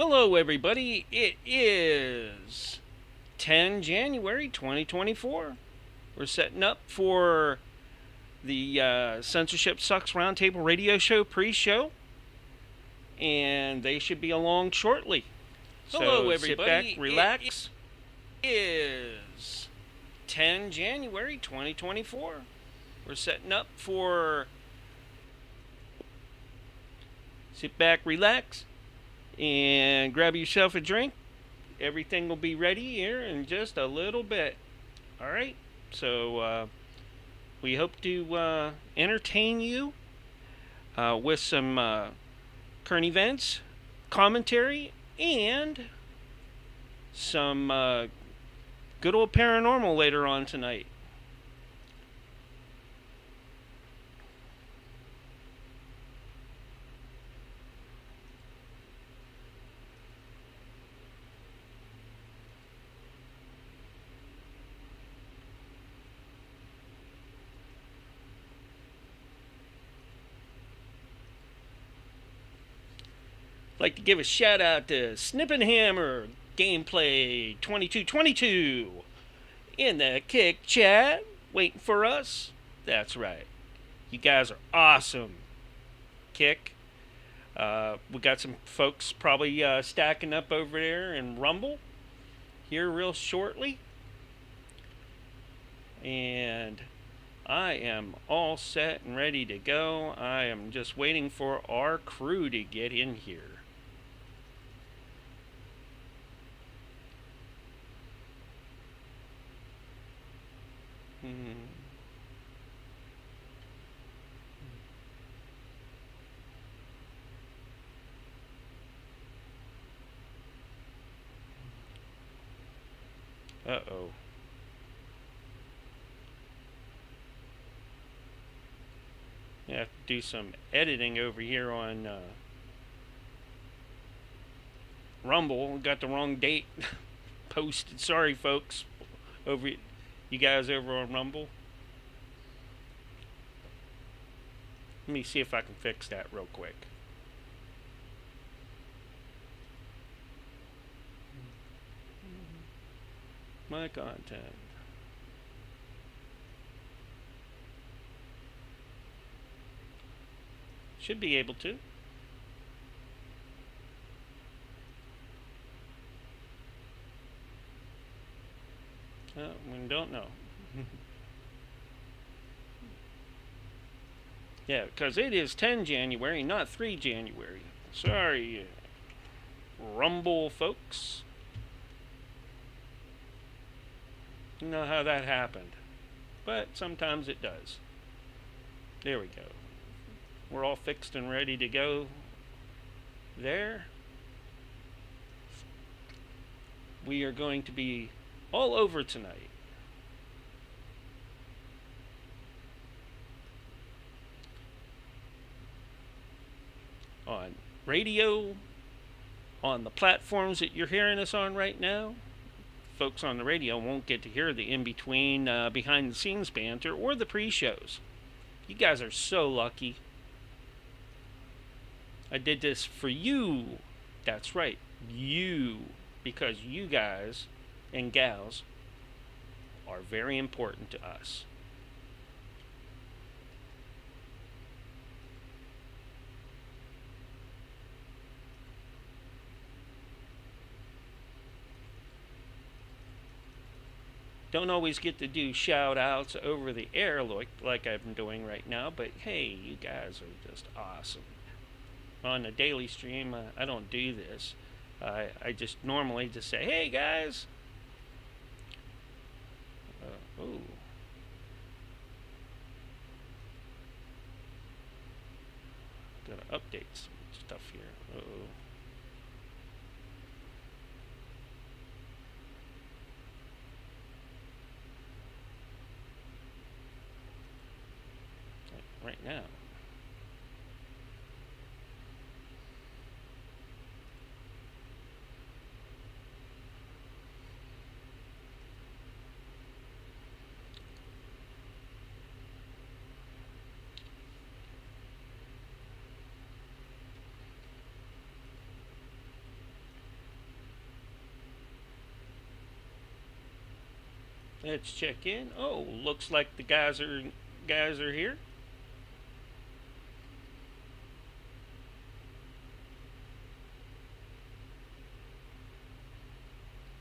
Hello, everybody. It is 10 January 2024. We're setting up for the Censorship Sucks Roundtable Radio Show pre-show, and they should be along shortly. Hello, So everybody. Sit back, relax. It is 10 January 2024. We're setting up for sit back, relax, and grab yourself a drink. Everything will be ready here in just a little bit. All right. So we hope to entertain you with some current events, commentary, and some good old paranormal later on tonight. Like to give a shout out to Snippin' Hammer Gameplay 2222 in the Kick Chat, waiting for us. That's right. You guys are awesome. Kick. We got some folks probably stacking up over there in Rumble here real shortly. And I am all set and ready to go. I am just waiting for our crew to get in here. Uh-oh. I have to do some editing over here on Rumble. Got the wrong date posted. Sorry, folks. You guys over on Rumble. Let me see if I can fix that real quick. My content. Should be able to. We don't know. Yeah, because it is 10 January, not 3 January. Sorry, Rumble folks. You know how that happened. But sometimes it does. There we go. We're all fixed and ready to go there. We are going to be all over tonight. On radio, on the platforms that you're hearing us on right now. Folks on the radio won't get to hear the in-between, behind-the-scenes banter or the pre-shows. You guys are so lucky. I did this for you. That's right, you. Because you guys and gals are very important to us. Don't always get to do shout outs over the air like I'm doing right now, but hey, you guys are just awesome. On the daily stream, I don't do this. I just normally just say, hey guys. Ooh. Gotta update some stuff here. Uh-oh. Right now. Let's check in. Oh, looks like the guys are here.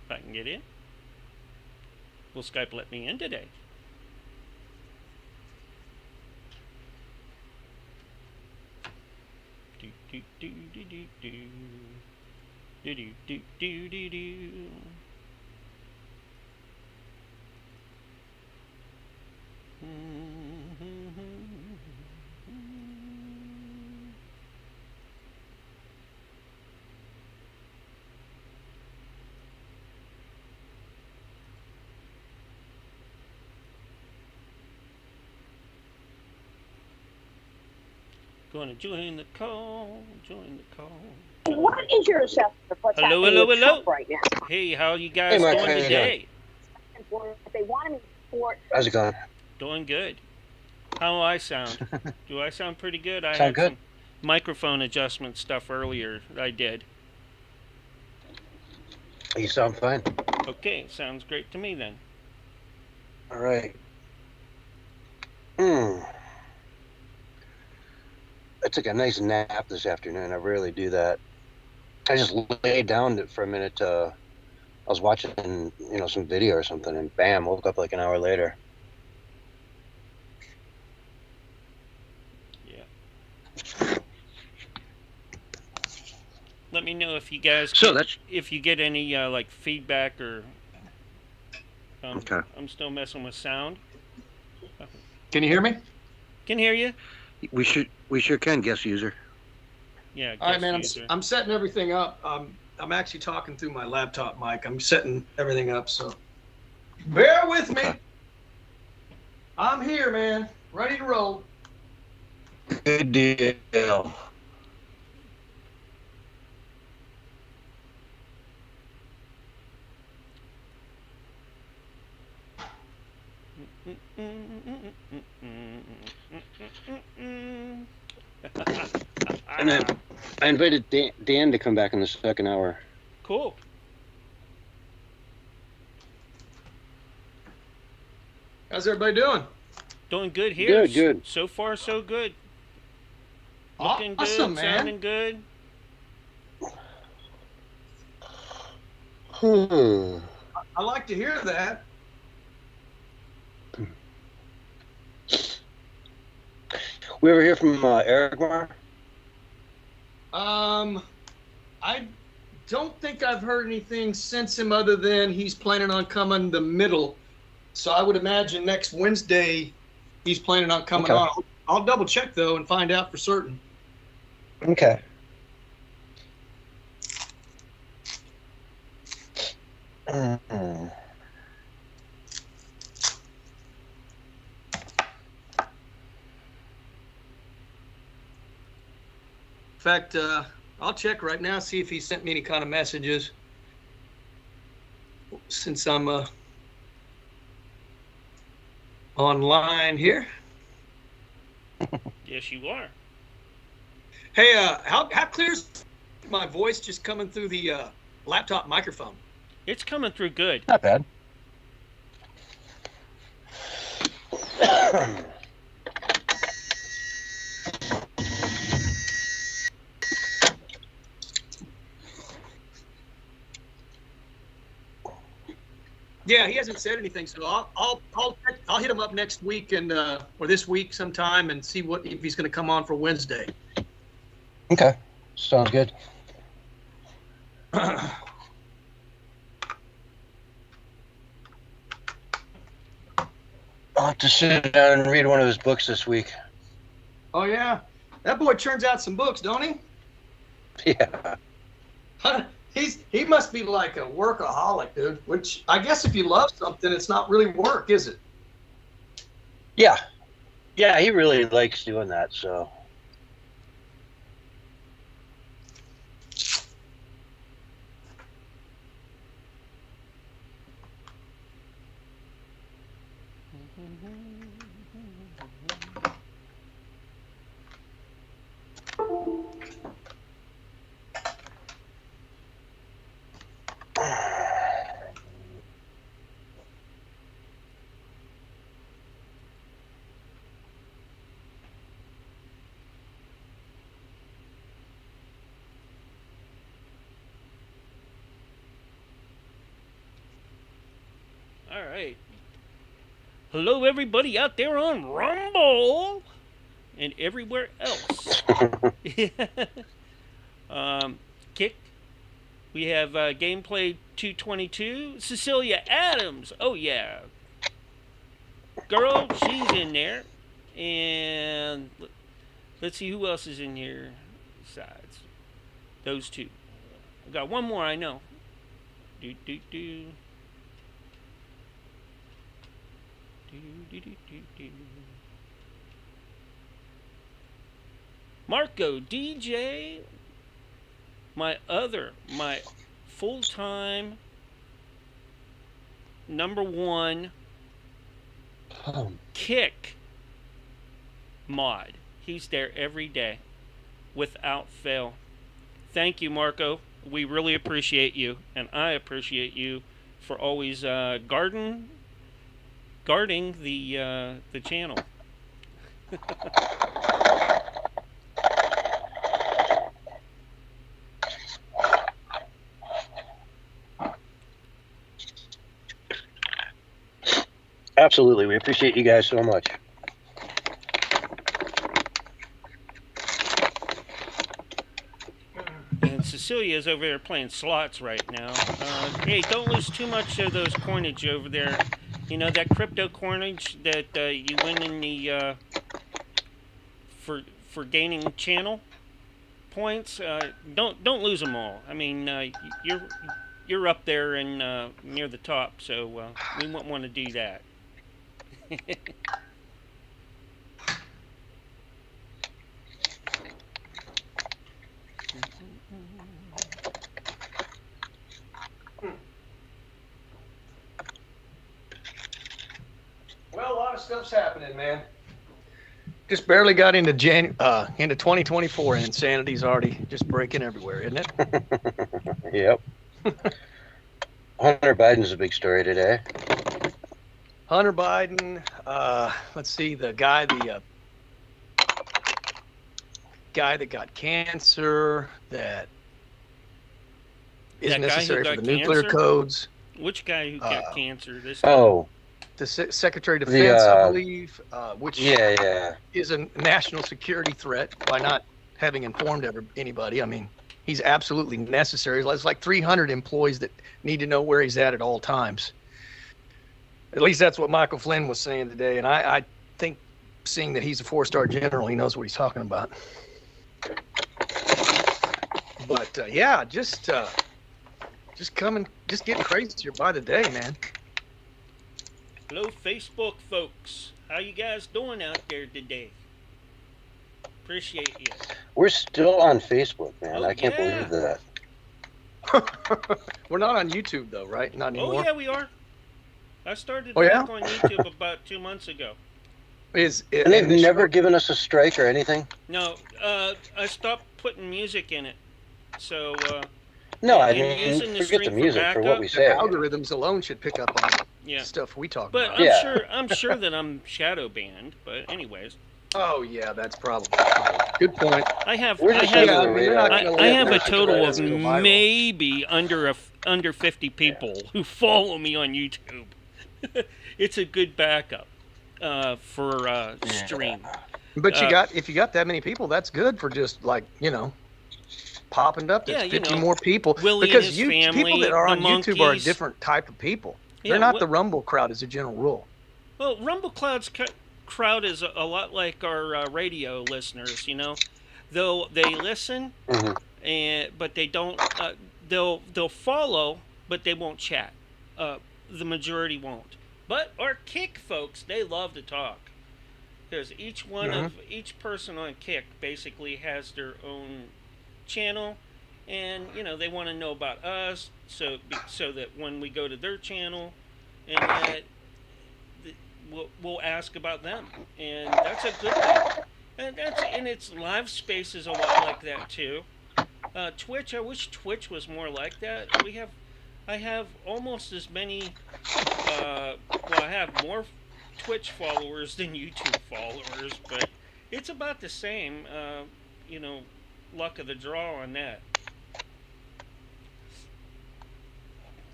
If I can get in. Will Skype let me in today? Do do do do do do do do do do do do. Gonna join the call. Join the call. What is your assessment of what's Hello, happening hello, with hello. Trump right now? Hey, how you guys Mike, doing how you today? They want him in court. How's it going? Doing good. How do I sound? Do I sound pretty good? I Sound had good? some microphone adjustment stuff earlier. I did. You sound fine. Okay, sounds great to me then. All right. I took a nice nap this afternoon. I rarely do that. I just laid down for a minute. I was watching, some video or something, and bam, woke up like an hour later. Yeah. Let me know if you guys if you get any like feedback or. Okay. I'm still messing with sound. Can you hear me? Can hear you. We sure can, guest user. Yeah. All right, man. User. I'm setting everything up. I'm actually talking through my laptop mic. I'm setting everything up, so bear with me. I'm here, man. Ready to roll. Good deal. And then I invited Dan to come back in the second hour. Cool. How's everybody doing? Doing good here. Good. So far, so good. Looking Awesome, good, man. sounding good. I like to hear that. We ever hear from Eric Mar? I don't think I've heard anything since him other than he's planning on coming the middle. So I would imagine next Wednesday he's planning on coming on. I'll double check though and find out for certain. Okay. In fact, I'll check right now, see if he sent me any kind of messages. Since I'm online here. Yes, you are. Hey, how clear's my voice just coming through the laptop microphone? It's coming through good. Not bad. Yeah, he hasn't said anything, so I'll hit him up next week and or this week sometime and see if he's going to come on for Wednesday. Okay, sounds good. I'll have to sit down and read one of his books this week. Oh yeah, that boy churns out some books, don't he? Yeah. He must be like a workaholic, dude. Which I guess if you love something, it's not really work, is it? Yeah. Yeah, he really likes doing that, so. All right. Hello, everybody out there on Rumble and everywhere else. Kick. We have gameplay 222. Cecilia Adams. Oh, yeah. Girl, she's in there. And let's see who else is in here besides those two. I got one more I know. Do, do, do. Marco DJ, my full-time #1 kick mod. He's there every day without fail. Thank you, Marco. We really appreciate you, and I appreciate you for always guarding the channel. Absolutely, we appreciate you guys so much. And Cecilia is over there playing slots right now. Hey, don't lose too much of those coinage over there. You know, that crypto coinage that you win in the for gaining channel points. Don't lose them all. I mean, you're up there and near the top, so we won't want to do that. Well, a lot of stuff's happening, man. Just barely got into 2024, and insanity's already just breaking everywhere, isn't it? Yep. Hunter Biden's a big story today. Hunter Biden. Let's see, the guy that got cancer that is That guy who necessary for got the nuclear cancer? codes. Which guy who got cancer? This The Secretary of Defense, I believe, which Yeah. is a national security threat by not having informed anybody. I mean, he's absolutely necessary. There's like 300 employees that need to know where he's at all times. At least that's what Michael Flynn was saying today. And I think, seeing that he's a 4-star general, he knows what he's talking about. But yeah, just getting crazier by the day, man. Hello, Facebook folks. How you guys doing out there today? Appreciate you. We're still on Facebook, man. Oh, I can't yeah. believe that. We're not on YouTube though, right? Not anymore. Oh yeah, we are. I started Oh, yeah? back on YouTube about 2 months ago. And they've never given us a strike or anything? No, I stopped putting music in it. So No, I and mean, using the forget the stream for music for what backup. we The say. algorithms alone should pick up on yeah. stuff we talk But about. I'm sure that I'm shadow banned. But anyways, Oh yeah, that's probably good point. I have We're just under the you're not radar. gonna I let have a that total of go viral. maybe under 50 people who follow me on YouTube. It's a good backup for stream. But if you got that many people, that's good for just like, popping up. There's 50 more people. Willie because and his family, people that are on the YouTube are a monkeys. different type of people. Yeah, They're not the Rumble crowd as a general rule. Well, Rumble Cloud's crowd is a lot like our radio listeners. They listen, but they don't. They'll follow, but they won't chat. The majority won't. But our Kick folks, they love to talk because each person on Kick basically has their own channel, and they want to know about us, so that when we go to their channel, and that we'll ask about them, and that's a good thing. And its live space is a lot like that too. Twitch, I wish Twitch was more like that. I have almost as many. I have more Twitch followers than YouTube followers, but it's about the same. Luck of the draw on that.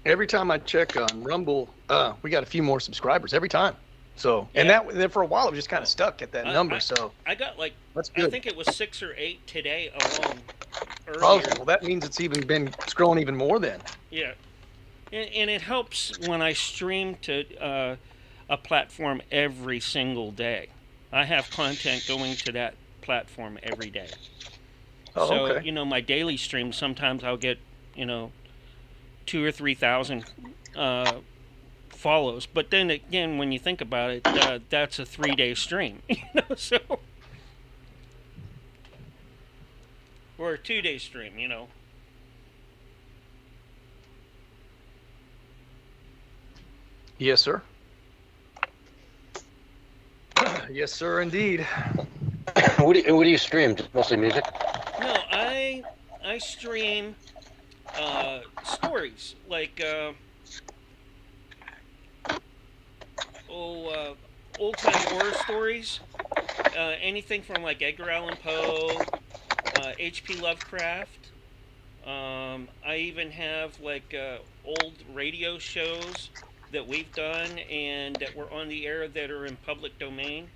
Every time I check on Rumble, we got a few more subscribers every time. So, and Yeah. then for a while, it was just kind of stuck at that number. So I got like, that's good. I think it was 6 or 8 today alone. Earlier. Oh, well, that means it's even been scrolling even more then. Yeah. And it helps when I stream to a platform every single day. I have content going to that platform every day. Oh, So, okay. you know, my daily stream, sometimes I'll get, 2,000 or 3,000 follows. But then again, when you think about it, that's a 3-day stream, so. Or a 2-day stream, Yes, sir. Yes, sir, indeed. What do you stream? Just mostly music? No, I stream stories like old-time horror stories, anything from like Edgar Allan Poe, H.P. Lovecraft. I even have like old radio shows that we've done and that were on the air that are in public domain,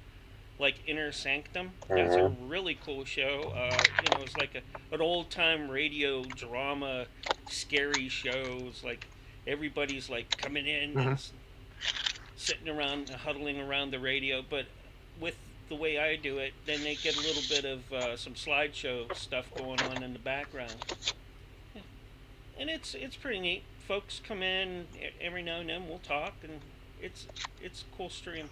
like Inner Sanctum. That's a really cool show. It's like an old-time radio drama, scary shows. Like everybody's like coming in, and sitting around, huddling around the radio. But with the way I do it, then they get a little bit of some slideshow stuff going on in the background. Yeah. And it's pretty neat. Folks come in every now and then. We'll talk, and it's a cool stream.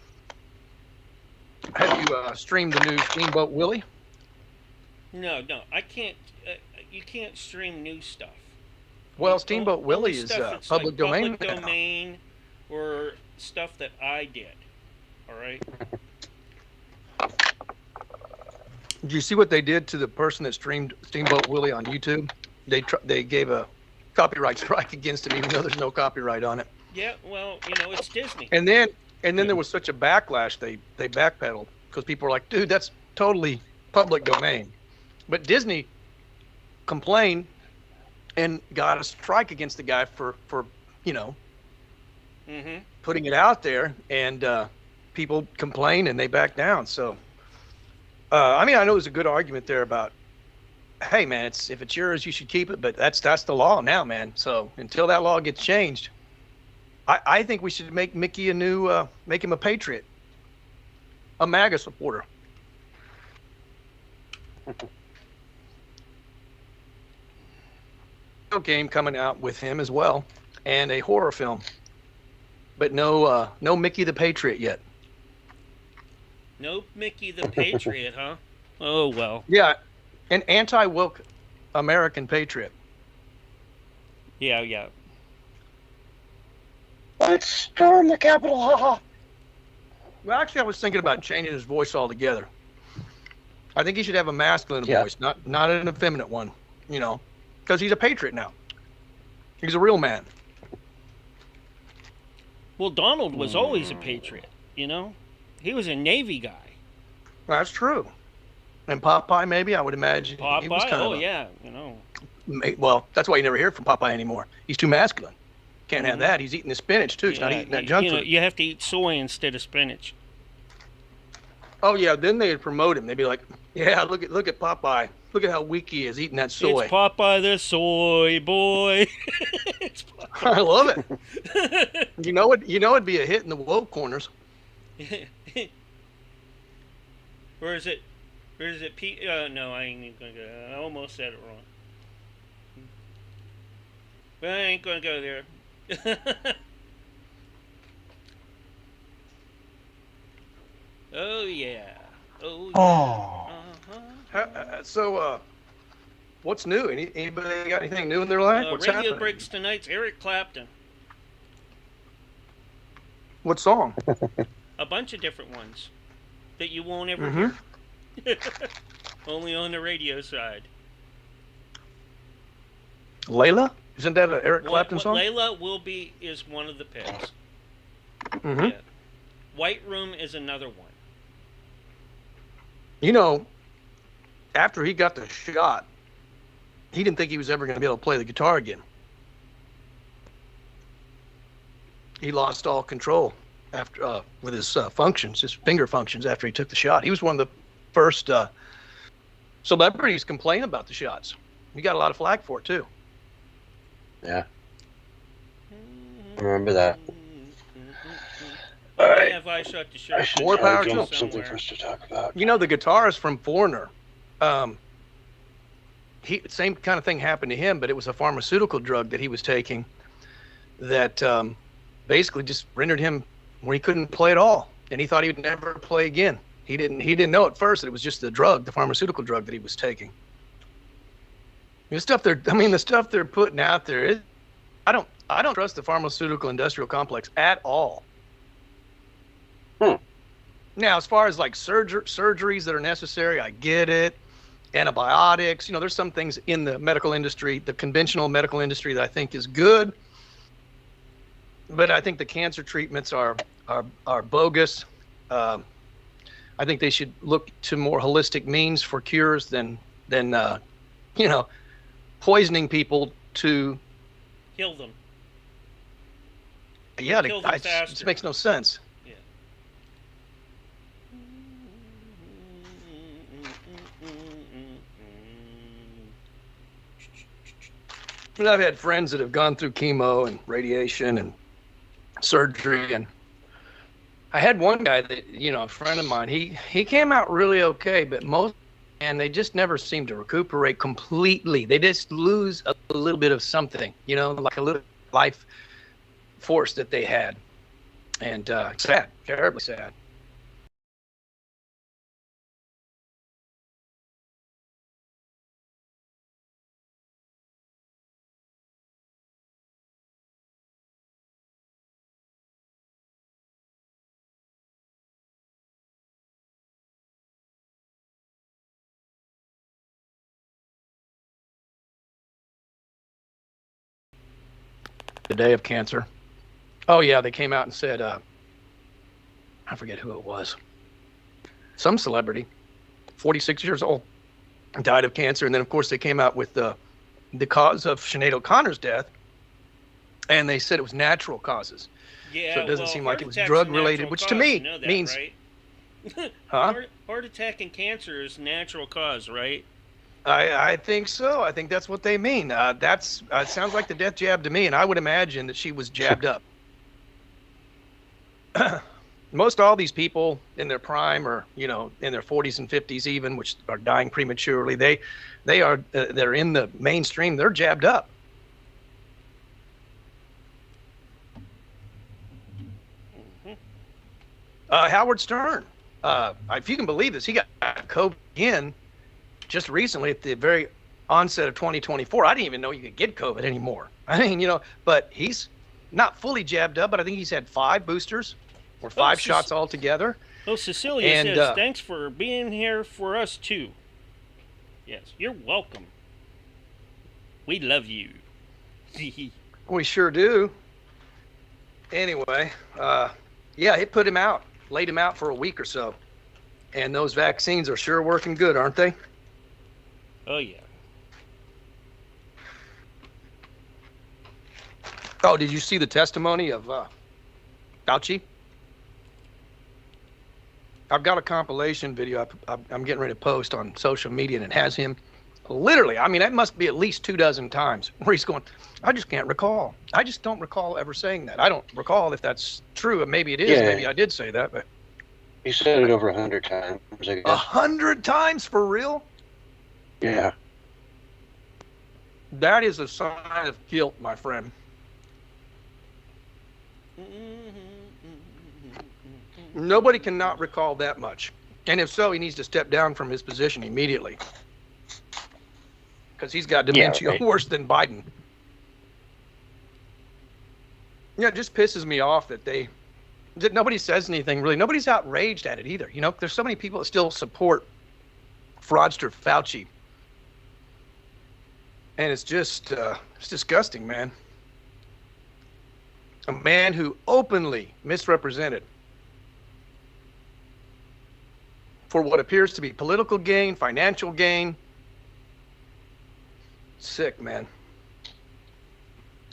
Have you streamed the new Steamboat Willie? No, I can't. You can't stream new stuff. Well, Steamboat Only Willie is stuff that's public like domain. Public domain, or stuff that I did. All right. Did you see what they did to the person that streamed Steamboat Willie on YouTube? They gave a copyright strike against him, even though there's no copyright on it. Yeah, well, it's Disney. And then there was such a backlash. They backpedaled because people were like, "Dude, that's totally public domain." But Disney complained and got a strike against the guy for putting it out there, and people complained and they backed down. So, I know there's a good argument there about, hey man, if it's yours, you should keep it. But that's the law now, man. So until that law gets changed, I think we should make Mickey make him a patriot, a MAGA supporter. Game coming out with him as well, and a horror film, but no Mickey the Patriot yet. No Mickey the Patriot, huh? Oh well. Yeah, an anti-woke American patriot. Yeah. Let's storm the Capitol. Ha. Well, actually, I was thinking about changing his voice altogether. I think he should have a masculine voice, not an effeminate one. Because he's a patriot now. He's a real man. Well, Donald was always a patriot. He was a Navy guy. That's true. And Popeye, maybe, I would imagine. Popeye, he was kind of Well, that's why you never hear from Popeye anymore. He's too masculine. Can't have that. He's eating the spinach too. He's not eating that junk food. You have to eat soy instead of spinach. Oh yeah, then they'd promote him. They'd be like, "Yeah, look at Popeye. Look at how weak he is eating that soy." It's Popeye the soy boy. It's I love it. It'd be a hit in the woke corners. Or is it Pete? No, I ain't even gonna go. I almost said it wrong. But I ain't gonna go there. Oh yeah. So, what's new? Anybody got anything new in their life? What's Radio happening? Breaks tonight's Eric Clapton. What song? A bunch of different ones that you won't ever hear. Only on the radio side. Layla? Isn't that an Eric Clapton song? Layla is one of the picks. Mm-hmm. Yeah. White Room is another one. After he got the shot, he didn't think he was ever going to be able to play the guitar again. he lost all control after with his functions, his finger functions after he took the shot. He was one of the first celebrities complain about the shots. He got a lot of flack for it too. Yeah. Remember that. All All right. right. Have I shot the I show? should More try power to to come him. up with something for us to talk about. You know, the guitarist from Foreigner, same kind of thing happened to him, but it was a pharmaceutical drug that he was taking that basically just rendered him where he couldn't play at all, and he thought he would never play again. He didn't know at first that it was just the drug, the pharmaceutical drug that he was taking. The stuff they're putting out there is, I don't trust the pharmaceutical industrial complex at all. Now, as far as like surgeries that are necessary, I get it. Antibiotics, there's some things in the medical industry, the conventional medical industry, that I think is good. But I think the cancer treatments are bogus. I think they should look to more holistic means for cures than poisoning people to Kill them. Yeah, Kill them it faster. makes no sense. Yeah. And I've had friends that have gone through chemo and radiation and surgery, and I had one guy that, a friend of mine, he came out really okay, but they just never seem to recuperate completely. They just lose a little bit of something, like a little life force that they had. And sad, terribly sad. The day of cancer. Oh yeah, they came out and said, I forget who it was. Some celebrity, 46 years old, died of cancer. And then of course they came out with the cause of Sinead O'Connor's death, and they said it was natural causes. Yeah, So it doesn't well, seem like heart it was attack's a drug related, natural which to cause, me you know that, means, right? huh? Heart attack and cancer is natural cause, right? I think so. I think that's what they mean. It sounds like the death jab to me, and I would imagine that she was jabbed up. Most all these people in their prime, or in their 40s and 50s even, which are dying prematurely, they're in the mainstream. They're jabbed up. Howard Stern, if you can believe this, he got COVID again just recently at the very onset of 2024. I didn't even know you could get COVID anymore. I mean, but he's not fully jabbed up, but I think he's had 5 boosters or 5 shots altogether. Oh, Cecilia says, thanks for being here for us too. Yes, you're welcome. We love you. We sure do. Anyway, yeah, it put him out, laid him out for a week or so. And those vaccines are sure working good, aren't they? Oh, yeah. Oh, did you see the testimony of Fauci? I've got a compilation video I'm getting ready to post on social media, and it has him literally, I mean, that must be at least 24 times where he's going, I just can't recall. I just don't recall ever saying that. I don't recall if that's true. Maybe it is. Yeah. Maybe I did say that, but He said it over 100 times, I guess. 100 times for real? Yeah. That is a sign of guilt, my friend. Nobody cannot recall that much. And if so, he needs to step down from his position immediately. Because he's got dementia right. worse than Biden. Yeah, it just pisses me off that nobody says anything really. Nobody's outraged at it either. You know, there's so many people that still support fraudster Fauci. And it's just, it's disgusting, man. A man who openly misrepresented for what appears to be political gain, financial gain. Sick, man.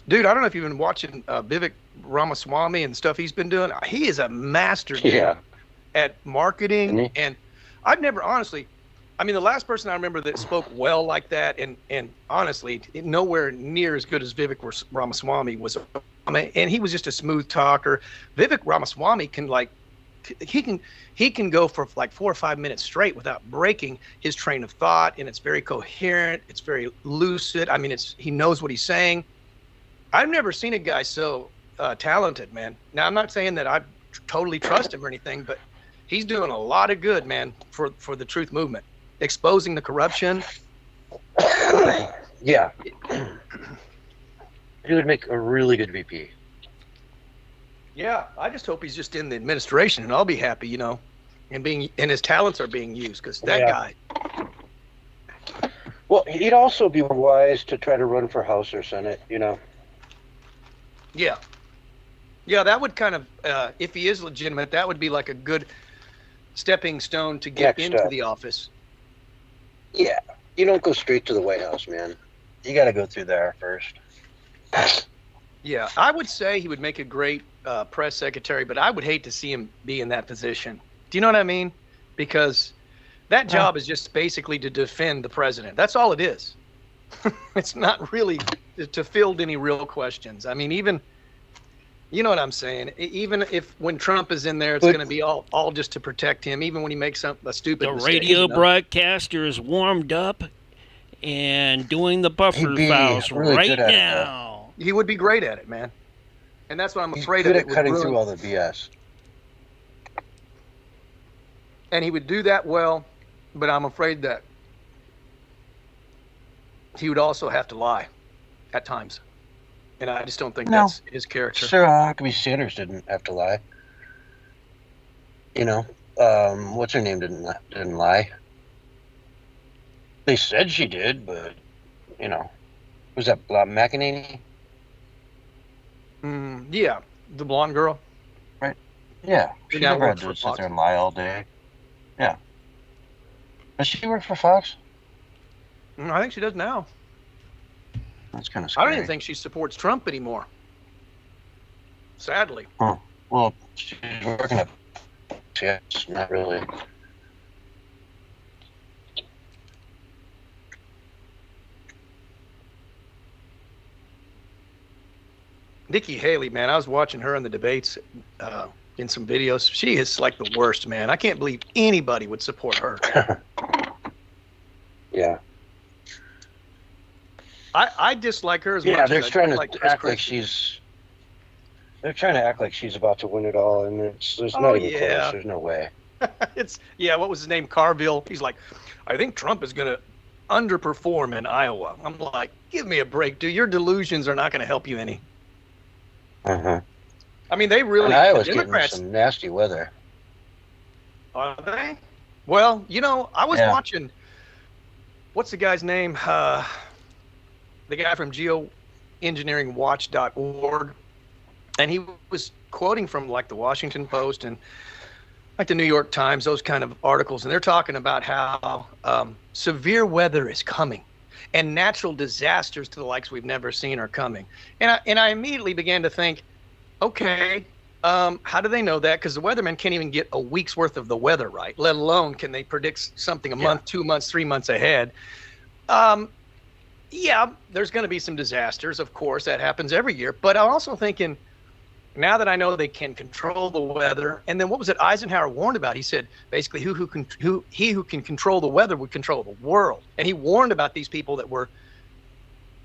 Dude, I don't know if you've been watching Vivek Ramaswamy and stuff he's been doing, he is a master Yeah. at marketing. Isn't he? And I've never, honestly, I mean, the last person I remember that spoke well like that, and honestly, nowhere near as good as Vivek Ramaswamy was. And he was just a smooth talker. Vivek Ramaswamy can he can go for like 4 or 5 minutes straight without breaking his train of thought, and it's very coherent. It's very lucid. I mean, he knows what he's saying. I've never seen a guy so talented, man. Now, I'm not saying that I totally trust him or anything, but he's doing a lot of good, man, for the truth movement, exposing the corruption. Yeah. He would make a really good VP. Yeah, I just hope he's just in the administration, and I'll be happy, you know, and his talents are being used, because that guy. Well, he'd also be wise to try to run for House or Senate, you know. Yeah. Yeah, that would kind of, if he is legitimate, that would be like a good stepping stone to get Next into step. the office. Yeah. You don't go straight to the White House, man. You got to go through there first. Yeah, I would say he would make a great press secretary, but I would hate to see him be in that position. Do you know what I mean? Because that job is just basically to defend the president. That's all it is. It's not really to field any real questions. I mean, even, you know what I'm saying? Even if when Trump is in there, it's going to be all just to protect him, even when he makes a stupid The mistake. radio You know? broadcaster is warmed up and doing the buffer He'd be files really right good at it, now. He would be great at it, man. And that's what I'm He's afraid good of. at cutting through all the BS. And he would do that well, but I'm afraid that he would also have to lie at times. And I just don't think that's his character. Sarah Huckabee Sanders didn't have to lie. You know, what's her name didn't lie. They said she did, but, you know, was that McEnany? Yeah, the blonde girl. Yeah, she now never had works for to sit Fox. there and lie all day. Yeah. Does she work for Fox? I think she does now. That's kind of I scary. don't even think she supports Trump anymore. Sadly. Well, she's working at yes, not really. Nikki Haley, man, I was watching her in the debates in some videos. She is like the worst, man. I can't believe anybody would support her. Yeah. I dislike her as much Yeah, they're as trying I to like Chris act like Christie. they're trying to act like she's about to win it all, and there's not even close. There's no way. What was his name? Carville. He's like, I think Trump is going to underperform in Iowa. I'm like, give me a break, dude. Your delusions are not going to help you any. Uh-huh. I mean, they really, And the Iowa's getting Democrats, some nasty weather. are they? Well, you know, I was watching, what's the guy's name? The guy from geoengineeringwatch.org. And he was quoting from like the Washington Post and like the New York Times, those kind of articles. And they're talking about how severe weather is coming and natural disasters to the likes we've never seen are coming. And I immediately began to think, okay, how do they know that? Because the weathermen can't even get a week's worth of the weather right, let alone can they predict something a month, 2 months, 3 months ahead. Yeah, there's going to be some disasters, of course, that happens every year. But I'm also thinking, now that I know they can control the weather, and then what was it Eisenhower warned about? He said basically, he who can control the weather would control the world, and he warned about these people that were,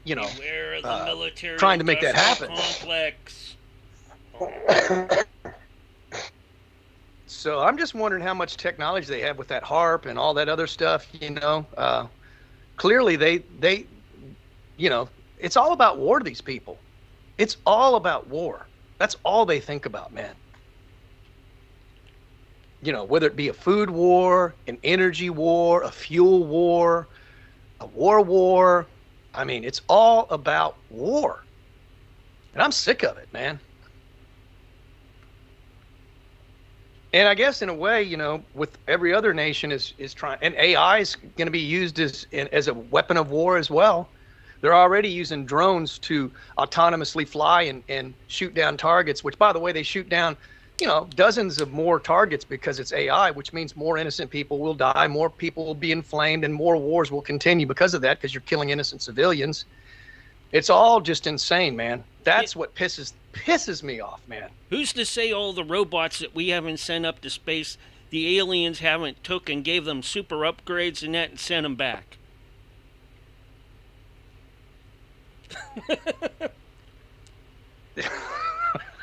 you know, Beware of the military trying to make that happen. Complex. So I'm just wondering how much technology they have with that HARP and all that other stuff. You know, clearly they, you know, it's all about war to these people. It's all about war. That's all they think about, man. You know, whether it be a food war, an energy war, a fuel war, a war. I mean, it's all about war. And I'm sick of it, man. And I guess in a way, you know, with every other nation is trying, and AI is going to be used as a weapon of war as well. They're already using drones to autonomously fly and shoot down targets, which, by the way, they shoot down, dozens of more targets because it's AI, which means more innocent people will die, more people will be inflamed, and more wars will continue because of that, because you're killing innocent civilians. It's all just insane, man. That's what pisses me off, man. Who's to say all the robots that we haven't sent up to space, the aliens haven't took and gave them super upgrades and that and sent them back?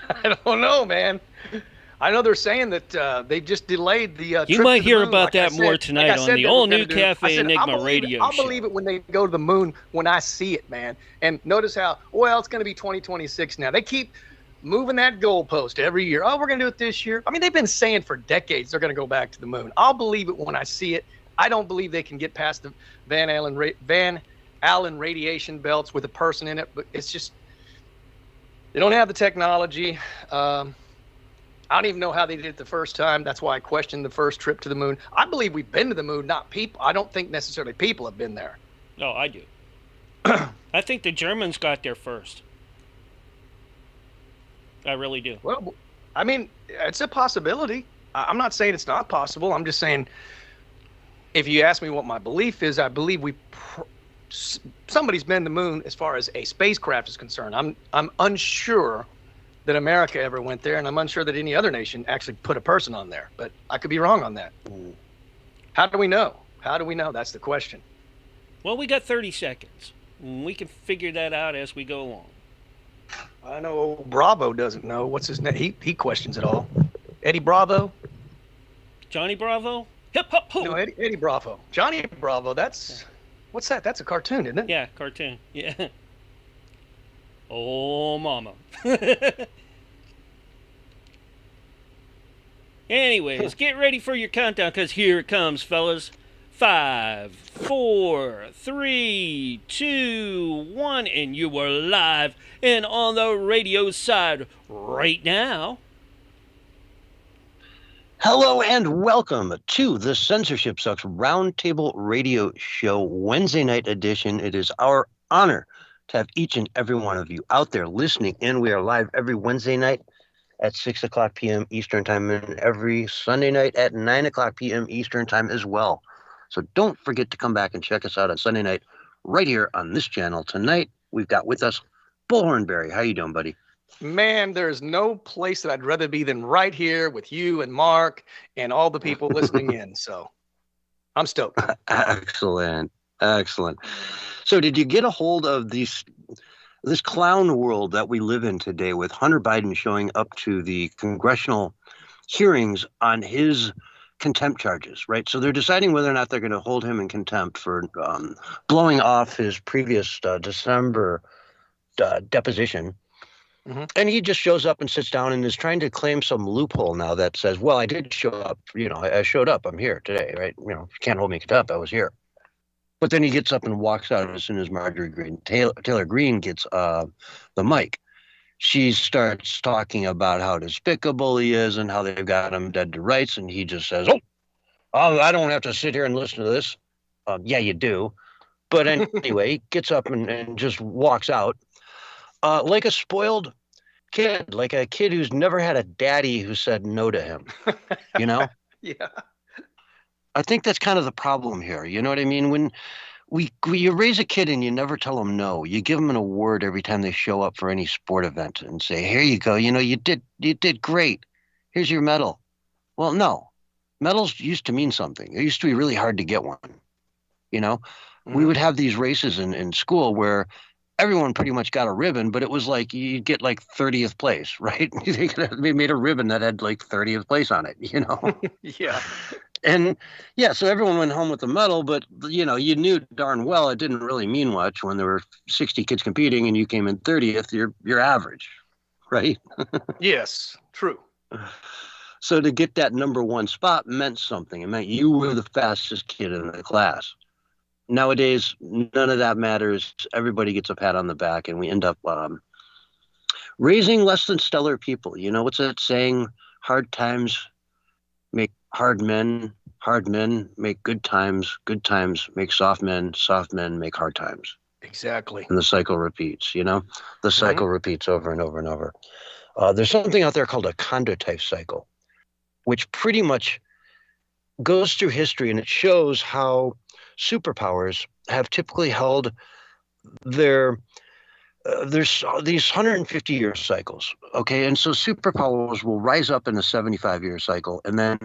I don't know, man. I know they're saying that they just delayed the You trip might to the hear moon, about that more tonight on the all-new Cafe Enigma radio I'll show. believe it when they go to the moon when I see it, man. And notice how, it's going to be 2026 now. They keep moving that goalpost every year. Oh, we're going to do it this year. I mean, they've been saying for decades they're going to go back to the moon. I'll believe it when I see it. I don't believe they can get past the Van Allen radiation belts with a person in it, but it's just, they don't have the technology. I don't even know how they did it the first time. That's why I questioned the first trip to the moon. I believe we've been to the moon, not people. I don't think necessarily people have been there. No, I do. I think the Germans got there first. I really do. Well, I mean, it's a possibility. I'm not saying it's not possible. I'm just saying, if you ask me what my belief is, I believe somebody's been to the moon as far as a spacecraft is concerned. I'm unsure that America ever went there, and I'm unsure that any other nation actually put a person on there. But I could be wrong on that. How do we know? How do we know? That's the question. Well, we got 30 seconds. We can figure that out as we go along. I know old Bravo doesn't know. What's his name? He questions it all. Eddie Bravo? Johnny Bravo? Hip hop ho! No, Eddie Bravo. Johnny Bravo, what's that? That's a cartoon, isn't it? Yeah, cartoon. Yeah. Oh, mama. Anyways, get ready for your countdown, because here it comes, fellas. 5, 4, 3, 2, 1, and you are live and on the radio side right now. Hello and welcome to the Censorship Sucks Roundtable Radio Show Wednesday night edition. It is our honor to have each and every one of you out there listening in. We are live every Wednesday night at 6 o'clock p.m. Eastern Time and every Sunday night at 9 o'clock p.m. Eastern Time as well. So don't forget to come back and check us out on Sunday night right here on this channel. Tonight, we've got with us Bullhorn Barry. How you doing, buddy? Man, there's no place that I'd rather be than right here with you and Mark and all the people listening in. So I'm stoked. Excellent. Excellent. So did you get a hold of this clown world that we live in today with Hunter Biden showing up to the congressional hearings on his contempt charges, right? So they're deciding whether or not they're going to hold him in contempt for blowing off his previous December deposition. Mm-hmm. And he just shows up and sits down and is trying to claim some loophole now that says, well, I did show up, I showed up, I'm here today, right? You can't hold me in contempt, I was here. But then he gets up and walks out as soon as Marjorie Greene, Taylor Greene gets the mic. She starts talking about how despicable he is and how they've got him dead to rights. And he just says, oh, I don't have to sit here and listen to this. Yeah, you do. But anyway, he gets up and just walks out like a spoiled kid, like a kid who's never had a daddy who said no to him, Yeah. I think that's kind of the problem here. You know what I mean? When you raise a kid and you never tell them no, you give them an award every time they show up for any sport event and say, here you go. You did great. Here's your medal. Well, no, medals used to mean something. It used to be really hard to get one. Mm-hmm. We would have these races in school where everyone pretty much got a ribbon, but it was like you'd get like 30th place, right? They made a ribbon that had like 30th place on it, Yeah. And yeah, so everyone went home with a medal, but you knew darn well it didn't really mean much when there were 60 kids competing and you came in 30th. You're average, right? Yes, true. So to get that number one spot meant something. It meant you were the fastest kid in the class. Nowadays, none of that matters. Everybody gets a pat on the back, and we end up raising less than stellar people. What's that saying? Hard times make hard men make good times make soft men make hard times. Exactly. And the cycle repeats, the cycle repeats over and over and over. There's something out there called a condotype cycle, which pretty much goes through history, and it shows how superpowers have typically held there's these 150-year cycles, okay? And so superpowers will rise up in a 75-year cycle and then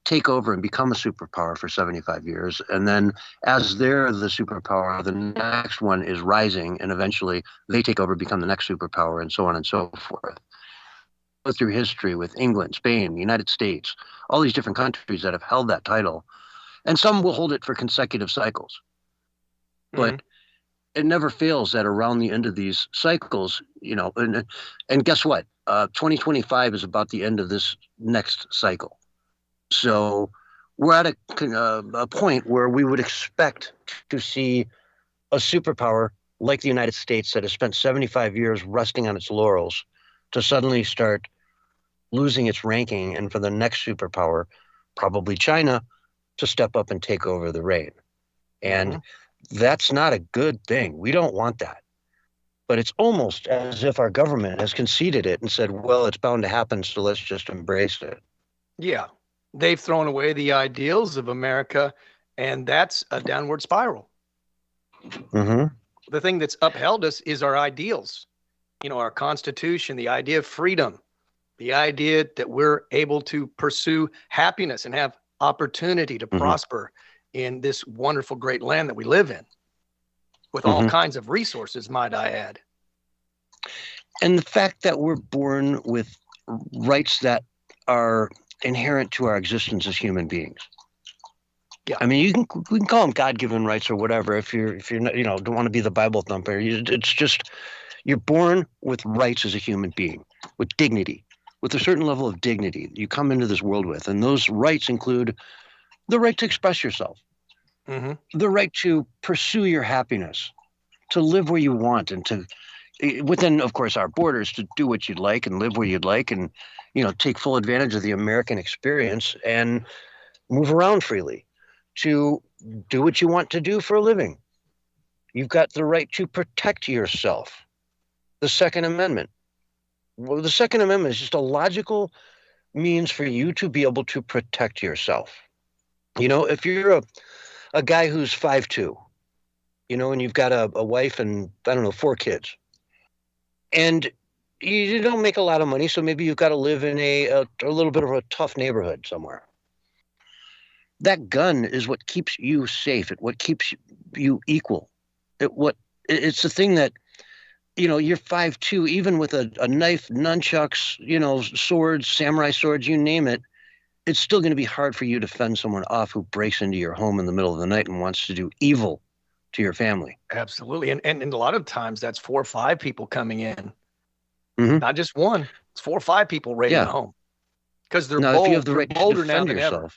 take over and become a superpower for 75 years. And then as they're the superpower, the next one is rising, and eventually they take over, become the next superpower, and so on and so forth. Go through history with England, Spain, the United States, all these different countries that have held that title. And some will hold it for consecutive cycles. But it never fails that around the end of these cycles, and guess what? 2025 is about the end of this next cycle. So we're at a point where we would expect to see a superpower like the United States that has spent 75 years resting on its laurels to suddenly start losing its ranking, and for the next superpower, probably China, to step up and take over the reign. And that's not a good thing. We don't want that. But it's almost as if our government has conceded it and said, well, it's bound to happen, so let's just embrace it. Yeah. They've thrown away the ideals of America, and that's a downward spiral. The thing that's upheld us is our ideals. Our Constitution, the idea of freedom, the idea that we're able to pursue happiness and have opportunity to prosper in this wonderful, great land that we live in, with all kinds of resources, might I add. And the fact that we're born with rights that are inherent to our existence as human beings. Yeah. I mean, we can call them God-given rights or whatever. If you're not, don't want to be the Bible thumper, it's just you're born with rights as a human being, with dignity, with a certain level of dignity that you come into this world with, and those rights include the right to express yourself, the right to pursue your happiness, to live where you want, and to, within, of course, our borders, to do what you'd like and live where you'd like, and take full advantage of the American experience and move around freely, to do what you want to do for a living. You've got the right to protect yourself. The Second Amendment. Well, the Second Amendment is just a logical means for you to be able to protect yourself. If you're a guy who's 5'2", and you've got a wife and, 4 kids, and you don't make a lot of money, so maybe you've got to live in a little bit of a tough neighborhood somewhere. That gun is what keeps you safe. What keeps you equal. It's the thing that, you're 5'2", even with a knife, nunchucks, swords, samurai swords, you name it, it's still going to be hard for you to fend someone off who breaks into your home in the middle of the night and wants to do evil to your family. Absolutely. And a lot of times that's 4 or 5 people coming in. Not just one. It's 4 or 5 people raiding the home. Because they're now, bold, if you have the right to bolder defend now than yourself, ever.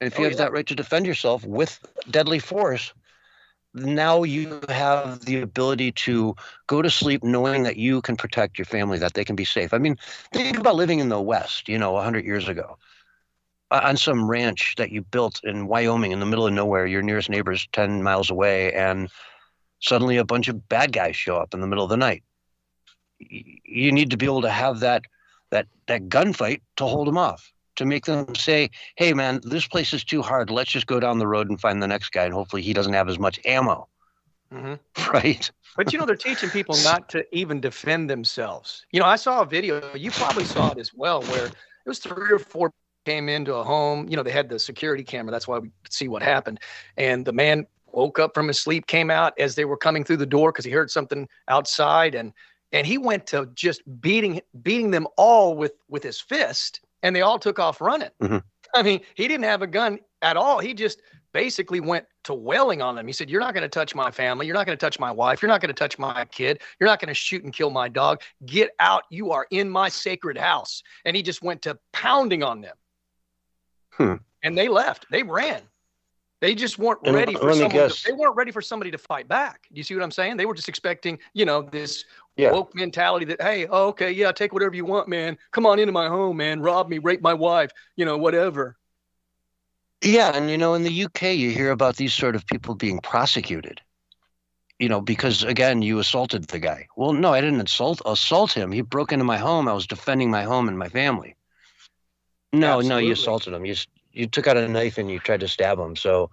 and if you have that right to defend yourself with deadly force, now you have the ability to go to sleep knowing that you can protect your family, that they can be safe. I mean, think about living in the West, 100 years ago, on some ranch that you built in Wyoming in the middle of nowhere. Your nearest neighbor's 10 miles away, and suddenly a bunch of bad guys show up in the middle of the night. You need to be able to have that gunfight to hold them off, to make them say, hey, man, this place is too hard. Let's just go down the road and find the next guy, and hopefully he doesn't have as much ammo. Right? But, they're teaching people not to even defend themselves. I saw a video, you probably saw it as well, where it was 3 or 4 came into a home. They had the security camera. That's why we could see what happened. And the man woke up from his sleep, came out as they were coming through the door because he heard something outside. And he went to just beating them all with his fist. And they all took off running. I mean, he didn't have a gun at all. He just basically went to wailing on them. He said, you're not going to touch my family. You're not going to touch my wife. You're not going to touch my kid. You're not going to shoot and kill my dog. Get out. You are in my sacred house. And he just went to pounding on them. And they left. They ran. They just weren't ready for they weren't ready for somebody to fight back. Do you see what I'm saying? They were just expecting, this woke mentality that, hey, okay, yeah, take whatever you want, man. Come on into my home, man. Rob me, rape my wife, whatever. Yeah, and in the UK, you hear about these sort of people being prosecuted. because again, you assaulted the guy. Well, no, I didn't assault him. He broke into my home. I was defending my home and my family. No, you assaulted him. You took out a knife and you tried to stab him. So,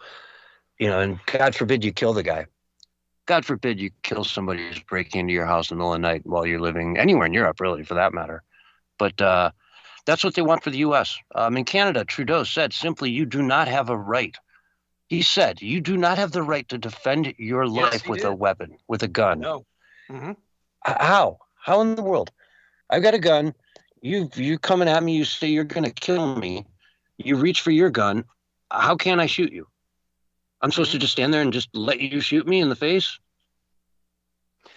and God forbid you kill the guy. God forbid you kill somebody who's breaking into your house in the middle of the night while you're living anywhere in Europe, really, for that matter. But that's what they want for the U.S. In Canada, Trudeau said simply, you do not have a right. He said, you do not have the right to defend your life with a weapon, with a gun. No. Mm-hmm. How? How in the world? I've got a gun. You coming at me, you say you're going to kill me. You reach for your gun. How can I shoot you? I'm supposed to just stand there and just let you shoot me in the face?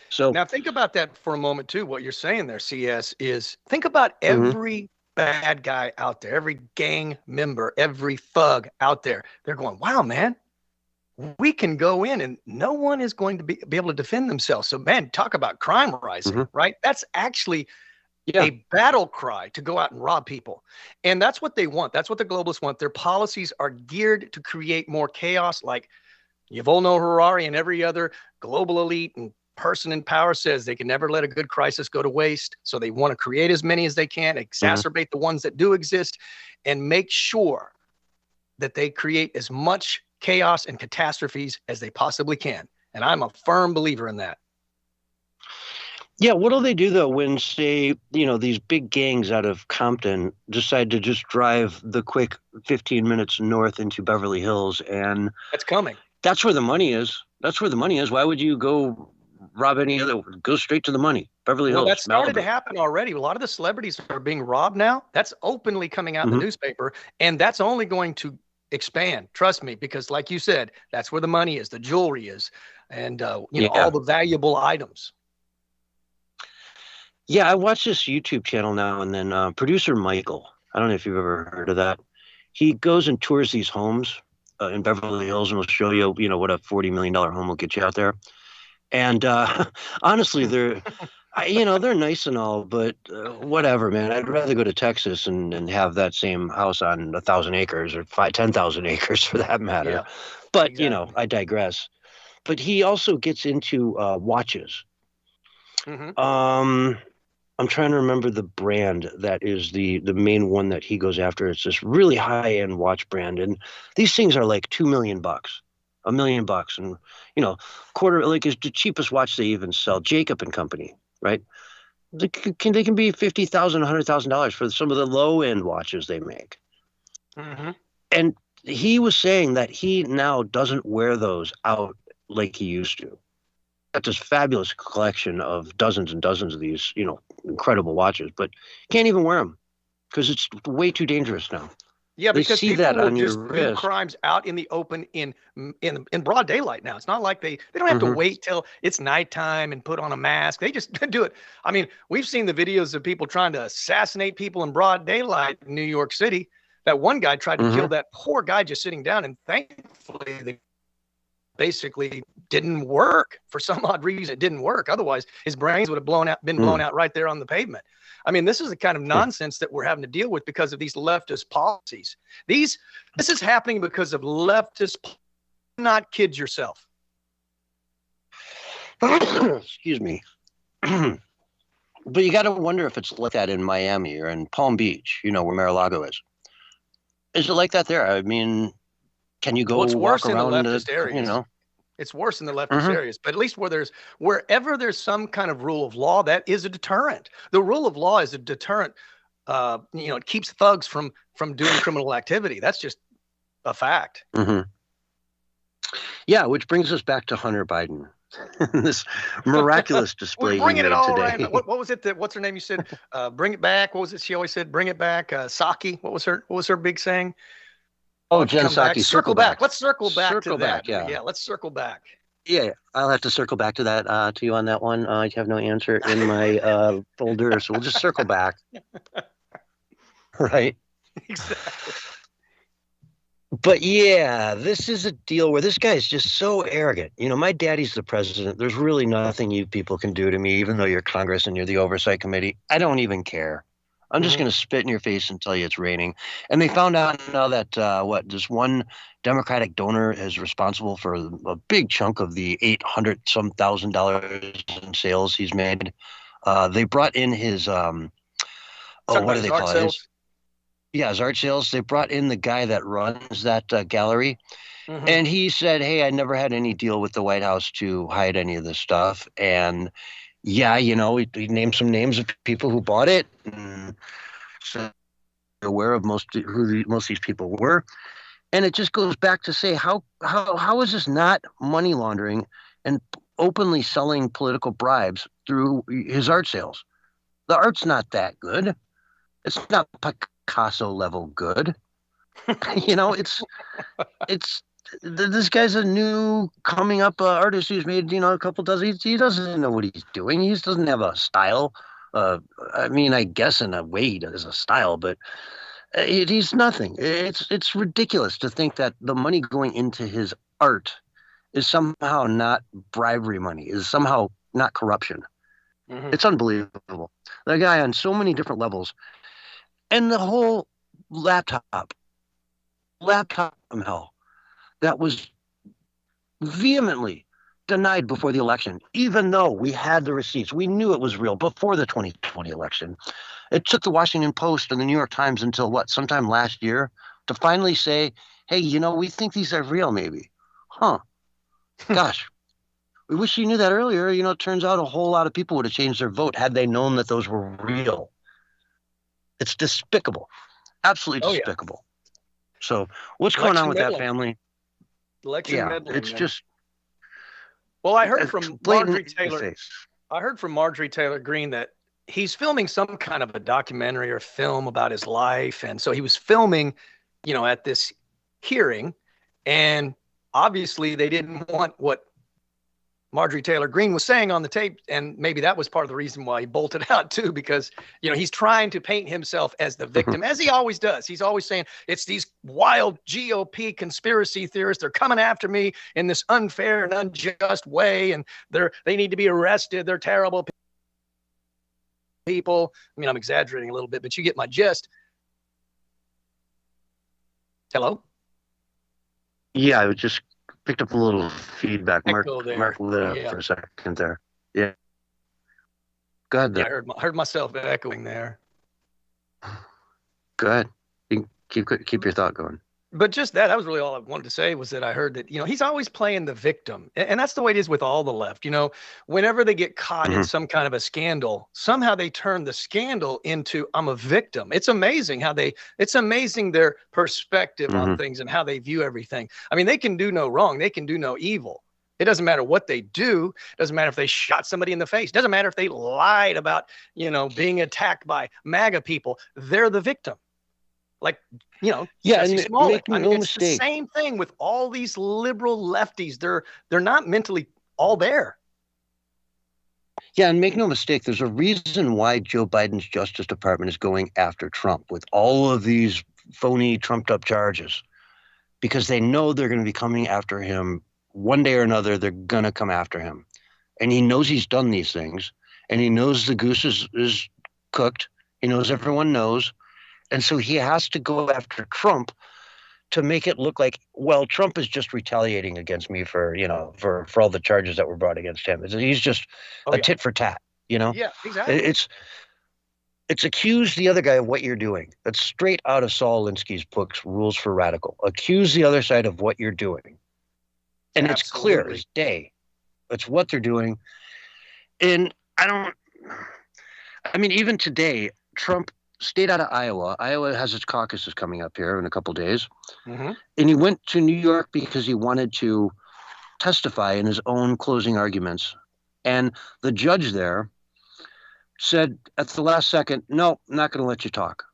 So now think about that for a moment too. What you're saying there, CS, is think about every bad guy out there, every gang member, every thug out there. They're going, wow, man, we can go in and no one is going to be able to defend themselves. So, man, talk about crime rising, right? That's actually a battle cry to go out and rob people. And that's what they want. That's what the globalists want. Their policies are geared to create more chaos, like Yuval Harari and every other global elite and person in power says they can never let a good crisis go to waste. So they want to create as many as they can, exacerbate the ones that do exist, and make sure that they create as much chaos and catastrophes as they possibly can. And I'm a firm believer in that. Yeah, what do they do, though, when, say, these big gangs out of Compton decide to just drive the quick 15 minutes north into Beverly Hills? And that's coming. That's where the money is. That's where the money is. Why would you go rob any other? Go straight to the money. Beverly Hills. Well, that started Malibu. to happen already. A lot of the celebrities are being robbed now. That's openly coming out in the newspaper, and that's only going to expand. Trust me, because like you said, that's where the money is, the jewelry is, and all the valuable items. Yeah, I watch this YouTube channel now and then. Producer Michael, I don't know if you've ever heard of that. He goes and tours these homes in Beverly Hills and will show you, what a $40 million home will get you out there. And honestly, they're nice and all, but whatever, man. I'd rather go to Texas and have that same house on 1,000 acres or 10,000 acres for that matter. Yeah, but, exactly. I digress. But he also gets into watches. I'm trying to remember the brand that is the main one that he goes after. It's this really high-end watch brand, and these things are like $2 million, $1 million, and quarter, like, is the cheapest watch they even sell. Jacob and Company, right? They can be $50,000, $100,000 for some of the low-end watches they make. And he was saying that he now doesn't wear those out like he used to. Got this fabulous collection of dozens and dozens of these, incredible watches, but can't even wear them because it's way too dangerous now. Yeah, because see people that will on your just do wrist. crimes out in the open in broad daylight now. It's not like they don't have to wait till it's nighttime and put on a mask. They just do it. I mean, we've seen the videos of people trying to assassinate people in broad daylight in New York City. That one guy tried to kill that poor guy just sitting down, and thankfully the basically didn't work. For some odd reason, it didn't work. Otherwise, his brains would have been blown out right there on the pavement. I mean, this is the kind of nonsense that we're having to deal with because of these leftist policies. This is happening because of leftist. Not kid yourself. Excuse me. But you got to wonder if it's like that in Miami or in Palm Beach, where Mar-a-Lago is. Is it like that there? I mean, can you go it's worse walk in the around leftist areas. It's worse in the leftist areas, but at least wherever there's some kind of rule of law, that is a deterrent. The rule of law is a deterrent. It keeps thugs from doing criminal activity. That's just a fact. Yeah, which brings us back to Hunter Biden. This miraculous display. We're bringing it all today. right. What was it? What's her name? You said, "Bring it back." What was it? She always said, "Bring it back." Psaki. What was her big saying? Oh, Jen Psaki. Circle back. Let's circle back to that. Yeah, let's circle back. Yeah, I'll have to circle back to that to you on that one. I have no answer in my folder, so we'll just circle back. Right. Exactly. But yeah, this is a deal where this guy is just so arrogant. My daddy's the president. There's really nothing you people can do to me, even though you're Congress and you're the oversight committee. I don't even care. I'm just going to spit in your face and tell you it's raining. And they found out now that this one Democratic donor is responsible for a big chunk of the $800-some thousand in sales he's made. They brought in his what do they call it? His art sales. They brought in the guy that runs that gallery. And he said, hey, I never had any deal with the White House to hide any of this stuff. And yeah, he named some names of people who bought it. And so aware of who most of these people were. And it just goes back to say, how is this not money laundering and openly selling political bribes through his art sales? The art's not that good. It's not Picasso level good. It's this guy's a new coming up artist who's made a couple dozen. He doesn't know what he's doing. He just doesn't have a style. I mean, I guess in a way he does a style, but he's nothing. It's ridiculous to think that the money going into his art is somehow not bribery money, is somehow not corruption. It's unbelievable. The guy on so many different levels, and the whole laptop hell. That was vehemently denied before the election, even though we had the receipts. We knew it was real before the 2020 election. It took the Washington Post and the New York Times until sometime last year to finally say, hey, we think these are real maybe. Huh. Gosh, we wish you knew that earlier. It turns out a whole lot of people would have changed their vote had they known that those were real. It's despicable. Absolutely despicable. So what's going on with that family? Election meddling. It's just. Well, I heard from Marjorie Taylor. I heard from Marjorie Taylor Greene that he's filming some kind of a documentary or film about his life, and so he was filming, at this hearing, and obviously they didn't want what Marjorie Taylor Greene was saying on the tape, and maybe that was part of the reason why he bolted out too, because he's trying to paint himself as the victim, as he always does. He's always saying it's these wild GOP conspiracy theorists. They're coming after me in this unfair and unjust way, and they need to be arrested. They're terrible people. I mean, I'm exaggerating a little bit, but you get my gist. Hello? Yeah, I just picked up a little feedback. Mark lit up for a second there. Yeah. Go ahead. Yeah, I heard myself echoing there. Go ahead. You keep your thought going. But just that was really all I wanted to say, was that I heard that, he's always playing the victim. And that's the way it is with all the left. Whenever they get caught in some kind of a scandal, somehow they turn the scandal into, I'm a victim. It's amazing their perspective on things and how they view everything. I mean, they can do no wrong. They can do no evil. It doesn't matter what they do. It doesn't matter if they shot somebody in the face. It doesn't matter if they lied about, being attacked by MAGA people. They're the victim. Like, Jesse Smollett. I mean, it's the same thing with all these liberal lefties. They're not mentally all there. Yeah, and make no mistake, there's a reason why Joe Biden's Justice Department is going after Trump with all of these phony, trumped-up charges, because they know they're going to be coming after him one day or another. They're going to come after him, and he knows he's done these things, and he knows the goose is cooked. He knows everyone knows. And so he has to go after Trump to make it look like, well, Trump is just retaliating against me for all the charges that were brought against him. He's just a tit for tat, Yeah, exactly. It's accuse the other guy of what you're doing. That's straight out of Saul Alinsky's books, Rules for Radical. Accuse the other side of what you're doing. And it's clear as day. It's what they're doing. And even today, Trump stayed out of Iowa. Iowa has its caucuses coming up here in a couple of days. And he went to New York because he wanted to testify in his own closing arguments. And the judge there said at the last second, no, I'm not going to let you talk.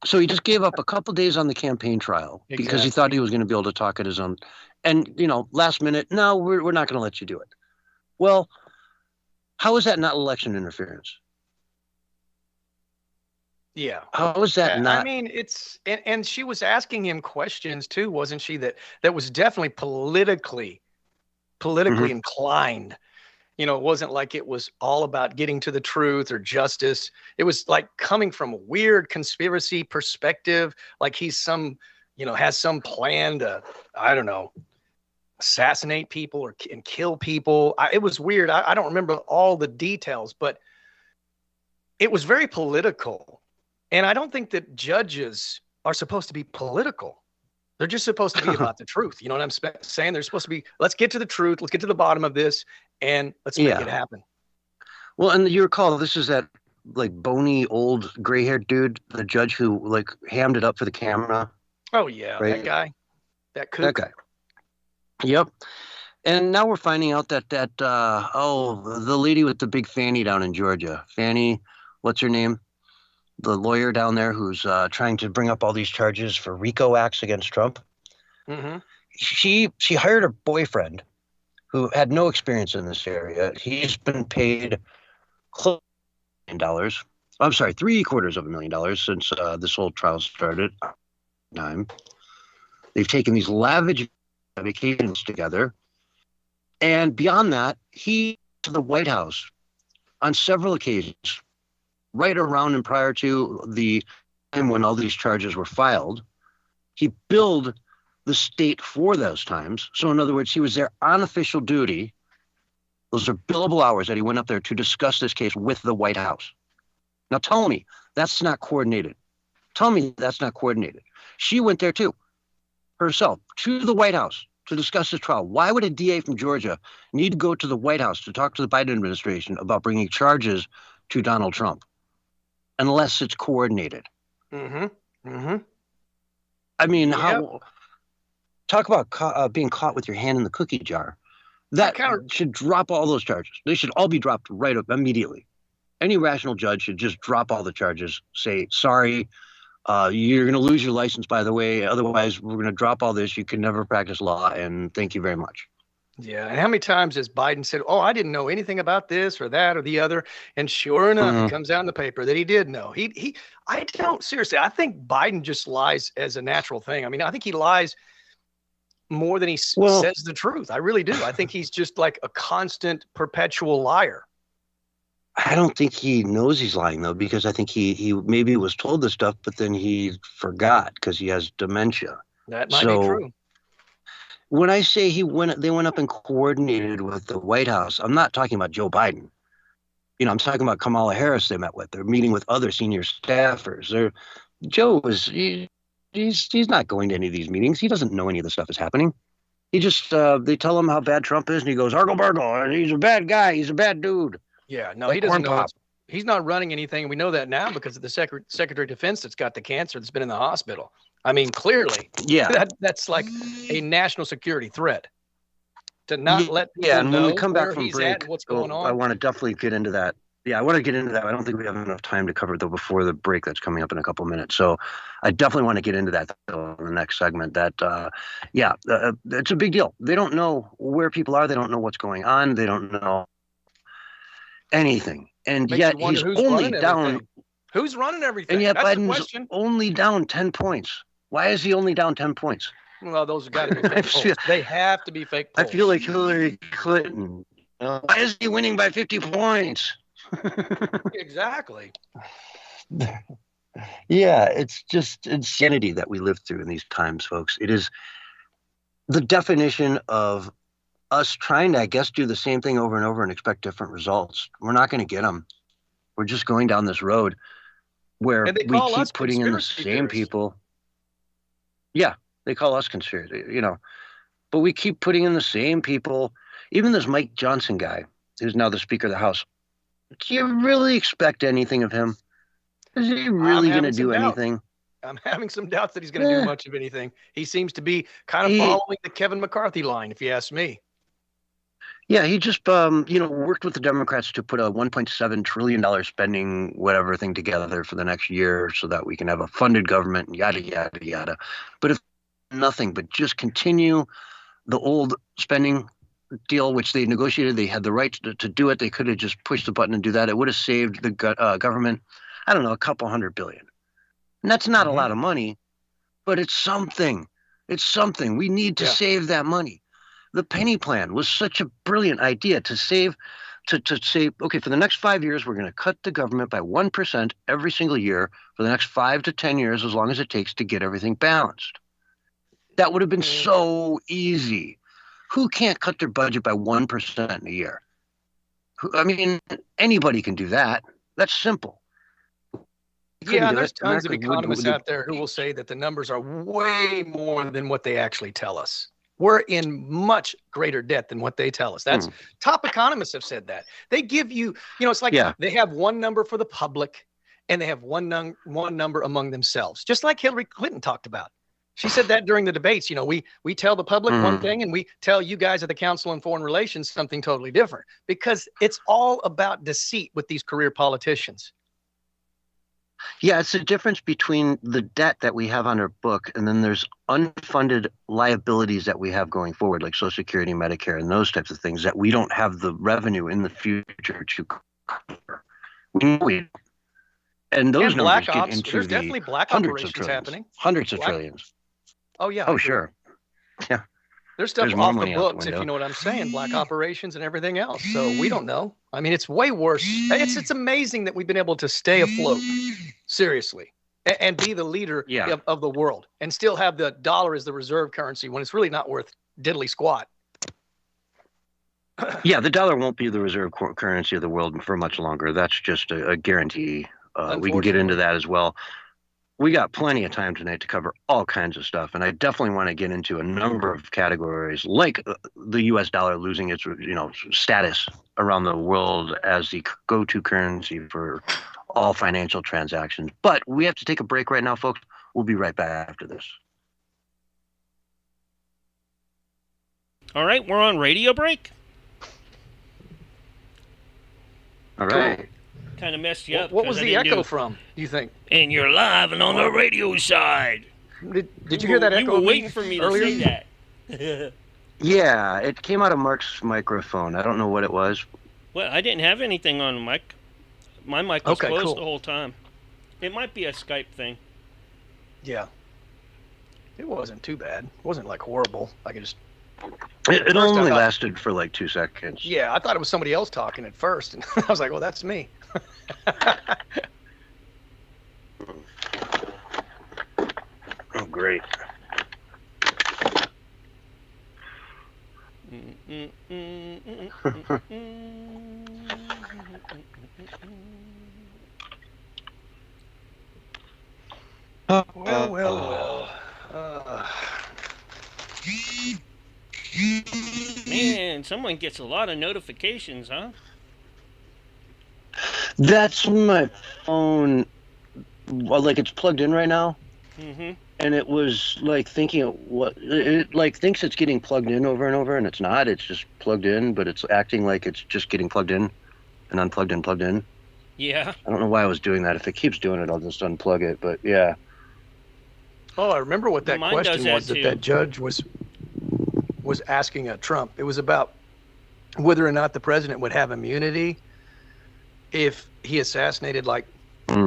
So he just gave up a couple of days on the campaign trail because he thought he was going to be able to talk at his own. And, last minute, no, we're not going to let you do it. Well, how is that not election interference? Yeah. How is that not? I mean, it's and she was asking him questions too, wasn't she? That was definitely politically inclined. You know, it wasn't like it was all about getting to the truth or justice. It was like coming from a weird conspiracy perspective, like he's some, you know, has some plan to, I don't know, assassinate people and kill people. It was weird. I don't remember all the details, but it was very political. And I don't think that judges are supposed to be political. They're just supposed to be about the truth. You know what I'm saying? They're supposed to be, let's get to the truth. Let's get to the bottom of this and let's make it happen. Well, and you recall this is that like bony old gray-haired dude, the judge who like hammed it up for the camera. Oh yeah, right? That guy. That guy. Yep. And now we're finding out that the lady with the big Fanny down in Georgia, Fanny, what's her name? The lawyer down there who's trying to bring up all these charges for RICO acts against Trump. Mm-hmm. She hired her boyfriend who had no experience in this area. He's been paid close to $1 million. I'm sorry, $750,000 since this whole trial started. They've taken these lavish vacations together. And beyond that, he to the White House on several occasions, right around and prior to the time when all these charges were filed. He billed the state for those times. So in other words, he was there on official duty. Those are billable hours that he went up there to discuss this case with the White House. Now tell me that's not coordinated. Tell me that's not coordinated. She went there too, herself, to the White House to discuss this trial. Why would a DA from Georgia need to go to the White House to talk to the Biden administration about bringing charges to Donald Trump unless it's coordinated? Mm-hmm. Mm-hmm. I mean, how talk about being caught with your hand in the cookie jar. That should drop all those charges. They should all be dropped right up immediately. Any rational judge should just drop all the charges, say, sorry, you're going to lose your license, by the way. Otherwise, we're going to drop all this. You can never practice law, and thank you very much. Yeah, and how many times has Biden said, oh, I didn't know anything about this or that or the other, and sure enough, it comes out in the paper that he did know. I don't, seriously, I think Biden just lies as a natural thing. I mean, I think he lies more than he says the truth. I really do. I think he's just like a constant, perpetual liar. I don't think he knows he's lying, though, because I think he maybe was told this stuff, but then he forgot because he has dementia. That might be true. When I say they went up and coordinated with the White House, I'm not talking about Joe Biden. You know, I'm talking about Kamala Harris they met with. They're meeting with other senior staffers. Joe he's not going to any of these meetings. He doesn't know any of the stuff is happening. He just, they tell him how bad Trump is, and he goes, Argle Bargle, and he's a bad guy. He's a bad dude. Yeah, no, he doesn't know. He's not running anything. We know that now because of the Secretary of Defense that's got the cancer that's been in the hospital. I mean, clearly, that's like a national security threat to not let people know when we come back from break, what's going on. I want to definitely get into that. Yeah, I want to get into that. I don't think we have enough time to cover it, though, before the break that's coming up in a couple of minutes. So I definitely want to get into that, though, in the next segment. It's a big deal. They don't know where people are. They don't know what's going on. They don't know anything. And yet he's only down. Who's running everything? And yet Biden's only down 10 points. Why is he only down 10 points? Well, those have got to be fake polls. They have to be fake polls. I feel like Hillary Clinton. Why is he winning by 50 points? Exactly. Yeah, it's just insanity that we live through in these times, folks. It is the definition of us trying to, I guess, do the same thing over and over and expect different results. We're not going to get them. We're just going down this road where we keep putting in the same people. Yeah, they call us conspiracy, but we keep putting in the same people. Even this Mike Johnson guy, who's now the Speaker of the House. Do you really expect anything of him? Is he really going to do anything? I'm having some doubts that he's going to do much of anything. He seems to be kind of following the Kevin McCarthy line, if you ask me. Yeah, he just, worked with the Democrats to put a $1.7 trillion spending whatever thing together for the next year so that we can have a funded government and yada, yada, yada. But if nothing but just continue the old spending deal, which they negotiated, they had the right to do it. They could have just pushed the button and do that. It would have saved the government, I don't know, a couple $100 billion. And that's not a lot of money, but it's something. It's something. We need to save that money. The penny plan was such a brilliant idea to save to say, okay, for the next 5 years, we're going to cut the government by 1% every single year for the next 5 to 10 years, as long as it takes to get everything balanced. That would have been so easy. Who can't cut their budget by 1% a year? I mean, anybody can do that. That's simple. Yeah, and there's tons of economists out there who will say that the numbers are way more than what they actually tell us. We're in much greater debt than what they tell us. That's top economists have said that. They give you, it's like they have one number for the public and they have one number among themselves, just like Hillary Clinton talked about. She said that during the debates. We tell the public one thing and we tell you guys at the Council on Foreign Relations something totally different, because it's all about deceit with these career politicians. Yeah, it's the difference between the debt that we have on our book and then there's unfunded liabilities that we have going forward, like Social Security, Medicare, and those types of things that we don't have the revenue in the future to cover. And those numbers get into there's definitely black hundreds of operations trillions, happening. Hundreds of trillions. Oh, yeah. Oh, sure. Yeah. There's stuff off the books, if you know what I'm saying, black operations and everything else. So we don't know. I mean, it's way worse. It's amazing that we've been able to stay afloat, seriously, and be the leader of the world and still have the dollar as the reserve currency when it's really not worth diddly squat. Yeah, the dollar won't be the reserve currency of the world for much longer. That's just a guarantee. We can get into that as well. We got plenty of time tonight to cover all kinds of stuff, and I definitely want to get into a number of categories, like the U.S. dollar losing its, status around the world as the go-to currency for all financial transactions. But we have to take a break right now, folks. We'll be right back after this. All right, we're on radio break. All right. Kind of messed you up. What was the echo from, do you think? And you're live and on the radio side. Did you hear that echo? You were waiting for me to say that. Yeah, it came out of Mark's microphone. I don't know what it was. Well, I didn't have anything on the mic. My mic was closed the whole time. It might be a Skype thing. Yeah. It wasn't too bad. It wasn't like horrible. I could just... It only lasted for like 2 seconds. Yeah, I thought it was somebody else talking at first. And I was like, well, that's me. Oh, great. Well. Man, someone gets a lot of notifications, huh? That's my phone. Well, like it's plugged in right now. Mm-hmm. And it was like thinking it like thinks it's getting plugged in over and over, and it's not. It's just plugged in, but it's acting like it's just getting plugged in and unplugged and plugged in. Yeah. I don't know why I was doing that. If it keeps doing it, I'll just unplug it. But yeah. Oh, I remember what that question was that judge was asking Trump. It was about whether or not the president would have immunity if he assassinated like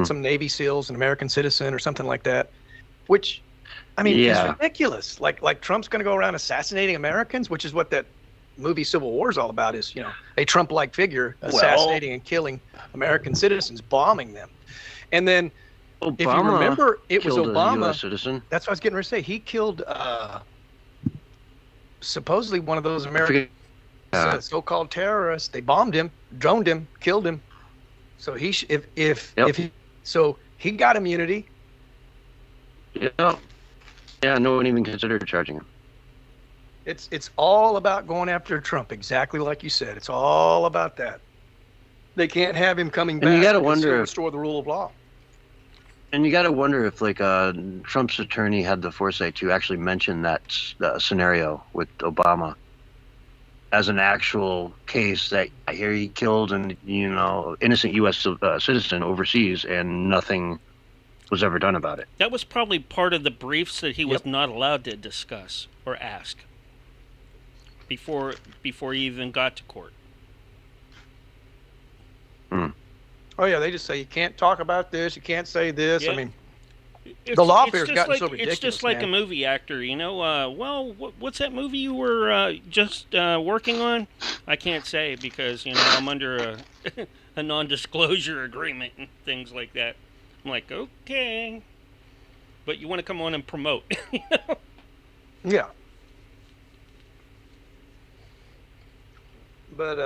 some Navy SEALs, an American citizen or something like that, which, I mean, is ridiculous. Like Trump's going to go around assassinating Americans, which is what that movie Civil War is all about, is, a Trump-like figure assassinating and killing American citizens, bombing them. And then Obama, if you remember, it was Obama. A US citizen. That's what I was getting ready to say. He killed supposedly one of those American so-called terrorists. They bombed him, droned him, killed him. So he so he got immunity. Yeah. Yeah, no one even considered charging him. It's all about going after Trump, exactly like you said. It's all about that. They can't have him coming back. And you got to wonder if restore the rule of law. And you got to wonder if Trump's attorney had the foresight to actually mention that scenario with Obama as an actual case that here he killed an innocent U.S. citizen overseas and nothing was ever done about it. That was probably part of the briefs that he was not allowed to discuss or ask before he even got to court. Oh yeah, they just say you can't talk about this, you can't say this. Yeah. I mean, The lawfare's gotten so It's just ridiculous, like man. a movie actor, you know. What's that movie you were just working on? I can't say because I'm under a non-disclosure agreement and things like that. I'm like, okay, but you want to come on and promote? Yeah. But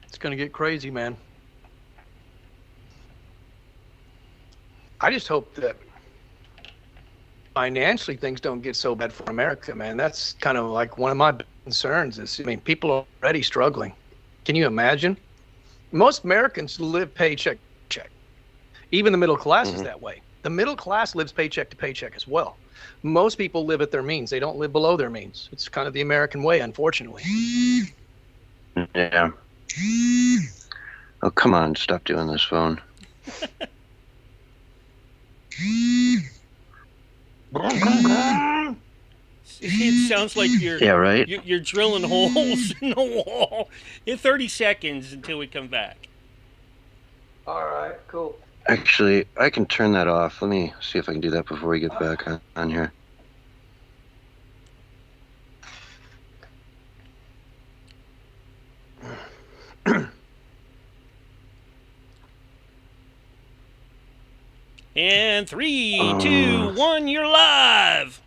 it's gonna get crazy, man. I just hope that financially things don't get so bad for America, man. That's kind of like one of my concerns is, I mean, people are already struggling. Can you imagine? Most Americans live paycheck to check. Even the middle class is that way. The middle class lives paycheck to paycheck as well. Most people live at their means. They don't live below their means. It's kind of the American way, unfortunately. Yeah. Oh, come on. Stop doing this phone. It sounds like right. You're drilling holes in the wall. In 30 seconds until we come back. All right, cool. Actually, I can turn that off. Let me see if I can do that before we get back on here. And 3, 2, 1, you're live.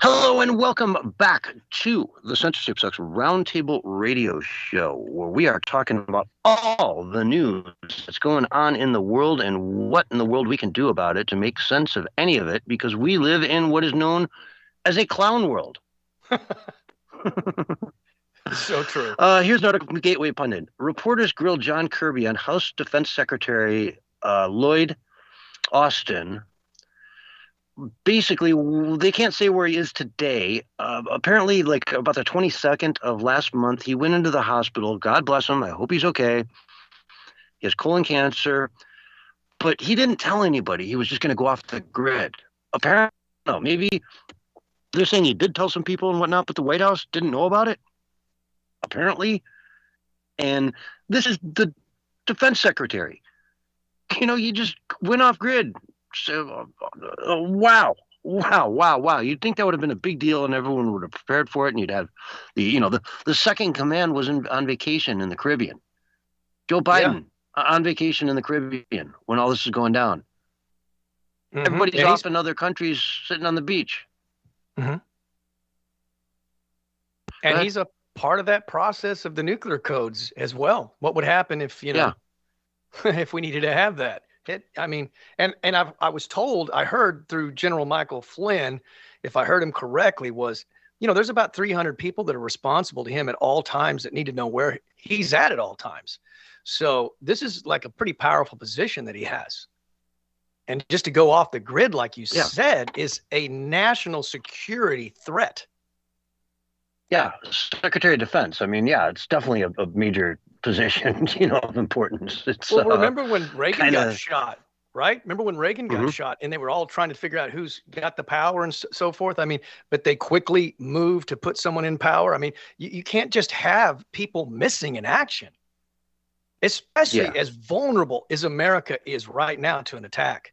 Hello and welcome back to the Censorship Sucks Roundtable Radio Show, where we are talking about all the news that's going on in the world and what in the world we can do about it to make sense of any of it, because we live in what is known as a clown world. So true. Here's an article from Gateway Pundit. Reporters grilled John Kirby on House Defense Secretary Lloyd Austin. Basically, they can't say where he is today. Apparently, like about the 22nd of last month, he went into the hospital. God bless him. I hope he's okay. He has colon cancer, but he didn't tell anybody. He was just going to go off the grid. Apparently, no, maybe they're saying he did tell some people and whatnot, but the White House didn't know about it, apparently. And this is the defense secretary. You just went off grid. So, wow. You'd think that would have been a big deal and everyone would have prepared for it, and you'd have the second command was on vacation in the Caribbean. Joe Biden on vacation in the Caribbean when all this is going down. Mm-hmm. Everybody's off in other countries sitting on the beach. Mm-hmm. And he's a part of that process of the nuclear codes as well. What would happen if, if we needed to have that? I was told, I heard through General Michael Flynn, if I heard him correctly, was, there's about 300 people that are responsible to him at all times that need to know where he's at all times. So this is like a pretty powerful position that he has. And just to go off the grid, like you said, is a national security threat. Yeah, Secretary of Defense. I mean, it's definitely a major position, of importance. It's, remember when Reagan got shot, right? Remember when Reagan got shot and they were all trying to figure out who's got the power and so forth? I mean, but they quickly moved to put someone in power. I mean, you can't just have people missing in action, especially as vulnerable as America is right now to an attack.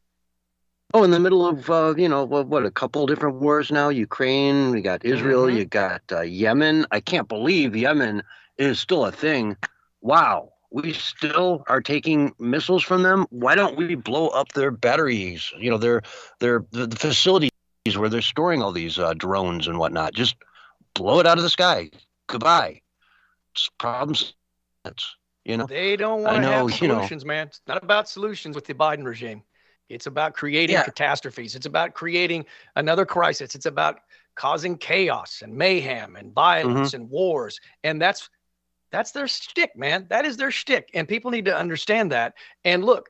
Oh, in the middle of, a couple different wars now. Ukraine, we got Israel, you got Yemen. I can't believe Yemen is still a thing. Wow, we still are taking missiles from them. Why don't we blow up their batteries? The facilities where they're storing all these drones and whatnot. Just blow it out of the sky. Goodbye. It's problems. They don't want to have solutions, man. It's not about solutions with the Biden regime. It's about creating catastrophes. It's about creating another crisis. It's about causing chaos and mayhem and violence and wars. And that's their shtick, man. That is their shtick. And people need to understand that. And look,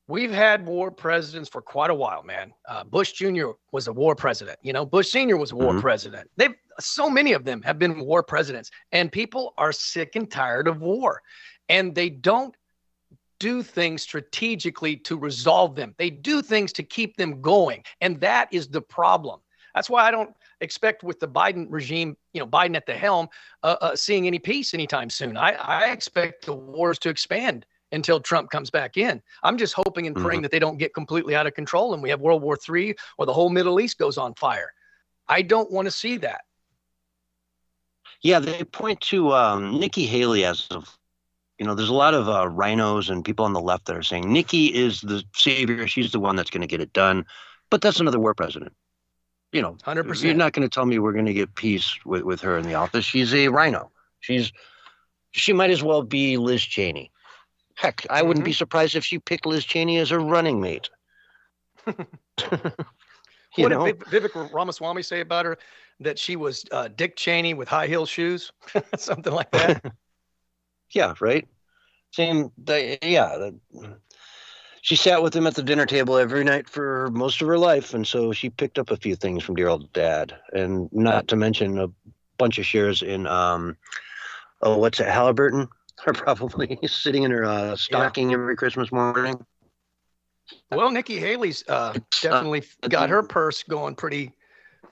we've had war presidents for quite a while, man. Bush Jr. was a war president. Bush Sr. was a war president. So many of them have been war presidents. And people are sick and tired of war. And they don't do things strategically to resolve them. They do things to keep them going. And that is the problem. That's why I don't expect with the Biden regime, Biden at the helm, seeing any peace anytime soon. I expect the wars to expand until Trump comes back in. I'm just hoping and praying that they don't get completely out of control and we have World War III or the whole Middle East goes on fire. I don't want to see that. Yeah, they point to Nikki Haley as of, there's a lot of rhinos and people on the left that are saying Nikki is the savior. She's the one that's going to get it done. But that's another war president. 100%. You're not going to tell me we're going to get peace with her in the office. She's a rhino. She might as well be Liz Cheney. Heck, I wouldn't be surprised if she picked Liz Cheney as her running mate. What did Vivek Ramaswamy say about her? That she was Dick Cheney with high heel shoes, something like that. Yeah, right. Same. She sat with him at the dinner table every night for most of her life, and so she picked up a few things from dear old dad, and not to mention a bunch of shares in what's it, Halliburton, are probably sitting in her stocking every Christmas morning. Well, Nikki Haley's definitely got her purse going pretty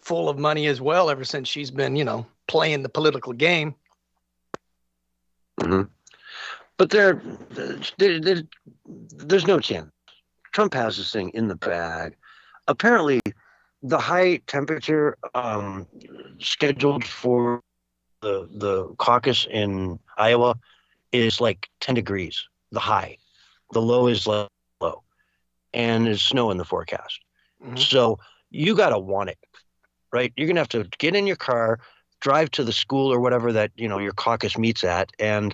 full of money as well ever since she's been, playing the political game. Mm-hmm. But there's no chance. Trump has this thing in the bag. Apparently, the high temperature scheduled for the caucus in Iowa is like 10 degrees, the high. The low is low, and there's snow in the forecast. Mm-hmm. So you got to want it, right? You're going to have to get in your car, drive to the school or whatever that, your caucus meets at, and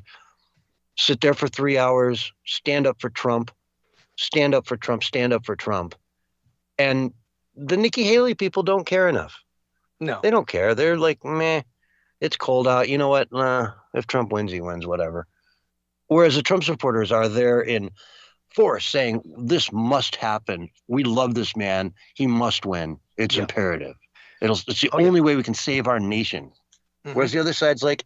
sit there for 3 hours, stand up for Trump, stand up for Trump, stand up for Trump. And the Nikki Haley people don't care enough. No. They don't care. They're like, meh, it's cold out. You know what? If Trump wins, he wins, whatever. Whereas the Trump supporters are there in force saying, this must happen. We love this man. He must win. It's imperative. It's the only way we can save our nation. Mm-hmm. Whereas the other side's like,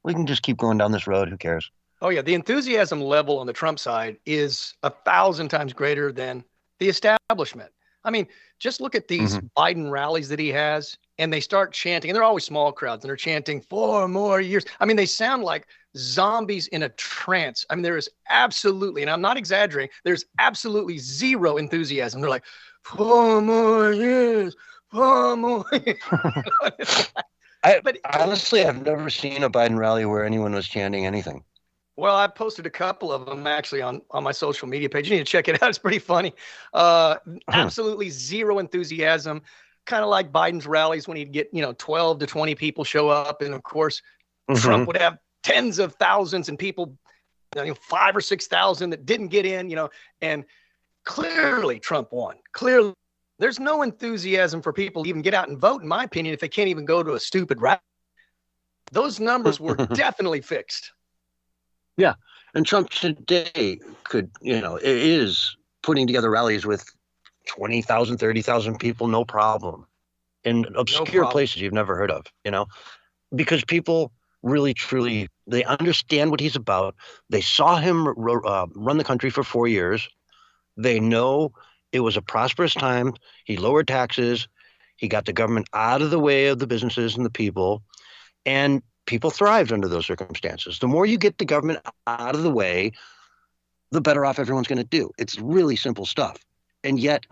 we can just keep going down this road. Who cares? Oh, yeah. The enthusiasm level on the Trump side is 1,000 times greater than the establishment. I mean, just look at these Biden rallies that he has, and they start chanting, and they're always small crowds, and they're chanting 4 more years. I mean, they sound like zombies in a trance. I mean, there is absolutely, and I'm not exaggerating, there's absolutely zero enthusiasm. They're like, 4 more years, 4 more years. But honestly, I've never seen a Biden rally where anyone was chanting anything. Well, I posted a couple of them actually on my social media page. You need to check it out. It's pretty funny. Absolutely zero enthusiasm, kind of like Biden's rallies when he'd get, 12 to 20 people show up. And of course, Trump would have tens of thousands and people, 5,000 or 6,000 that didn't get in, and clearly Trump won. Clearly, there's no enthusiasm for people to even get out and vote, in my opinion, if they can't even go to a stupid rally. Those numbers were definitely fixed. Yeah. And Trump today is putting together rallies with 20,000, 30,000 people, no problem, in obscure places you've never heard of, because people really, truly, they understand what he's about. They saw him run the country for 4 years. They know it was a prosperous time. He lowered taxes. He got the government out of the way of the businesses and the people. And people thrived under those circumstances. The more you get the government out of the way, the better off everyone's going to do. It's really simple stuff. And yet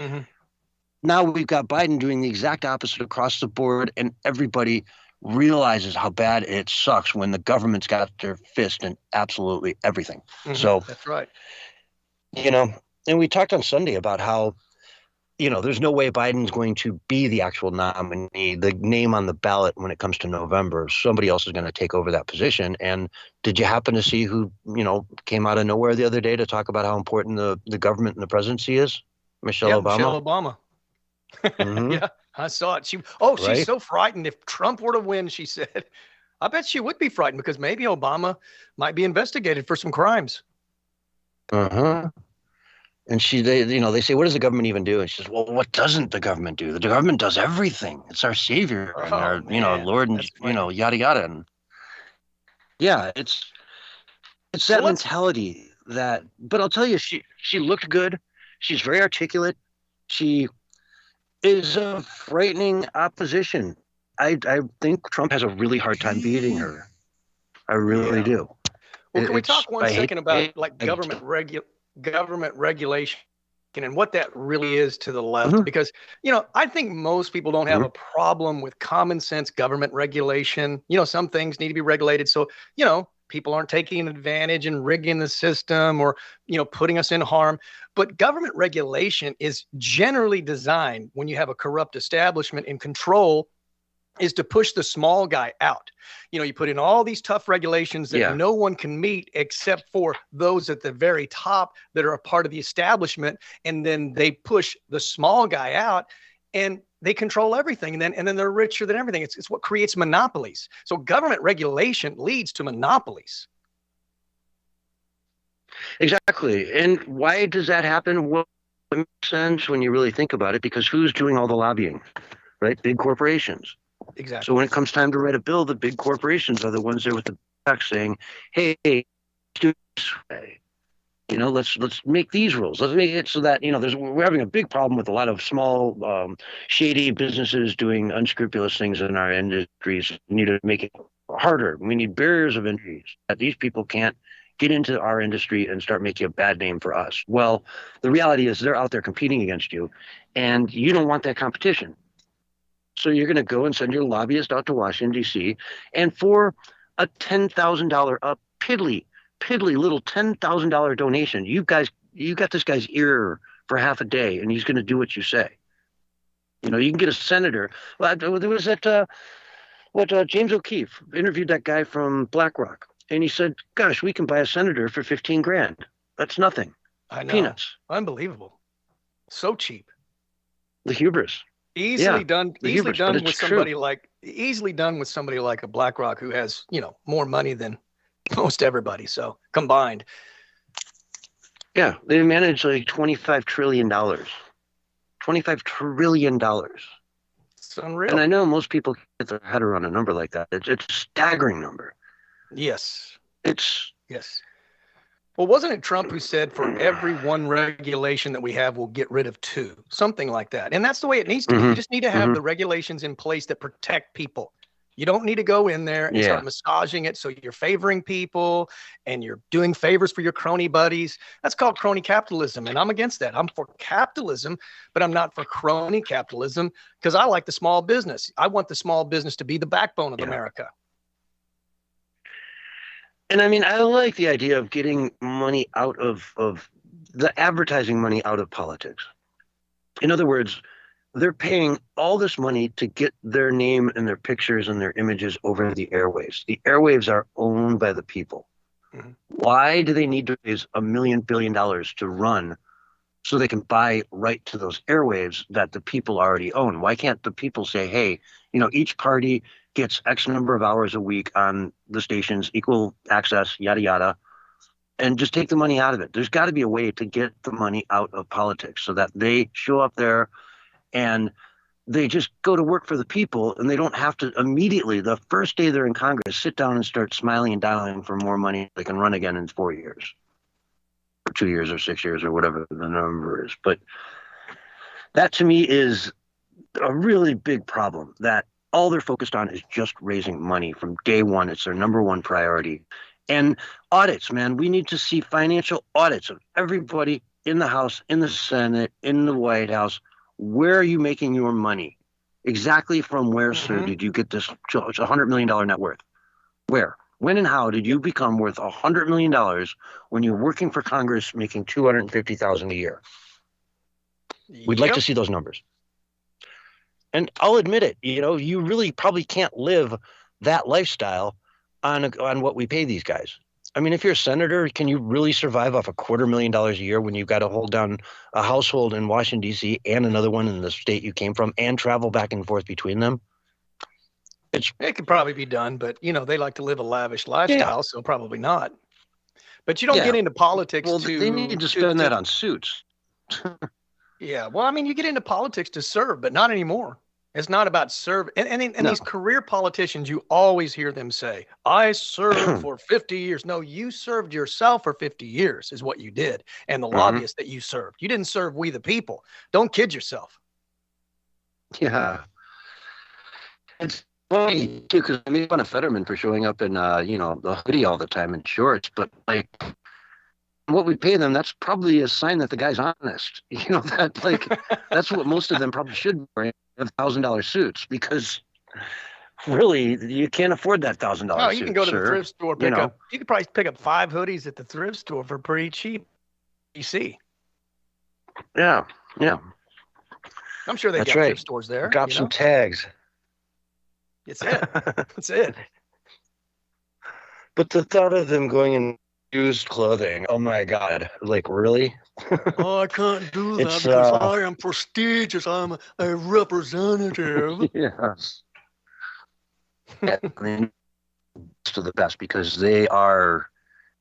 now we've got Biden doing the exact opposite across the board, and everybody realizes how bad it sucks when the government's got their fist in absolutely everything. So that's right. And we talked on Sunday about how, there's no way Biden's going to be the actual nominee, the name on the ballot when it comes to November. Somebody else is going to take over that position. And did you happen to see who, came out of nowhere the other day to talk about how important the government and the presidency is? Michelle Obama. Michelle Obama. Yeah, I saw it. She's so frightened. If Trump were to win, she said, I bet she would be frightened because maybe Obama might be investigated for some crimes. And they say, what does the government even do? And she says, well, what doesn't the government do? The government does everything. It's our savior and our, Lord, and, yada, yada. And yeah, it's that mentality that, but I'll tell you, she looked good. She's very articulate. She is a frightening opposition I think Trump has a really hard time beating her. I really do. Well, can we talk one second about like government regulation and what that really is to the left? Because, you know, I think most people don't have a problem with common sense government regulation. You know, some things need to be regulated. So, you know, people aren't taking advantage and rigging the system or, you know, putting us in harm. But government regulation is generally designed when you have a corrupt establishment in control is to push the small guy out. You know, you put in all these tough regulations that no one can meet except for those at the very top that are a part of the establishment. And then they push the small guy out and they control everything. And then they're richer than everything. It's what creates monopolies. So government regulation leads to monopolies. Exactly. And why does that happen? Well, it makes sense when you really think about it, because who's doing all the lobbying, right? Big corporations. Exactly. So when it comes time to write a bill, the big corporations are the ones there with the back saying, hey, let's do it this way. You know, let's make these rules. Let's make it so that, you know, we're having a big problem with a lot of small, shady businesses doing unscrupulous things in our industries. We need to make it harder. We need barriers of entry that these people can't get into our industry and start making a bad name for us. Well, the reality is they're out there competing against you, and you don't want that competition. So you're going to go and send your lobbyist out to Washington, D.C., and for a $10,000, a piddly little $10,000 donation, you got this guy's ear for half a day, and he's going to do what you say. You know, you can get a senator. Well, there was that, James O'Keefe interviewed that guy from BlackRock, and he said, gosh, we can buy a senator for $15,000. That's nothing. I know. Peanuts. Unbelievable. So cheap. The hubris. Easily done with somebody like a BlackRock who has, you know, more money than most everybody. So combined. Yeah, they manage like $25 trillion. $25 trillion. It's unreal. And I know most people get their head around a number like that. It's a staggering number. Yes. Yes. Well, wasn't it Trump who said for every one regulation that we have, we'll get rid of two, something like that? And that's the way it needs to be. You just need to have the regulations in place that protect people. You don't need to go in there and start massaging it so you're favoring people and you're doing favors for your crony buddies. That's called crony capitalism, and I'm against that. I'm for capitalism, but I'm not for crony capitalism because I like the small business. I want the small business to be the backbone of America. And I mean, I like the idea of getting money out of the advertising money out of politics. In other words, they're paying all this money to get their name and their pictures and their images over the airwaves. The airwaves are owned by the people. Why do they need to raise $1 billion to run so they can buy right to those airwaves that the people already own? Why can't the people say, hey, you know, each party gets X number of hours a week on the stations, equal access, yada, yada, and just take the money out of it? There's got to be a way to get the money out of politics so that they show up there and they just go to work for the people, and they don't have to immediately, the first day they're in Congress, sit down and start smiling and dialing for more money. They can run again in 4 years or 2 years or 6 years or whatever the number is. But that to me is a really big problem, that all they're focused on is just raising money from day one. It's their number one priority. And audits, man, we need to see financial audits of everybody in the House, in the Senate, in the White House. Where are you making your money? Exactly from where, sir, did you get this $100 million net worth? Where? When and how did you become worth $100 million when you're working for Congress making $250,000 a year? We'd like to see those numbers. And I'll admit it, you know, you really probably can't live that lifestyle on what we pay these guys. I mean, if you're a senator, can you really survive off $250,000 a year when you've got to hold down a household in Washington, D.C. and another one in the state you came from and travel back and forth between them? It could probably be done, but, you know, they like to live a lavish lifestyle, so probably not. But you don't get into politics they need to spend that on suits. Yeah, well, I mean, you get into politics to serve, but not anymore. It's not about serve. And these career politicians, you always hear them say, I served for 50 years. No, you served yourself for 50 years is what you did. And the lobbyists that you served. You didn't serve we the people. Don't kid yourself. Yeah. It's funny too, because I make fun of Fetterman for showing up in the hoodie all the time in shorts, but like what we pay them, that's probably a sign that the guy's honest. That like that's what most of them probably should wear, $1,000 suits, because really you can't afford that $1,000 No, suit. you can go to the sir. thrift store, you could probably pick up 5 hoodies at the thrift store for pretty cheap. DC. Yeah. I'm sure they've That's got right. thrift stores there. Drop some tags. It's it. That's it. But the thought of them going in used clothing, oh my God. Like, really? Oh, I can't do that It's, because I am prestigious. I'm a representative. Yes. Yeah, I mean, to the best, because they are,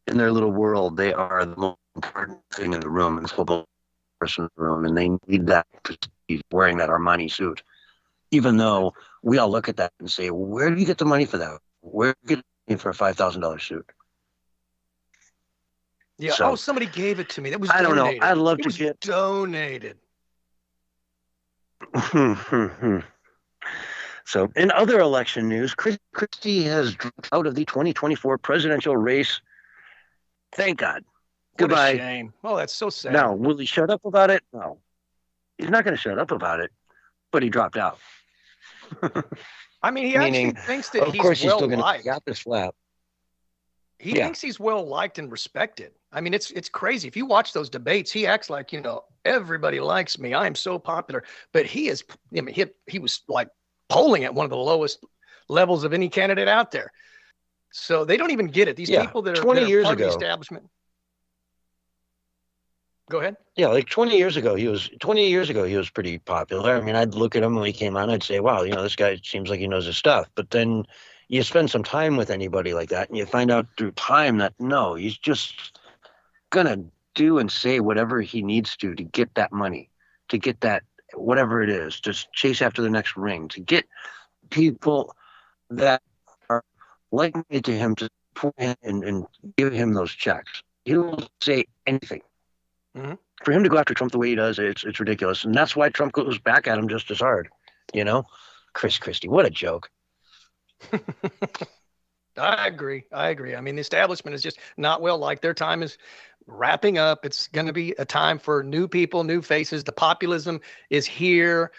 in their little world, they are the most important thing in the room, and the whole person in the room, and they need that prestige wearing that Armani suit. Even though we all look at that and say, where do you get the money for that? Where do you get the money for a $5,000 suit? Yeah. So, Somebody gave it to me. That was I don't know. donated. I'd love It to was get donated. So, in other election news, Christie has dropped out of the 2024 presidential race. Thank God. What Goodbye. a shame. Oh, that's so sad. Now, will he shut up about it? No. He's not going to shut up about it, but he dropped out. I mean, he Meaning, actually thinks that of course, he's well still going to liked. gap his flap. He thinks he's well liked and respected. I mean, it's crazy. If you watch those debates, he acts like, everybody likes me. I'm so popular. But he was like polling at one of the lowest levels of any candidate out there. So they don't even get it. These people that are 20 years part of ago. the establishment. Go ahead. Yeah, like 20 years ago, he was pretty popular. I mean, I'd look at him when he came on, I'd say, wow, this guy seems like he knows his stuff. But then you spend some time with anybody like that, and you find out through time that no, he's just gonna do and say whatever he needs to get that money, to get that whatever it is, just chase after the next ring, to get people that are like-minded to him to point and give him those checks. He will say anything. Mm-hmm. For him to go after Trump the way he does, it's ridiculous. And that's why Trump goes back at him just as hard. Chris Christie, what a joke. I agree. I mean, the establishment is just not well liked. Their time is wrapping up. It's going to be a time for new people, new faces. The populism is here.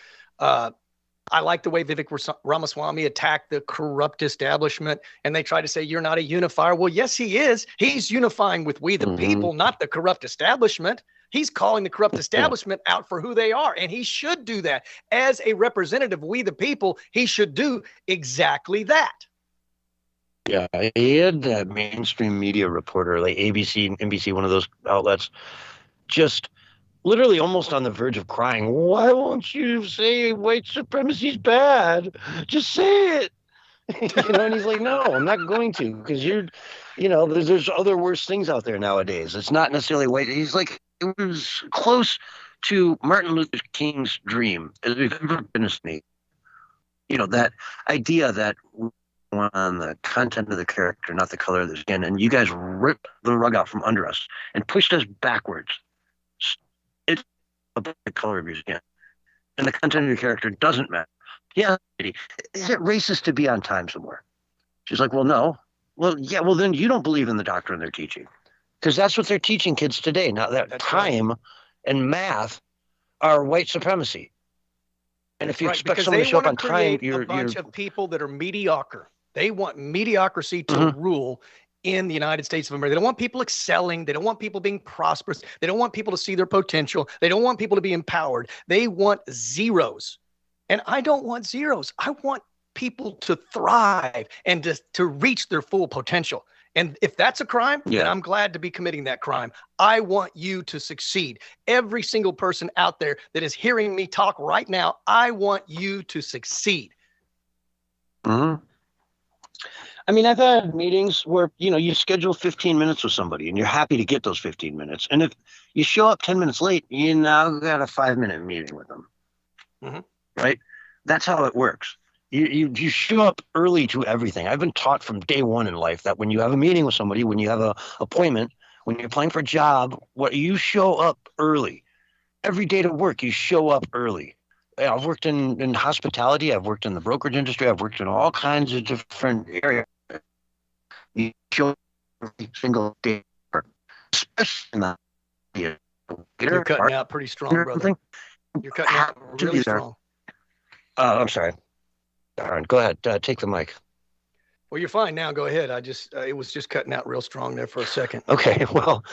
I like the way Vivek Ramaswamy attacked the corrupt establishment, and they try to say you're not a unifier. Well, yes, he is. He's unifying with we the people, not the corrupt establishment. He's calling the corrupt establishment out for who they are, and he should do that. As a representative of we the people, he should do exactly that. Yeah, he had that mainstream media reporter, like ABC, NBC, one of those outlets, just literally almost on the verge of crying. Why won't you say white supremacy is bad? Just say it. And he's like, no, I'm not going to, because there's other worse things out there nowadays. It's not necessarily white. He's like, it was close to Martin Luther King's dream. It's ever been a snake. That idea that on the content of the character, not the color of the skin, and you guys ripped the rug out from under us and pushed us backwards. It's about the color of your skin, and the content of your character doesn't matter. Yeah, is it racist to be on time somewhere? She's like, well, no. Well, yeah, well, then you don't believe in the doctrine they're teaching, because that's what they're teaching kids today. Now that that's time and math are white supremacy. And if you expect someone to show up on time, you're a bunch of people that are mediocre. They want mediocrity to rule in the United States of America. They don't want people excelling. They don't want people being prosperous. They don't want people to see their potential. They don't want people to be empowered. They want zeros. And I don't want zeros. I want people to thrive and to reach their full potential. And if that's a crime, then I'm glad to be committing that crime. I want you to succeed. Every single person out there that is hearing me talk right now, I want you to succeed. Mm-hmm. I mean, I've had meetings where, you schedule 15 minutes with somebody and you're happy to get those 15 minutes. And if you show up 10 minutes late, you now got a 5-minute meeting with them. Mm-hmm. Right? That's how it works. You show up early to everything. I've been taught from day one in life that when you have a meeting with somebody, when you have an appointment, when you're applying for a job, you show up early. Every day to work, you show up early. I've worked in hospitality. I've worked in the brokerage industry. I've worked in all kinds of different areas. You show every single day, especially in the You're cutting out pretty strong, brother. You're cutting out really strong. I'm sorry. Darn, go ahead. Take the mic. Well, you're fine now. Go ahead. It was just cutting out real strong there for a second. Okay. Well,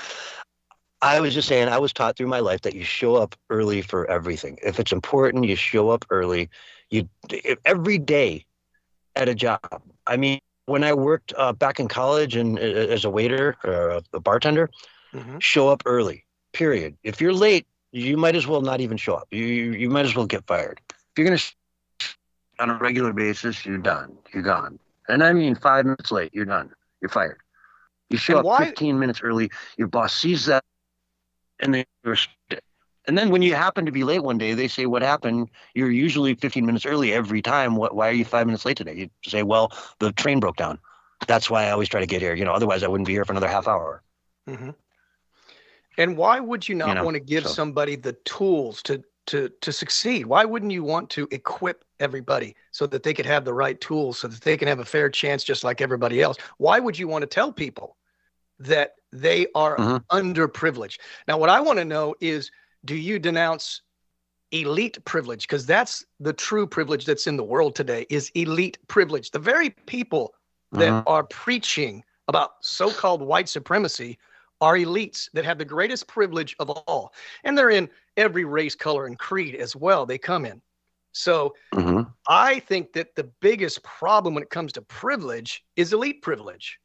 I was just saying, I was taught through my life that you show up early for everything. If it's important, you show up early. Every day at a job. I mean, when I worked back in college and as a waiter or a bartender, show up early, period. If you're late, you might as well not even show up. You might as well get fired. If you're going to on a regular basis, you're done. You're gone. And I mean 5 minutes late, you're done. You're fired. You show up 15 minutes early, your boss sees that, and then and then when you happen to be late one day, they say, what happened? You're usually 15 minutes early every time. Why are you 5 minutes late today? You say, well, the train broke down. That's why I always try to get here. Otherwise I wouldn't be here for another half hour. Mm-hmm. And why would you not want to give somebody the tools to succeed? Why wouldn't you want to equip everybody so that they could have the right tools, so that they can have a fair chance just like everybody else? Why would you want to tell people that they are underprivileged? Now, what I want to know is, do you denounce elite privilege? Because that's the true privilege that's in the world today, is elite privilege. The very people that are preaching about so-called white supremacy are elites that have the greatest privilege of all. And they're in every race, color, and creed as well. They come in. So I think that the biggest problem when it comes to privilege is elite privilege.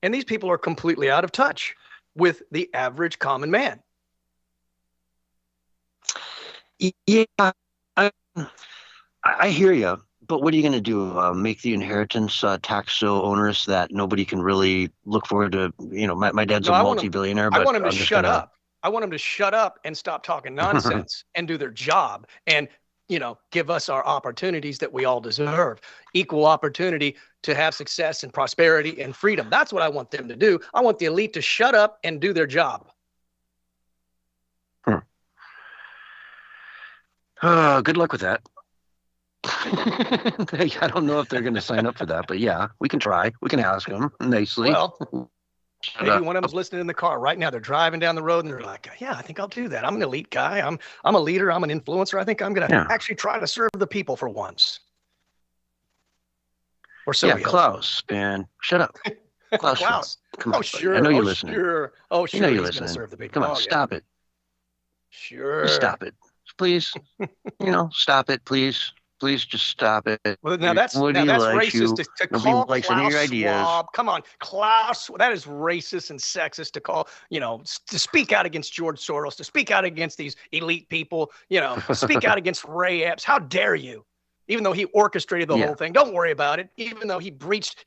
And these people are completely out of touch with the average common man. Yeah, I hear you. But what are you going to do? Make the inheritance tax so onerous that nobody can really look forward to, my dad's a multi-billionaire. I want him to shut up. I want him to shut up and stop talking nonsense and do their job and, give us our opportunities that we all deserve. Equal opportunity to have success and prosperity and freedom. That's what I want them to do. I want the elite to shut up and do their job. Good luck with that. I don't know if they're going to sign up for that, but yeah, we can try. We can ask them nicely. Well, maybe one of them's listening in the car right now. They're driving down the road and they're like, yeah, I think I'll do that. I'm an elite guy. I'm a leader. I'm an influencer. I think I'm going to actually try to serve the people for once. Or so. Yeah, Klaus, man. Shut up. Klaus. Come on. Sure. I know you're listening. Sure. Oh, sure. You're listening. Serve the people. Come on, stop it. Sure. Just stop it. Please. Stop it, please. Please just stop it. Well, now that's racist to call Klaus Schwab. Come on, Klaus. That is racist and sexist to call, to speak out against George Soros, to speak out against these elite people, speak out against Ray Epps. How dare you? Even though he orchestrated the whole thing. Don't worry about it. Even though he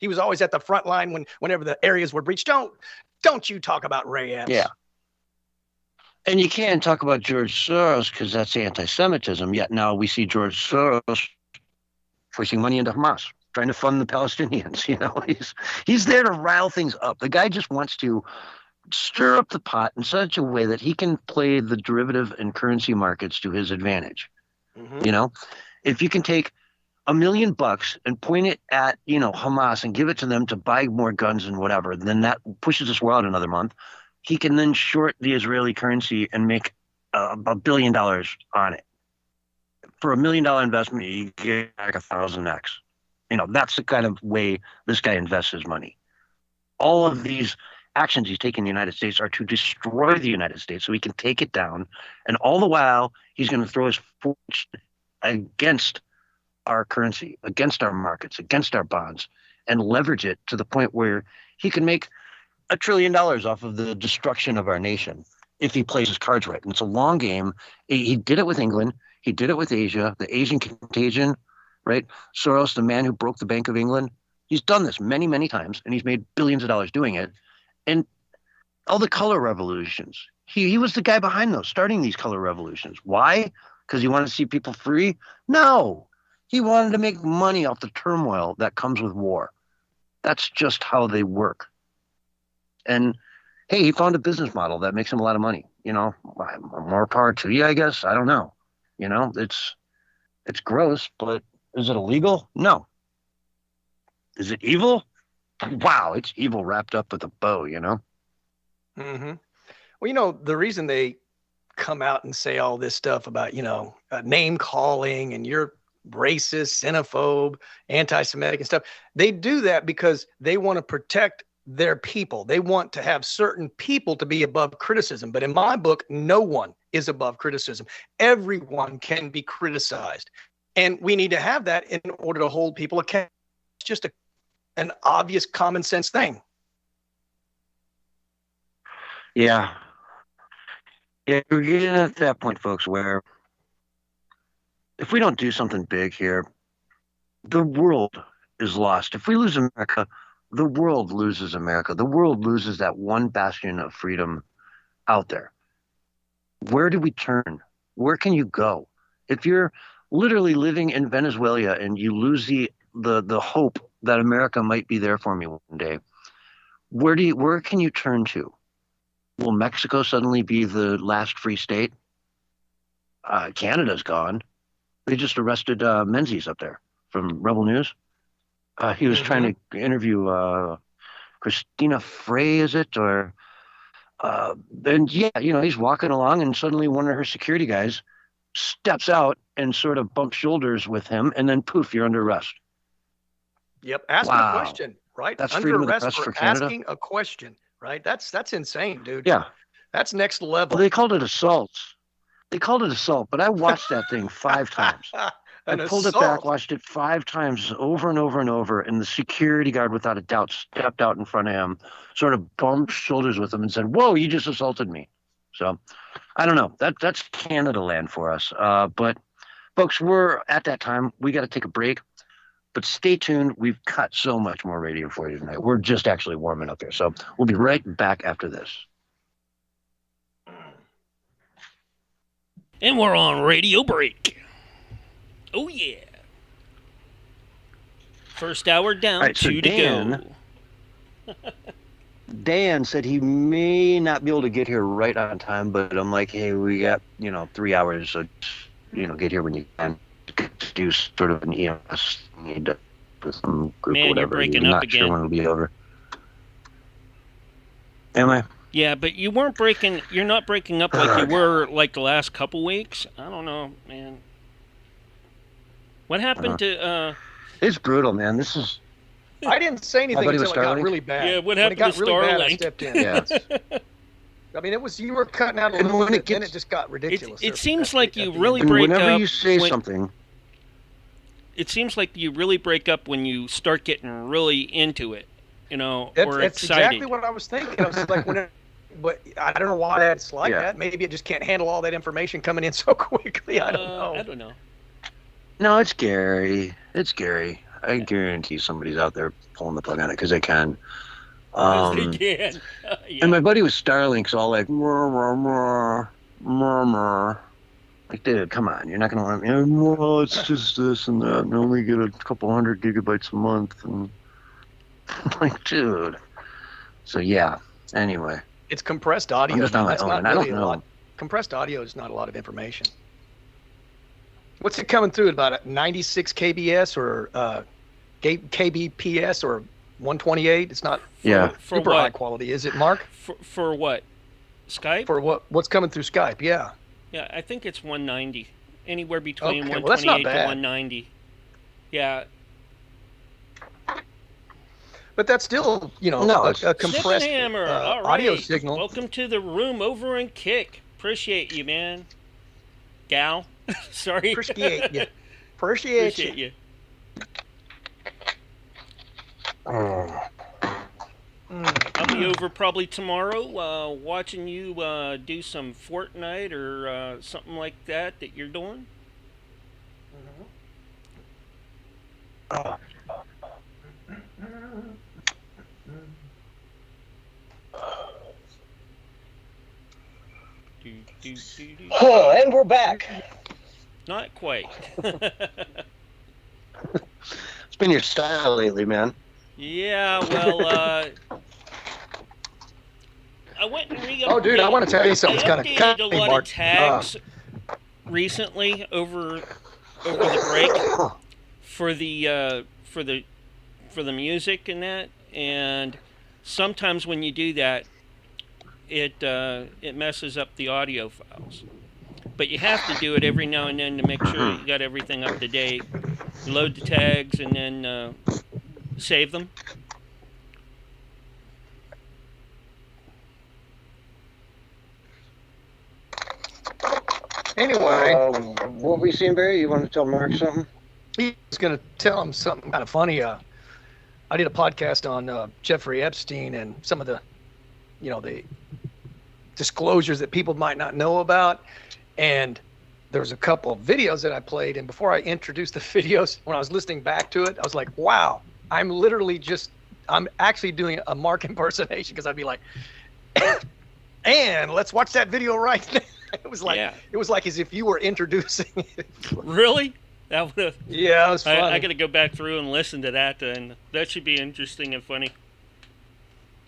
was always at the front line whenever the areas were breached. Don't you talk about Ray Epps. Yeah. And you can't talk about George Soros because that's anti-Semitism. Yet now we see George Soros pushing money into Hamas, trying to fund the Palestinians. He's there to rile things up. The guy just wants to stir up the pot in such a way that he can play the derivative and currency markets to his advantage. If you can take $1 million and point it at Hamas and give it to them to buy more guns and whatever, then that pushes us out another month. He can then short the Israeli currency and make $1 billion on it. For $1 million investment, you get like 1,000x. That's the kind of way this guy invests his money. All of these actions he's taking in the United States are to destroy the United States so he can take it down. And all the while, he's going to throw his fortune against our currency, against our markets, against our bonds, and leverage it to the point where he can make $1 trillion off of the destruction of our nation if he plays his cards right. And it's a long game. He did it with England. He did it with Asia, the Asian contagion, right? Soros, the man who broke the Bank of England. He's done this many, many times, and he's made billions of dollars doing it. And all the color revolutions, he was the guy behind those, starting these color revolutions. Why? Because he wanted to see people free? No. He wanted to make money off the turmoil that comes with war. That's just how they work. And hey, he found a business model that makes him a lot of money. More power to you, I guess. I don't know. It's It's gross, but is it illegal? No. Is it evil? Wow, it's evil wrapped up with a bow, you know? Mm-hmm. Well, you know, the reason they come out and say all this stuff about, name calling and you're racist, xenophobe, anti-Semitic and stuff, they do that because they want to protect their people. They want to have certain people to be above criticism. But in my book, no one is above criticism. Everyone can be criticized. And we need to have that in order to hold people accountable. It's just an obvious common sense thing. Yeah. Yeah, we're getting at that point, folks, where if we don't do something big here, the world is lost. If we lose America, the world loses America. The world loses that one bastion of freedom out there. Where do we turn? Where can you go? If you're literally living in Venezuela and you lose the hope that America might be there for me one day, where can you turn to? Will Mexico suddenly be the last free state? Canada's gone. They just arrested Menzies up there from Rebel News. He was trying to interview Christina Frey, is it? Or and yeah, he's walking along and suddenly one of her security guys steps out and sort of bumps shoulders with him, and then poof, you're under arrest. Yep, asking a question, right? That's under freedom of the arrest press for for Canada? asking a question, right? That's insane, dude. Yeah. That's next level. Well, they called it assault. But I watched that thing 5 times. I pulled it back, watched it 5 times over and over and over, and the security guard, without a doubt, stepped out in front of him, sort of bumped shoulders with him and said, "Whoa, you just assaulted me." So, I don't know. That's Canada land for us. But, folks, we're at that time. We got to take a break. But stay tuned. We've got so much more radio for you tonight. We're just actually warming up here. So we'll be right back after this. And we're on radio break. Oh, yeah. First hour down, right, so 2 Dan, to go. Dan said he may not be able to get here right on time, but I'm like, hey, we got, 3 hours, so, get here when you can. Do sort of an EMS need with some group Man, or whatever. you're breaking I'm up not again. sure when it'll be over. Am I? Yeah, but you're not breaking up like you were like the last couple weeks. I don't know, man. What happened to It's brutal, man. This is... I didn't say anything buddy until with it got Starlink? really bad. Yeah, what when happened it got to really bad, I Starlink? stepped in. Yeah. I mean, you were cutting out a And little when bit, it then gets- it just got ridiculous. It seems like you at the really end. And break whenever up you say when- something... It seems like you really break up when you start getting really into it, or That's excited. exactly what I was thinking. I was like, but I don't know why that's like Yeah. that. Maybe it just can't handle all that information coming in so quickly. I don't know. I don't know. No, it's scary. It's scary. I guarantee somebody's out there pulling the plug on it because they can. Yes, they can. Yeah. And my buddy with Starlink's all like, murmur. Like, dude, come on. You're not going to want to, well, it's just this and that. And I only get a couple 100 gigabytes a month. And I'm like, dude. So, yeah. Anyway. It's compressed audio. I'm just on my That's own, not and I really don't a know. lot. Compressed audio is not a lot of information. What's it coming through? About 96 kbs or kbps or 128? It's not Yeah. For super what? high quality, is it, Mark? For what? Skype? For what's coming through Skype? Yeah. Yeah, I think it's 190. Anywhere between Okay, well, that's not 128 to bad. 190. Yeah. But that's still, No, a it's- compressed Hammer. All right. audio signal. Welcome to the room over in Kick. Appreciate you, man. Gal. Sorry. Appreciate you. Appreciate Appreciate you. Oh. I'll be over probably tomorrow watching you do some Fortnite or something like that you're doing. Oh, and we're back. Not quite. It's been your style lately, man. Yeah, well, I went and Oh, dude, I want to tell you something. It's I kind of updated a lot Mark. of tags recently over over the break for the music and that, and sometimes when you do that, it messes up the audio files. But you have to do it every now and then to make sure you got everything up to date. You load the tags and then save them. Anyway, what were you saying, Barry? You want to tell Mark something? he was going to tell him something kind of funny. I did a podcast on Jeffrey Epstein and some of the, the disclosures that people might not know about. And there was a couple of videos that I played. And before I introduced the videos, when I was listening back to it, I was like, wow, I'm actually doing a Mark impersonation, because I'd be like, and let's watch that video right now. It was like as if you were introducing it. Really? That would. Yeah, it was funny. I got to go back through and listen to that, and that should be interesting and funny.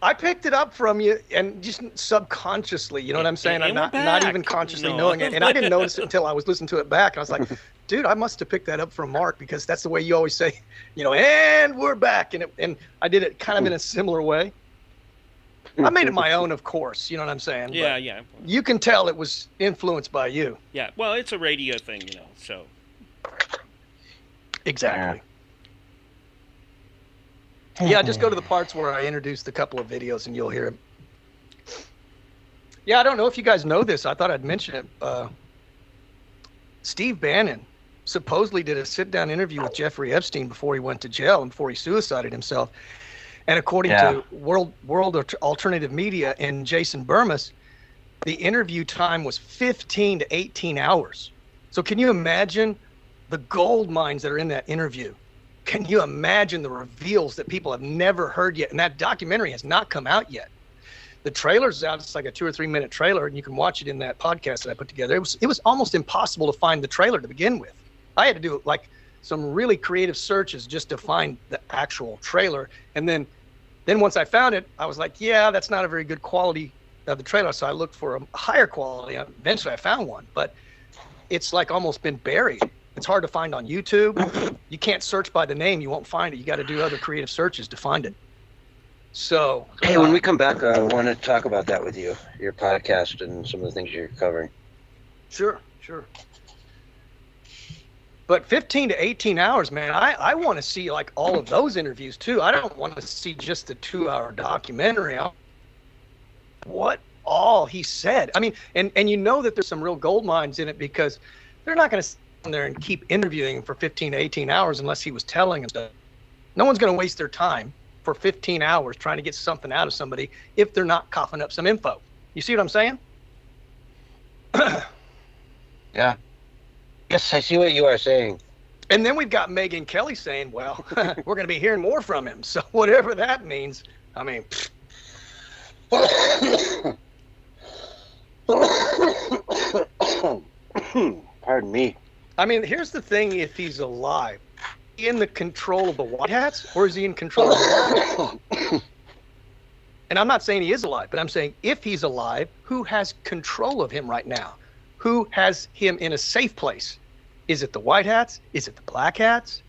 I picked it up from you, and just subconsciously, you know what I'm saying? I'm not even consciously knowing it, and I didn't notice it until I was listening to it back, and I was like, dude, I must have picked that up from Mark, because that's the way you always say, and we're back, and I did it kind of in a similar way. I made it my own, of course, you know what I'm saying? Yeah, but yeah. You can tell it was influenced by you. Yeah, well, it's a radio thing, so. Exactly. Yeah, just go to the parts where I introduced a couple of videos and you'll hear it. Yeah, I don't know if you guys know this. I thought I'd mention it. Steve Bannon supposedly did a sit-down interview with Jeffrey Epstein before he went to jail and before he suicided himself. And according to World Alternative Media and Jason Burmis, the interview time was 15 to 18 hours. So can you imagine the gold mines that are in that interview? Can you imagine the reveals that people have never heard yet? And that documentary has not come out yet. The trailer's out. It's like a 2 or 3 minute trailer, and you can watch it in that podcast that I put together. It was almost impossible to find the trailer to begin with. I had to do like some really creative searches just to find the actual trailer. And then once I found it, I was like, yeah, that's not a very good quality of the trailer. So I looked for a higher quality. Eventually I found one, but it's like almost been buried. It's hard to find on YouTube. You can't search by the name. You won't find it. You got to do other creative searches to find it. So, hey, when we come back, I want to talk about that with you, your podcast and some of the things you're covering. Sure. But 15 to 18 hours, man, I want to see like all of those interviews too. I don't want to see just the 2-hour documentary. What all he said. I mean, and you know that there's some real gold mines in it, because they're not going to sit there and keep interviewing him for 15 to 18 hours unless he was telling them stuff. No one's going to waste their time for 15 hours trying to get something out of somebody if they're not coughing up some info. You see what I'm saying? Yeah. Yes, I see what you are saying. And then we've got Megyn Kelly saying, well, we're going to be hearing more from him. So whatever that means, I mean. Pardon me. I mean, here's the thing. If he's alive, is he in the control of the White Hats, or is he in control of the White Hats? And I'm not saying he is alive, but I'm saying if he's alive, who has control of him right now? Who has him in a safe place? Is it the White Hats? Is it the Black Hats?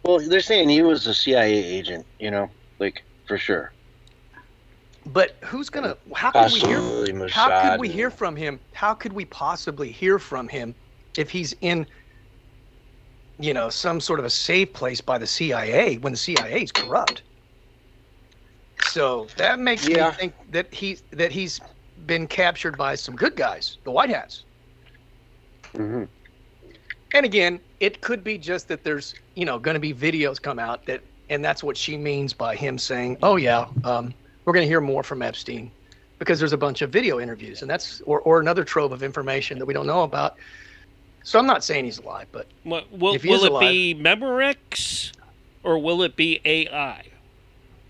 Well, they're saying he was a CIA agent, like for sure. But who's gonna? How could we hear from him? How could we possibly hear from him if he's in, some sort of a safe place by the CIA when the CIA is corrupt? So that makes me think that he's been captured by some good guys, the White Hats. Mm-hmm. And again, it could be just that there's going to be videos come out and that's what she means by him saying, "Oh yeah, we're going to hear more from Epstein," because there's a bunch of video interviews, and that's or another trove of information that we don't know about. So I'm not saying he's alive, but will it be Memorex or will it be AI?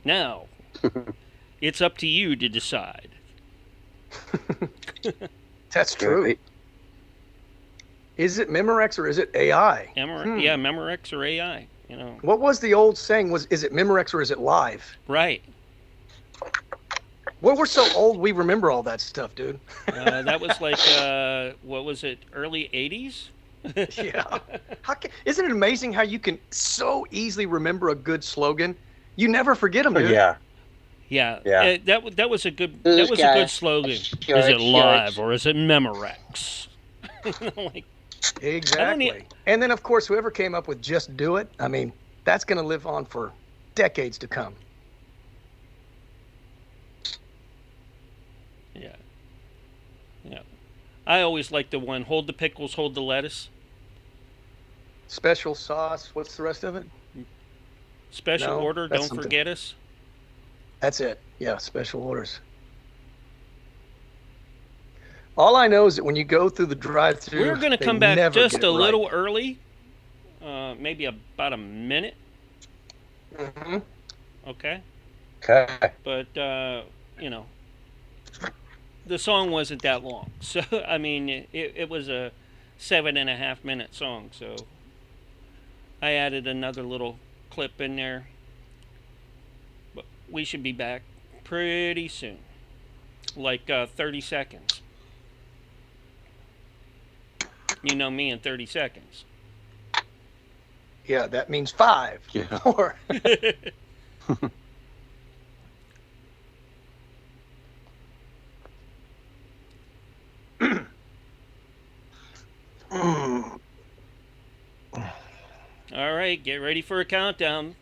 Now, it's up to you to decide. That's true. Is it Memorex or is it AI? Yeah, Memorex or AI. What was the old saying? Is it Memorex or is it live? Right. Well, we're so old we remember all that stuff, dude. That was like what was it? Early '80s. Yeah. Isn't it amazing how you can so easily remember a good slogan? You never forget them, dude. Yeah. Yeah, Yeah. that was a good This a guy. good slogan. Sure, Is it sure. live or is it Memorex? Like, Exactly. And then, of course, whoever came up with Just Do It, I mean, that's going to live on for decades to come. yeah, yeah. I always like the one, hold the pickles, hold the lettuce. Special sauce. What's the rest of it? Special No, order, that's don't something. forget us. That's it. Yeah, special orders. All I know is that when you go through the drive-thru, We're going to they come back never just get it a right. little early, maybe about a minute. Mhm. Okay. Okay. But, you know, the song wasn't that long. So, I mean, it was a 7.5 minute song. So I added another little clip in there. But we should be back pretty soon. Like 30 seconds. You know me in 30 seconds. Yeah, that means 5. Yeah. 4. All right, get ready for a countdown.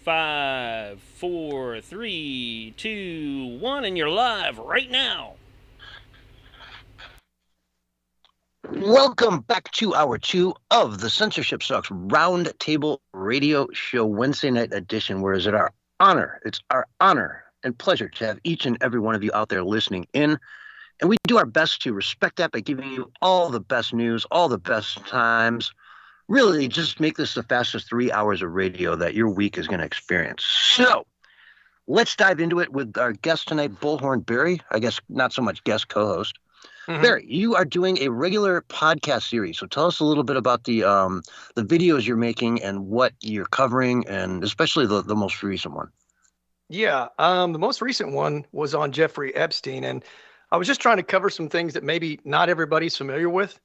5, 4, 3, 2, 1, and you're live right now. Welcome back to hour 2 of the Censorship Sucks Roundtable Radio Show Wednesday night edition, where it's our honor and pleasure to have each and every one of you out there listening in. And we do our best to respect that by giving you all the best news, all the best times. Really, just make this the fastest 3 hours of radio that your week is going to experience. So, let's dive into it with our guest tonight, Bullhorn Barry. I guess not so much guest, co-host. Mhm. Barry, you are doing a regular podcast series. So tell us a little bit about the videos you're making and what you're covering, and especially the most recent one. Yeah, the most recent one was on Jeffrey Epstein, and I was just trying to cover some things that maybe not everybody's familiar with.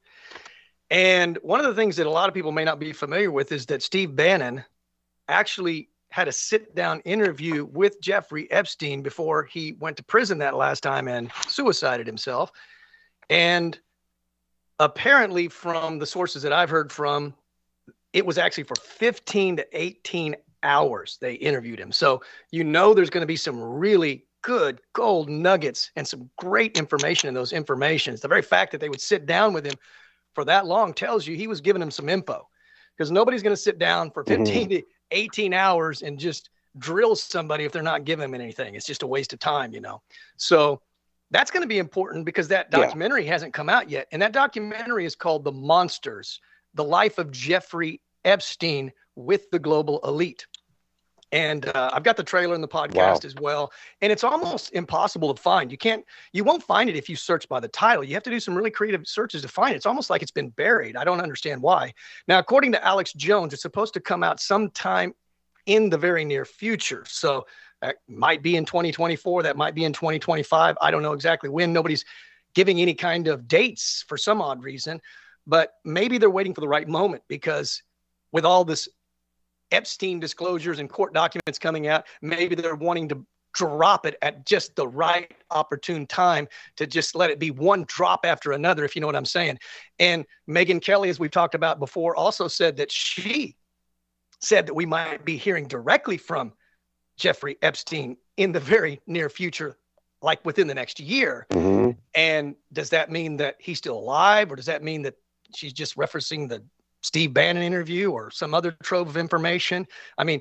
And one of the things that a lot of people may not be familiar with is that Steve Bannon actually had a sit-down interview with Jeffrey Epstein before he went to prison that last time and suicided himself. And apparently, from the sources that I've heard from, it was actually for 15 to 18 hours they interviewed him. So you know there's going to be some really good gold nuggets and some great information in those informations. The very fact that they would sit down with him for that long tells you he was giving him some info, because nobody's going to sit down for 15 to 18 hours and just drill somebody if they're not giving them anything. It's just a waste of time, you know? So that's going to be important, because that documentary hasn't come out yet. And that documentary is called The Monsters, The Life of Jeffrey Epstein with the Global Elite. And I've got the trailer in the podcast as well. And it's almost impossible to find. You won't find it if you search by the title. You have to do some really creative searches to find it. It's almost like it's been buried. I don't understand why. Now, according to Alex Jones, it's supposed to come out sometime in the very near future. So that might be in 2024. That might be in 2025. I don't know exactly when. Nobody's giving any kind of dates for some odd reason. But maybe they're waiting for the right moment, because with all this Epstein disclosures and court documents coming out, maybe they're wanting to drop it at just the right opportune time, to just let it be one drop after another, if you know what I'm saying. And Megyn Kelly, as we've talked about before, also said that she said that we might be hearing directly from Jeffrey Epstein in the very near future, like within the next year. Mm-hmm. And does that mean that he's still alive, or does that mean that she's just referencing the Steve Bannon interview or some other trove of information? I mean,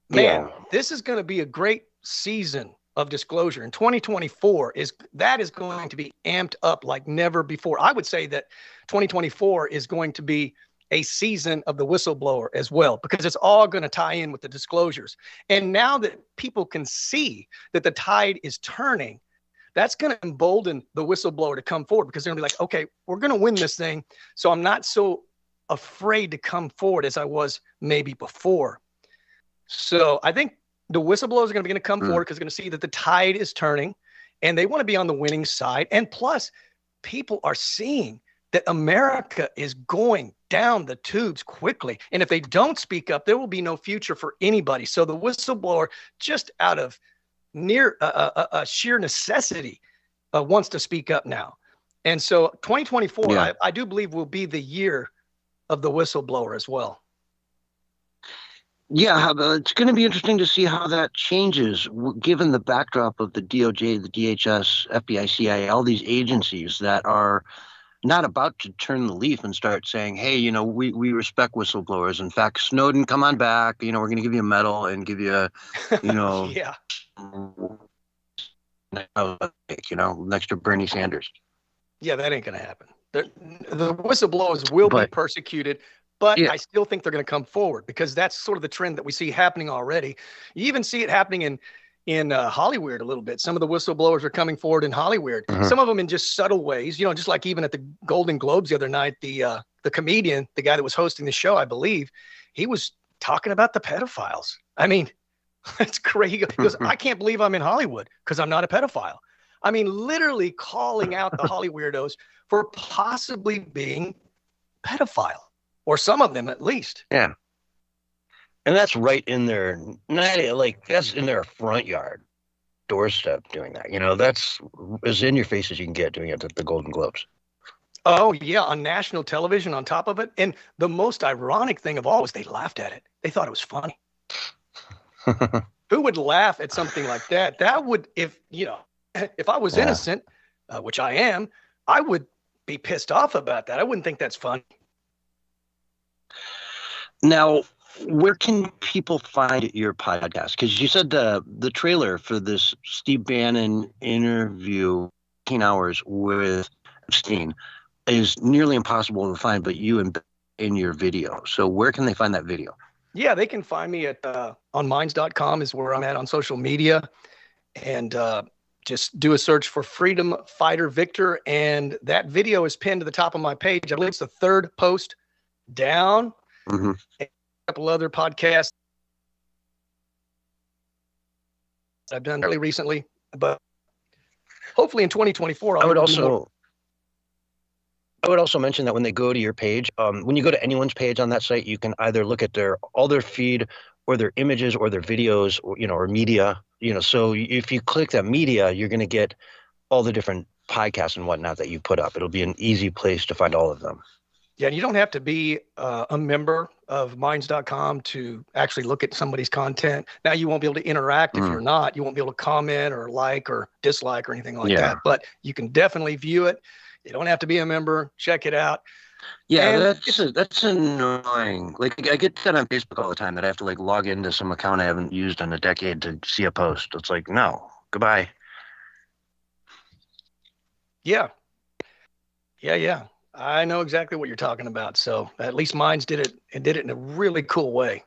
man, this is going to be a great season of disclosure. And 2024 is going to be amped up like never before. I would say that 2024 is going to be a season of the whistleblower as well, because it's all going to tie in with the disclosures. And now that people can see that the tide is turning, that's going to embolden the whistleblower to come forward, because they're going to be like, okay, we're going to win this thing. So I'm not so afraid to come forward as I was maybe before. So I think the whistleblowers are going to come forward, because they're going to see that the tide is turning and they want to be on the winning side. And plus, people are seeing that America is going down the tubes quickly. And if they don't speak up, there will be no future for anybody. So the whistleblower, just out of sheer necessity, wants to speak up now. And so 2024, I do believe, will be the year of the whistleblower as well. Yeah, it's going to be interesting to see how that changes, given the backdrop of the DOJ, the DHS, FBI, CIA, all these agencies that are not about to turn the leaf and start saying, hey, you know, we respect whistleblowers. In fact, Snowden, come on back. You know, we're going to give you a medal and give you a, you know, yeah, you know, next to Bernie Sanders. Yeah, that ain't going to happen. The whistleblowers will be persecuted, but I still think they're going to come forward, because that's sort of the trend that we see happening already. You even see it happening in Hollywood a little bit. Some of the whistleblowers are coming forward in Hollywood. Some of them in just subtle ways, you know, just like even at the Golden Globes the other night, the comedian, the guy that was hosting the show, I believe, he was talking about the pedophiles. I mean, that's crazy. He goes, I can't believe I'm in Hollywood because I'm not a pedophile. I mean, literally calling out the Holly weirdos for possibly being pedophile, or some of them at least. Yeah. And that's right in their, that's in their front yard, doorstep doing that. You know, that's as in your face as you can get doing it at the Golden Globes. Oh, yeah, on national television on top of it. And the most ironic thing of all was they laughed at it. They thought it was funny. Who would laugh at something like that? That would, if I was innocent, which I am, I would be pissed off about that. I wouldn't think that's funny. Now, where can people find your podcast? Because you said the trailer for this Steve Bannon interview, 18 hours with Epstein, is nearly impossible to find, but you in your video. So where can they find that video? Yeah, they can find me at on minds.com is where I'm at on social media. And just do a search for Freedom Fighter Victor. And that video is pinned to the top of my page. I believe it's the third post down. Mm-hmm. A couple other podcasts I've done fairly recently, but hopefully in 2024, I would also mention that when they go to your page, when you go to anyone's page on that site, you can either look at all their feed or their images or their videos or, or media, so if you click that media, you're going to get all the different podcasts and whatnot that you put up. It'll be an easy place to find all of them. Yeah, and you don't have to be a member of minds.com to actually look at somebody's content. Now, you won't be able to interact if you're not. You won't be able to comment or like or dislike or anything like that. But you can definitely view it. You don't have to be a member. Check it out. Yeah, that's annoying. Like, I get that on Facebook all the time, that I have to log into some account I haven't used in a decade to see a post. It's like, no, goodbye. Yeah. I know exactly what you're talking about. So at least Minds did it in a really cool way.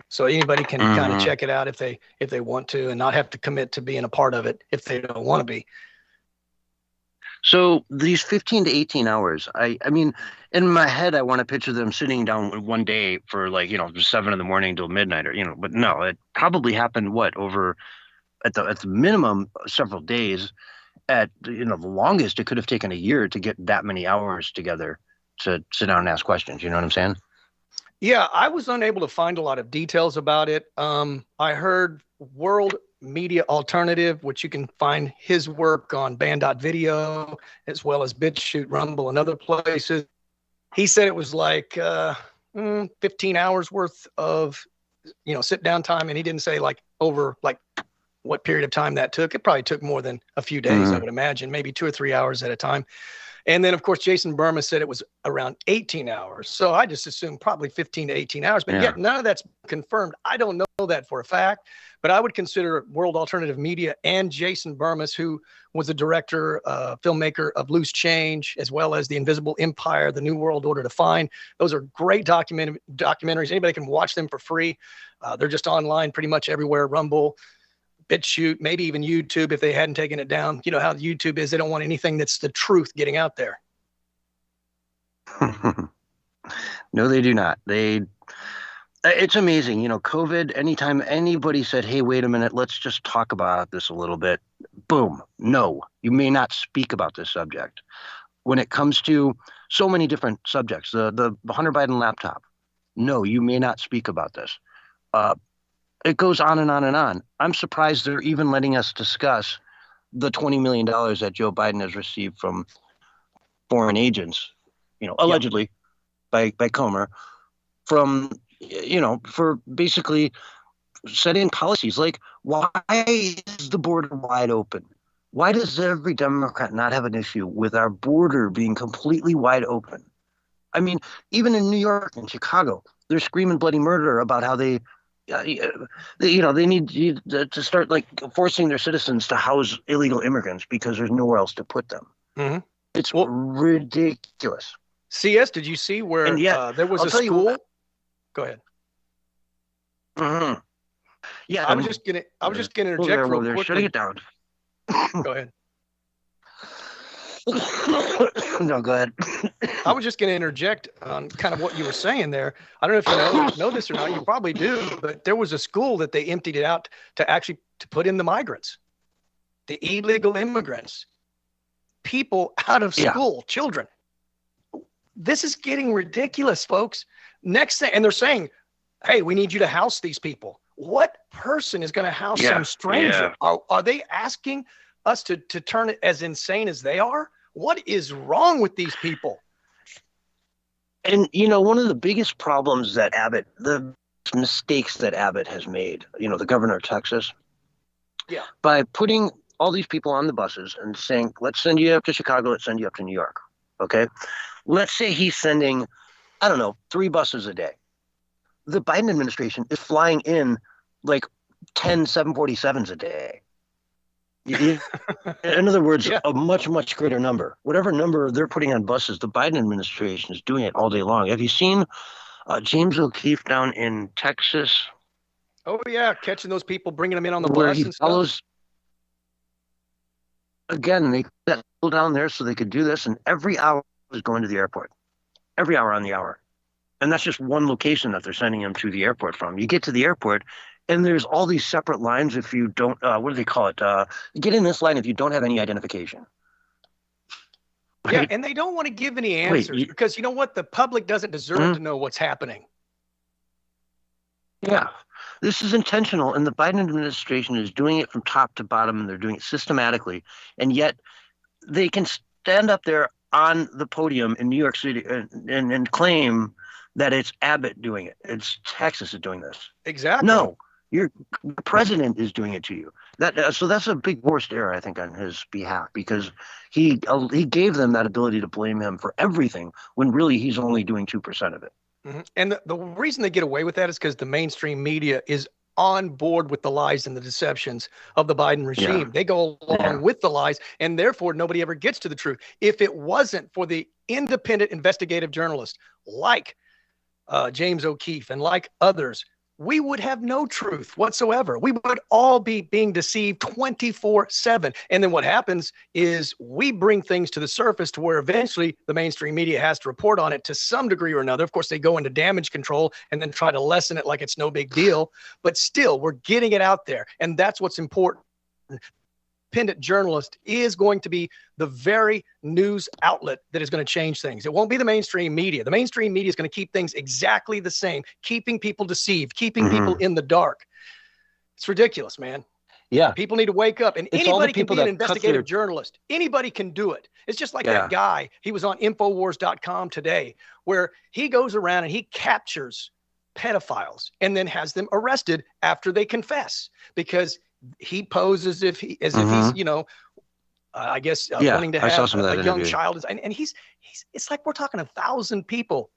So anybody can kind of check it out if they want to, and not have to commit to being a part of it if they don't want to be. So these 15 to 18 hours, I mean, in my head, I want to picture them sitting down one day for 7 in the morning till midnight, or, but no, it probably happened over at the minimum several days. At the longest, it could have taken a year to get that many hours together to sit down and ask questions. You know what I'm saying? Yeah, I was unable to find a lot of details about it. I heard World Media Alternative, which you can find his work on band.video, as well as BitChute, Rumble, and other places. He said it was 15 hours worth of, sit down time. And he didn't say over what period of time that took. It probably took more than a few days, I would imagine, maybe 2 or 3 hours at a time. And then, of course, Jason Burma said it was around 18 hours. So I just assumed probably 15 to 18 hours. But yet none of that's confirmed. I don't know that for a fact. But I would consider World Alternative Media and Jason Burmas, who was the director, filmmaker of Loose Change, as well as The Invisible Empire, The New World Order Defined. Those are great documentaries. Anybody can watch them for free. They're just online pretty much everywhere. Rumble, BitChute, maybe even YouTube if they hadn't taken it down. You know how YouTube is. They don't want anything that's the truth getting out there. No, they do not. It's amazing. COVID, anytime anybody said, hey, wait a minute, let's just talk about this a little bit. Boom. No, you may not speak about this subject. When it comes to so many different subjects. The Hunter Biden laptop. No, you may not speak about this. It goes on and on and on. I'm surprised they're even letting us discuss the $20 million that Joe Biden has received from foreign agents, allegedly by Comer, from, for basically setting policies. Like, why is the border wide open? Why does every Democrat not have an issue with our border being completely wide open? I mean, even in New York and Chicago, they're screaming bloody murder about how they need to start like forcing their citizens to house illegal immigrants because there's nowhere else to put them. Mm-hmm. It's ridiculous. CS, did you see where there was a school? Go ahead. Mm-hmm. Yeah, I was just gonna interject real quickly. Shutting it down. Go ahead. No, go ahead. I was just going to interject on kind of what you were saying there. I don't know if you know this or not. You probably do, but there was a school that they emptied it out to put in the migrants, the illegal immigrants, people out of school, children. This is getting ridiculous, folks. Next thing, and they're saying, hey, we need you to house these people. What person is going to house some stranger? Are they asking us to turn it as insane as they are? What is wrong with these people? And, one of the biggest problems that the mistakes that Abbott has made, the governor of Texas, by putting all these people on the buses and saying, let's send you up to Chicago, let's send you up to New York. Okay. Let's say he's sending, 3 buses a day. The Biden administration is flying in like 10 747s a day. In other words, a much, much greater number. Whatever number they're putting on buses, the Biden administration is doing it all day long. Have you seen James O'Keefe down in Texas? Oh, yeah, catching those people, bringing them in on the where bus he and follows, stuff. Again, they put that people down there so they could do this, and every hour is going to the airport. Every hour on the hour. And that's just one location that they're sending him to the airport from. You get to the airport, and there's all these separate lines if you don't, what do they call it? Get in this line if you don't have any identification. Right? Yeah, and they don't want to give any answers because you know what? The public doesn't deserve to know what's happening. Yeah, this is intentional, and the Biden administration is doing it from top to bottom, and they're doing it systematically. And yet they can stand up there on the podium in New York City and claim that it's Abbott doing it. It's Texas is doing this. Exactly. No, the president is doing it to you. So that's a big worst error, I think, on his behalf, because he gave them that ability to blame him for everything when really he's only doing 2% of it. Mm-hmm. And the reason they get away with that is because the mainstream media is on board with the lies and the deceptions of the Biden regime. Yeah. They go along with the lies, and therefore nobody ever gets to the truth. If it wasn't for the independent investigative journalists like James O'Keefe and like others, we would have no truth whatsoever. We would all be being deceived 24/7. And then what happens is we bring things to the surface to where eventually the mainstream media has to report on it to some degree or another. Of course, they go into damage control and then try to lessen it like it's no big deal. But still, we're getting it out there. And that's what's important. Independent journalist is going to be the very news outlet that is going to change things. It won't be the mainstream media. The mainstream media is going to keep things exactly the same, keeping people deceived, keeping people in the dark. It's ridiculous, man. Yeah. People need to wake up, and anybody can be an investigative journalist. Anybody can do it. It's just like that guy. He was on Infowars.com today, where he goes around and he captures pedophiles and then has them arrested after they confess, because he poses if he's, I guess, wanting to have a young child. And he's, it's like we're talking 1,000 people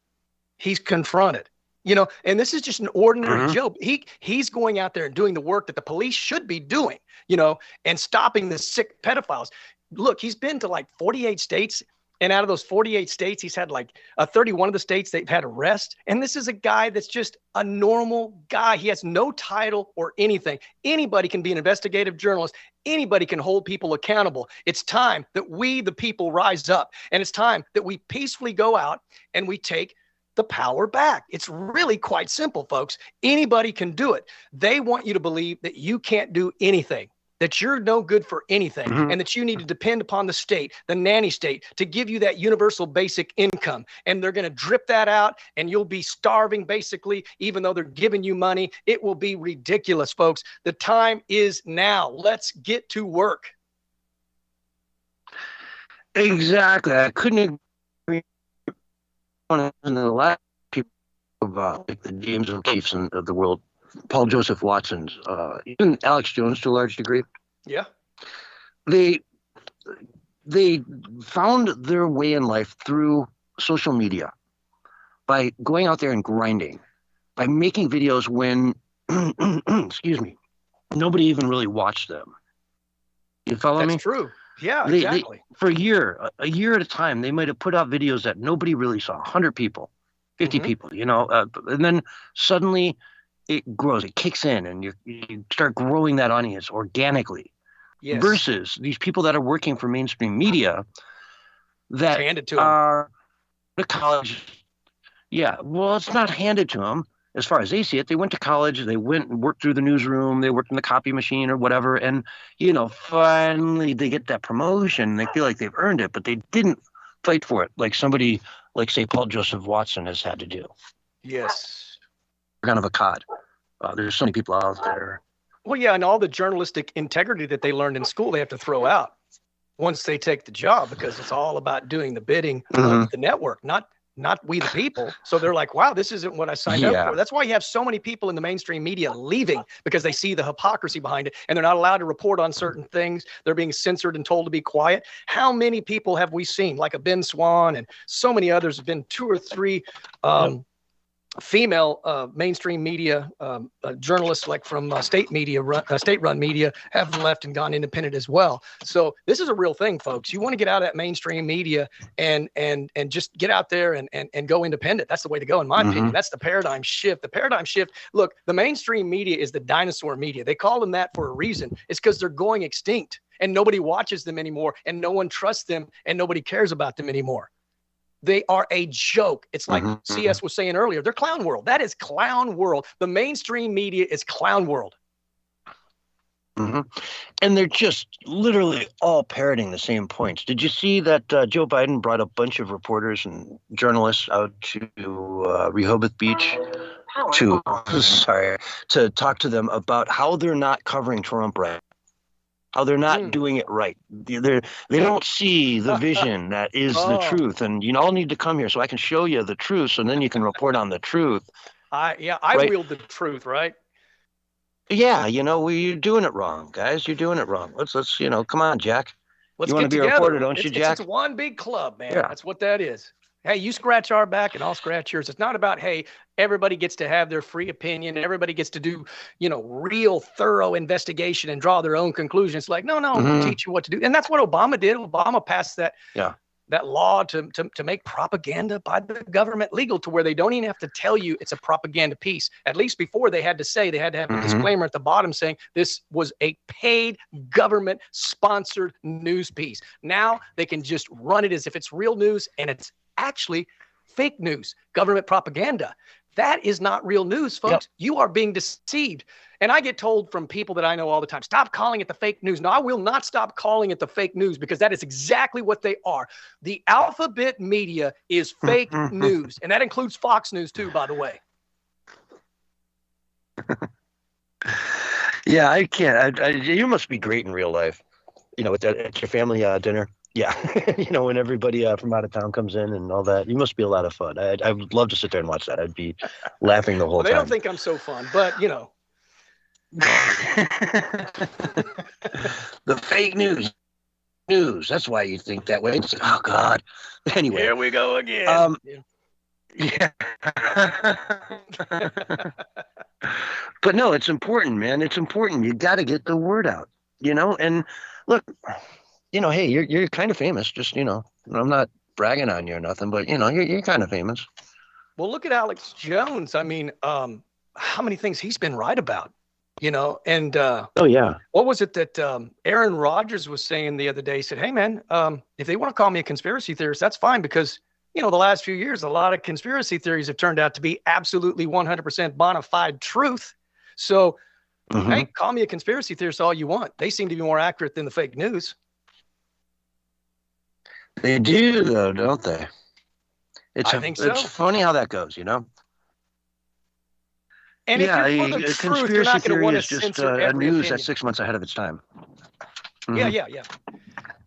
he's confronted, and this is just an ordinary joke. He's going out there and doing the work that the police should be doing, and stopping the sick pedophiles. Look, he's been to like 48 states. And out of those 48 states, he's had like 31 of the states they've had arrests. And this is a guy that's just a normal guy. He has no title or anything. Anybody can be an investigative journalist. Anybody can hold people accountable. It's time that we, the people, rise up. And it's time that we peacefully go out and we take the power back. It's really quite simple, folks. Anybody can do it. They want you to believe that you can't do anything, that you're no good for anything, and that you need to depend upon the state, the nanny state, to give you that universal basic income. And they're going to drip that out, and you'll be starving basically, even though they're giving you money. It will be ridiculous, folks. The time is now. Let's get to work. Exactly. I couldn't agree. One of the last people about like the James O'Keefe's of the world, Paul Joseph Watson's, even Alex Jones to a large degree. Yeah. They found their way in life through social media by going out there and grinding, by making videos when, excuse me, nobody even really watched them. You follow me? That's true. Yeah, They, exactly. for a year at a time, they might have put out videos that nobody really saw, 100 people, 50 people, and then suddenly it grows, it kicks in, and you start growing that audience organically. Yes. Versus these people that are working for mainstream media that handed to them. are to college. Yeah, well, it's not handed to them as far as they see it. They went to college, they went and worked through the newsroom, they worked in the copy machine or whatever, and finally they get that promotion. They feel like they've earned it, but they didn't fight for it like somebody like, say, Paul Joseph Watson has had to do. Yes. Kind of a cod. There's so many people out there. Well, yeah, and all the journalistic integrity that they learned in school, they have to throw out once they take the job, because it's all about doing the bidding of the network, not we the people. So they're like, wow, this isn't what I signed up for. That's why you have so many people in the mainstream media leaving, because they see the hypocrisy behind it, and they're not allowed to report on certain things. They're being censored and told to be quiet. How many people have we seen, like a Ben Swan and so many others, have been 2 or 3 female mainstream media journalists, like from state-run media, have left and gone independent as well. So this is a real thing, folks. You want to get out of that mainstream media and just get out there and go independent. That's the way to go, in my opinion. That's the paradigm shift. The paradigm shift. Look, the mainstream media is the dinosaur media. They call them that for a reason. It's because they're going extinct, and nobody watches them anymore, and no one trusts them, and nobody cares about them anymore. They are a joke. It's like CS was saying earlier. They're clown world. That is clown world. The mainstream media is clown world. And they're just literally all parroting the same points. Did you see that Joe Biden brought a bunch of reporters and journalists out to Rehoboth Beach to talk to them about how they're not covering Trump right? How they're not doing it right. They don't see the vision that is the truth. And you all need to come here so I can show you the truth, so then you can report on the truth. I wield the truth, right? Yeah, you're doing it wrong, guys. You're doing it wrong. Let's come on, Jack. Let's you want to be together. A reporter, don't you, Jack? It's one big club, man. Yeah. That's what that is. Hey, you scratch our back and I'll scratch yours. It's not about, hey, everybody gets to have their free opinion and everybody gets to do, real thorough investigation and draw their own conclusions. Like, no, we'll teach you what to do. And that's what Obama did. Obama passed that law to make propaganda by the government legal, to where they don't even have to tell you it's a propaganda piece. At least before, they had to have a disclaimer at the bottom saying this was a paid government sponsored news piece. Now they can just run it as if it's real news, and it's actually fake news, government propaganda. That is not real news, folks. Yep. You are being deceived. And I get told from people that I know all the time, stop calling it the fake news. No, I will not stop calling it the fake news, because that is exactly what they are. The alphabet media is fake news. And that includes Fox News too, by the way. Yeah, I can't. You must be great in real life. At your family dinner. Yeah, when everybody from out of town comes in and all that, you must be a lot of fun. I would love to sit there and watch that. I'd be laughing the whole time. They don't think I'm so fun, but the fake news. That's why you think that way. It's like, oh God. Anyway, here we go again. Yeah. But no, it's important, man. It's important. You got to get the word out. And look. Hey, you're kind of famous. Just, I'm not bragging on you or nothing, but you're kind of famous. Well, look at Alex Jones. I mean, how many things he's been right about, and oh yeah. What was it that Aaron Rodgers was saying the other day? He said, hey man, if they want to call me a conspiracy theorist, that's fine, because the last few years, a lot of conspiracy theories have turned out to be absolutely 100% bona fide truth. So Hey, call me a conspiracy theorist all you want. They seem to be more accurate than the fake news. They do, though, don't they? I think so. It's funny how that goes, you know? And yeah, if you're for the a truth, you're not going to want to is just censor a every news opinion. that's 6 months ahead of its time. Yeah.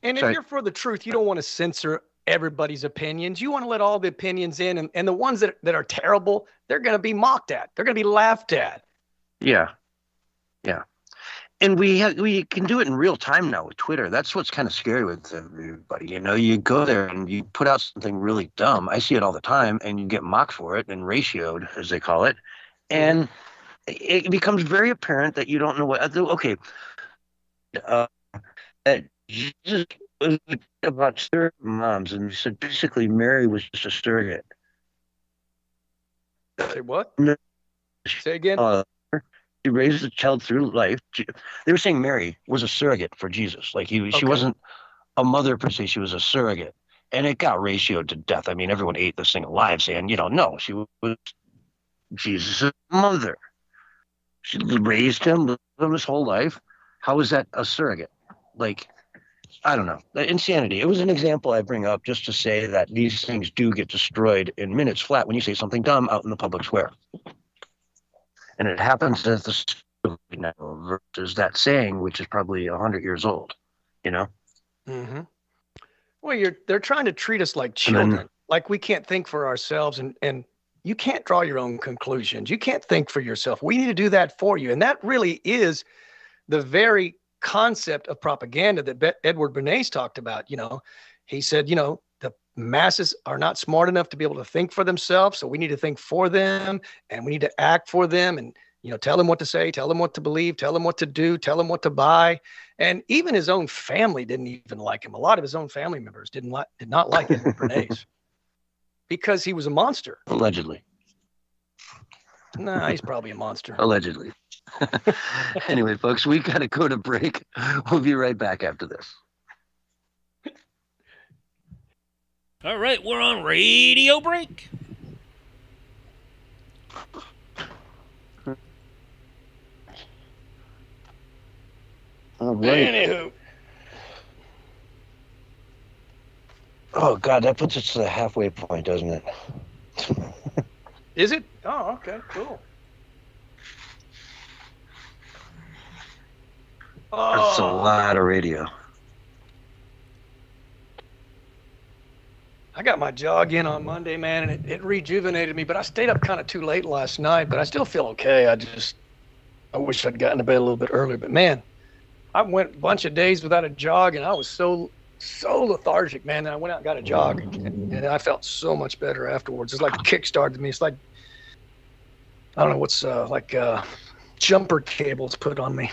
And if you're for the truth, you don't want to censor everybody's opinions. You want to let all the opinions in, and the ones that are terrible, they're going to be mocked at. They're going to be laughed at. Yeah. And we can do it in real time now with Twitter. That's what's kind of scary with everybody. You know, you go there and you put out something really dumb. I see it all the time, and you get mocked for it and ratioed, as they call it. And it becomes very apparent that you don't know what. Okay, Jesus was about surrogate moms, and he said basically Mary was just a surrogate. Say what? No. Say again. She raised the child through life. They were saying Mary was a surrogate for Jesus. Like she wasn't a mother per se. She was a surrogate, and it got ratioed to death. I mean, everyone ate this thing alive, saying, no, she was Jesus' mother. She raised him, lived him his whole life. How is that a surrogate? Like, I don't know. Insanity. It was an example I bring up just to say that these things do get destroyed in minutes flat when you say something dumb out in the public square. And it happens as the now versus that saying, which is probably 100 years old, you know? Mm-hmm. Well, they're trying to treat us like children, like we can't think for ourselves, and you can't draw your own conclusions. You can't think for yourself. We need to do that for you. And that really is the very concept of propaganda that Edward Bernays talked about. You know, he said, the masses are not smart enough to be able to think for themselves. So we need to think for them, and we need to act for them, and, tell them what to say, tell them what to believe, tell them what to do, tell them what to buy. And even his own family didn't even like him. A lot of his own family members did not like Edward Bernays because he was a monster. Allegedly. Nah, he's probably a monster. Allegedly. Anyway, folks, we got to go to break. We'll be right back after this. All right, we're on radio break. All right. Anywho. Oh, God, that puts us to the halfway point, doesn't it? Is it? Oh, okay, cool. That's a lot of radio. I got my jog in on Monday, man, and it rejuvenated me, but I stayed up kind of too late last night, but I still feel okay. I wish I'd gotten to bed a little bit earlier, but man, I went a bunch of days without a jog, and I was so lethargic, man, that I went out and got a jog, and I felt so much better afterwards. It's like a kickstart to me. It's like, I don't know what's like jumper cables put on me.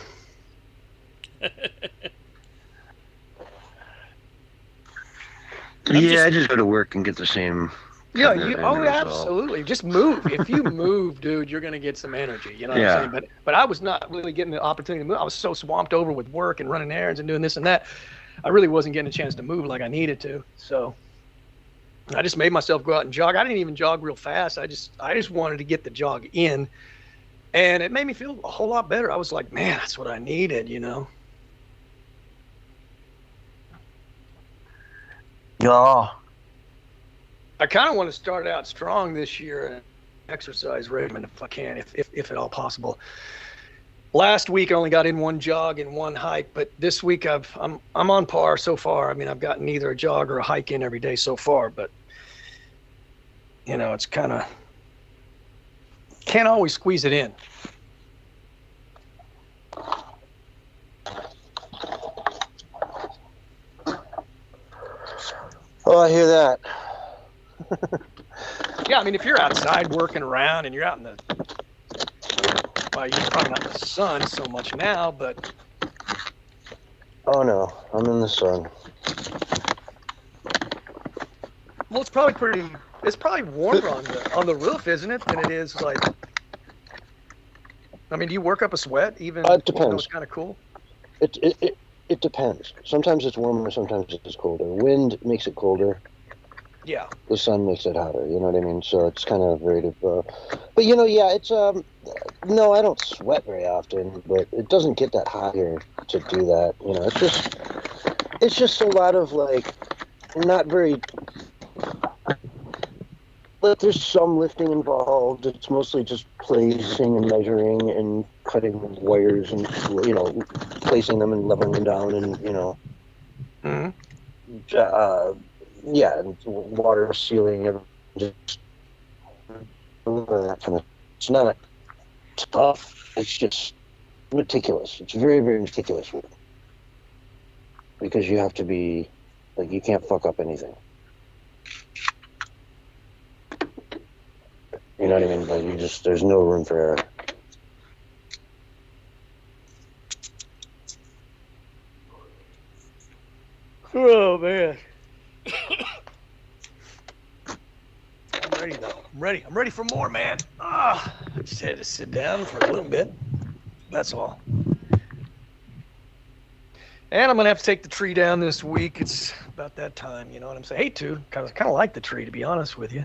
I just go to work and get the same. Yeah, absolutely. Just move. If you move, dude, you're gonna get some energy. You know what I'm saying? But I was not really getting the opportunity to move. I was so swamped over with work and running errands and doing this and that. I really wasn't getting a chance to move like I needed to. So I just made myself go out and jog. I didn't even jog real fast. I just wanted to get the jog in, and it made me feel a whole lot better. I was like, man, that's what I needed, Yeah. I kind of want to start out strong this year and exercise regimen if I can, if at all possible. Last week I only got in one jog and one hike, but this week I'm on par so far. I mean, I've gotten either a jog or a hike in every day so far, but it's kind of can't always squeeze it in. Oh, I hear that. Yeah, I mean, if you're outside working around and you're out in the, well, you're probably not in the sun so much now, but. Oh no, I'm in the sun. Well, it's probably warmer on the roof, isn't it, than it is like. I mean, do you work up a sweat even? It depends. Though it's kind of cool. It depends. Sometimes it's warmer, sometimes it's colder. Wind makes it colder. Yeah. The sun makes it hotter. You know what I mean? So it's kind of varied. But it's No, I don't sweat very often, but it doesn't get that hot here to do that. You know, it's just a lot of like not very. But there's some lifting involved. It's mostly just placing and measuring and cutting wires and, you know, placing them and leveling them down and, you know, yeah, and water sealing, just that kind of. It's not tough. It's just meticulous. It's very, very meticulous work because you have to be like you can't fuck up anything. You know what I mean? Like you just there's no room for error. Oh man. I'm ready though. I'm ready for more, man. I just had to sit down for a little bit. That's all. And I'm gonna have to take the tree down this week. It's about that time, you know what I'm saying? Hate to, kind of like the tree, to be honest with you.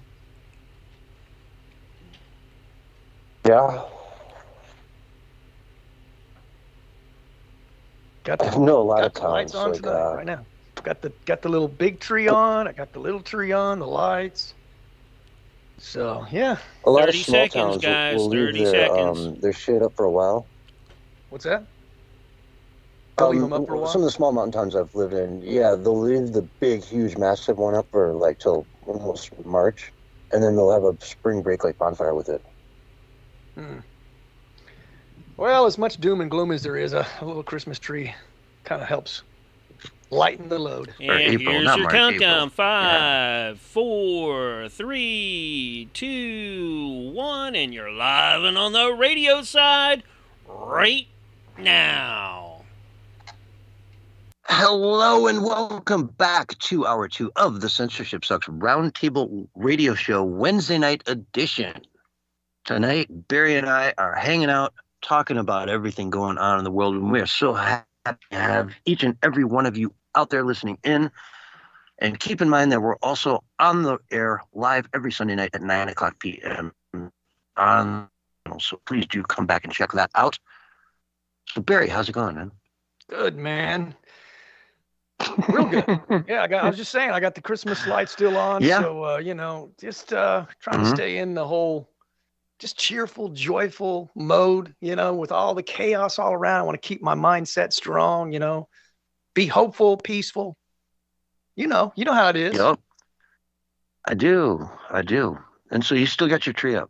Yeah. I know a lot of got the lights on like, tonight, right now. Got the little big tree on. I got the little tree on. The lights. So yeah. A lot of 30 small seconds, towns guys. will leave 30 their seconds. their shit up for a while. What's that? They'll leave them up for a while? Some of the small mountain towns I've lived in, yeah, they'll leave the big, huge, massive one up for like till almost March, and then they'll have a spring break like bonfire with it. Well, as much doom and gloom as there is, a little Christmas tree kind of helps lighten the load. And April, here's not your March, countdown. April. 5, 4, 3, 2, 1, and you're live and on the radio side right now. Hello and welcome back to hour 2 of the Censorship Sucks Roundtable Radio Show Wednesday night edition. Tonight, Barry and I are hanging out, talking about everything going on in the world, and we are so happy to have each and every one of you out there listening in. And keep in mind that we're also on the air live every Sunday night at 9 o'clock p.m. So please do come back and check that out. So Barry, how's it going, man? Good, man. Real good. Yeah, I was just saying, I got the Christmas lights still on. Yeah. So, you know, just trying to stay in the whole just cheerful, joyful mode, you know, with all the chaos all around. I want to keep my mindset strong, you know, be hopeful, peaceful. You know how it is. Yep. I do. And so you still got your tree up?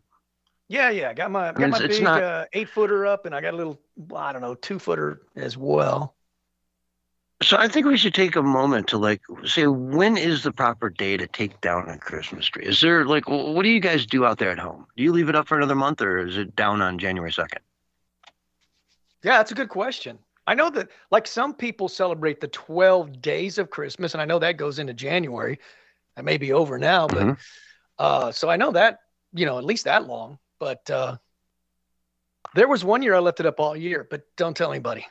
Yeah. I got my big 8-footer up, and I got a little, 2-footer as well. So I think we should take a moment to say, when is the proper day to take down a Christmas tree? Is there what do you guys do out there at home? Do you leave it up for another month, or is it down on January 2nd? Yeah, that's a good question. I know that some people celebrate the 12 days of Christmas, and I know that goes into January. That may be over now, but so I know that, at least that long. But there was one year I left it up all year, but don't tell anybody.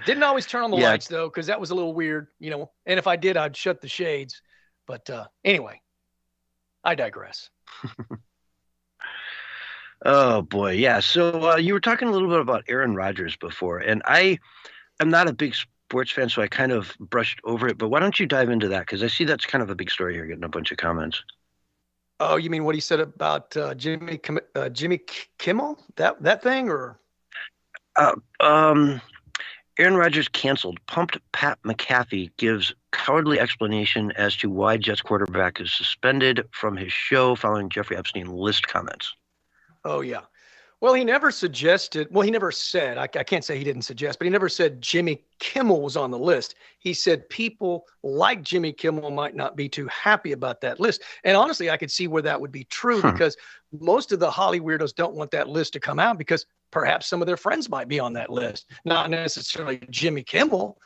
Didn't always turn on the lights though, because that was a little weird, and if I did, I'd shut the shades. But anyway, I digress. Oh boy, yeah. So you were talking a little bit about Aaron Rodgers before, and I am not a big sports fan, so I kind of brushed over it. But why don't you dive into that? Because I see that's kind of a big story here, getting a bunch of comments. Oh, you mean what he said about Jimmy Kimmel? That thing, or? Aaron Rodgers canceled. Pumped Pat McAfee gives cowardly explanation as to why Jets quarterback is suspended from his show following Jeffrey Epstein list comments. Oh, yeah. Well, he never suggested, he never said, I can't say he didn't suggest, but he never said Jimmy Kimmel was on the list. He said people like Jimmy Kimmel might not be too happy about that list. And honestly, I could see where that would be true because most of the Holly weirdos don't want that list to come out because perhaps some of their friends might be on that list. Not necessarily Jimmy Kimmel,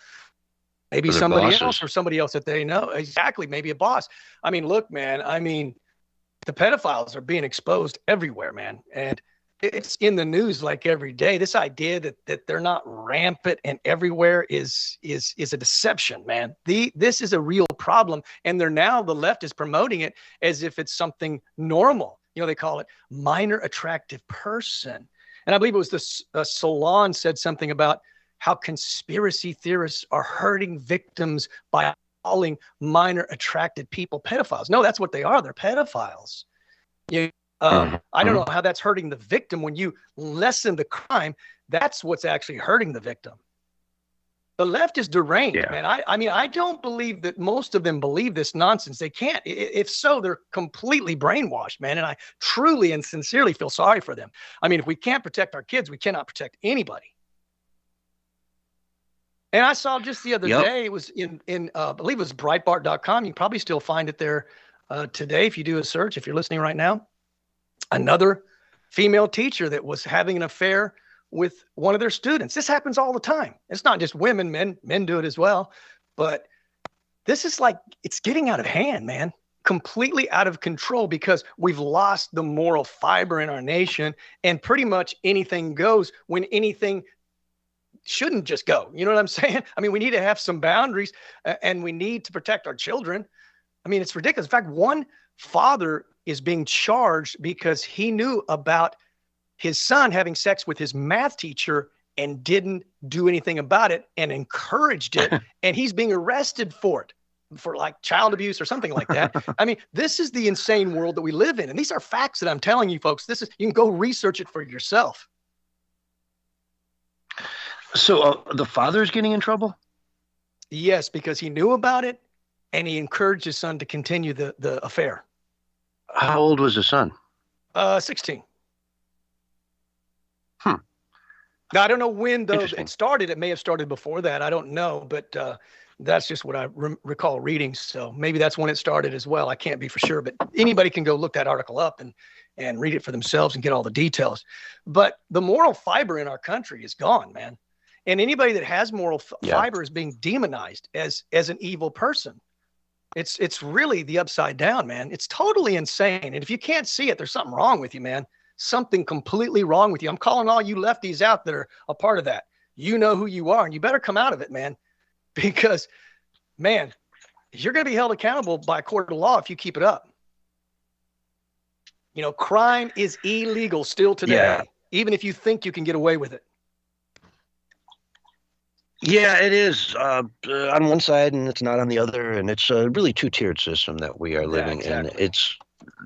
maybe somebody else or somebody else that they know. Exactly. Maybe a boss. I mean, look, man, the pedophiles are being exposed everywhere, man. And it's in the news like every day. This idea that they're not rampant and everywhere is a deception, man. This is a real problem. And the left is promoting it as if it's something normal. They call it minor attractive person. And I believe it was this Salon said something about how conspiracy theorists are hurting victims by calling minor attracted people pedophiles. No, that's what they are. They're pedophiles. I don't know how that's hurting the victim. When you lessen the crime, that's what's actually hurting the victim. The left is deranged, man. I mean, I don't believe that most of them believe this nonsense. They can't. If so, they're completely brainwashed, man. And I truly and sincerely feel sorry for them. I mean, if we can't protect our kids, we cannot protect anybody. And I saw just the other day, it was in I believe it was Breitbart.com. You can probably still find it there today if you do a search, if you're listening right now. Another female teacher that was having an affair with one of their students. This happens all the time. It's not just women, men do it as well. But this is like, it's getting out of hand, man. Completely out of control because we've lost the moral fiber in our nation, and pretty much anything goes when anything shouldn't just go. You know what I'm saying? I mean, we need to have some boundaries and we need to protect our children. I mean, it's ridiculous. In fact, one father is being charged because he knew about his son having sex with his math teacher and didn't do anything about it and encouraged it. And he's being arrested for it, for like child abuse or something like that. I mean, this is the insane world that we live in. And these are facts that I'm telling you folks. You can go research it for yourself. So the father's getting in trouble? Yes, because he knew about it and he encouraged his son to continue the affair. How old was his son? 16. Now, I don't know when, though, it started. It may have started before that. I don't know, but that's just what I recall reading. So maybe that's when it started as well. I can't be for sure, but anybody can go look that article up and read it for themselves and get all the details. But the moral fiber in our country is gone, man. And anybody that has moral fiber is being demonized as an evil person. It's really the upside down, man. It's totally insane. And if you can't see it, there's something wrong with you, man. Something completely wrong with you. I'm calling all you lefties out that are a part of that. You know who you are, and you better come out of it, man. Because, man, you're going to be held accountable by a court of law if you keep it up. Crime is illegal still today, even if you think you can get away with it. Yeah, it is on one side and it's not on the other. And it's a really two-tiered system that we are living in. It's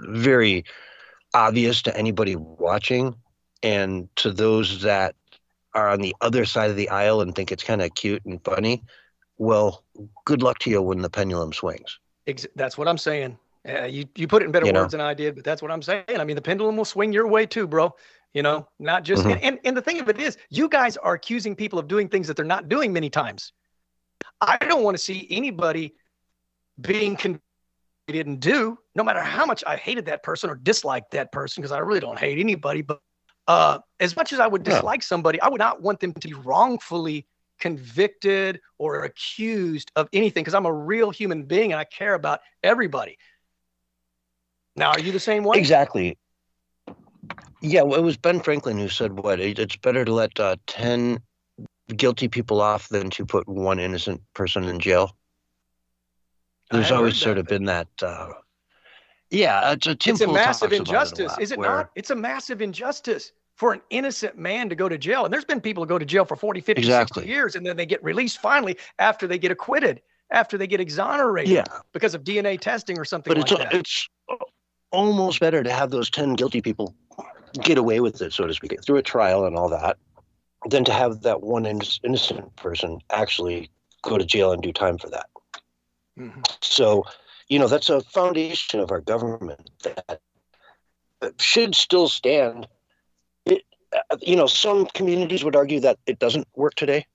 very obvious to anybody watching, and to those that are on the other side of the aisle and think it's kind of cute and funny. Well, good luck to you when the pendulum swings. That's what I'm saying. You put it in better words than I did, but that's what I'm saying. I mean, the pendulum will swing your way too, bro. Not just, and the thing of it is, you guys are accusing people of doing things that they're not doing many times. I don't want to see anybody being convicted they didn't do, no matter how much I hated that person or disliked that person, because I really don't hate anybody. But as much as I would dislike somebody, I would not want them to be wrongfully convicted or accused of anything, because I'm a real human being and I care about everybody. Now, are you the same way? Exactly. Yeah, well, it was Ben Franklin who said, it's better to let 10 guilty people off than to put one innocent person in jail. There's always sort of been that. It's a massive injustice, is it not? It's a massive injustice for an innocent man to go to jail. And there's been people who go to jail for 40, 50, 60 years, and then they get released finally after they get acquitted, after they get exonerated because of DNA testing or something like that. It's almost better to have those 10 guilty people get away with it, so to speak, through a trial and all that, than to have that one innocent person actually go to jail and do time for that. So, that's a foundation of our government that should still stand. Some communities would argue that it doesn't work today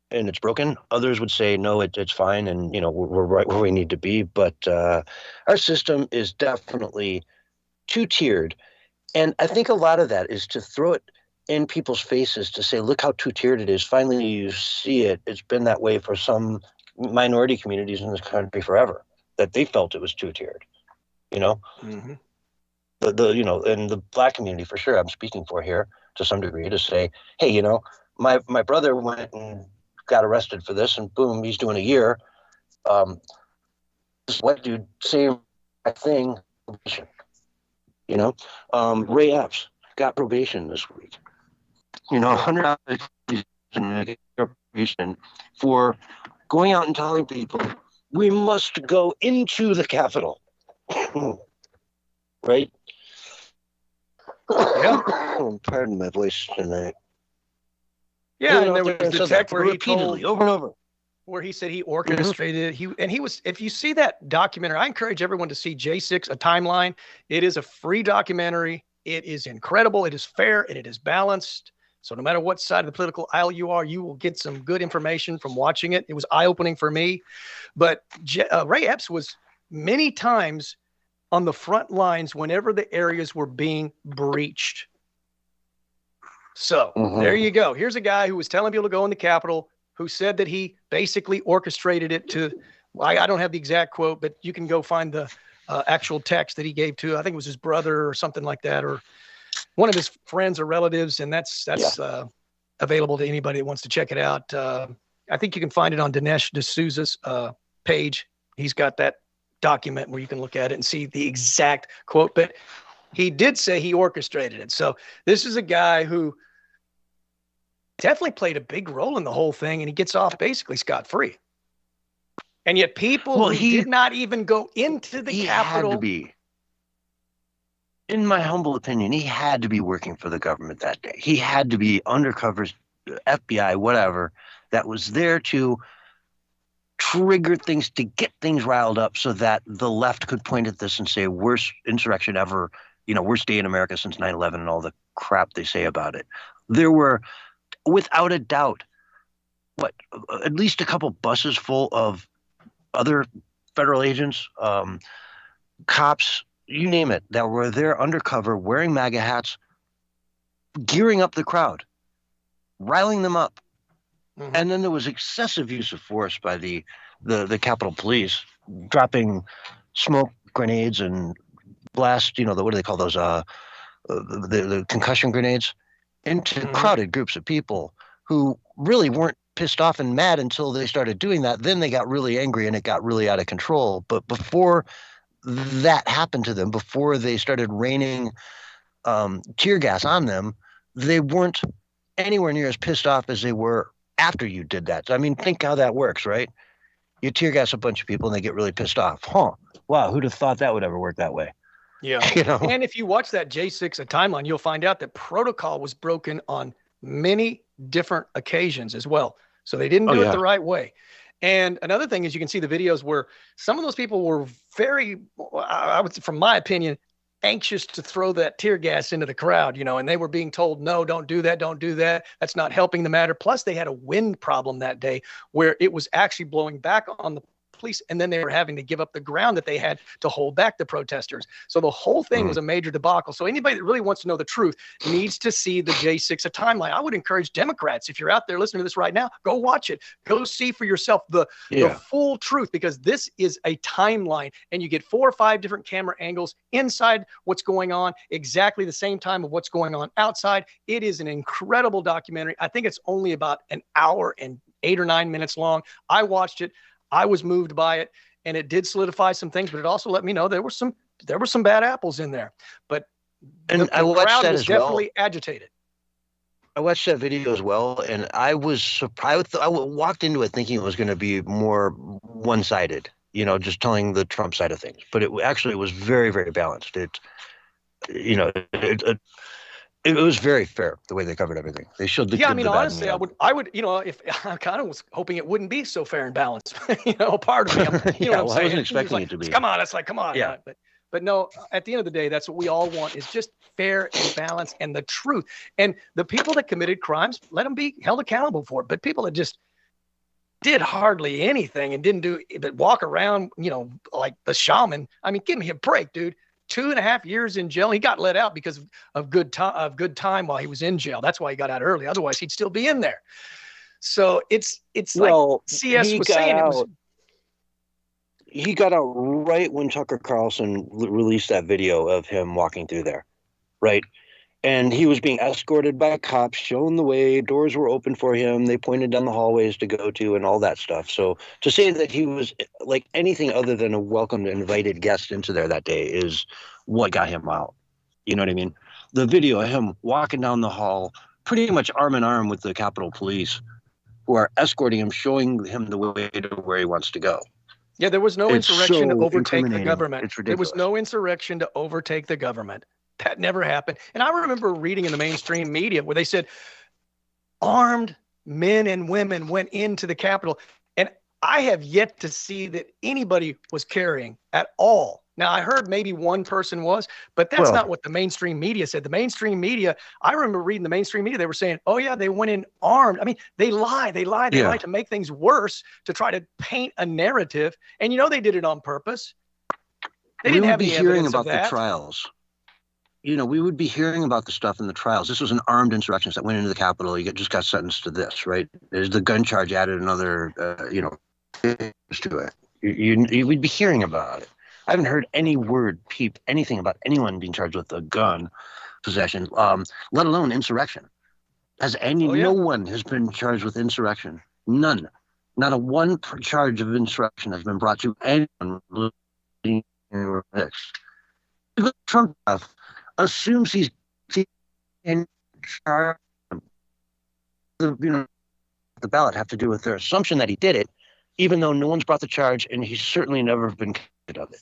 and it's broken. Others would say, no, it's fine. And, we're right where we need to be. But our system is definitely two-tiered. And I think a lot of that is to throw it in people's faces to say, look how two-tiered it is. Finally, you see it. It's been that way for some minority communities in this country forever, that they felt it was two-tiered, and the Black community for sure, I'm speaking for here to some degree, to say, hey, my brother went and got arrested for this, and boom, he's doing a year. This white dude, same thing. You know, Ray Epps got probation this week. You know, $100 in probation for going out and telling people we must go into the Capitol. Right? Yeah. Pardon my voice tonight. Yeah, and there was the text where he repeatedly, told, over and over, where he said he orchestrated it. He was, if you see that documentary, I encourage everyone to see J6, A Timeline. It is a free documentary. It is incredible. It is fair and it is balanced. So no matter what side of the political aisle you are, you will get some good information from watching it. It was eye-opening for me. But Ray Epps was many times on the front lines whenever the areas were being breached. So there you go. Here's a guy who was telling people to go in the Capitol, who said that he basically orchestrated it to, I don't have the exact quote, but you can go find the actual text that he gave to, I think it was his brother or something like that, or one of his friends or relatives. And that's available to anybody that wants to check it out. I think you can find it on Dinesh D'Souza's page. He's got that document where you can look at it and see the exact quote, but he did say he orchestrated it. So this is a guy who definitely played a big role in the whole thing, and he gets off basically scot-free. And yet people who did not even go into the Capitol. Had to be. In my humble opinion, he had to be working for the government that day. He had to be undercover, FBI, whatever, that was there to trigger things, to get things riled up so that the left could point at this and say, worst insurrection ever, worst day in America since 9/11 and all the crap they say about it. There were, without a doubt, at least a couple buses full of other federal agents, cops, you name it, that were there undercover, wearing MAGA hats, gearing up the crowd, riling them up. Mm-hmm. And then there was excessive use of force by the Capitol Police, dropping smoke grenades and blast, what do they call those, the concussion grenades, into crowded groups of people who really weren't pissed off and mad until they started doing that. Then they got really angry and it got really out of control. But before that happened to them, before they started raining tear gas on them, they weren't anywhere near as pissed off as they were after you did that. I mean, think how that works, right? You tear gas a bunch of people and they get really pissed off. Wow, who'd have thought that would ever work that way? Yeah. And if you watch that J6, A Timeline, you'll find out that protocol was broken on many different occasions as well. So they didn't do it the right way. And another thing is, you can see the videos where some of those people were very, I would say, from my opinion, anxious to throw that tear gas into the crowd, and they were being told, no, don't do that. Don't do that. That's not helping the matter. Plus they had a wind problem that day where it was actually blowing back on the police, and then they were having to give up the ground that they had to hold back the protesters. So the whole thing was a major debacle. So anybody that really wants to know the truth needs to see the J6, A Timeline. I would encourage Democrats, if you're out there listening to this right now, go watch it. Go see for yourself the full truth, because this is a timeline, and you get 4 or 5 different camera angles inside what's going on, exactly the same time of what's going on outside. It is an incredible documentary. I think it's only about an hour and 8 or 9 minutes long. I watched it. I was moved by it, and it did solidify some things, but it also let me know there were some bad apples in there. But the crowd was definitely agitated. I watched that video as well, and I was surprised. I walked into it thinking it was going to be more one-sided, just telling the Trump side of things. But it actually was very, very balanced. It was very fair the way they covered everything. They showed the honestly, I would, if I kind of was hoping it wouldn't be so fair and balanced, part of me, I wasn't expecting it to be. Come on, it's like, come on. Yeah. But no, at the end of the day, that's what we all want, is just fair and balanced and the truth. And the people that committed crimes, let them be held accountable for it. But people that just did hardly anything and didn't do, but walk around, like the shaman. I mean, give me a break, dude. 2.5 years in jail. He got let out because of good time while he was in jail. That's why he got out early. Otherwise, he'd still be in there. So it's like CS was saying. He got out right when Tucker Carlson released that video of him walking through there, right? And he was being escorted by cops, shown the way, doors were open for him. They pointed down the hallways to go to and all that stuff. So to say that he was like anything other than a welcomed, invited guest into there that day is what got him out. You know what I mean? The video of him walking down the hall, pretty much arm in arm with the Capitol Police, who are escorting him, showing him the way to where he wants to go. Yeah, there was no It's insurrection to so overtake the incriminating. government. It's There was ridiculous. no insurrection to overtake the government. That never happened. And I remember reading in the mainstream media where they said armed men and women went into the Capitol. And I have yet to see that anybody was carrying at all. Now, I heard maybe one person was, but that's not what the mainstream media said. The mainstream media, I remember reading the mainstream media, they were saying, oh, yeah, they went in armed. I mean, they lie to make things worse, to try to paint a narrative. And you know they did it on purpose. They didn't have any evidence of that. The trials. You know, we would be hearing about the stuff in the trials. This was an armed insurrectionist that went into the Capitol. He just got sentenced to this, right? There's the gun charge added another, to it. We'd be hearing about it. I haven't heard any word, anything about anyone being charged with a gun possession, let alone insurrection. No one has been charged with insurrection. None. Not a one charge of insurrection has been brought to anyone. Trump assumes he's in charge. The ballot have to do with their assumption that he did it, even though no one's brought the charge, and he's certainly never been convicted of it.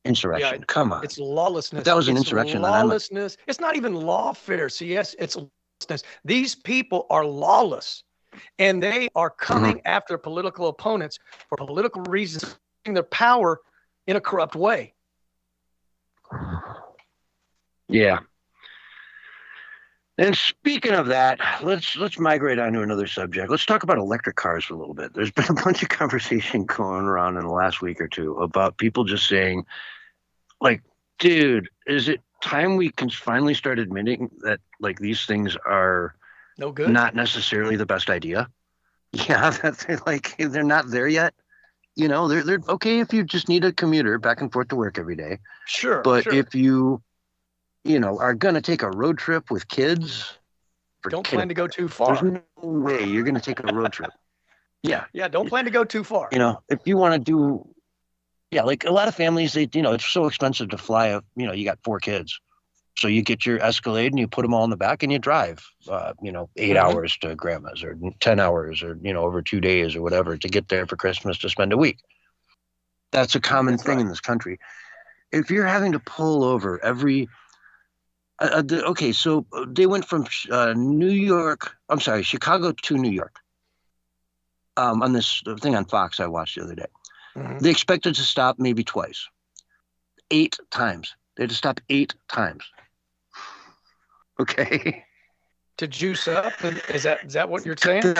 Insurrection. Come on. It's lawlessness. If that was an insurrection. Lawlessness. It's not even lawfare. CS. It's lawlessness. These people are lawless, and they are coming after political opponents for political reasons, using their power in a corrupt way. Yeah. And speaking of that, let's migrate on to another subject. Let's talk about electric cars for a little bit. There's been a bunch of conversation going around in the last week or two about people just saying, like, dude, is it time we can finally start admitting that, like, these things are no good, not necessarily the best idea? Yeah, they're not there yet. You know, they're okay if you just need a commuter back and forth to work every day. Sure. But if you are going to take a road trip with kids, don't plan to go too far. There's no way you're going to take a road trip. Yeah. Yeah, don't plan to go too far. If you want to do, like a lot of families, it's so expensive to fly. You got 4 kids. So you get your Escalade and you put them all in the back and you drive, 8 hours to grandma's or 10 hours or, over 2 days or whatever to get there for Christmas to spend a week. That's a common thing in this country. If you're having to pull over every... so they went from Chicago to New York on this thing on Fox I watched the other day. They expected to stop maybe twice. 8 times. They had to stop 8 times. Okay. To juice up? Is that what you're saying?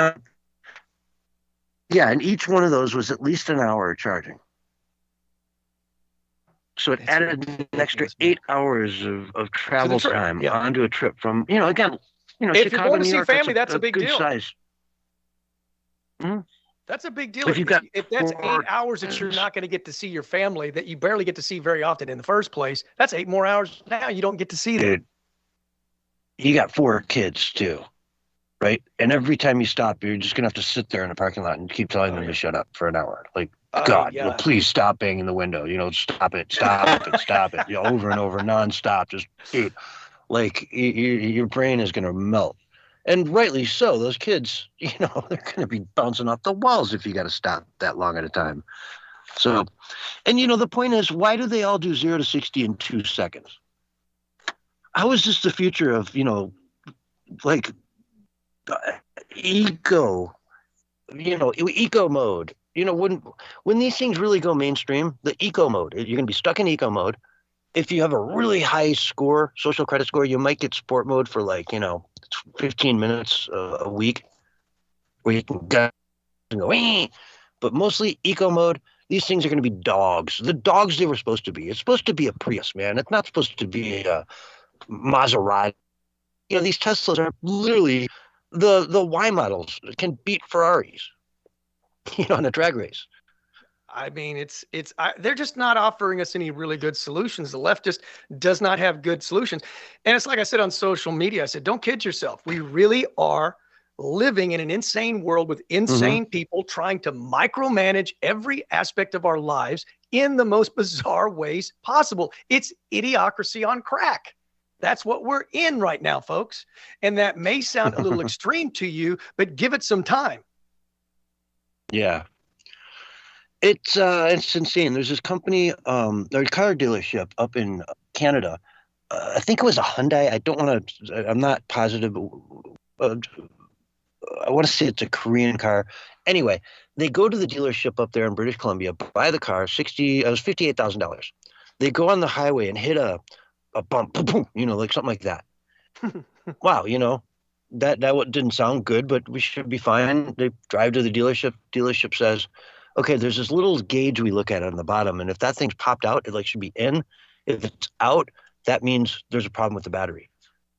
Yeah, and each one of those was at least an hour charging. So it added an extra 8 hours of travel time onto a trip from, again, if Chicago, you're going to New see York, family, that's a big good deal. Size. That's a big deal. If that's 8 hours that you're not going to get to see your family, that you barely get to see very often in the first place, that's 8 more hours now you don't get to see them. Dude, you got 4 kids too, right? And every time you stop, you're just going to have to sit there in the parking lot and keep telling them to shut up for an hour. Like, God, please stop banging the window. Stop it, over and over, nonstop. Just, dude, like your brain is going to melt. And rightly so. Those kids, they're going to be bouncing off the walls if you got to stop that long at a time. So, and the point is, why do they all do 0 to 60 in 2 seconds? How is this the future of, eco mode? When these things really go mainstream, the eco mode, you're going to be stuck in eco mode. If you have a really high score, social credit score, you might get sport mode for 15 minutes a week where you can go and go, "Wee." But mostly eco mode, these things are going to be dogs. The dogs they were supposed to be. It's supposed to be a Prius, man. It's not supposed to be a Maserati. These Teslas are literally the Y models can beat Ferraris. On a drag race. I mean, they're just not offering us any really good solutions. The left just does not have good solutions. And it's like I said on social media, I said, don't kid yourself. We really are living in an insane world with insane people trying to micromanage every aspect of our lives in the most bizarre ways possible. It's idiocracy on crack. That's what we're in right now, folks. And that may sound a little extreme to you, but give it some time. Yeah. It's insane. There's this company, there's a car dealership up in Canada. I think it was a Hyundai. I'm not positive. I want to say it's a Korean car. Anyway, they go to the dealership up there in British Columbia, buy the car, it was $58,000. They go on the highway and hit a bump, boom, boom, like something like that. Wow, that didn't sound good, but we should be fine. They drive to the dealership. Dealership says, okay, there's this little gauge we look at on the bottom, and if that thing's popped out, it should be in. If it's out, that means there's a problem with the battery.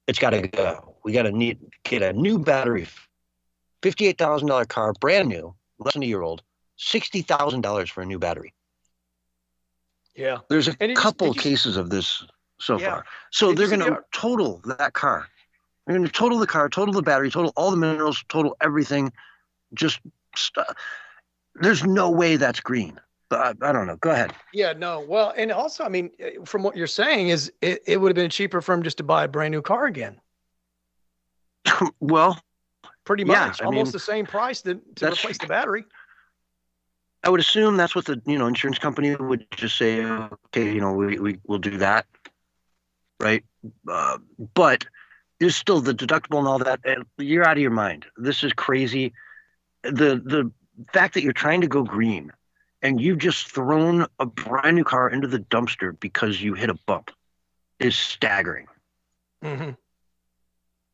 It's got to go. We got to get a new battery. $58,000 car, brand new, less than a year old, $60,000 for a new battery. Yeah. There's a couple cases of this so far. So they're going to total that car. They're going to total the car, total the battery, total all the minerals, total everything. Just there's no way that's green. But I don't know. Go ahead. Yeah, no. Well, and also, I mean, from what you're saying is it would have been cheaper for him just to buy a brand new car again. Well, pretty much almost the same price to replace the battery. I would assume that's what the insurance company would just say, okay, we'll do that, right? But there's still the deductible and all that. You're out of your mind. This is crazy. The fact that you're trying to go green and you've just thrown a brand new car into the dumpster because you hit a bump is staggering. Mm-hmm.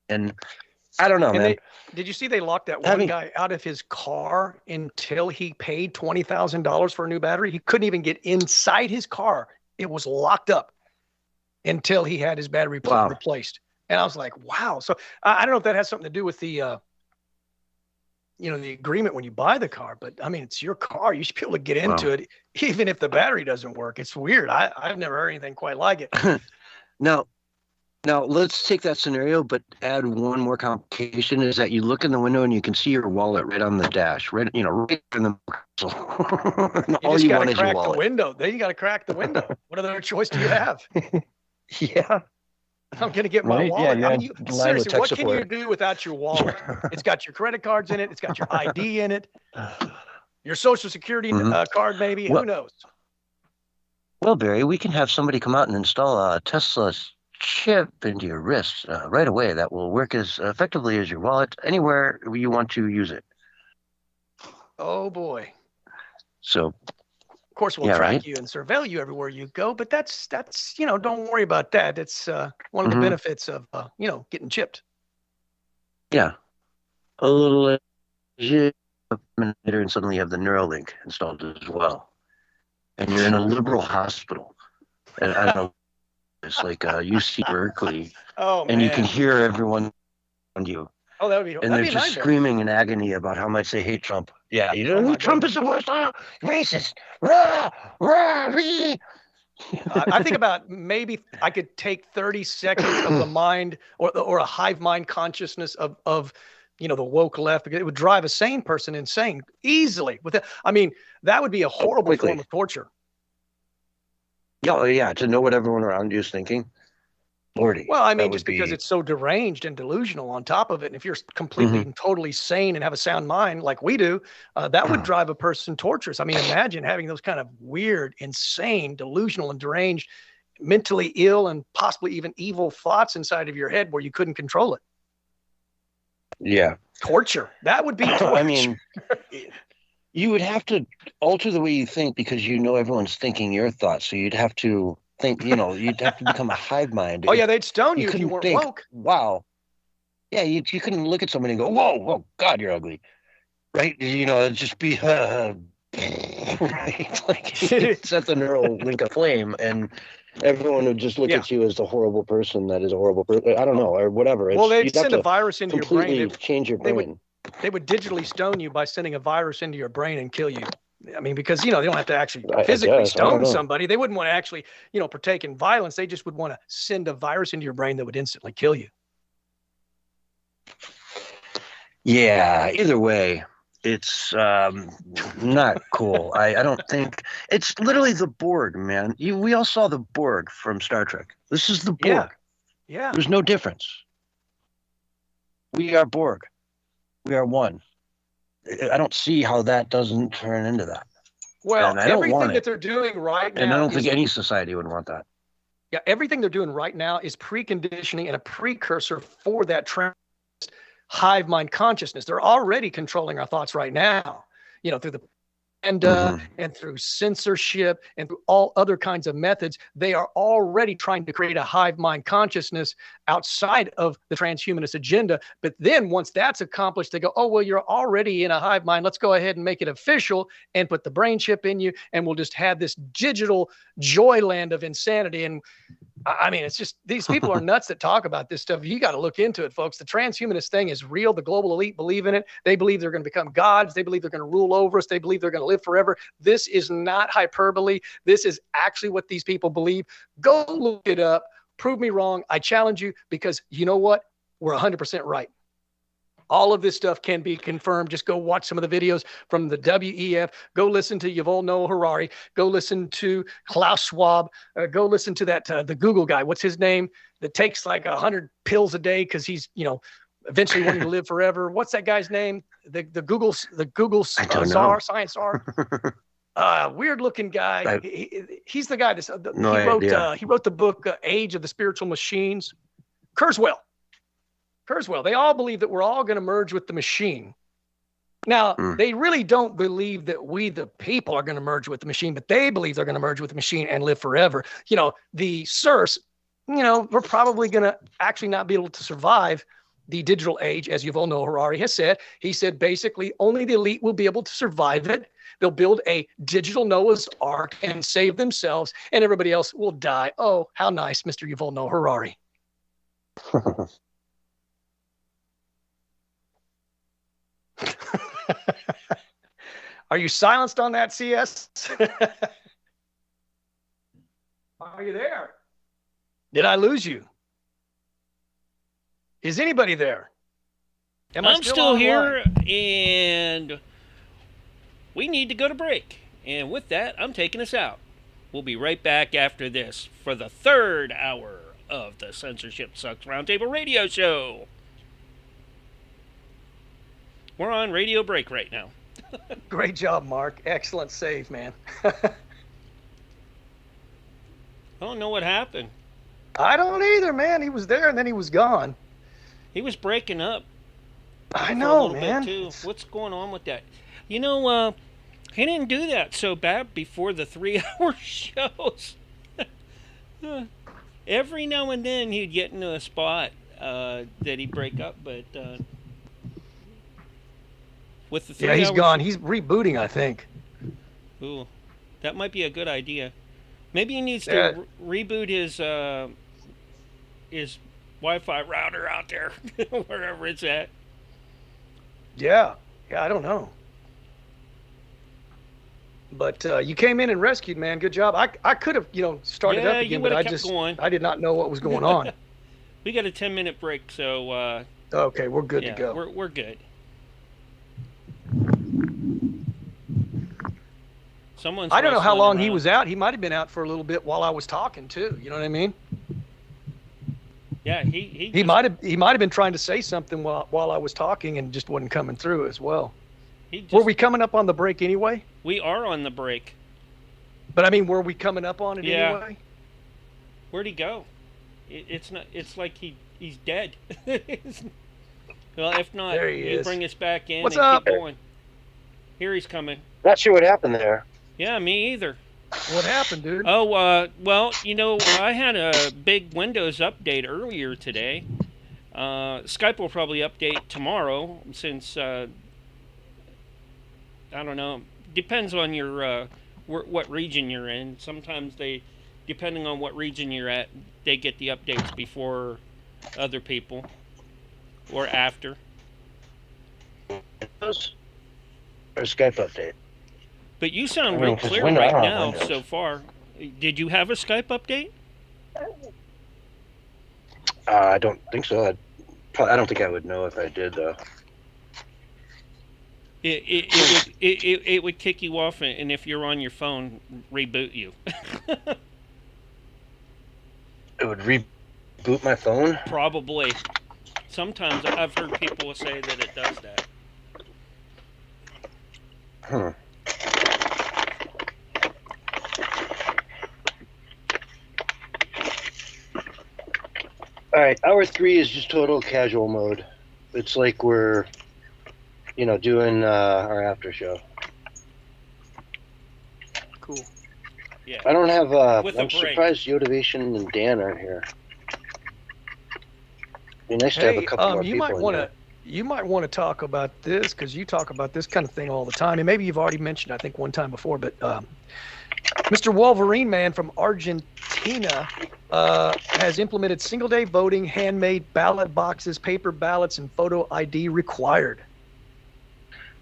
And I don't know, man. Did you see they locked that one guy out of his car until he paid $20,000 for a new battery? He couldn't even get inside his car. It was locked up until he had his battery replaced. And I was like, wow. So I don't know if that has something to do with the, the agreement when you buy the car, but I mean, it's your car. You should be able to get into it, even if the battery doesn't work. It's weird. I've never heard anything quite like it. Now, let's take that scenario, but add one more complication is that you look in the window and you can see your wallet right on the dash, right in the all you got to crack the window. Then you got to crack the window. What other choice do you have? Yeah. I'm going to get my wallet. Yeah, I mean, seriously, what can you do without your wallet? It's got your credit cards in it. It's got your ID in it. Your social security card, maybe. Who knows? Well, Barry, we can have somebody come out and install a Tesla chip into your wrist right away that will work as effectively as your wallet anywhere you want to use it. Oh boy. So of course we'll track you and surveil you everywhere you go, but that's don't worry about that. It's one of the benefits of getting chipped. Yeah. A little later and suddenly you have the Neuralink installed as well. And you're in a liberal hospital. And I don't know. It's like UC Berkeley, and you can hear everyone around you. Oh, that would be. And they're just screaming in agony about how much they hate Trump. Yeah, Trump is the worst, racist. Rah, rah, ree. I think about maybe I could take 30 seconds of the mind or a hive mind consciousness of the woke left, because it would drive a sane person insane easily. I mean, that would be a horrible form of torture. Yeah, to know what everyone around you is thinking. Lordy. Well, I mean, just because it's so deranged and delusional on top of it. And if you're completely and totally sane and have a sound mind like we do, that would drive a person torturous. I mean, imagine having those kind of weird, insane, delusional and deranged, mentally ill and possibly even evil thoughts inside of your head where you couldn't control it. Yeah. Torture. That would be torture. I mean, you would have to alter the way you think because everyone's thinking your thoughts. So you'd have to think, you'd have to become a hive mind. Oh, yeah, they'd stone you if you weren't woke. Wow. Yeah, you couldn't look at somebody and go, whoa, God, you're ugly. Right? It'd just be, right? Like, it'd set the neural link aflame, and everyone would just look at you as the horrible person that is a horrible person. I don't know, or whatever. Well, they'd send a virus into your brain. Completely change your brain. They would digitally stone you by sending a virus into your brain and kill you. I mean, because, they don't have to actually physically stone somebody. They wouldn't want to actually, partake in violence. They just would want to send a virus into your brain that would instantly kill you. Yeah, either way, it's not cool. I don't think it's literally the Borg, man. We all saw the Borg from Star Trek. This is the Borg. Yeah. There's no difference. We are Borg. We are one. I don't see how that doesn't turn into that. Well, And I don't everything want that it. they're doing right now And I don't is think any society would want that. Yeah, everything they're doing right now is preconditioning and a precursor for that hive mind consciousness. They're already controlling our thoughts right now, through the and through censorship and through all other kinds of methods. They are already trying to create a hive mind consciousness outside of the transhumanist agenda. But then once that's accomplished, they go, oh, well, you're already in a hive mind. Let's go ahead and make it official and put the brain chip in you. And we'll just have this digital joy land of insanity. And I mean, it's just, these people are nuts that talk about this stuff. You got to look into it, folks. The transhumanist thing is real. The global elite believe in it. They believe they're going to become gods. They believe they're going to rule over us. They believe they're going to live forever. This is not hyperbole. This is actually what these people believe. Go look it up. Prove me wrong. I challenge you, because you know what? We're 100% right. All of this stuff can be confirmed. Just go watch some of the videos from the WEF. Go listen to Yuval Noah Harari. Go listen to Klaus Schwab. Go listen to that the Google guy. What's his name? That takes like 100 pills a day because he's eventually wanting to live forever. What's that guy's name? The Google czar, science czar. Weird looking guy. He's the guy he wrote the book Age of the Spiritual Machines. Kurzweil. They all believe that we're all going to merge with the machine. Now, they really don't believe that we, the people, are going to merge with the machine, but they believe they're going to merge with the machine and live forever. The SERS, we're probably going to actually not be able to survive the digital age, as Yuval Noah Harari has said. He said basically only the elite will be able to survive it. They'll build a digital Noah's Ark and save themselves, and everybody else will die. Oh, how nice, Mr. Yuval Noah Harari. Are you silenced on that, CS? Are you there? Did I lose you? Is anybody there? I'm still here, and we need to go to break. And with that, I'm taking us out. We'll be right back after this for the third hour of the Censorship Sucks Roundtable Radio Show. We're on radio break right now. Great job, Mark. Excellent save, man. I don't know what happened. I don't either, man. He was there and then he was gone. He was breaking up. I know, man. Too. What's going on with that? He didn't do that so bad before the 3-hour shows. Every now and then he'd get into a spot that he'd break up, but with the 3 he's hours, gone. He's rebooting, I think. Ooh, that might be a good idea. Maybe he needs to reboot his Wi-Fi router out there, wherever it's at. Yeah, I don't know. But you came in and rescued, man. Good job. I could have, started up again, but I did not know what was going on. We got a 10-minute break, so okay, we're good to go. We're good. I don't know how long he was out. He might have been out for a little bit while I was talking too. You know what I mean? Yeah, he might have been trying to say something while I was talking and just wasn't coming through as well. Were we coming up on the break anyway? We are on the break. But I mean, were we coming up on it anyway? Where'd he go? It's not. It's like he's dead. Well, if not, there he is. Bring us back in. What's and up? Keep going. Here he's coming. Not sure what happened there. Yeah, me either. What happened, dude? Oh, well, I had a big Windows update earlier today. Skype will probably update tomorrow since, I don't know, depends on your, what region you're in. Sometimes depending on what region you're at, they get the updates before other people or after. Or Skype update. But you sound real clear right now so far. Did you have a Skype update? I don't think so. I don't think I would know if I did, though. It would kick you off, and if you're on your phone, reboot you. It would reboot reboot my phone? Probably. Sometimes I've heard people say that it does that. Huh. All right, hour 3 is just total casual mode. It's like we're, doing our after show. Cool. Yeah. I don't have. With a I'm break. surprised Yotivation and Dan aren't here. It'd be nice to have a couple more people in here. You might want to talk about this because you talk about this kind of thing all the time, and maybe you've already mentioned, I think, one time before. But Mr. Wolverine Man from Argentina has implemented single-day voting, handmade ballot boxes, paper ballots, and photo ID required.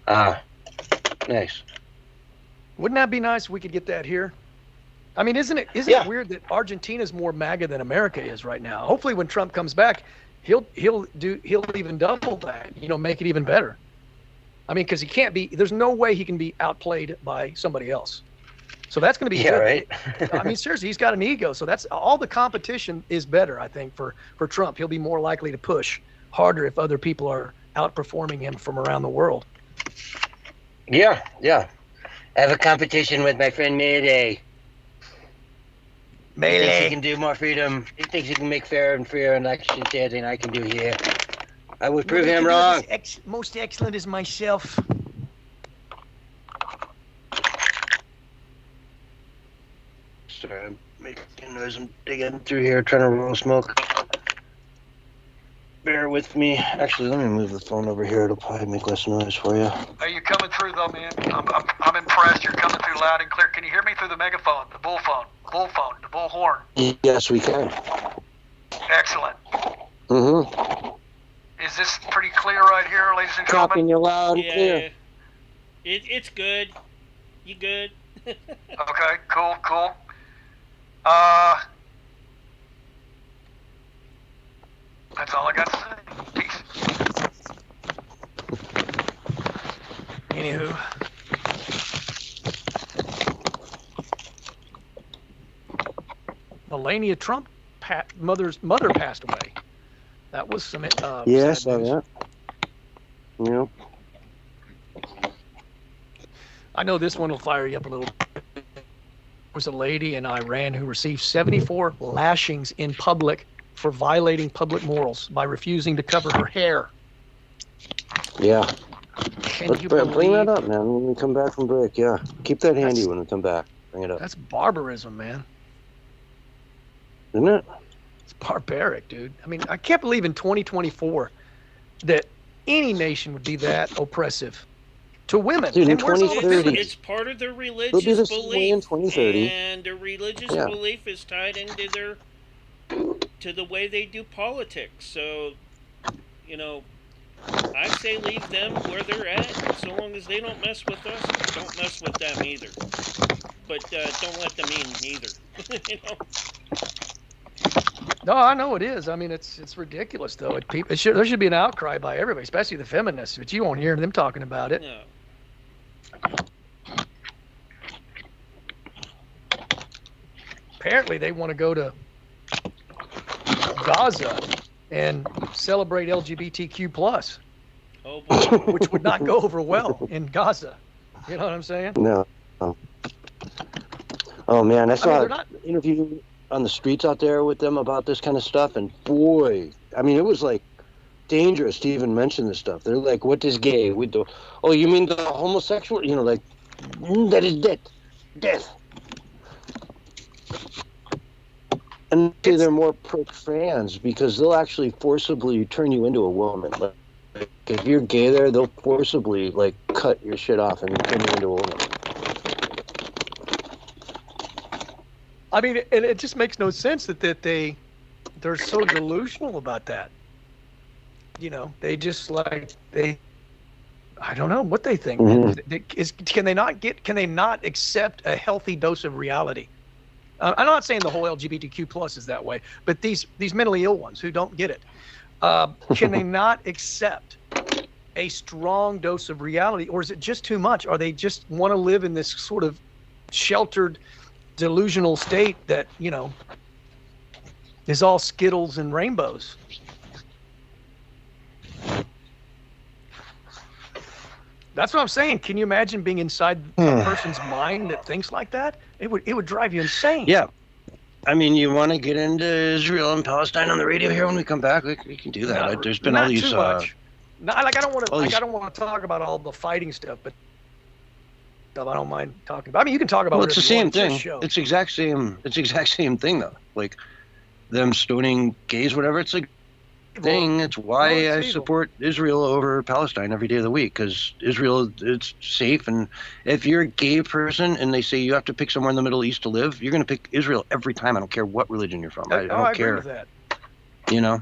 Nice. Wouldn't that be nice if we could get that here? I mean, isn't it Yeah. weird that Argentina's more MAGA than America is right now? Hopefully, when Trump comes back, he'll even double that. Make it even better. I mean, because there's no way he can be outplayed by somebody else. So that's going to be good. Right. I mean, seriously, he's got an ego. So that's all the competition is better, I think, for Trump. He'll be more likely to push harder if other people are outperforming him from around the world. Yeah. I have a competition with my friend Mayday. He thinks he can do more freedom. He thinks he can make fair and freer elections there than I can do here. I would prove him wrong. Most excellent is myself. Sorry, I'm making noise. I'm digging through here, trying to roll smoke. Bear with me. Actually, let me move the phone over here. It'll probably make less noise for you. Are you coming through though, man? I'm impressed. You're coming through loud and clear. Can you hear me through the megaphone, the bullphone, the bullhorn? Yes, we can. Excellent. Mm-hmm. Is this pretty clear right here, ladies and gentlemen? Dropping you loud and Yeah. clear. It's good. You good? Okay, cool. That's all I got to say. Peace. Anywho. Melania Trump mother passed away. That was some Yes, sad news. Yeah. I know this one will fire you up a little. There was a lady in Iran who received 74 lashings in public for violating public morals by refusing to cover her hair. Yeah. Can Let's you bring believe that up, man, when we come back from break. Yeah. Keep that handy when we come back. Bring it up. that's barbarism, man. Isn't it? It's barbaric, dude. I mean, I can't believe in 2024 that any nation would be that oppressive to women. Dude, in And where's all the 2030 feminists? It's part of their They'll be religious the same way in belief, 2030. and their religious Yeah. belief is tied into to the way they do politics. So, I say leave them where they're at. So long as they don't mess with us, don't mess with them either. But don't let them in either. No, I know it is. I mean, it's ridiculous, though. There should be an outcry by everybody, especially the feminists, but you won't hear them talking about it. No. Apparently, they want to go to Gaza and celebrate LGBTQ+, Oh boy. which would not go over well in Gaza. You know what I'm saying? No. Oh, man. I saw they're not- an interview on the streets out there with them about this kind of stuff, and boy, I mean, it was like dangerous to even mention this stuff. They're like, what is gay? Oh, you mean the homosexual? That is death. And they're more prick fans because they'll actually forcibly turn you into a woman. Like, if you're gay there, they'll forcibly cut your shit off and turn you into a woman. I mean, it just makes no sense that they're so delusional about that. They just I don't know what they think. Mm-hmm. Can they not accept a healthy dose of reality? I'm not saying the whole LGBTQ plus is that way, but these mentally ill ones who don't get it, can they not accept a strong dose of reality, or is it just too much? Or they just want to live in this sort of sheltered, delusional state that is all Skittles and rainbows. That's what I'm saying. Can you imagine being inside a person's mind that thinks like that? It would drive you insane. Yeah. I mean, you want to get into Israel and Palestine on the radio here when we come back? We can do that. There's been all these. Too much. I don't want to. I don't want to talk about all the fighting stuff, but I don't mind talking about. I mean, you can talk about. Well, it's the same thing. It's exact same thing though. Like them stoning gays, whatever. It's like thing. It's why I support Israel over Palestine every day of the week, because Israel, it's safe, and if you're a gay person and they say you have to pick somewhere in the Middle East to live, you're going to pick Israel every time. I don't care what religion you're from. I don't care. Agree with that. You know.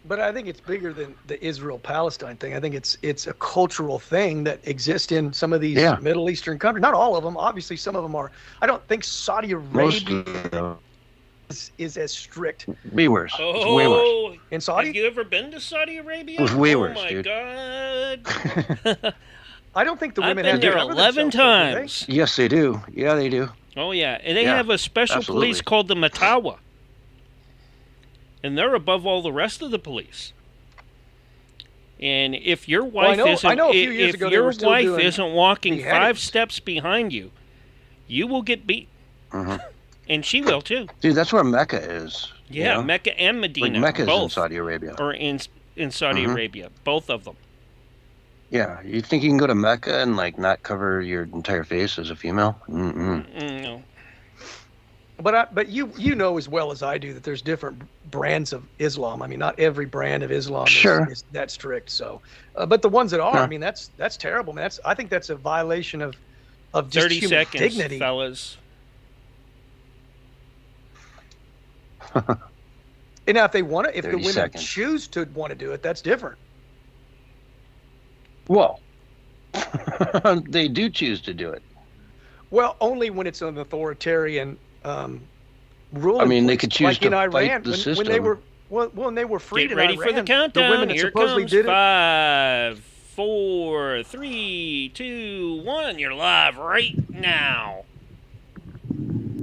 But I think it's bigger than the Israel-Palestine thing. I think it's a cultural thing that exists in some of these Middle Eastern countries. Not all of them. Obviously, some of them are. I don't think Saudi Arabia is as strict. Way worse. It's way worse. In Saudi? Have you ever been to Saudi Arabia? It's way worse, dude. Oh, my God. I don't think the women have to cover themselves. I've been there 11 times. Yes, they do. Yeah, they do. Oh, yeah. And they have a special police called the Matawa. And they're above all the rest of the police. And if your wife isn't walking 5 steps behind you, you will get beat. And she will too. Dude, that's where Mecca is. Yeah, you know? Mecca and Medina. Like Mecca's both, in Saudi Arabia. Or in Saudi Arabia, both of them. Yeah, you think you can go to Mecca and like not cover your entire face as a female? No. But you know as well as I do that there's different brands of Islam. I mean, not every brand of Islam is that strict. So, but the ones that are, I mean, that's terrible, man. I think that's a violation of just 30 human seconds, dignity, fellas. And now, if the women choose to want to do it, that's different. Well, they do choose to do it. Well, only when it's an authoritarian rule. I mean, they could choose to fight the system. When they were freed in Iran, get ready for the countdown. The women that Here supposedly comes did 5, 4, 3, 2, 1. You're live right now.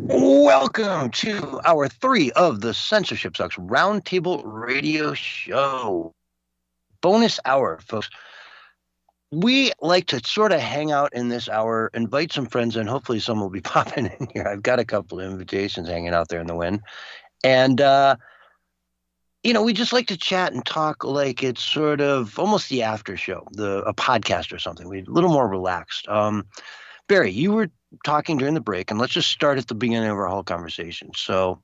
Welcome to hour 3 of the Censorship Sucks Roundtable Radio Show. Bonus hour, folks. We like to sort of hang out in this hour, invite some friends in. Hopefully some will be popping in here. I've got a couple of invitations hanging out there in the wind. And, we just like to chat and talk like it's sort of almost the after show, a podcast or something. We're a little more relaxed. Barry, you were talking during the break, and let's just start at the beginning of our whole conversation. So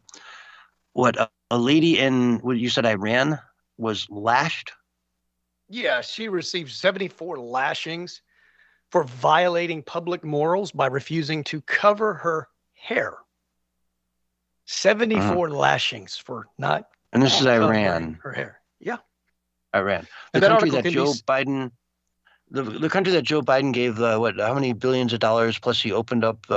what, a lady in, what you said, Iran was lashed? Yeah, she received 74 lashings for violating public morals by refusing to cover her hair. 74 lashings for not. And this is Iran. Her hair. Yeah. Iran. The country that Joe Biden, the country that Joe Biden gave how many billions of dollars, plus he opened up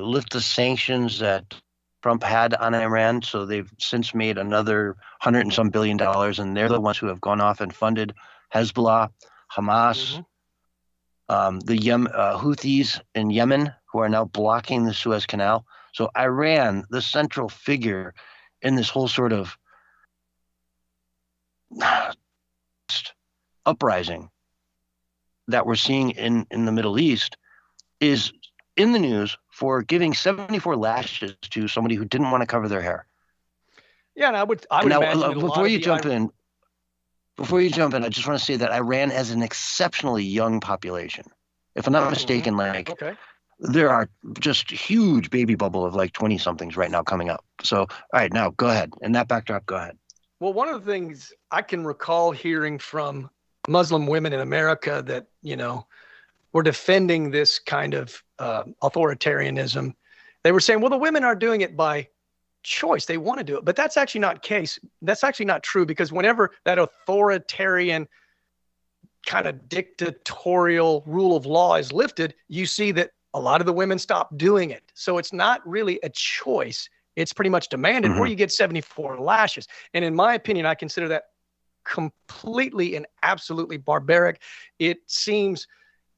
lift the sanctions that Trump had on Iran. So they've since made another $100 and some billion, and they're the ones who have gone off and funded Hezbollah, Hamas, the Houthis in Yemen, who are now blocking the Suez Canal. So Iran, the central figure in this whole sort of uprising that we're seeing in the Middle East, is in the news for giving 74 lashes to somebody who didn't want to cover their hair. Yeah, and I would imagine before you jump in, I just want to say that Iran has an exceptionally young population. If I'm not mistaken, there are just huge baby bubble of like 20-somethings right now coming up. So, all right, now go ahead. In that backdrop, go ahead. Well, one of the things I can recall hearing from Muslim women in America that, were defending this kind of authoritarianism, they were saying, well, the women are doing it by choice. They want to do it. But that's actually not the case. That's actually not true, because whenever that authoritarian kind of dictatorial rule of law is lifted, you see that a lot of the women stop doing it. So it's not really a choice. It's pretty much demanded, or you get 74 lashes. And in my opinion, I consider that completely and absolutely barbaric. It seems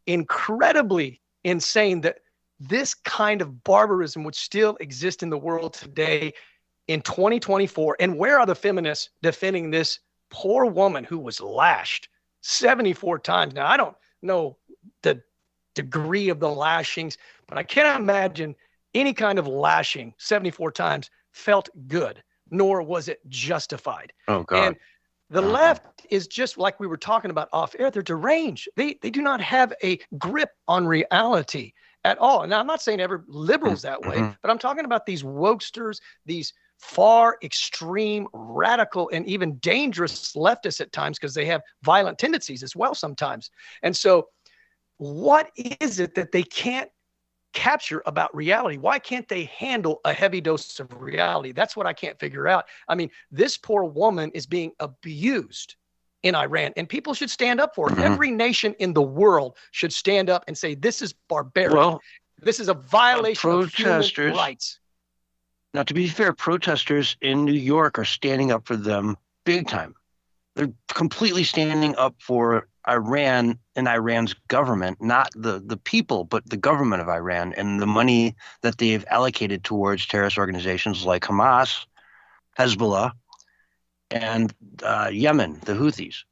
incredibly insane that this kind of barbarism would still exist in the world today in 2024. And where are the feminists defending this poor woman who was lashed 74 times? Now, I don't know the degree of the lashings, but I can't imagine any kind of lashing 74 times felt good, nor was it justified. Oh, God. And the left is just like we were talking about off air. They're deranged. They do not have a grip on reality at all. Now, I'm not saying every liberal's that way, but I'm talking about these wokesters, these far extreme, radical, and even dangerous leftists at times, because they have violent tendencies as well sometimes. And so what is it that they can't capture about reality? Why can't they handle a heavy dose of reality? That's what I can't figure out. I mean, this poor woman is being abused in Iran, and people should stand up for it. Every nation in the world should stand up and say, this is barbaric. Well, this is a violation of human rights. Now, to be fair, protesters in New York are standing up for them big time. They're completely standing up for Iran and Iran's government, not the people, but the government of Iran and the money that they've allocated towards terrorist organizations like Hamas, Hezbollah, and Yemen, the Houthis.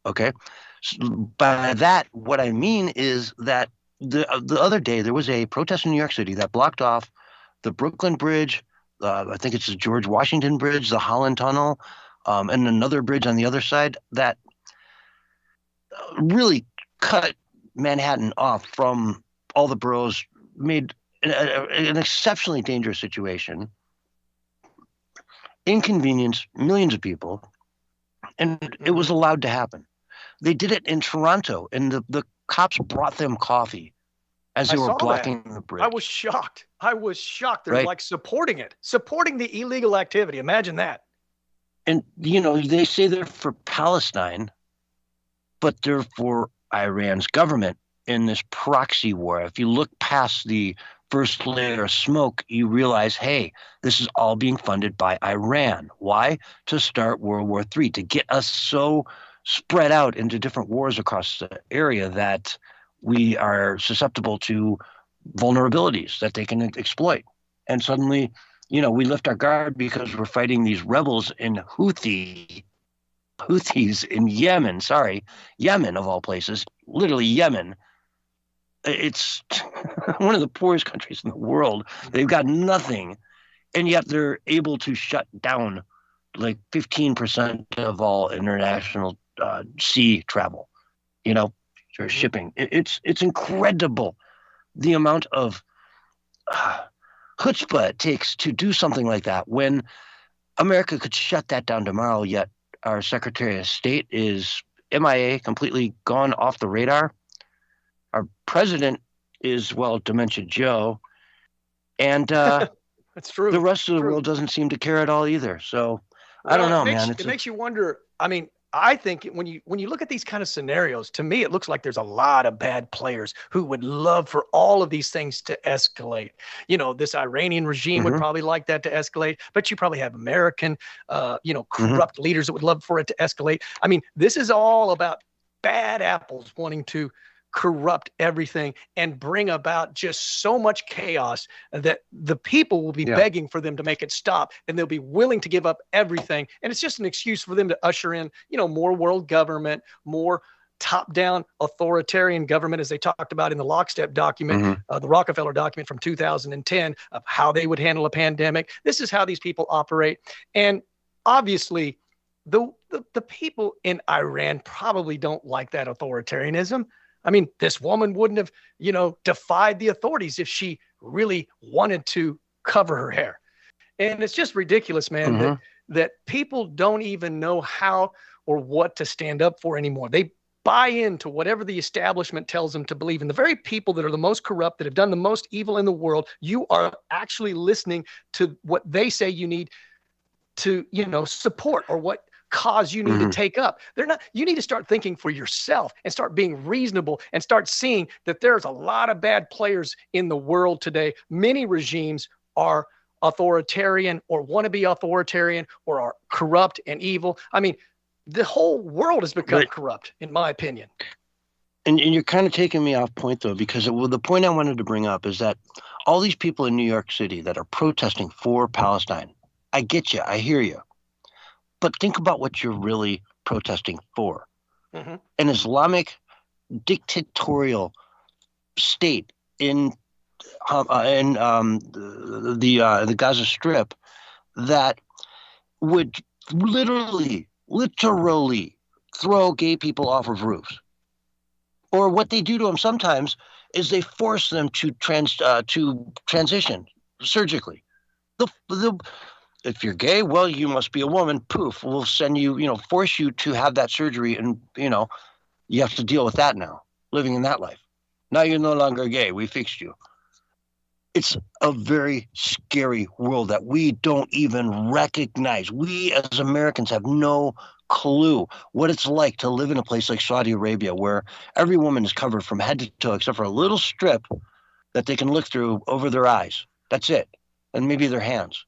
Okay? So by that, what I mean is that the other day there was a protest in New York City that blocked off the Brooklyn Bridge, I think it's the George Washington Bridge, the Holland Tunnel, and another bridge on the other side that really cut Manhattan off from all the boroughs, made an exceptionally dangerous situation, inconvenienced millions of people, and it was allowed to happen. They did it in Toronto, and the cops brought them coffee as they were blocking the bridge. I was shocked. They're like supporting it, supporting the illegal activity. Imagine that. And, you know, they say they're for Palestine, but they're for Iran's government in this proxy war. If you look past the first layer of smoke, you realize, hey, this is all being funded by Iran. Why? To start World War III, to get us so spread out into different wars across the area that we are susceptible to vulnerabilities that they can exploit. And suddenly, you know, we lift our guard because we're fighting these rebels in Houthis in Yemen. Yemen of all places, literally Yemen. It's one of the poorest countries in the world. They've got nothing, and yet they're able to shut down like 15% of all international sea travel, you know, or shipping. It's incredible the amount of chutzpah it takes to do something like that when America could shut that down tomorrow, yet our Secretary of State is MIA, completely gone off the radar. Our president is, well, Dementia Joe. And that's true. The rest of the world doesn't seem to care at all either. So I don't know, man. It makes you wonder. I mean, I think when you look at these kind of scenarios, to me, it looks like there's a lot of bad players who would love for all of these things to escalate. You know, this Iranian regime would probably like that to escalate, but you probably have American, corrupt leaders that would love for it to escalate. I mean, this is all about bad apples wanting to corrupt everything and bring about just so much chaos that the people will be begging for them to make it stop, and they'll be willing to give up everything. And it's just an excuse for them to usher in, you know, more world government, more top-down authoritarian government, as they talked about in the Lockstep document, the Rockefeller document from 2010 of how they would handle a pandemic. This is how these people operate. And obviously the people in Iran probably don't like that authoritarianism. I mean, this woman wouldn't have, you know, defied the authorities if she really wanted to cover her hair. And it's just ridiculous, man, that people don't even know how or what to stand up for anymore. They buy into whatever the establishment tells them to believe. And the very people that are the most corrupt, that have done the most evil in the world, you are actually listening to what they say you need to, you know, support, or what cause you need to take up. You need to start thinking for yourself and start being reasonable and start seeing that there's a lot of bad players in the world today. Many regimes are authoritarian or want to be authoritarian or are corrupt and evil. I mean, the whole world has become corrupt, in my opinion. And you're kind of taking me off point, though, because the point I wanted to bring up is that all these people in New York City that are protesting for Palestine, I get you, I hear you. But think about what you're really protesting for. Mm-hmm. An Islamic dictatorial state in the Gaza Strip that would literally throw gay people off of roofs. Or what they do to them sometimes is they force them to transition surgically. If you're gay, well, you must be a woman. Poof, we'll send you, force you to have that surgery, and you have to deal with that now, living in that life. Now you're no longer gay. We fixed you. It's a very scary world that we don't even recognize. We as Americans have no clue what it's like to live in a place like Saudi Arabia, where every woman is covered from head to toe except for a little strip that they can look through over their eyes. That's it. And maybe their hands.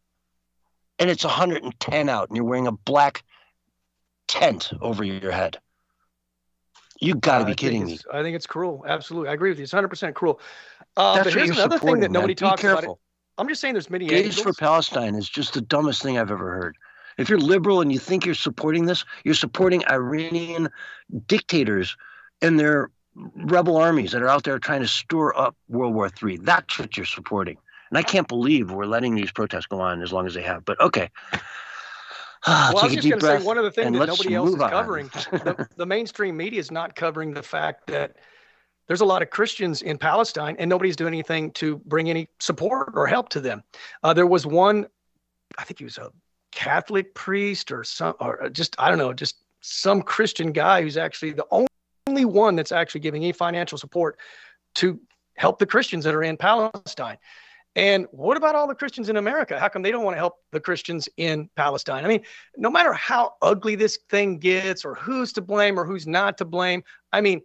And it's 110 out and you're wearing a black tent over your head. You got to be kidding me. I think it's cruel. Absolutely. I agree with you. It's 100% cruel. That's but here's another thing that nobody talks about. I'm just saying there's many Gays for Palestine is just the dumbest thing I've ever heard. If you're liberal and you think you're supporting this, you're supporting Iranian dictators and their rebel armies that are out there trying to store up World War III. That's what you're supporting. And I can't believe we're letting these protests go on as long as they have. But okay. Well, I was just going to say one of the things that nobody else is covering, the mainstream media is not covering the fact that there's a lot of Christians in Palestine and nobody's doing anything to bring any support or help to them. There was one, I think he was a Catholic priest or just some Christian guy who's actually the only one that's actually giving any financial support to help the Christians that are in Palestine. And what about all the Christians in America? How come they don't want to help the Christians in Palestine? I mean, no matter how ugly this thing gets or who's to blame or who's not to blame, I mean,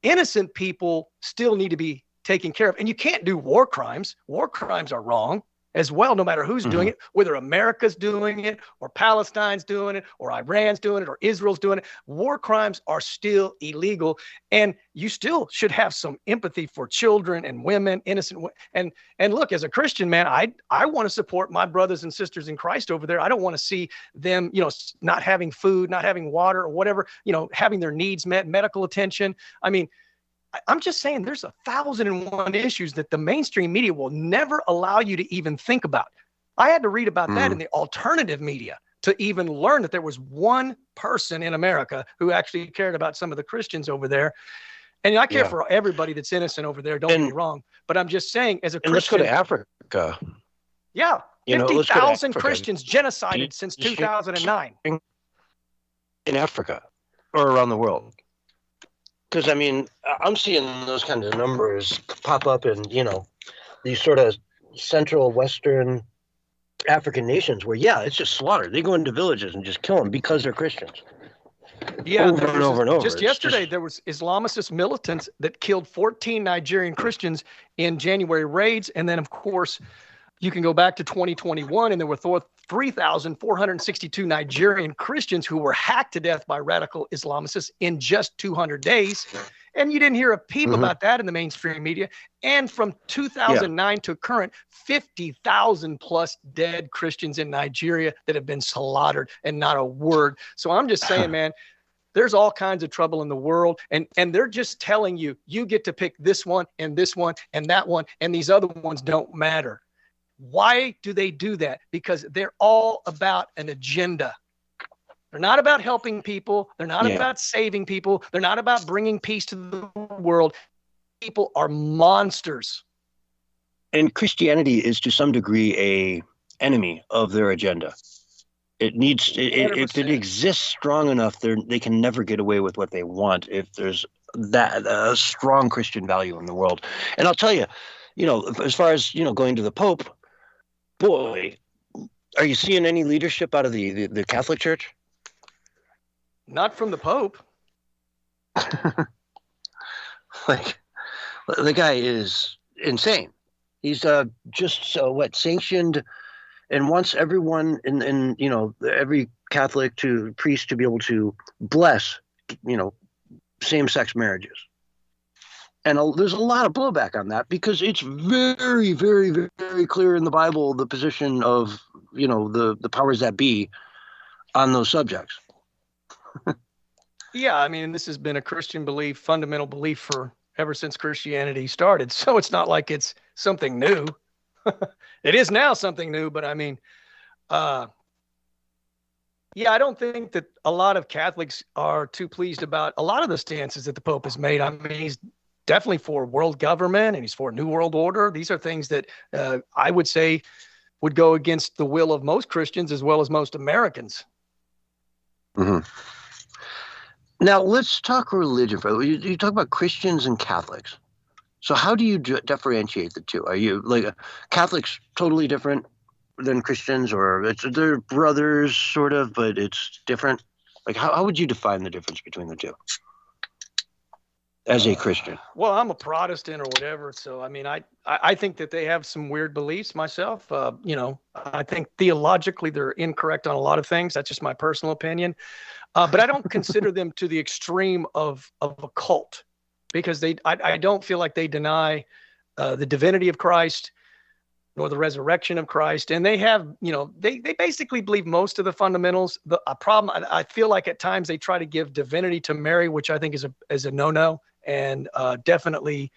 innocent people still need to be taken care of. And you can't do war crimes. War crimes are wrong as well, no matter who's doing it, whether America's doing it or Palestine's doing it or Iran's doing it or Israel's doing it. War crimes are still illegal. And you still should have some empathy for children and women, innocent. And look, as a Christian, man, I want to support my brothers and sisters in Christ over there. I don't want to see them, not having food, not having water or whatever, having their needs met, medical attention. I mean, I'm just saying there's 1,001 issues that the mainstream media will never allow you to even think about. I had to read about that in the alternative media to even learn that there was one person in America who actually cared about some of the Christians over there. And I care for everybody that's innocent over there. Don't get me wrong. But I'm just saying, as a Christian. Let's go to Africa. Yeah. 50,000 Christians genocided since 2009. In Africa or around the world. Because, I mean, I'm seeing those kinds of numbers pop up in, these sort of central Western African nations where, it's just slaughter. They go into villages and just kill them because they're Christians. Yeah, over and over. Just yesterday, there was Islamicist militants that killed 14 Nigerian Christians in January raids. And then, of course, you can go back to 2021, and there were 3,462 Nigerian Christians who were hacked to death by radical Islamicists in just 200 days. And you didn't hear a peep about that in the mainstream media. And from 2009 to current, 50,000 plus dead Christians in Nigeria that have been slaughtered, and not a word. So I'm just saying, man, there's all kinds of trouble in the world. And they're just telling you, you get to pick this one and that one, and these other ones don't matter. Why do they do that? Because they're all about an agenda. They're not about helping people. They're not about saving people. They're not about bringing peace to the world. People are monsters. And Christianity is to some degree a enemy of their agenda. It needs, if it exists strong enough, they can never get away with what they want if there's that a strong Christian value in the world. And I'll tell you, as far as, going to the Pope, boy, are you seeing any leadership out of the Catholic Church? Not from the Pope. Like, the guy is insane. He's sanctioned and wants everyone in every Catholic priest to be able to bless, same-sex marriages. And there's a lot of blowback on that because it's very, very, very clear in the Bible the position of, the powers that be on those subjects. Yeah, I mean, this has been a Christian belief, fundamental belief for ever since Christianity started. So it's not like it's something new. It is now something new, but I mean, yeah, I don't think that a lot of Catholics are too pleased about a lot of the stances that the Pope has made. I mean, he's definitely for world government and he's for New World Order. These are things that I would say would go against the will of most Christians as well as most Americans. Mm-hmm. Now, let's talk religion. You talk about Christians and Catholics. So how do you differentiate the two? Are you like Catholics totally different than Christians, or they're brothers sort of, but it's different? Like how would you define the difference between the two as a Christian? Well, I'm a Protestant or whatever. So, I mean, I think that they have some weird beliefs myself. I think theologically they're incorrect on a lot of things. That's just my personal opinion. But I don't consider them to the extreme of a cult, because I don't feel like they deny the divinity of Christ nor the resurrection of Christ. And they have, they basically believe most of the fundamentals. The problem, I feel like at times they try to give divinity to Mary, which I think is a no-no. And definitely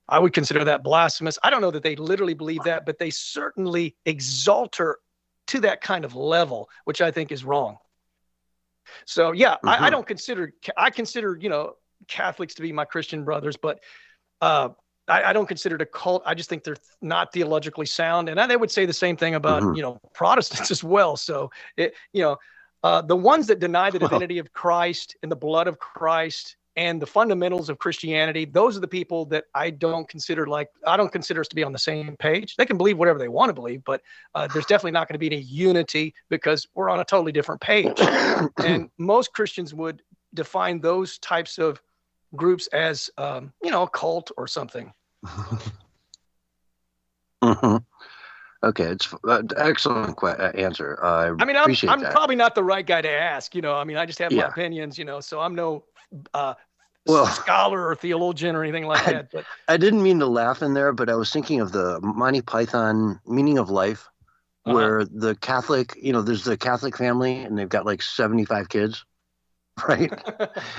I would consider that blasphemous. I don't know that they literally believe that, but they certainly exalt her to that kind of level, which I think is wrong. So, yeah, I consider Catholics to be my Christian brothers, but I don't consider it a cult. I just think they're not theologically sound. And they would say the same thing about, Protestants as well. So, the ones that deny the divinity of Christ and the blood of Christ and the fundamentals of Christianity, those are the people that I don't consider us to be on the same page. They can believe whatever they want to believe, but there's definitely not going to be any unity because we're on a totally different page. And most Christians would define those types of groups as, a cult or something. Mm-hmm. Okay, it's excellent answer. I'm probably not the right guy to ask. I just have my opinions. So I'm no scholar or theologian or anything like that. But I didn't mean to laugh in there, but I was thinking of the Monty Python Meaning of Life, where the Catholic, there's the Catholic family and they've got like 75 kids, right?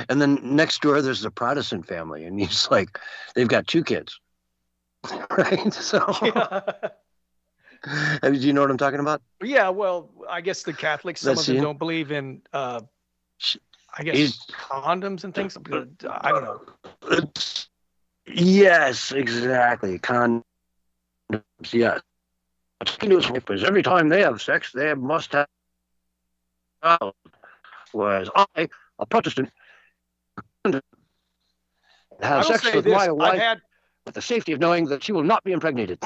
And then next door there's the Protestant family and he's like, they've got 2 kids, right? So. Do you know what I'm talking about? Yeah, well, I guess the Catholics, some of them don't believe in, condoms and things. I don't know. Yes, exactly. Condoms, yes. Because every time they have sex, they must have a child. Whereas I, a Protestant, have sex with my wife with the safety of knowing that she will not be impregnated.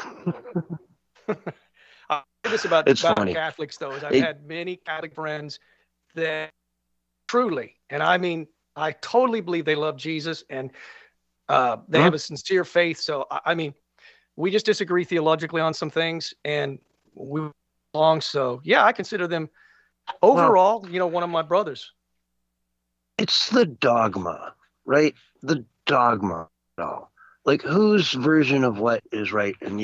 This about Catholics, though, is I've had many Catholic friends that truly, and I mean, I totally believe they love Jesus and they have a sincere faith. So, I mean, we just disagree theologically on some things and we belong. So, yeah, I consider them overall, one of my brothers. It's the dogma, right? The dogma. No. Like, whose version of what is right? And,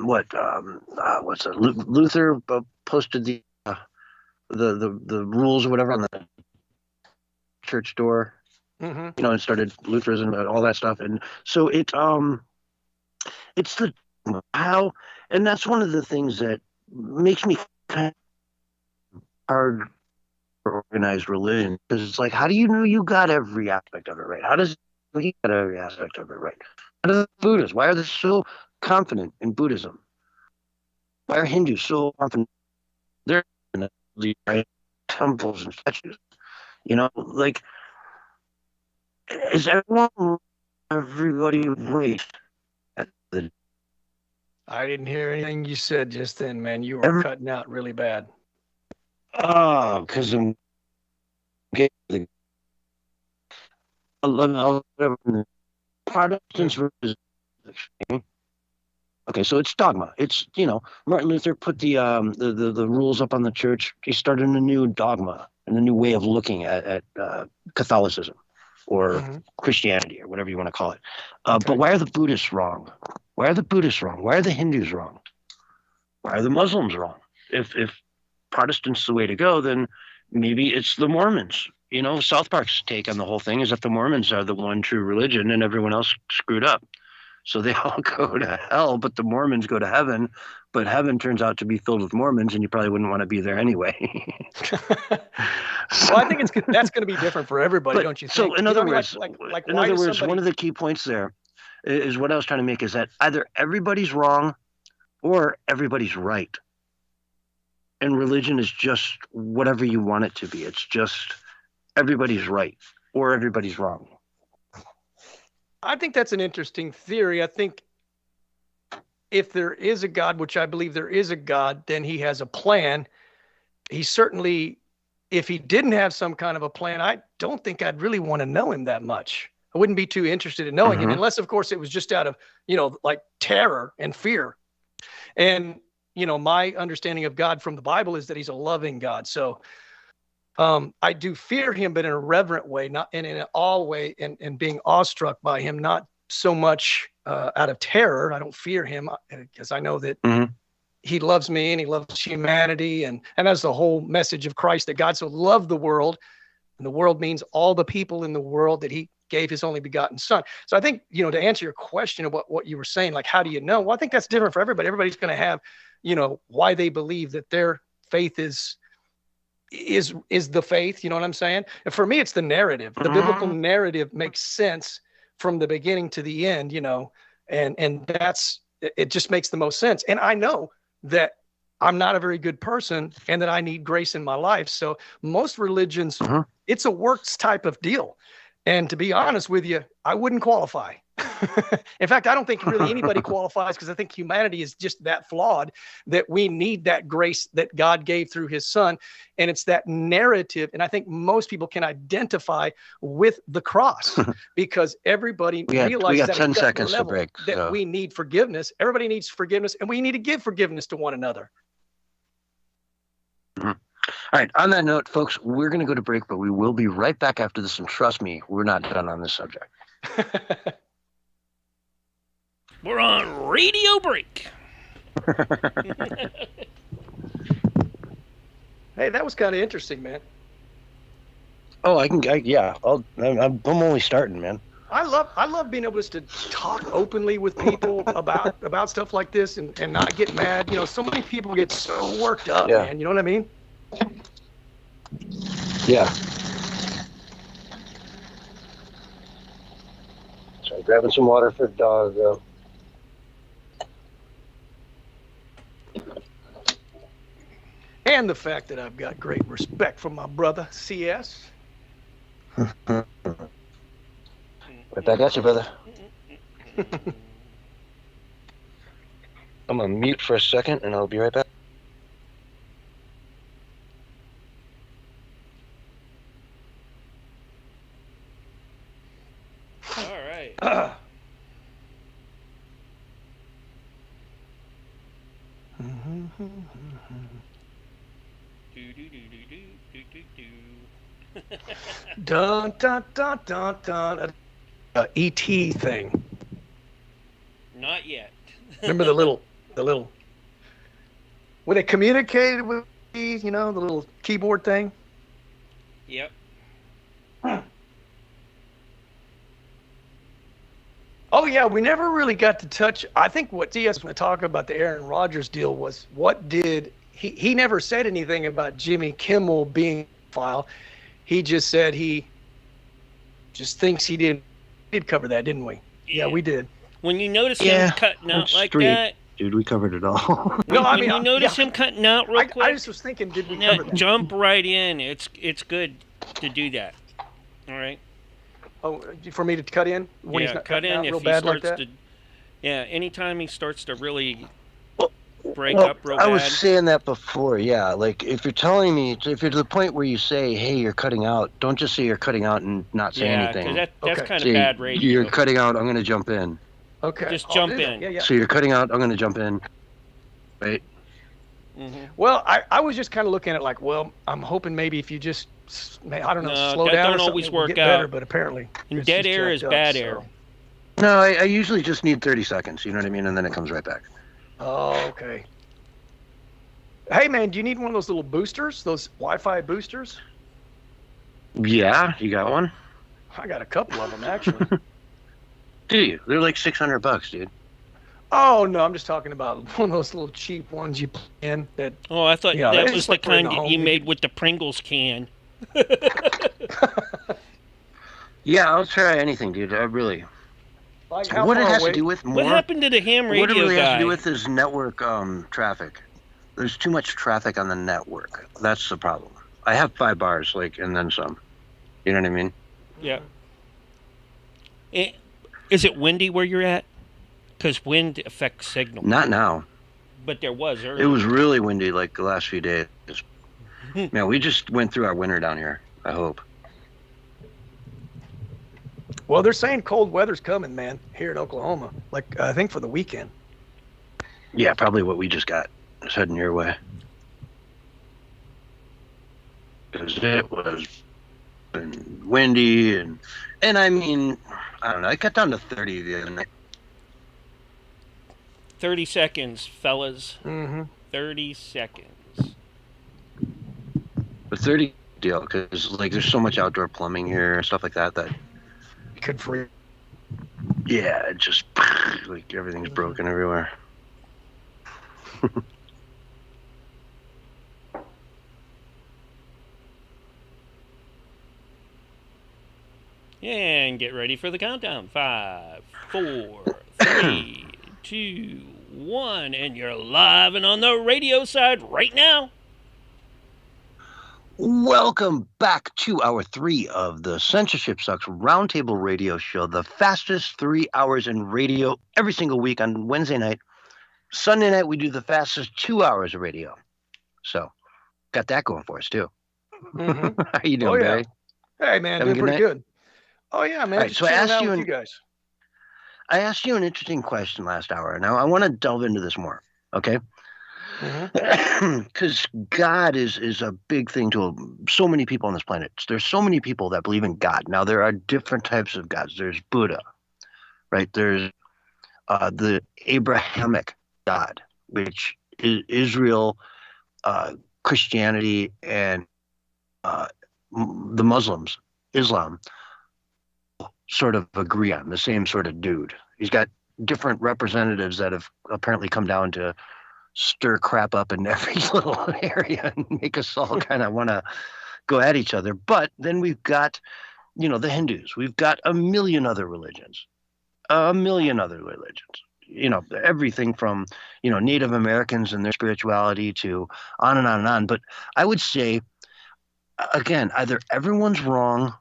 what's it? Luther posted the rules or whatever on the church door, and started Lutheranism and all that stuff. And so it's the how, and that's one of the things that makes me kind of hard for organized religion, because it's like, how do you know you got every aspect of it right? How does he got every aspect of it right? How do the Buddhists? Why are they so confident in Buddhism? Why are Hindus so confident? They're in the right temples and statues. Like, is everybody right? I didn't hear anything you said just then, man. You were cutting out really bad. Oh, because I'm getting the Protestants versus. Okay, so it's dogma. It's, Martin Luther put the rules up on the church. He started a new dogma and a new way of looking at Catholicism. or Christianity or whatever you want to call it. But why are the Buddhists wrong? Why are the Buddhists wrong? Why are the Hindus wrong? Why are the Muslims wrong? If Protestant's the way to go, then maybe it's the Mormons. You know, South Park's take on the whole thing is that the Mormons are the one true religion and everyone else screwed up. So they all go to hell, but the Mormons go to heaven. But heaven turns out to be filled with Mormons, and you probably wouldn't want to be there anyway. Well, I think that's going to be different for everybody, don't you think? So in other words, somebody... one of the key points there is what I was trying to make is that either everybody's wrong or everybody's right. And religion is just whatever you want it to be. It's just everybody's right or everybody's wrong. I think that's an interesting theory. I think if there is a God, which I believe there is a God, then he has a plan. He certainly, if he didn't have some kind of a plan, I don't think I'd really want to know him that much. I wouldn't be too interested in knowing him, unless, of course, it was just out of, like terror and fear. And, my understanding of God from the Bible is that he's a loving God. So I do fear him, but in a reverent way, not in an awe way, and being awestruck by him, not so much out of terror. I don't fear him because I know that he loves me and he loves humanity. And that's the whole message of Christ, that God so loved the world, and the world means all the people in the world, that he gave his only begotten son. So I think, to answer your question about what you were saying, like, how do you know? Well, I think that's different for everybody. Everybody's going to have, why they believe that their faith is the faith. You know what I'm saying? And for me, it's the narrative. The biblical narrative makes sense from the beginning to the end, and that's, it just makes the most sense. And I know that I'm not a very good person and that I need grace in my life. So most religions, it's a works type of deal. And to be honest with you, I wouldn't qualify. In fact, I don't think really anybody qualifies, because I think humanity is just that flawed that we need that grace that God gave through his son. And it's that narrative. And I think most people can identify with the cross because everybody realizes that 10 seconds to break, that we need forgiveness. Everybody needs forgiveness, and we need to give forgiveness to one another. All right. On that note, folks, we're going to go to break, but we will be right back after this. And trust me, we're not done on this subject. We're on radio break. Hey, that was kind of interesting, man. Oh, I'm only starting, man. I love being able to talk openly with people about stuff like this and not get mad. So many people get so worked up, man. You know what I mean? Yeah. So grabbing some water for the dog, though. And the fact that I've got great respect for my brother, CS. Right back at you, brother. I'm going to mute for a second, and I'll be right back. All right. Dun dun dun dun dun. E.T. thing. Not yet. Remember the little when they communicated with me, the little keyboard thing. Yep. Oh yeah, we never really got to touch. I think what CS was going to talk about the Aaron Rodgers deal was what did he never said anything about Jimmy Kimmel being file. He just said he just thinks he did cover that, didn't we? Yeah, we did. When you notice him cutting out like that, dude, we covered it all. No, I mean, you notice him cutting out real quick. I just was thinking, did we cover that? Jump right in. It's good to do that. All right. Oh, for me to cut in when he's not cut in real if bad he starts like that? to. Yeah, anytime he starts to really break up real bad. I was saying that before, yeah. Like, if you're telling me, if you're to the point where you say, hey, you're cutting out, don't just say you're cutting out and not say anything. Yeah, because that's kind of bad radio. You're cutting out, I'm going to jump in. Okay. Just jump in. Yeah. So you're cutting out, I'm going to jump in. Right? Well, I was just kind of looking at it like, well, I'm hoping maybe if you just, I don't know, No, slow that down don't or something, always it will work get better, out. but apparently And it's dead just air is jacked up, bad so. air. No, I usually just need 30 seconds. You know what I mean? And then it comes right back. Oh, okay. Hey, man, do you need one of those little boosters, those Wi-Fi boosters? Yeah, you got one? I got a couple of them, actually. Do you? They're like $600, dude. Oh, no, I'm just talking about one of those little cheap ones you put in that. Oh, I thought Yeah, that it's was like the they're in kind the that home. you You made could- with the Pringles can. Yeah, I'll try anything, dude. I really. Like how What it far has away? to do with more. What happened to the ham radio What it really guy? has to do with is network traffic. There's too much traffic on the network. That's the problem. I have 5 bars, and then some. You know what I mean? Yeah. Is it windy where you're at? Because wind affects signal. Not now. But there was earlier. It was really windy the last few days. Man, we just went through our winter down here, I hope. Well, they're saying cold weather's coming, man, here in Oklahoma. I think for the weekend. Yeah, probably what we just got. It's heading your way. Because it was windy and I mean, I don't know. It got down to 30 the other night. 30 seconds, fellas. Mm-hmm. 30 seconds. But 30 deal because there's so much outdoor plumbing here and stuff like that Good for you. yeah, it just everything's broken everywhere. And get ready for the countdown. 5, 4, 3, 2, 1. And you're live and on the radio side right now. Welcome back to hour 3 of the Censorship Sucks Roundtable Radio Show, the fastest 3 hours in radio every single week on Wednesday night. Sunday night, we do the fastest 2 hours of radio. So, got that going for us, too. Mm-hmm. How you doing, Oh, yeah. Barry? Hey, man, Having a doing good pretty night? good. Oh, yeah, man. All right, just so I chilling asked out you with an- you guys. I asked you an interesting question last hour. Now, I want to delve into this more, okay? Mm-hmm. Because God is a big thing to so many people on this planet. There's so many people that believe in God. Now, there are different types of gods. There's Buddha, right? There's the Abrahamic God, which is Israel, Christianity, and the Muslims, Islam, sort of agree on the same sort of dude. He's got different representatives that have apparently come down to stir crap up in every little area and make us all kind of want to go at each other. But then we've got, the Hindus. We've got a million other religions. Everything from, Native Americans and their spirituality to on and on and on. But I would say, again, either everyone's wrong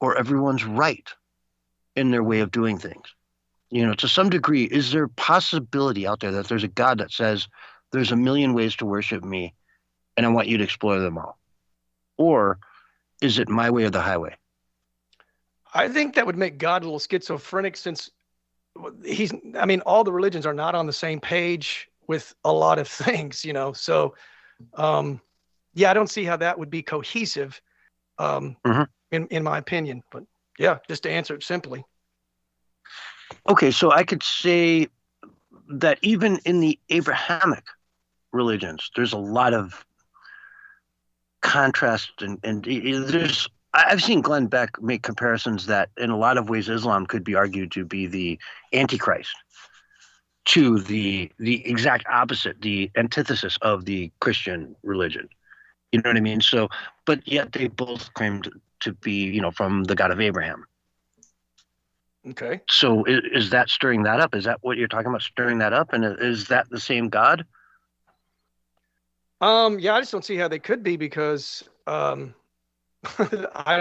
or everyone's right in their way of doing things. To some degree, is there possibility out there that there's a God that says there's a million ways to worship me and I want you to explore them all? Or is it my way or the highway? I think that would make God a little schizophrenic since all the religions are not on the same page with a lot of things, So, yeah, I don't see how that would be cohesive, in my opinion. But yeah, just to answer it simply. Okay, so I could say that even in the Abrahamic religions, there's a lot of contrast and there's I've seen Glenn Beck make comparisons that in a lot of ways Islam could be argued to be the Antichrist, to the exact opposite, the antithesis of the Christian religion. You know what I mean? So, but yet they both claimed to be, from the God of Abraham. Okay. So is that stirring that up? Is that what you're talking about, stirring that up? And is that the same God? Yeah, I just don't see how they could be because I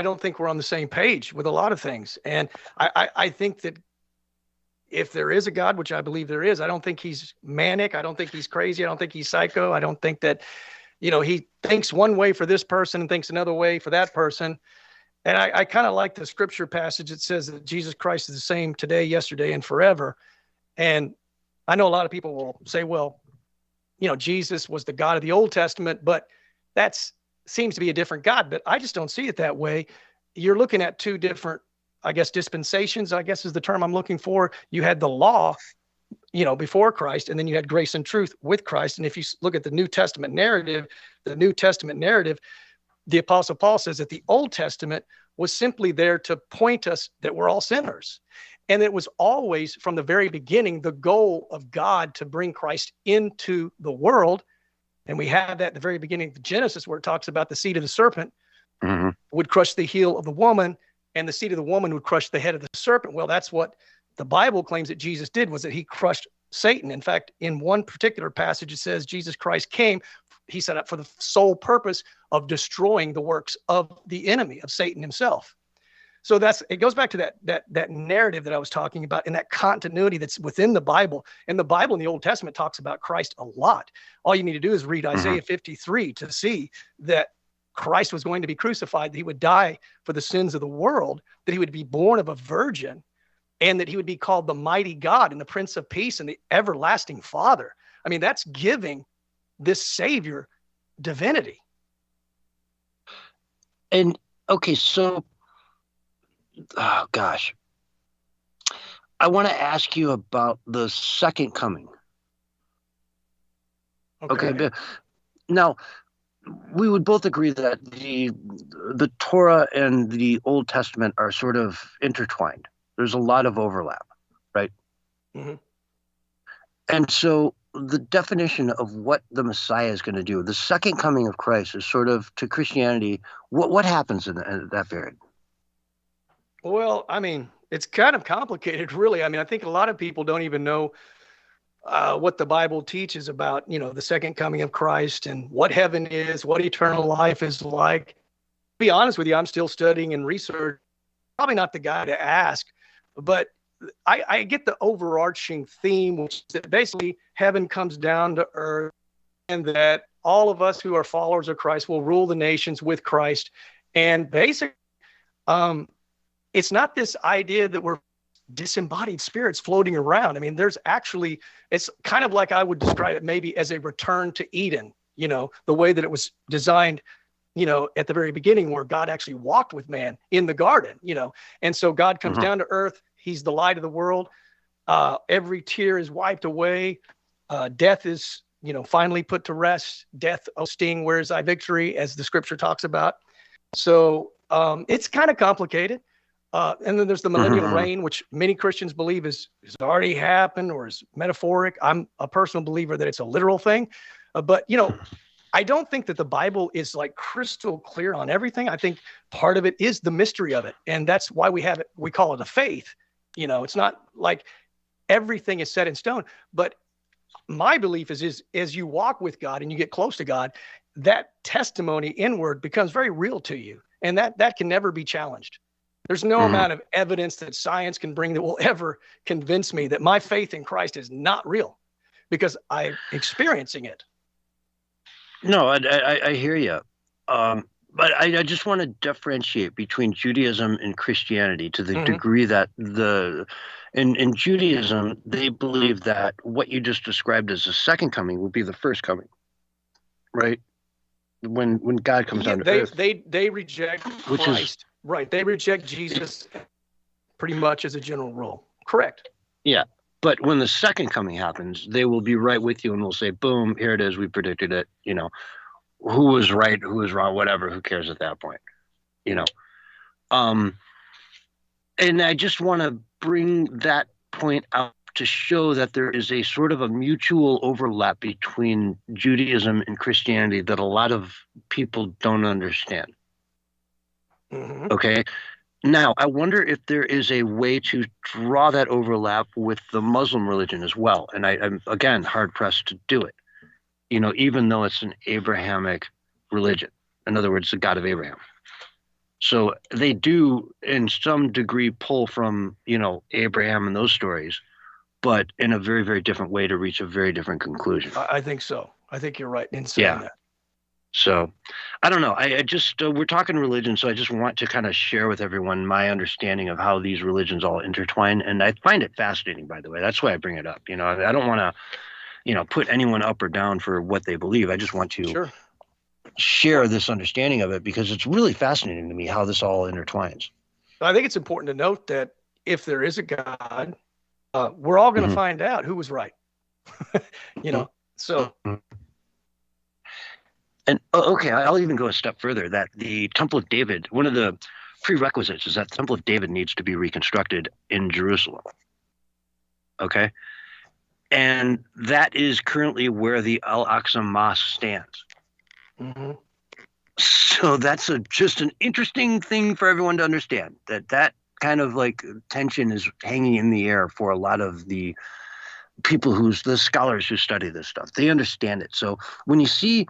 don't think we're on the same page with a lot of things. And I think that if there is a God, which I believe there is, I don't think he's manic. I don't think he's crazy. I don't think he's psycho. I don't think that, he thinks one way for this person and thinks another way for that person. And I kind of like the scripture passage that says that Jesus Christ is the same today, yesterday, and forever. And I know a lot of people will say, well, Jesus was the God of the Old Testament, but that's seems to be a different God. But I just don't see it that way. You're looking at two different, I guess, dispensations, I guess is the term I'm looking for. You had the law, before Christ, and then you had grace and truth with Christ. And if you look at the New Testament narrative, the Apostle Paul says that the Old Testament was simply there to point us that we're all sinners. And it was always, from the very beginning, the goal of God to bring Christ into the world. And we have that at the very beginning of Genesis, where it talks about the seed of the serpent would crush the heel of the woman, and the seed of the woman would crush the head of the serpent. Well, that's what the Bible claims that Jesus did, was that he crushed Satan. In fact, in one particular passage, it says Jesus Christ came, he set up for the sole purpose of destroying the works of the enemy, of Satan himself. So it goes back to that narrative that I was talking about, and that continuity that's within the Bible. And the Bible in the Old Testament talks about Christ a lot. All you need to do is read Isaiah 53 to see that Christ was going to be crucified, that he would die for the sins of the world, that he would be born of a virgin, and that he would be called the mighty God and the Prince of Peace and the everlasting Father. I mean, that's giving this Savior divinity. And okay, so, oh gosh, I want to ask you about the second coming. Okay. Now, we would both agree that the Torah and the Old Testament are sort of intertwined. There's a lot of overlap, right? Mm-hmm. And so the definition of what the Messiah is going to do, the second coming of Christ, is sort of, to Christianity, what happens in that period? Well, I mean, it's kind of complicated, really. I mean, I think a lot of people don't even know what the Bible teaches about, the second coming of Christ and what heaven is, what eternal life is like. To be honest with you, I'm still studying and research. Probably not the guy to ask, but I get the overarching theme, which is that basically heaven comes down to earth, and that all of us who are followers of Christ will rule the nations with Christ. And basically, it's not this idea that we're disembodied spirits floating around. I mean, it's kind of like I would describe it maybe as a return to Eden, the way that it was designed, at the very beginning, where God actually walked with man in the garden, and so God comes down to earth. He's the light of the world. Every tear is wiped away. Death is, finally put to rest. Death, oh sting, where is thy victory, as the scripture talks about. So it's kind of complicated. And then there's the millennial reign, which many Christians believe has already happened or is metaphoric. I'm a personal believer that it's a literal thing. But I don't think that the Bible is like crystal clear on everything. I think part of it is the mystery of it. And that's why we call it a faith. It's not like everything is set in stone. But my belief is as you walk with God and you get close to God, that testimony inward becomes very real to you. And that can never be challenged. There's no amount of evidence that science can bring that will ever convince me that my faith in Christ is not real, because I'm experiencing it. No, I hear you. But I just want to differentiate between Judaism and Christianity to the degree that in Judaism, they believe that what you just described as the second coming will be the first coming, right? When God comes down to earth. They reject Christ. Right. They reject Jesus pretty much as a general rule. Correct. Yeah. But when the second coming happens, they will be right with you and will say, boom, here it is. We predicted it. Who was right, who was wrong, whatever. Who cares at that point? And I just want to bring that point out to show that there is a sort of a mutual overlap between Judaism and Christianity that a lot of people don't understand. Okay. Now, I wonder if there is a way to draw that overlap with the Muslim religion as well. And I'm, again, hard-pressed to do it, even though it's an Abrahamic religion. In other words, the God of Abraham. So they do, in some degree, pull from, Abraham and those stories, but in a very, very different way to reach a very different conclusion. I think so. I think you're right in saying that. So I don't know. I just, we're talking religion, so I just want to kind of share with everyone my understanding of how these religions all intertwine. And I find it fascinating, by the way. That's why I bring it up. I don't want to put anyone up or down for what they believe. I just want to Sure. share this understanding of it because it's really fascinating to me how this all intertwines. I think it's important to note that if there is a God, we're all going to Mhm. find out who was right. So And okay, I'll even go a step further that the Temple of David, one of the prerequisites is that the Temple of David needs to be reconstructed in Jerusalem. Okay. And that is currently where the Al-Aqsa Mosque stands. mhm. So that's just an interesting thing for everyone to understand, that kind of like tension is hanging in the air for a lot of the people the scholars who study this stuff. They understand it. So when you see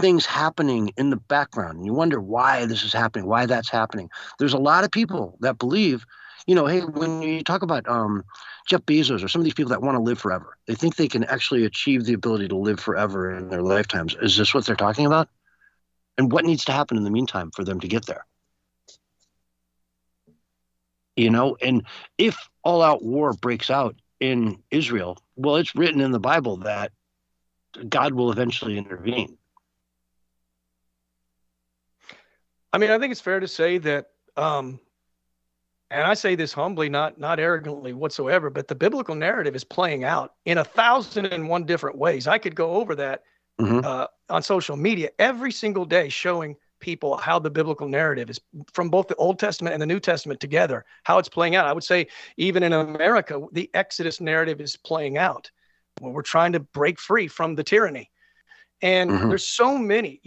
things happening in the background and you wonder why this is happening, why that's happening, there's a lot of people that believe, hey, when you talk about Jeff Bezos or some of these people that want to live forever, they think they can actually achieve the ability to live forever in their lifetimes. Is this what they're talking about? And what needs to happen in the meantime for them to get there? And if all-out war breaks out in Israel, well, it's written in the Bible that God will eventually intervene. I mean, I think it's fair to say that, and I say this humbly, not arrogantly whatsoever, but the biblical narrative is playing out in 1,001 different ways. I could go over that on social media every single day, showing people how the biblical narrative is from both the Old Testament and the New Testament together, how it's playing out. I would say even in America, the Exodus narrative is playing out. Well, we're trying to break free from the tyranny. And there's so many,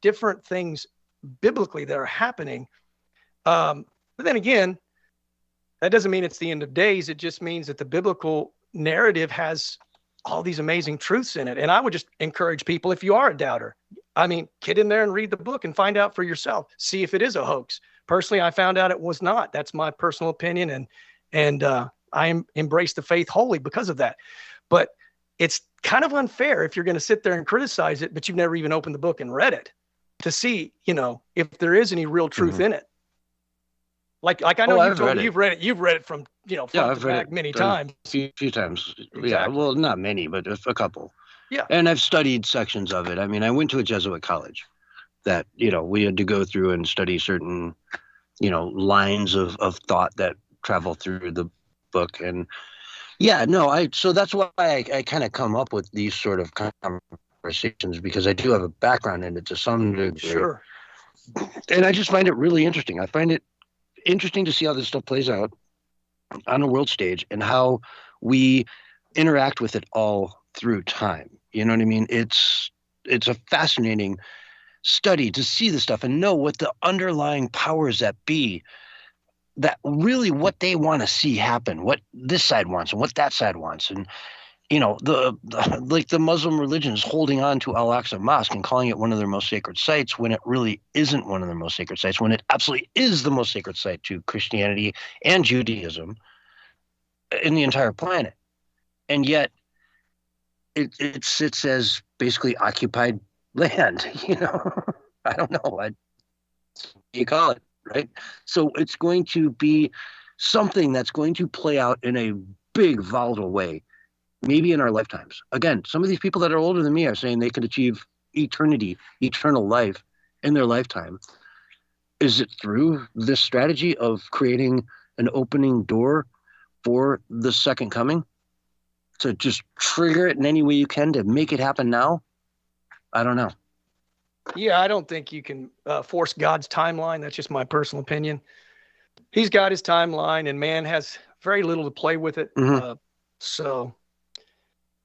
different things biblically that are happening. But then again, that doesn't mean it's the end of days. It just means that the biblical narrative has all these amazing truths in it. And I would just encourage people, if you are a doubter, get in there and read the book and find out for yourself. See if it is a hoax. Personally, I found out it was not. That's my personal opinion. And I embrace the faith wholly because of that. But it's kind of unfair if you're going to sit there and criticize it, but you've never even opened the book and read it to see, if there is any real truth in it. Like I know you've read it. You've read it from, front to back many times. A few times. Exactly. Yeah, well, not many, but a couple. Yeah. And I've studied sections of it. I mean, I went to a Jesuit college that, we had to go through and study certain, lines of thought that travel through the book. And so that's why I kind of come up with these sort of conversations, because I do have a background in it to some degree. Sure. And I just find it really interesting. I find it interesting to see how this stuff plays out on a world stage and how we interact with it all through time. You know what I mean? It's a fascinating study to see this stuff and know what the underlying powers that be, that really what they want to see happen, what this side wants and what that side wants. And the Muslim religion is holding on to Al-Aqsa Mosque and calling it one of their most sacred sites when it really isn't one of their most sacred sites, when it absolutely is the most sacred site to Christianity and Judaism in the entire planet. And yet it sits as basically occupied land, I don't know what you call it, right? So it's going to be something that's going to play out in a big, volatile way, maybe in our lifetimes. Again, some of these people that are older than me are saying they could achieve eternal life in their lifetime. Is it through this strategy of creating an opening door for the second coming? To just trigger it in any way you can to make it happen now? I don't know. Yeah, I don't think you can force God's timeline. That's just my personal opinion. He's got his timeline, and man has very little to play with it. So,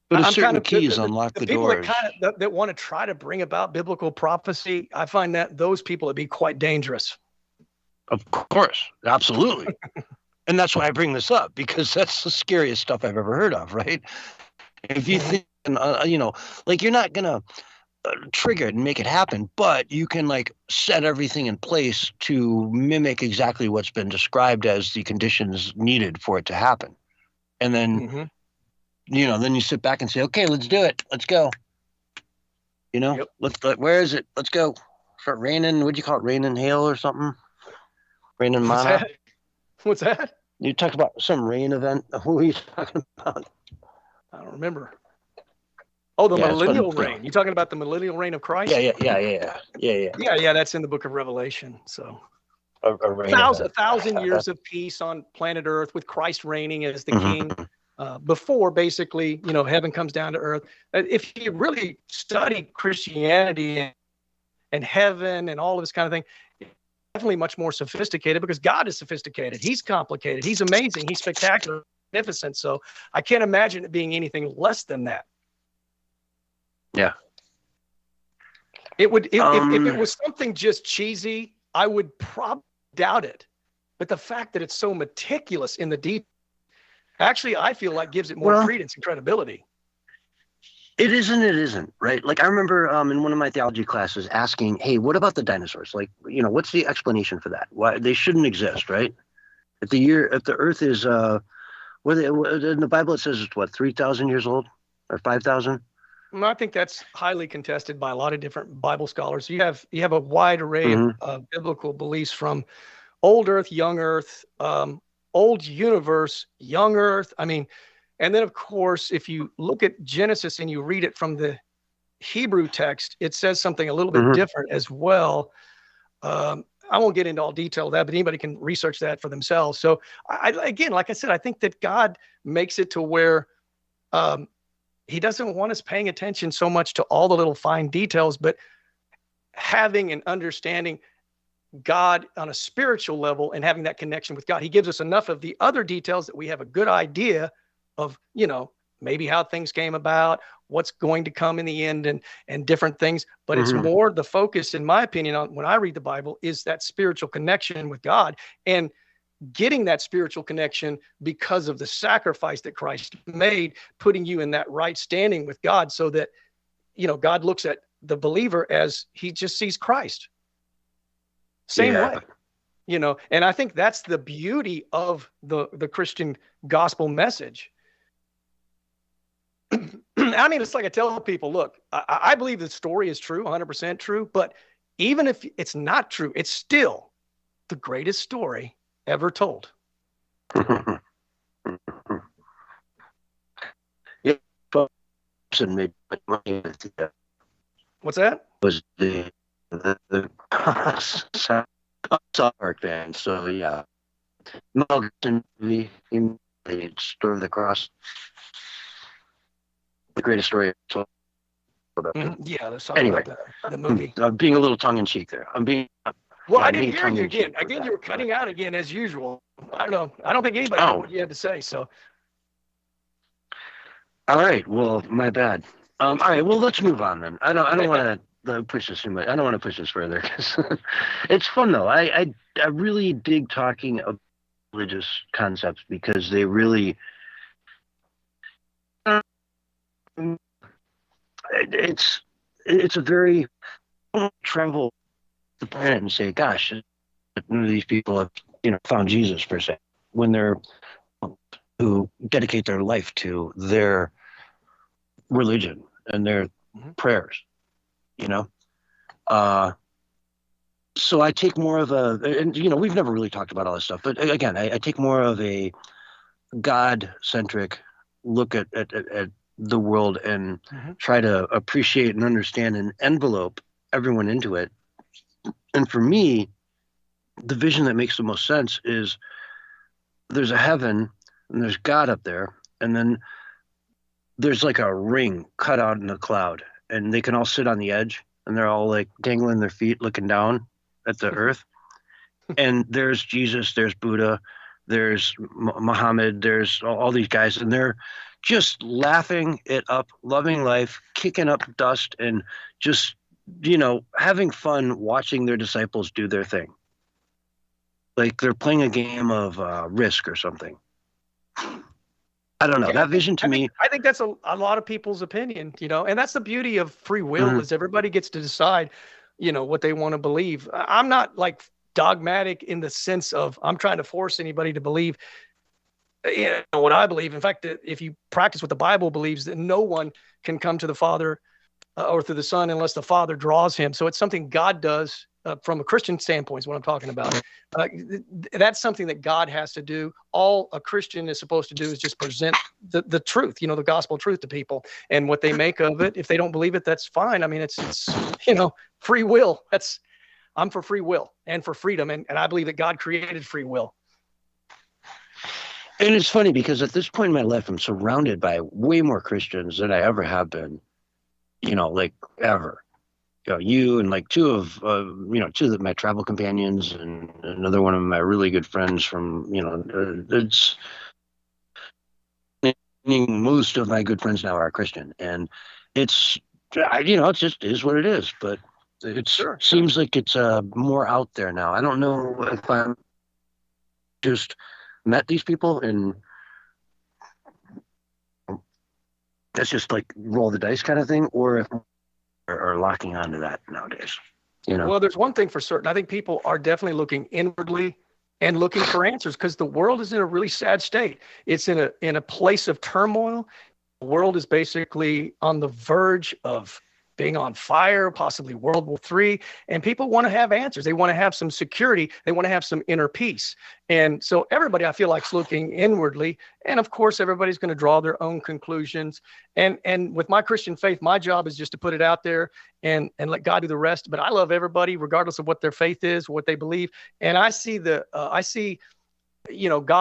but a certain keys unlock the doors. People that want to try to bring about biblical prophecy, I find that those people to be quite dangerous. Of course, absolutely. And that's why I bring this up, because that's the scariest stuff I've ever heard of, right? If you think, you're not going to trigger it and make it happen, but you can set everything in place to mimic exactly what's been described as the conditions needed for it to happen. And then, then you sit back and say, okay, let's do it. Let's go. Where is it? Let's go. Start raining. What'd you call it? Rain and hail or something? Rain and mana? What's that? You talked about some rain event. Who are you talking about? I don't remember. Oh, the Yeah, it's fun. millennial reign. You talking about the millennial reign of Christ? Yeah. Yeah, that's in the book of Revelation. A reign A thousand years of peace on planet Earth with Christ reigning as the king. Before basically, heaven comes down to earth. If you really study Christianity and heaven and all of this kind of thing, it's definitely much more sophisticated because God is sophisticated. He's complicated. He's amazing. He's spectacular, magnificent. So I can't imagine it being anything less than that. Yeah. It would, if it was something just cheesy, I would probably doubt it. But the fact that it's so meticulous in the detail, actually, I feel like gives it more credence and credibility. It isn't, right? Like I remember in one of my theology classes asking, hey, what about the dinosaurs? Like, what's the explanation for that? Why they shouldn't exist, right? If the earth is, in the Bible, it says it's what, 3,000 years old or 5,000? I think that's highly contested by a lot of different Bible scholars. You have a wide array of biblical beliefs from old earth, young earth, old universe, young earth. I mean, and then of course, if you look at Genesis and you read it from the Hebrew text, it says something a little bit different as well. I won't get into all detail of that, but anybody can research that for themselves. So again, like I said, I think that God makes it to where he doesn't want us paying attention so much to all the little fine details, but having and understanding God on a spiritual level and having that connection with God. He gives us enough of the other details that we have a good idea of, maybe how things came about, what's going to come in the end and different things. But it's more the focus, in my opinion, on when I read the Bible is that spiritual connection with God and getting that spiritual connection because of the sacrifice that Christ made, putting you in that right standing with God so that, God looks at the believer as he just sees Christ. Same way, and I think that's the beauty of the Christian gospel message. I mean, it's like I tell people, look, I believe the story is true, 100% true, but even if it's not true, it's still the greatest story ever told. What's that? Was the South Park fan. So yeah, Mel Gibson, the story of the cross, the greatest story told. Yeah, let's talk anyway, about the movie. I'm being a little tongue in cheek there. Well, I didn't hear you again. Again, you were cutting out again as usual. I don't know. I don't think anybody heard what you had to say. So. All right. Well, my bad. All right. Well, let's move on then. I don't want to push this too much. I don't want to push this further because it's fun though. I really dig talking about religious concepts because they really it's a very travel the planet and say, gosh, none of these people have found Jesus per se when they're who dedicate their life to their religion and their prayers, so I take more of we've never really talked about all this stuff, but again, I take more of a God-centric look at the world and try to appreciate and understand and envelope everyone into it. And for me, the vision that makes the most sense is there's a heaven and there's God up there, and then there's like a ring cut out in the cloud, and they can all sit on the edge, and they're all like dangling their feet looking down at the earth. And there's Jesus, there's Buddha, there's Muhammad, there's all these guys, and they're just laughing it up, loving life, kicking up dust, and just, having fun watching their disciples do their thing. Like they're playing a game of Risk or something. I don't know. Yeah, that vision to me. I think that's a lot of people's opinion, and that's the beauty of free will is everybody gets to decide, what they want to believe. I'm not like dogmatic in the sense of I'm trying to force anybody to believe what I believe. In fact, if you practice what the Bible believes, that no one can come to the Father or through the Son unless the Father draws him. So it's something God does from a Christian standpoint is what I'm talking about. That's something that God has to do. All a Christian is supposed to do is just present the truth, the gospel truth to people, and what they make of it. If they don't believe it, that's fine. I mean, it's free will. I'm for free will and for freedom. And I believe that God created free will. And it's funny because at this point in my life, I'm surrounded by way more Christians than I ever have been, like ever. You and like two of my travel companions and another one of my really good friends from, it's most of my good friends now are Christian, and it just is what it is. But it seems like it's more out there now. I don't know if I'm just met these people and that's just like roll the dice kind of thing, or if are locking onto that nowadays. Well, there's one thing for certain. I think people are definitely looking inwardly and looking for answers because the world is in a really sad state. It's in a place of turmoil. The world is basically on the verge of being on fire, possibly World War III, and people want to have answers. They want to have some security. They want to have some inner peace. And so everybody, I feel like, is looking inwardly. And of course, everybody's going to draw their own conclusions. And with my Christian faith, my job is just to put it out there and let God do the rest. But I love everybody, regardless of what their faith is, what they believe. And I see God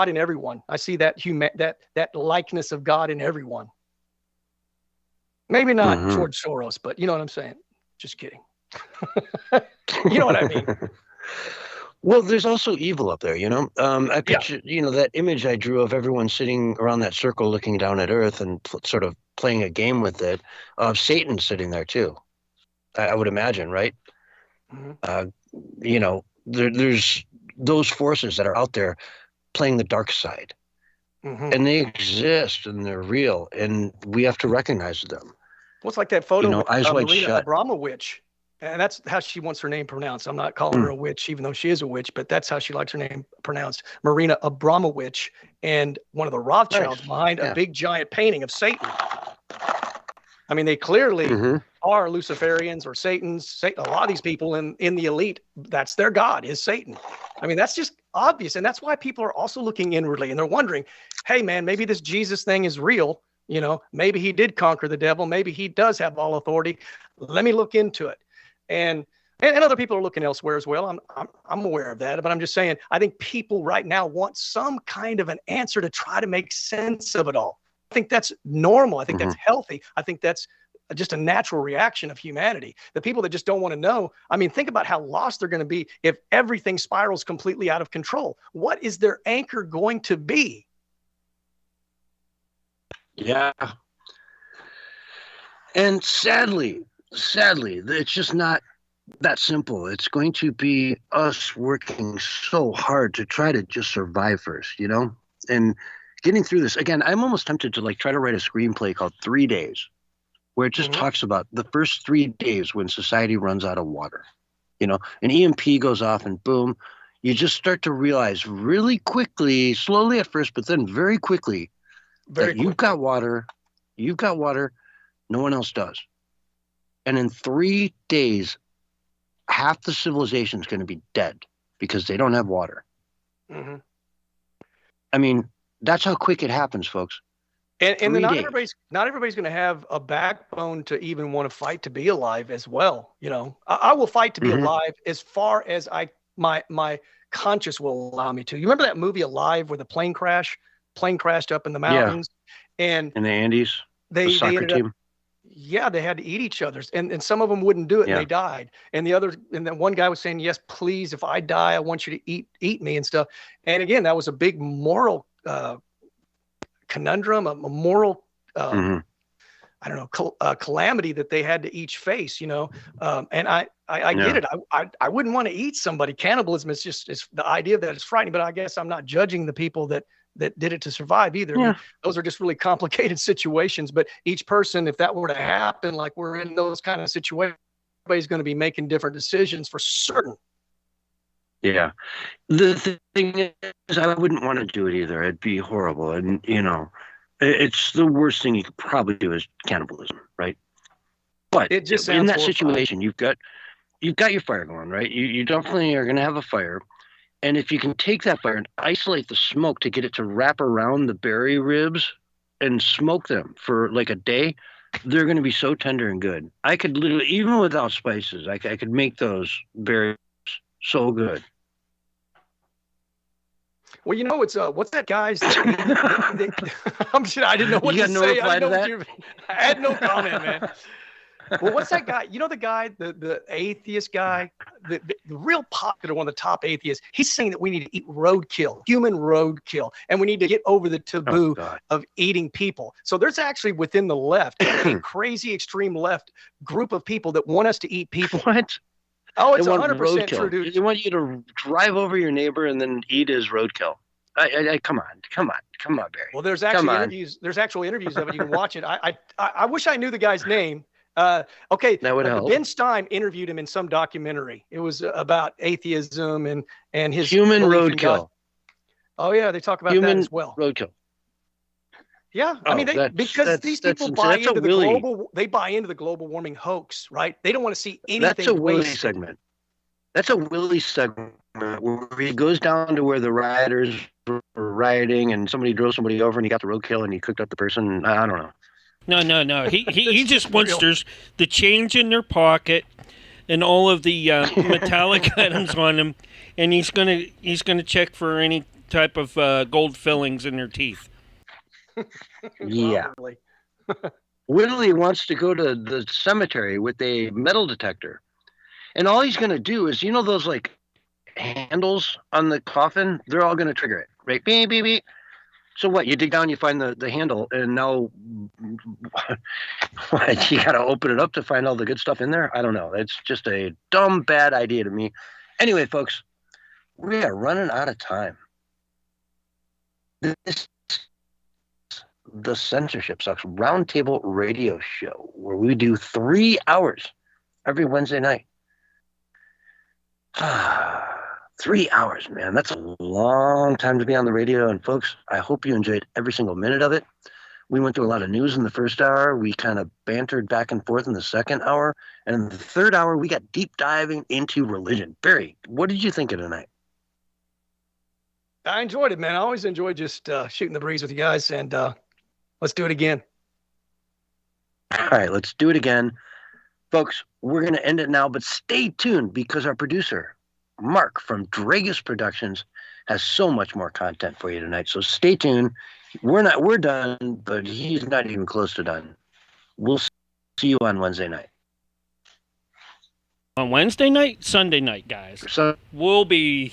in everyone. I see that likeness of God in everyone. Maybe not George Soros, but you know what I'm saying? Just kidding. You know what I mean? Well, there's also evil up there, I picture, that image I drew of everyone sitting around that circle looking down at Earth and sort of playing a game with it, of Satan sitting there too. I would imagine, right? Mm-hmm. There's those forces that are out there playing the dark side. Mm-hmm. And they exist and they're real, and we have to recognize them. Well, it's like that photo of eyes wide Marina shut. Abramowitsch, and that's how she wants her name pronounced. I'm not calling her a witch, even though she is a witch, but that's how she likes her name pronounced. Marina Abramowitsch, and one of the Rothschilds behind a big giant painting of Satan. I mean, they clearly are Luciferians or Satans. A lot of these people in the elite, that's their God, is Satan. I mean, that's just obvious. And that's why people are also looking inwardly, and they're wondering, hey, man, maybe this Jesus thing is real. Maybe he did conquer the devil. Maybe he does have all authority. Let me look into it. And other people are looking elsewhere as well. I'm aware of that, but I'm just saying, I think people right now want some kind of an answer to try to make sense of it all. I think that's normal. I think that's healthy. I think that's just a natural reaction of humanity. The people that just don't want to know, I mean, think about how lost they're going to be if everything spirals completely out of control. What is their anchor going to be? Yeah. And sadly, it's just not that simple. It's going to be us working so hard to try to just survive first, and getting through this. Again, I'm almost tempted to try to write a screenplay called 3 Days, where it just talks about the first 3 days when society runs out of water. An EMP goes off and boom, you just start to realize really quickly, slowly at first, but then very quickly, you've got water, no one else does. And in 3 days, half the civilization is going to be dead because they don't have water. Mm-hmm. I mean, that's how quick it happens, folks. And then not everybody's going to have a backbone to even want to fight to be alive as well. I will fight to be alive as far as my conscience will allow me to. You remember that movie Alive, where the plane crashed up in the mountains, and in the Andes, the soccer team. They had to eat each other's, and some of them wouldn't do it, and they died. And then one guy was saying, "Yes, please, if I die, I want you to eat me and stuff." And again, that was a big moral conundrum, a moral calamity that they had to each face. And I get it. I wouldn't want to eat somebody. Cannibalism is the idea of that is frightening, but I guess I'm not judging the people that did it to survive either. I mean, those are just really complicated situations, but each person, if that were to happen, like we're in those kind of situations, everybody's going to be making different decisions for certain. Yeah. The thing is, I wouldn't want to do it either. It'd be horrible. And, it's the worst thing you could probably do is cannibalism, right? But it just in that situation, you've got you've got your fire going, right? You definitely are going to have a fire. And if you can take that fire and isolate the smoke to get it to wrap around the berry ribs and smoke them for like a day, they're going to be so tender and good. I could literally, even without spices, I could make those berry ribs so good. Well, you know, it's what's that guy's? I'm shit. I didn't know what You to got no say. reply I didn't to know that? what I had no comment, man. Well, what's that guy? You know, the guy, the atheist guy, the real popular one, the top atheist. He's saying that we need to eat roadkill, human roadkill, and we need to get over the taboo of eating people. So there's actually within the left, a crazy extreme left group of people that want us to eat people. What? Oh, it's They want 100% true, roadkill. dude. They want you to drive over your neighbor and then eat his roadkill. Come on, Barry. Well, there's actually interviews. There's actual interviews of it. You can watch it. I wish I knew the guy's name. Okay, that would help. Ben Stein interviewed him in some documentary. It was about atheism and his human belief in roadkill. God. Oh yeah, they talk about human that as well. Roadkill. Yeah, I mean, because these people buy into the global. They buy into the global warming hoax, right? They don't want to see anything. That's a Willie segment. That's a Willie segment where he goes down to where the rioters were rioting and somebody drove somebody over and he got the roadkill and he cooked up the person. I don't know. No. He just wants the change in their pocket and all of the metallic items on them, and he's gonna check for any type of gold fillings in their teeth. Yeah. Willie wants to go to the cemetery with a metal detector, and all he's gonna do is, you know, those like handles on the coffin, they're all gonna trigger it, right? Beep beep beep. So what? You dig down, you find the handle, and now what, you got to open it up to find all the good stuff in there? I don't know. It's just a dumb, bad idea to me. Anyway, folks, we are running out of time. This is the Censorship Sucks Roundtable Radio Show, where we do 3 hours every Wednesday night. 3 hours, man. That's a long time to be on the radio. And folks, I hope you enjoyed every single minute of it. We went through a lot of news in the first hour. We kind of bantered back and forth in the second hour. And in the third hour, we got deep diving into religion. Barry, what did you think of tonight? I enjoyed it, man. I always enjoy just shooting the breeze with you guys. And let's do it again. All right, let's do it again. Folks, we're going to end it now, but stay tuned because our producer, Mark from DREAGUS Productions, has so much more content for you tonight. So stay tuned. We're done, but he's not even close to done. We'll see you on Wednesday night. On Wednesday night, Sunday night, guys. We'll be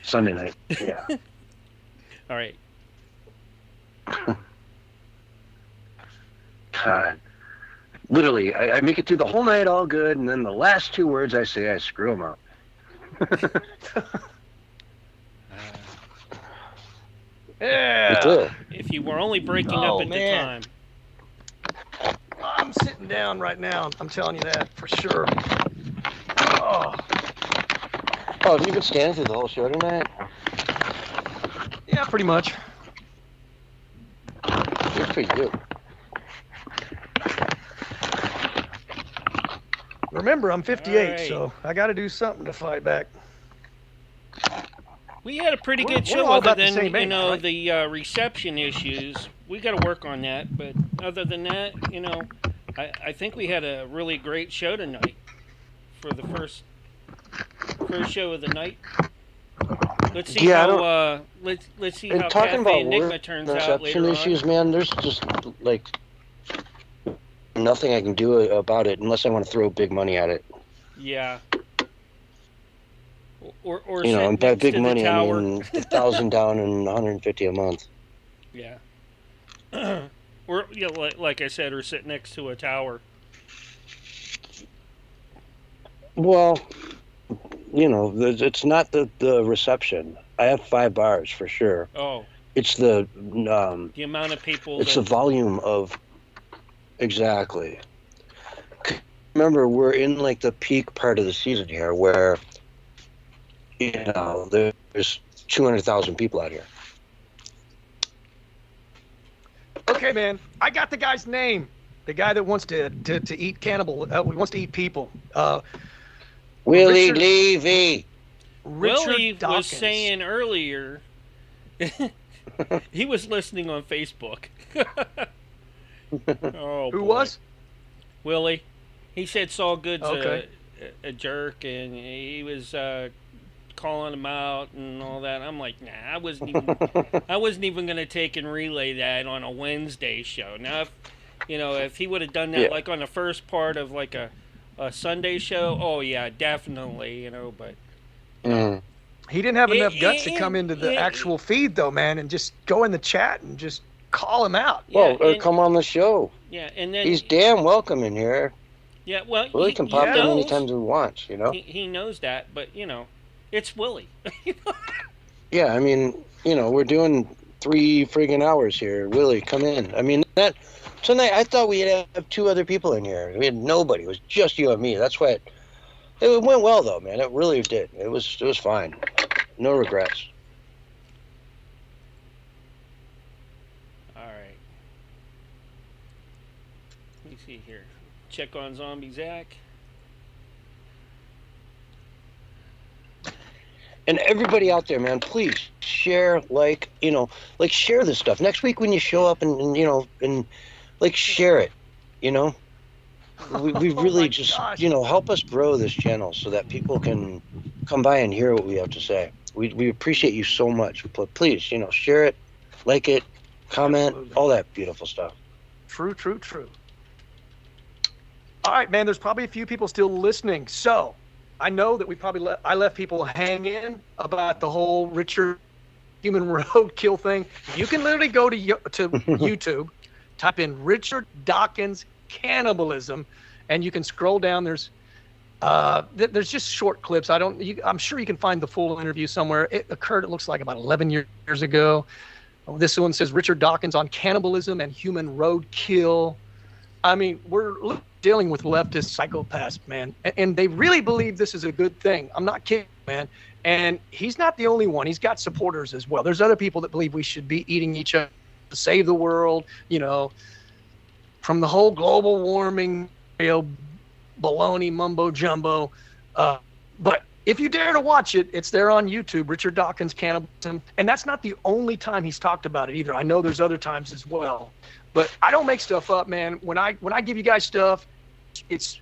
Sunday night. Yeah. All right. God. Literally, I make it through the whole night all good, and then the last 2 words I say, I screw them up. Yeah. If you were only breaking up at the time. I'm sitting down right now. I'm telling you that for sure. Oh, have you been standing through the whole show tonight? Yeah, pretty much. Good for you. Remember, I'm 58, right. so I got to do something to fight back. We had a pretty good We're show, all other about the than same age, right? the reception issues. We got to work on that, but other than that, I think we had a really great show tonight for the first show of the night. Let's see how let's see how Cafe Enigma turns out later on. Issues, man. There's just like nothing I can do about it unless I want to throw big money at it. Yeah. Or and by big money, I tower. mean 1,000 down and 150 a month. Yeah. Or like I said, or sit next to a tower. Well, it's not the reception. I have 5 bars for sure. Oh. It's the amount of people. It's the volume of. Exactly. Remember, we're in like the peak part of the season here, where there's 200,000 people out here. Okay, man. I got the guy's name. The guy that wants to eat cannibal. Wants to eat people. Willie Richard- Levy. Willie Richard was Dawkins. saying earlier he was listening on Facebook. Oh, Who boy. was? Willie. He said Saul Good's Okay. a jerk, and he was calling him out and all that. I'm like, nah, I wasn't even gonna take and relay that on a Wednesday show. Now, if he would have done that like on the first part of like a Sunday show, oh yeah, definitely, but He didn't have enough It- guts to it- come into the it- actual feed, though, man, and just go in the chat and just call him out. yeah, Well, and, come on the show. yeah, and then He's damn welcome in here. yeah, well, Willie can pop in knows. anytime he wants, He knows that, but it's Willie. Yeah, I mean, we're doing 3 friggin' hours here. Willie, come in. I mean, that tonight I thought we'd have 2 other people in here. We had nobody. It was just you and me. That's why it went well, though, man. It really did. It was fine. No regrets. All right. Let me see here. Check on Zombie Zach. And everybody out there, man, please share, share this stuff. Next week when you show up and share it, We really my just, gosh. help us grow this channel so that people can come by and hear what we have to say. We appreciate you so much. Please, share it, like it, comment, Absolutely. all that beautiful stuff. True. All right, man, there's probably a few people still listening. So I know that I left people hanging about the whole Richard human roadkill thing. You can literally go to YouTube, type in Richard Dawkins cannibalism, and you can scroll down. There's just short clips. I'm sure you can find the full interview somewhere. It occurred, it looks like, about 11 years ago. This one says Richard Dawkins on cannibalism and human roadkill. I mean, we're dealing with leftist psychopaths, man, and they really believe this is a good thing. I'm not kidding, man. And he's not the only one. He's got supporters as well. There's other people that believe we should be eating each other to save the world, from the whole global warming, baloney mumbo jumbo. But if you dare to watch it, it's there on YouTube, Richard Dawkins cannibalism. And that's not the only time he's talked about it either. I know there's other times as well. But I don't make stuff up, man. When I give you guys stuff, it's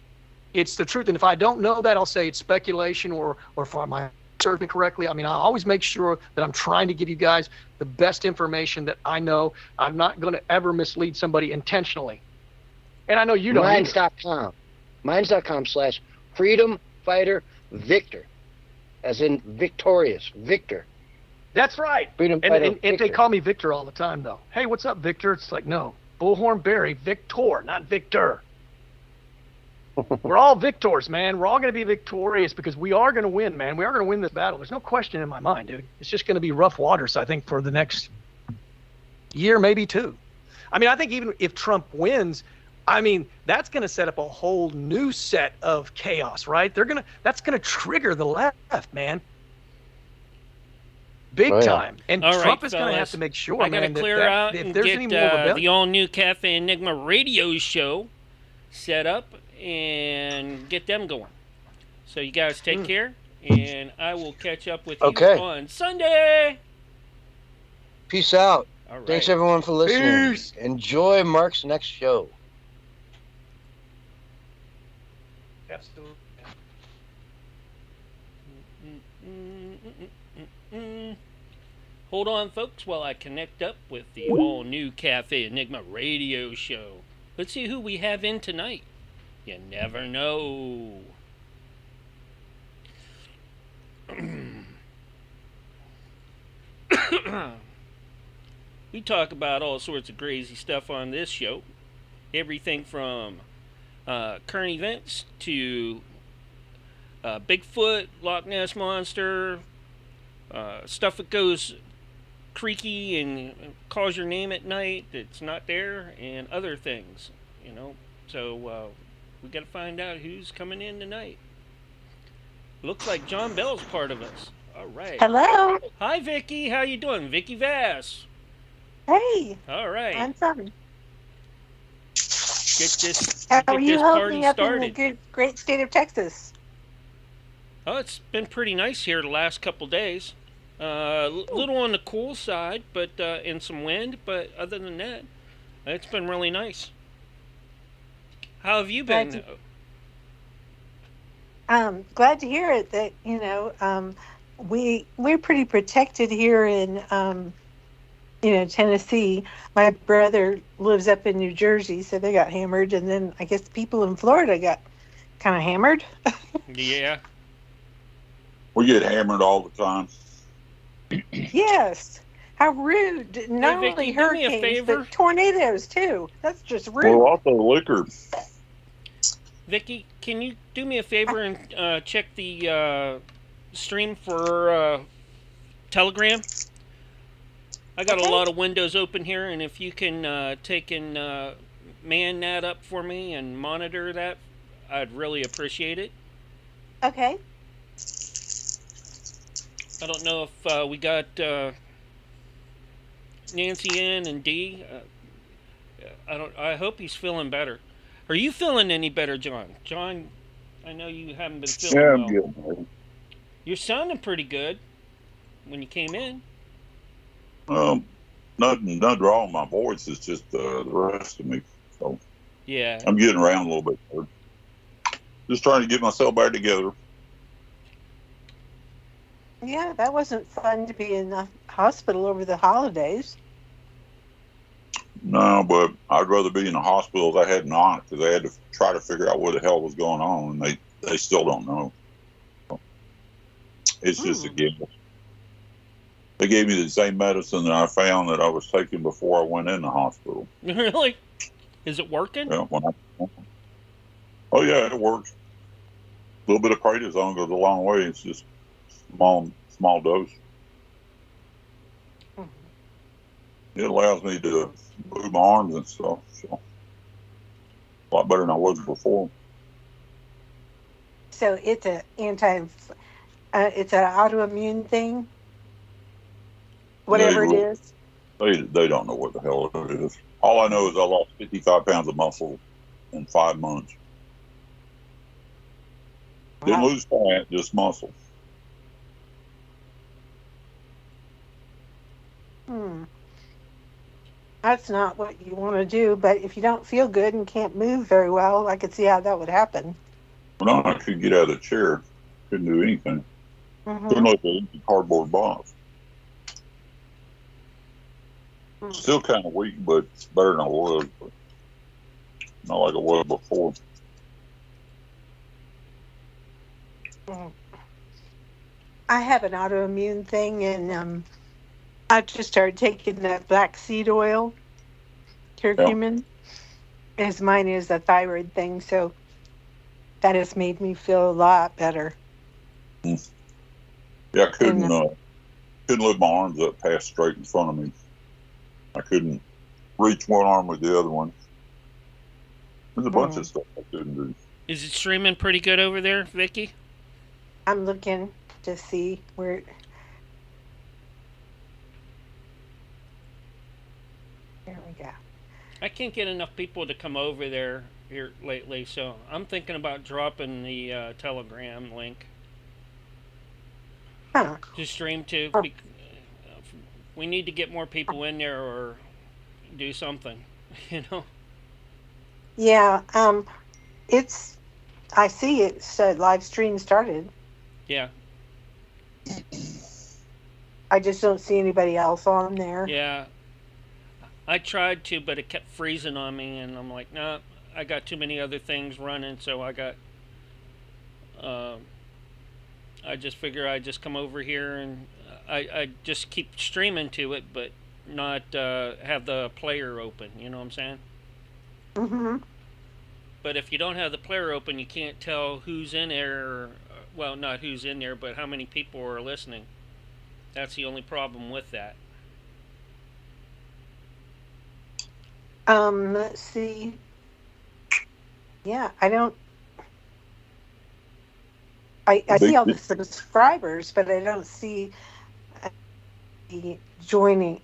the truth. And if I don't know that, I'll say it's speculation or if I serve me correctly. I mean, I always make sure that I'm trying to give you guys the best information that I know. I'm not going to ever mislead somebody intentionally. And I know you don't. Minds.com. Minds.com/Freedom Fighter Victor. As in victorious. Victor. That's right. Freedom And Fighter they Victor. call me Victor all the time, though. Hey, what's up, Victor? It's like, no. Bullhorn Barry, Victor, not Victor. We're all victors, man. We're all going to be victorious because we are going to win, man. We are going to win this battle. There's no question in my mind, dude. It's just going to be rough waters, I think, for the next year, maybe 2. I mean, I think even if Trump wins, I mean, that's going to set up a whole new set of chaos, right? That's going to trigger the left, man. Big Oh, yeah. time. And All right, Trump is going to have fellas. to make sure, I gotta man, clear that out if and there's get any more rebellion. the all-new Cafe Enigma radio show set up and get them going. So you guys take care, and I will catch up with you Okay. on Sunday. Peace out. All right. Thanks, everyone, for listening. Peace. Enjoy Mark's next show. Absolutely. Hold on, folks, while I connect up with the all-new Cafe Enigma radio show. Let's see who we have in tonight. You never know. We talk about all sorts of crazy stuff on this show. Everything from current events to Bigfoot, Loch Ness Monster, stuff that goes creaky and calls your name at night that's not there, and other things, So we got to find out who's coming in tonight. Looks like John Bell's part of us. All right. Hello. Hi, Vicky. How you doing? Vicky Vass. Hey, All right. I'm sorry. Get this How are get you this holding party up in started. the great state of Texas? Oh, it's been pretty nice here the last couple days. Little on the cool side, but and some wind. But other than that, it's been really nice. How have you been? Glad to hear it. That we're pretty protected here in Tennessee. My brother lives up in New Jersey, so they got hammered, and then I guess people in Florida got kind of hammered. Yeah. We get hammered all the time. Yes. How rude. Not Vicky, only do me a hurricanes, favor. but tornadoes too. That's just rude. Well, also liquor. Vicky, can you do me a favor and check the stream for Telegram? I got a lot of windows open here, and if you can take and man that up for me and monitor that, I'd really appreciate it. Okay. I don't know if we got Nancy in and Dee. I hope he's feeling better. Are you feeling any better, John? John, I know you haven't been feeling Yeah, well. I'm getting there. You're sounding pretty good when you came in. Nothing wrong with my voice. It's just the rest of me. So Yeah. I'm getting around a little bit better. Just trying to get myself back together. Yeah, that wasn't fun to be in the hospital over the holidays. No, but I'd rather be in the hospital if I had not, because they had to try to figure out what the hell was going on, and they still don't know. It's just a gamble. They gave me the same medicine that I found that I was taking before I went in the hospital. Really? Is it working? Yeah, oh yeah, it works. A little bit of prednisone goes a long way. It's just small dose. Mm-hmm. It allows me to move my arms and stuff. So a lot better than I was before. So it's it's an autoimmune thing. Whatever it is. They don't know what the hell it is. All I know is I lost 55 pounds of muscle in 5 months. Wow. Didn't lose fat, just muscle. That's not what you want to do, but if you don't feel good and can't move very well, I could see how that would happen. Well, no, I couldn't get out of the chair. Couldn't do anything. Couldn't look at an empty cardboard box. Still kind of weak, but it's better than I was. But not like I was before. I have an autoimmune thing, and I just started taking that black seed oil, curcumin, as mine is a thyroid thing, so that has made me feel a lot better. Yeah, I couldn't lift my arms up past straight in front of me. I couldn't reach one arm with the other one. There's a bunch of stuff I couldn't do. Is it streaming pretty good over there, Vicky? I'm looking to see where. There we go. I can't get enough people to come over there here lately, so I'm thinking about dropping the Telegram link to stream to. We need to get more people in there or do something, you know? Yeah, I see it said live stream started. Yeah. I just don't see anybody else on there. Yeah. I tried to, but it kept freezing on me, and I'm like, nah, I got too many other things running, so I just figure I'd just come over here and I just keep streaming to it, but not have the player open, you know what I'm saying? Mm-hmm. But if you don't have the player open, you can't tell who's in there, or, well, not who's in there, but how many people are listening. That's the only problem with that. Let's see. Yeah, I see all the subscribers, but I don't see the join.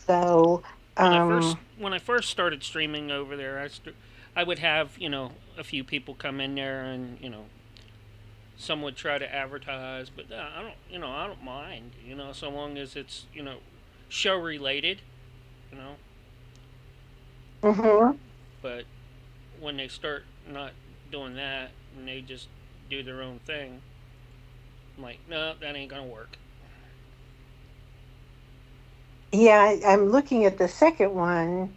So, When I first started streaming over there, I would have, a few people come in there and, some would try to advertise, but I don't mind, so long as it's, show related, you know. Mm-hmm. But when they start not doing that and they just do their own thing, I'm like, no, that ain't gonna work. Yeah, I'm looking at the second one,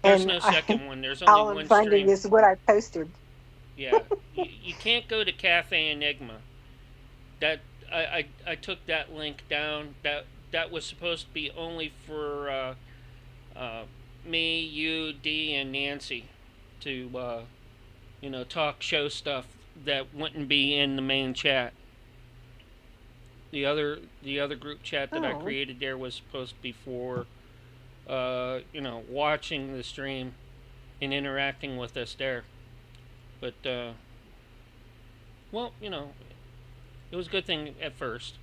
There's and no second one. There's only all one I'm finding stream. is what I posted. Yeah, you can't go to Cafe Enigma. That I took that link down. That was supposed to be only for me, you, Dee, and Nancy to talk show stuff that wouldn't be in the main chat. The other group chat that I Oh. created there was supposed to be for watching the stream and interacting with us there. But well, it was a good thing at first,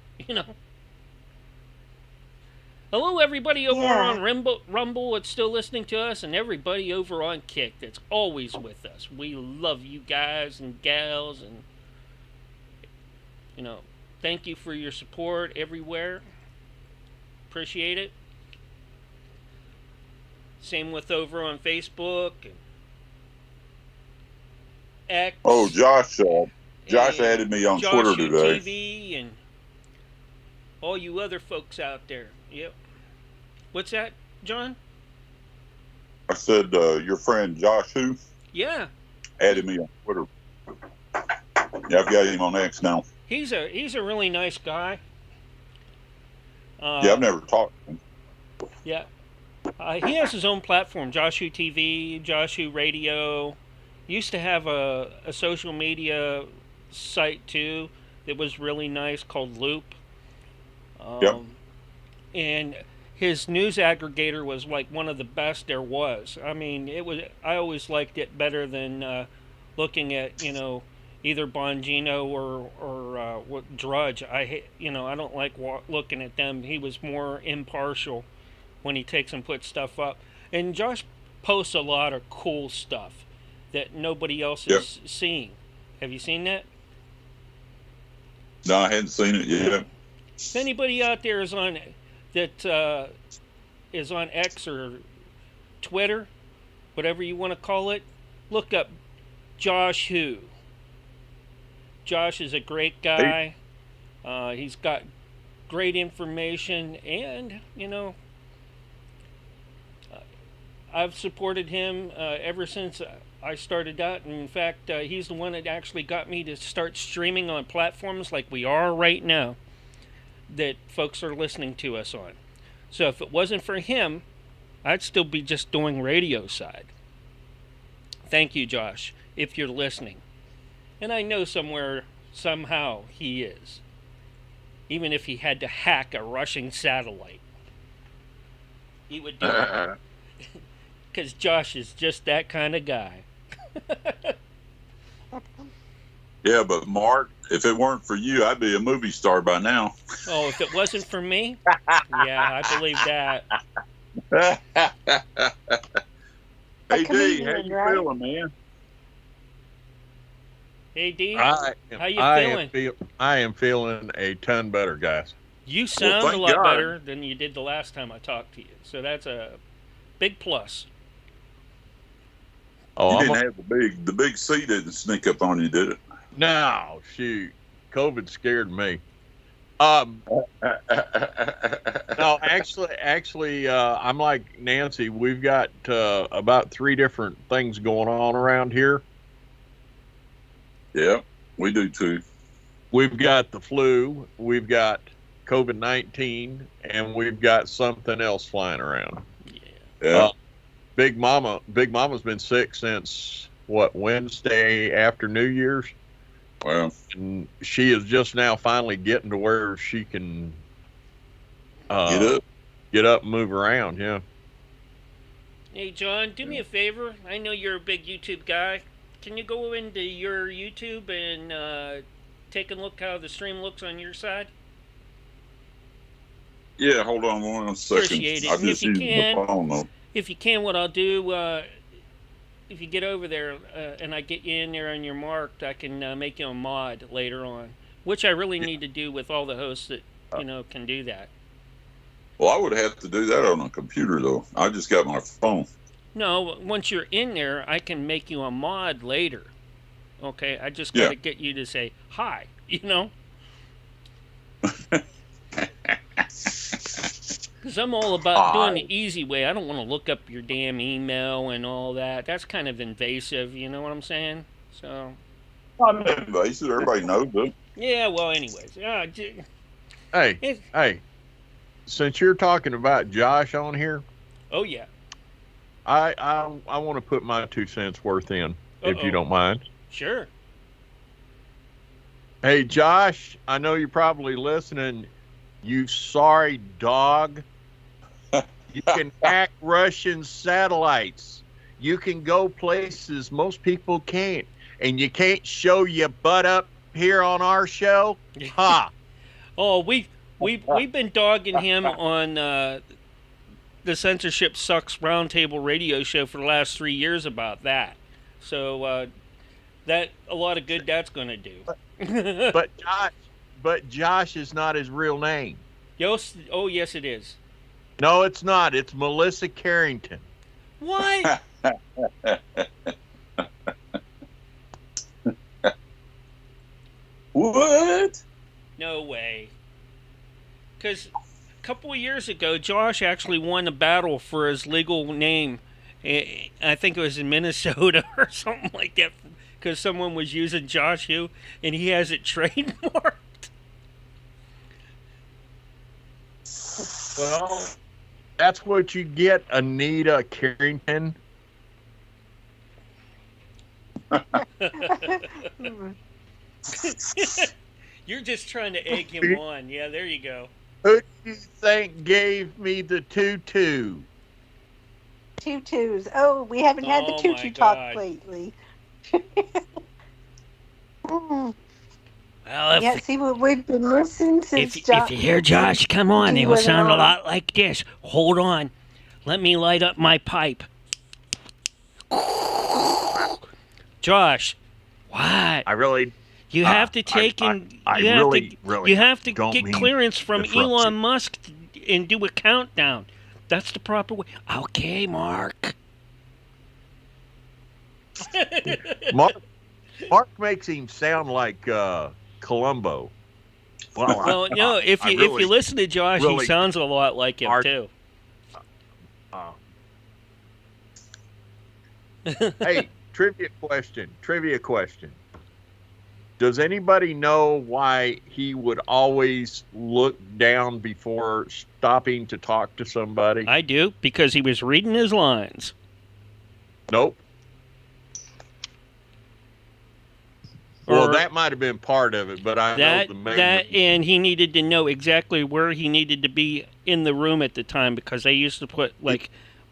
Hello, everybody over Yeah. on Rumble that's still listening to us, and everybody over on Kick that's always with us. We love you guys and gals, and thank you for your support everywhere. Appreciate it. Same with over on Facebook and X. Oh, Josh and added me on Josh Twitter today. TV and all you other folks out there. Yep. What's that, John? I said your friend Josh who Yeah. added me on Twitter. Yeah, I've got him on X now. He's a really nice guy. Yeah, I've never talked to him. Yeah. He has his own platform, Joshu TV, Joshu Radio. He used to have a social media site too that was really nice called Loop. Yep. And his news aggregator was like one of the best there was. I mean, I always liked it better than looking at either Bongino or what Drudge. I don't like looking at them. He was more impartial when he takes and puts stuff up. And Josh posts a lot of cool stuff that nobody else is seeing. Have you seen that? No, I hadn't seen it yet. If anybody out there is on X or Twitter, whatever you want to call it, look up Josh Who. Josh is a great guy. He's got great information, and I've supported him ever since I started out. And in fact, he's the one that actually got me to start streaming on platforms like we are right now that folks are listening to us on. So if it wasn't for him, I'd still be just doing radio side. Thank you, Josh, if you're listening. And I know somehow he is. Even if he had to hack a Russian satellite, he would do it. Because Josh is just that kind of guy. Yeah, but Mark, if it weren't for you, I'd be a movie star by now. Oh, if it wasn't for me? Yeah, I believe that. Hey, D, comedian, how you right? feeling, man? Hey, D, How you feeling? I am feeling a ton better, guys. You sound thank a lot God. better than you did the last time I talked to you. So that's a big plus. Oh, You didn't have the big C didn't sneak up on you, did it? no, shoot. COVID scared me. No, actually, I'm like Nancy. We've got about 3 different things going on around here. Yeah, we do too. We've got the flu, we've got COVID-19, and we've got something else flying around. Yeah. Big Mama's been sick since Wednesday after New Year's. Well, And she is just now finally getting to where she can get up and move around. Yeah. Hey, John, do me a favor. I know you're a big YouTube guy. Can you go into your YouTube and take a look how the stream looks on your side? yeah. Hold on 1 second. Appreciate it. I And if just you used can, the phone though. If you can, what I'll do, if you get over there and I get you in there and you're marked, I can make you a mod later on, which I really need to do with all the hosts that can do that. Well, I would have to do that on a computer though. I just got my phone. No, once you're in there, I can make you a mod later. Okay, I just got to get you to say hi. Because I'm all about doing the easy way. I don't want to look up your damn email and all that. That's kind of invasive, you know what I'm saying? So. Not invasive. Everybody knows it. Yeah, well, anyways. Hey, since you're talking about Josh on here. Oh, yeah. I want to put my 2 cents worth in, if you don't mind. Sure. Hey, Josh, I know you're probably listening. You sorry dog. You can hack Russian satellites. You can go places most people can't. And you can't show your butt up here on our show? Ha! Oh, we've been dogging him on the Censorship Sucks Roundtable radio show for the last 3 years about that. So that a lot of good that's going to do. But Josh is not his real name. Yes, it is. No, it's not. It's Melissa Carrington. What? What? No way. Because a couple of years ago, Josh actually won a battle for his legal name. I think it was in Minnesota or something like that, because someone was using Josh Hugh, and he has it trademarked. Well, that's what you get, Anita Carrington. You're just trying to egg him on. Yeah, there you go. Who do you think gave me the tutu? Tutus. Oh, we haven't had the tutu talk lately. Well, see what we've been listening since. If you hear Josh, come on. It will sound a lot like this. Hold on. Let me light up my pipe. Josh, what? You have to take you have to get clearance from Elon Musk and do a countdown. That's the proper way. Okay, Mark. Mark makes him sound like Columbo. Well, no. If you listen to Josh, he sounds a lot like him too. Hey, trivia question. Does anybody know why he would always look down before stopping to talk to somebody? I do, because he was reading his lines. Nope. Well, that might have been part of it, but I know the main. And he needed to know exactly where he needed to be in the room at the time, because they used to put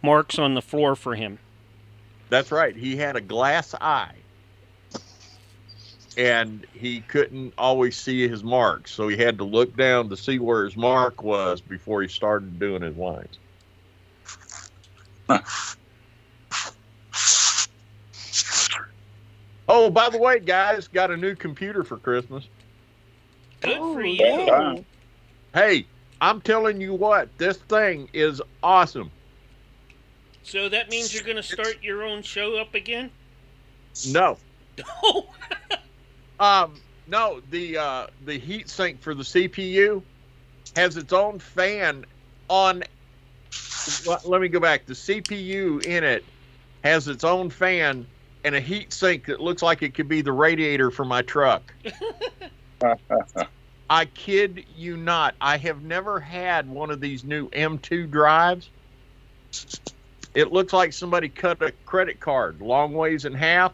marks on the floor for him. That's right. He had a glass eye, and he couldn't always see his marks, so he had to look down to see where his mark was before he started doing his lines. Oh, by the way, guys, got a new computer for Christmas. Good for you. Hey, I'm telling you what, this thing is awesome. So that means you're going to start your own show up again? No. No. No, the heat sink for the CPU has its own fan on. Let me go back. The CPU in it has its own fan and a heat sink that looks like it could be the radiator for my truck. I kid you not. I have never had one of these new M2 drives. It looks like somebody cut a credit card long ways in half,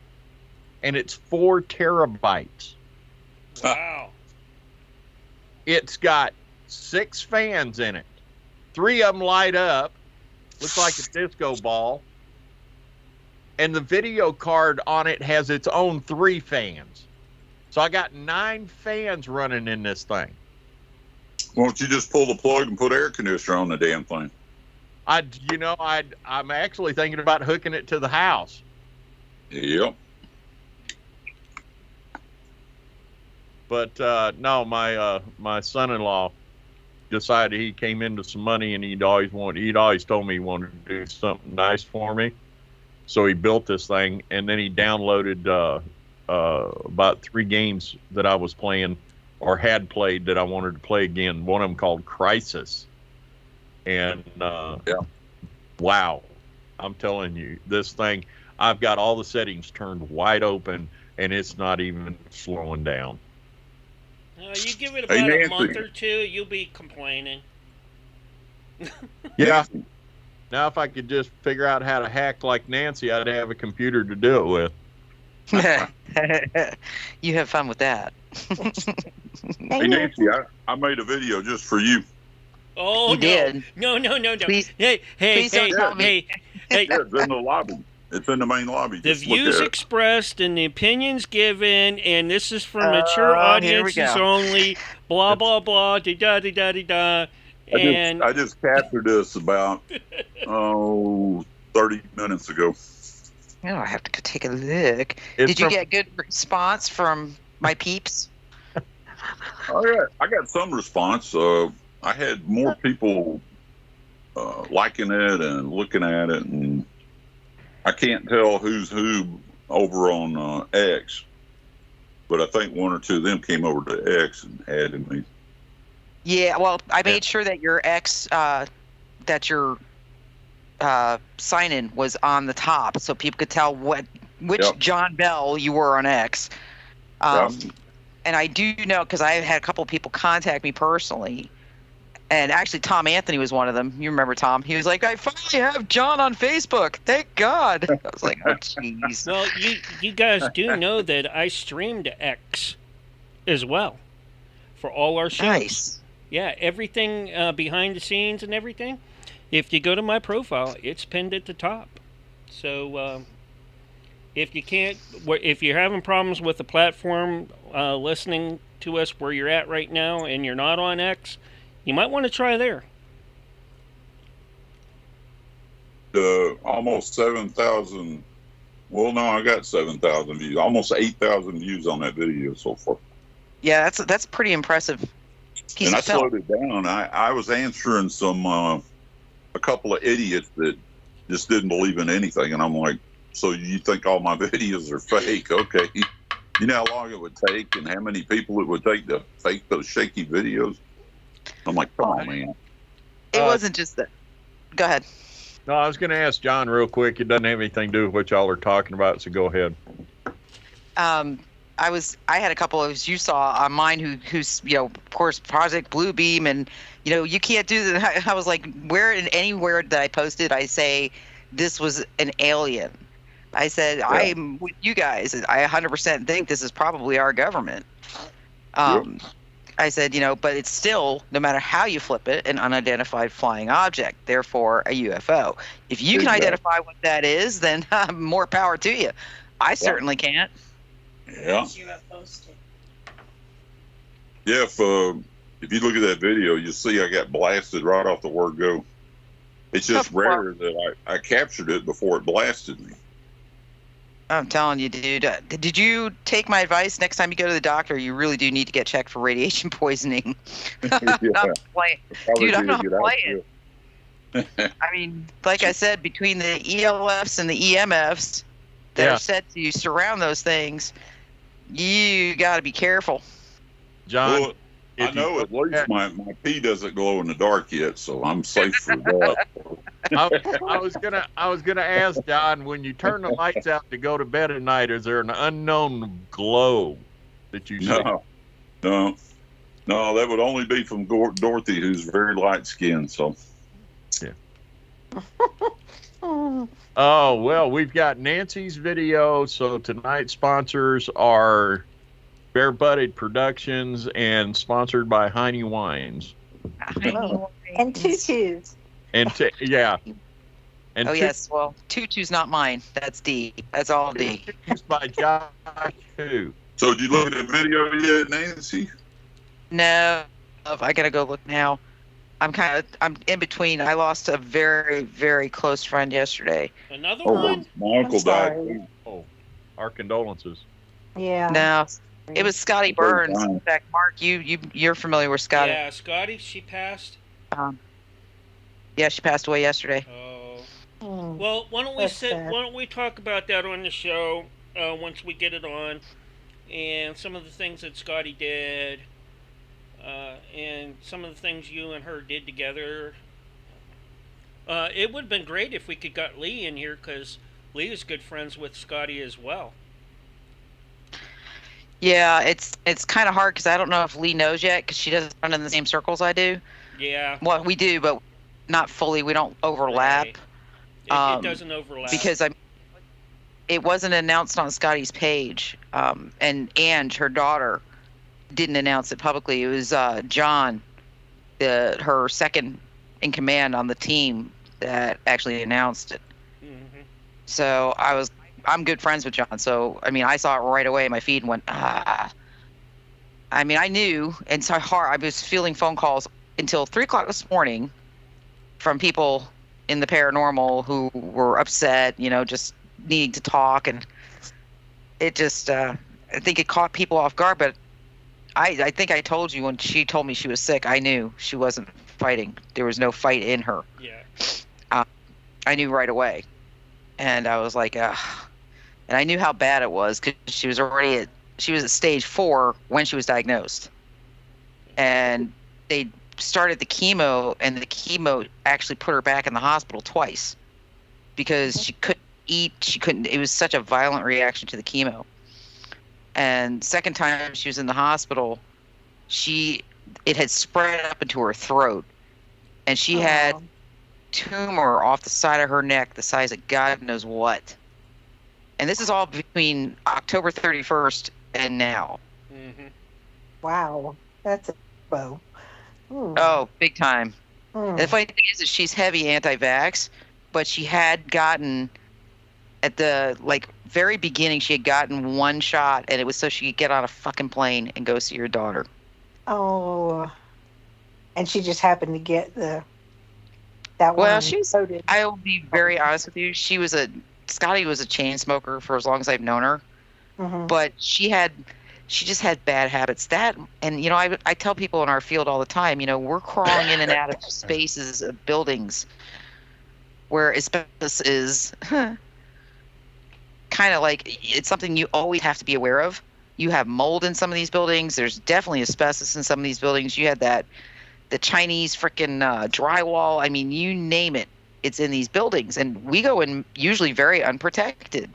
and it's 4 terabytes. Wow. It's got 6 fans in it. 3 of them light up. Looks like a disco ball. And the video card on it has its own 3 fans. So I got 9 fans running in this thing. Why don't you just pull the plug and put air conditioner on the damn thing? I'm actually thinking about hooking it to the house. Yep. But no, my son-in-law decided he came into some money, and he'd always told me he wanted to do something nice for me. So he built this thing, and then he downloaded about 3 games that I was playing or had played that I wanted to play again. One of them called Crisis. And wow, I'm telling you, this thing, I've got all the settings turned wide open, and it's not even slowing down. You give it about a month or two, you'll be complaining. Yeah. Now, if I could just figure out how to hack like Nancy, I'd have a computer to do it with. You have fun with that. Hey, Nancy, I made a video just for you. Oh, you did. No. Please, hey. don't tell me. Hey. Yeah, it's in the lobby. It's in the main lobby. The views expressed and the opinions given, and this is for mature audiences only. Blah blah blah. Da da da da da. And I just captured this about 30 minutes ago. Oh, I have to take a look. Did you get good response from my peeps? I got some response. I had more people liking it and looking at it, and I can't tell who's who over on X, but I think 1 or 2 of them came over to X and added me. Yeah, well, I made sure that your X, that your sign-in was on the top, so people could tell which John Bell you were on X. And I do know, because I had a couple of people contact me personally, and actually Tom Anthony was one of them. You remember Tom? He was like, I finally have John on Facebook. Thank God. I was like, oh, jeez. Well, you guys do know that I stream to X as well for all our shows. Nice. Yeah, everything behind the scenes and everything. If you go to my profile, it's pinned at the top. So if you're having problems with the platform listening to us where you're at right now and you're not on X, you might want to try there. Almost 7,000. Well, no, I got 7,000 views. Almost 8,000 views on that video so far. Yeah, that's pretty impressive. And I slowed it down. I was answering a couple of idiots that just didn't believe in anything, and I'm like, so you think all my videos are fake? Okay. You know how long it would take and how many people it would take to fake those shaky videos? I'm like, come on, man. It wasn't just that. Go ahead. No, I was going to ask John real quick. It doesn't have anything to do with what y'all are talking about, so go ahead. I had a couple of, as you saw on mine, who's, of course, Project Bluebeam, and, you can't do that. I was like, anywhere that I posted, I say, this was an alien. I said, yeah. I'm with you guys. I 100% think this is probably our government. I said, but it's still, no matter how you flip it, an unidentified flying object, therefore a UFO. If you can identify what that is, then more power to you. I certainly can't. Yeah. Yeah, if you look at that video, you see I got blasted right off the word go. It's just rare that I captured it before it blasted me. I'm telling you, dude. Did you take my advice? Next time you go to the doctor, you really do need to get checked for radiation poisoning. I'm not playing. Dude, I'm not playing. I mean, like I said, between the ELFs and the EMFs that are set to surround those things, you got to be careful. John, well, I know at least my pee doesn't glow in the dark yet, so I'm safe for that. I was gonna ask John, when you turn the lights out to go to bed at night, is there an unknown glow that you see? No, that would only be from Dorothy, who's very light skinned. So, yeah. Oh well, we've got Nancy's video. So tonight's sponsors are Bare Butted Productions and sponsored by Heine Wines. And Tutus. And yeah. And yes, well, Tutu's not mine. That's D. That's all D. Tutu's by Josh Who. So did you look at the video yet, Nancy? No, I gotta go look now. I'm in between. I lost a very, very close friend yesterday. Another one? My uncle died. Our condolences. Yeah. No, it was Scotty Burns. In fact, Mark, you're familiar with Scotty. Yeah, Scotty, she passed. Yeah, she passed away yesterday. Oh. Hmm. Well, why don't we talk about that on the show once we get it on, and some of the things that Scotty did, and some of the things you and her did together. It would have been great if we could got Lee in here, because Lee is good friends with Scotty as well. Yeah, it's kind of hard because I don't know if Lee knows yet because she doesn't run in the same circles I do. Yeah. Well, we do, but not fully. We don't overlap. Right. It doesn't overlap. Because it wasn't announced on Scotty's page, and Ange, her daughter, didn't announce it publicly. It was John, her second in command on the team, that actually announced it. Mm-hmm. So I'm good friends with John. So, I mean, I saw it right away in my feed and went, ah. I mean, I knew, and so hard. I was feeling phone calls until 3 o'clock this morning from people in the paranormal who were upset, just needing to talk. And it just, I think it caught people off guard. But I think I told you when she told me she was sick, I knew she wasn't fighting. There was no fight in her. Yeah. I knew right away. And I was like, and I knew how bad it was because she was at stage 4 when she was diagnosed. And they started the chemo, and the chemo actually put her back in the hospital twice because she couldn't eat. It was such a violent reaction to the chemo. And second time she was in the hospital, it had spread up into her throat, and she had tumor off the side of her neck the size of God knows what. And this is all between October 31st and now. Mm-hmm. Wow, that's a bow. Oh, big time. And the funny thing is that she's heavy anti-vax, but she had gotten, at the very beginning, she had gotten one shot, and it was so she could get on a fucking plane and go see her daughter. Oh, and she just happened to get that one. Well, I will be very honest with you. Scotty was a chain smoker for as long as I've known her, but she just had bad habits. And I tell people in our field all the time, we're crawling in and out of spaces of buildings where asbestos is kind of it's something you always have to be aware of. You have mold in some of these buildings. There's definitely asbestos in some of these buildings. You had the Chinese frickin' drywall. I mean, you name it, it's in these buildings. And we go in usually very unprotected.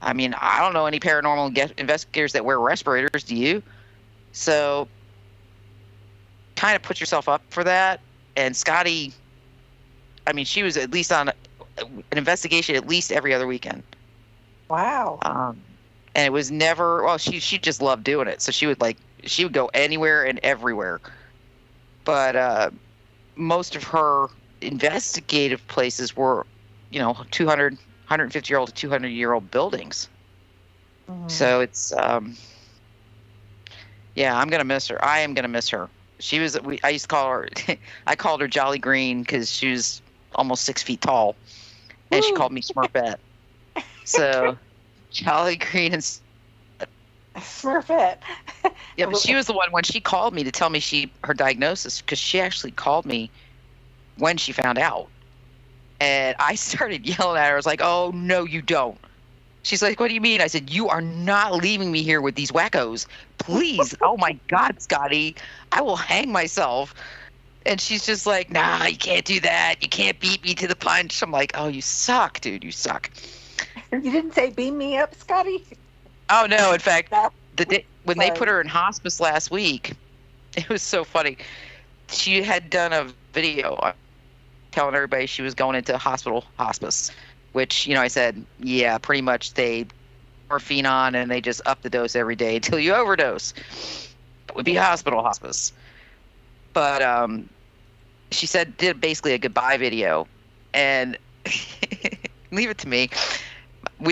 I mean, I don't know any paranormal investigators that wear respirators. Do you? So kind of put yourself up for that. And Scotty, I mean, she was at least on an investigation at least every other weekend. Wow. And it was never, well, she just loved doing it. So she would go anywhere and everywhere. But most of her investigative places were, 200, 150-year-old to 200-year-old buildings. So it's, I'm going to miss her. I am going to miss her. I used to call her, I called her Jolly Green because she was almost 6 feet tall. And she called me Smurfette. So Jolly Green and Smurfette. Yeah, but she was the one when she called me to tell me her diagnosis, because she actually called me when she found out. And I started yelling at her. I was like, oh, no, you don't. She's like, what do you mean? I said, you are not leaving me here with these wackos. Please. Oh, my God, Scotty. I will hang myself. And she's just like, nah, you can't do that. You can't beat me to the punch. I'm like, oh, you suck, dude. You suck. You didn't say beam me up, Scotty? Oh, no. In fact, when they put her in hospice last week, it was so funny. She had done a video telling everybody she was going into hospice, which, I said, yeah, pretty much they morphine on and they just up the dose every day until you overdose. It would be hospice. But she did basically a goodbye video, and leave it to me.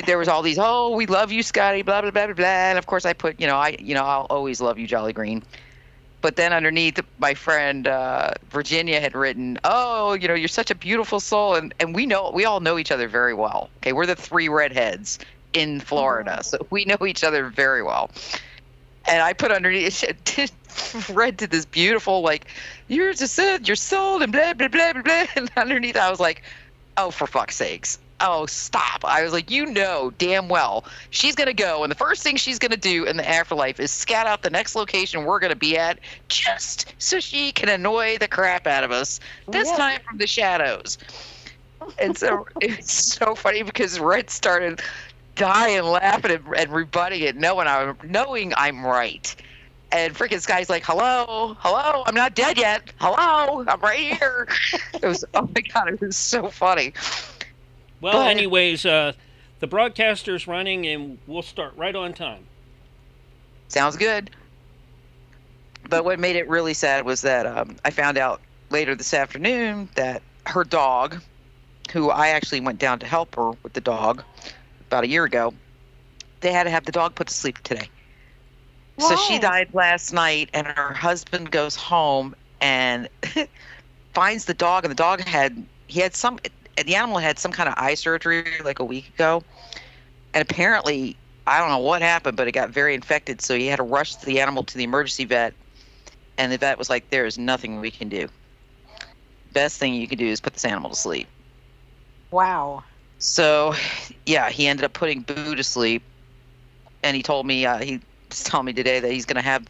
There was all these, oh, we love you, Scotty, blah, blah, blah, blah, blah. And of course I put, I'll always love you, Jolly Green. But then underneath, my friend Virginia had written, oh, you're such a beautiful soul. And we all know each other very well. Okay, we're the three redheads in Florida, so we know each other very well. And I put underneath, read to this beautiful, like, you're just said, you're sold, and blah, blah, blah, blah, blah. And underneath, I was like, oh, for fuck's sakes. Oh, stop. I was like, you know damn well she's going to go, and the first thing she's going to do in the afterlife is scat out the next location we're going to be at just so she can annoy the crap out of us, this time from the shadows. And so it's so funny because Red started dying laughing and rebutting it, knowing I'm right. And freaking Sky's like, hello, I'm not dead yet. Hello, I'm right here. It was, oh my God, it was so funny. Well, anyways, the broadcaster's running, and we'll start right on time. Sounds good. But what made it really sad was that I found out later this afternoon that her dog, who I actually went down to help her with the dog about a year ago, they had to have the dog put to sleep today. Why? So she died last night, and her husband goes home and finds the dog, and the dog the animal had some kind of eye surgery like a week ago, and apparently, I don't know what happened, but it got very infected, so he had to rush the animal to the emergency vet, and the vet was like, there is nothing we can do. Best thing you can do is put this animal to sleep. Wow. So, yeah, he ended up putting Boo to sleep, and he told me, he just told me today that he's going to have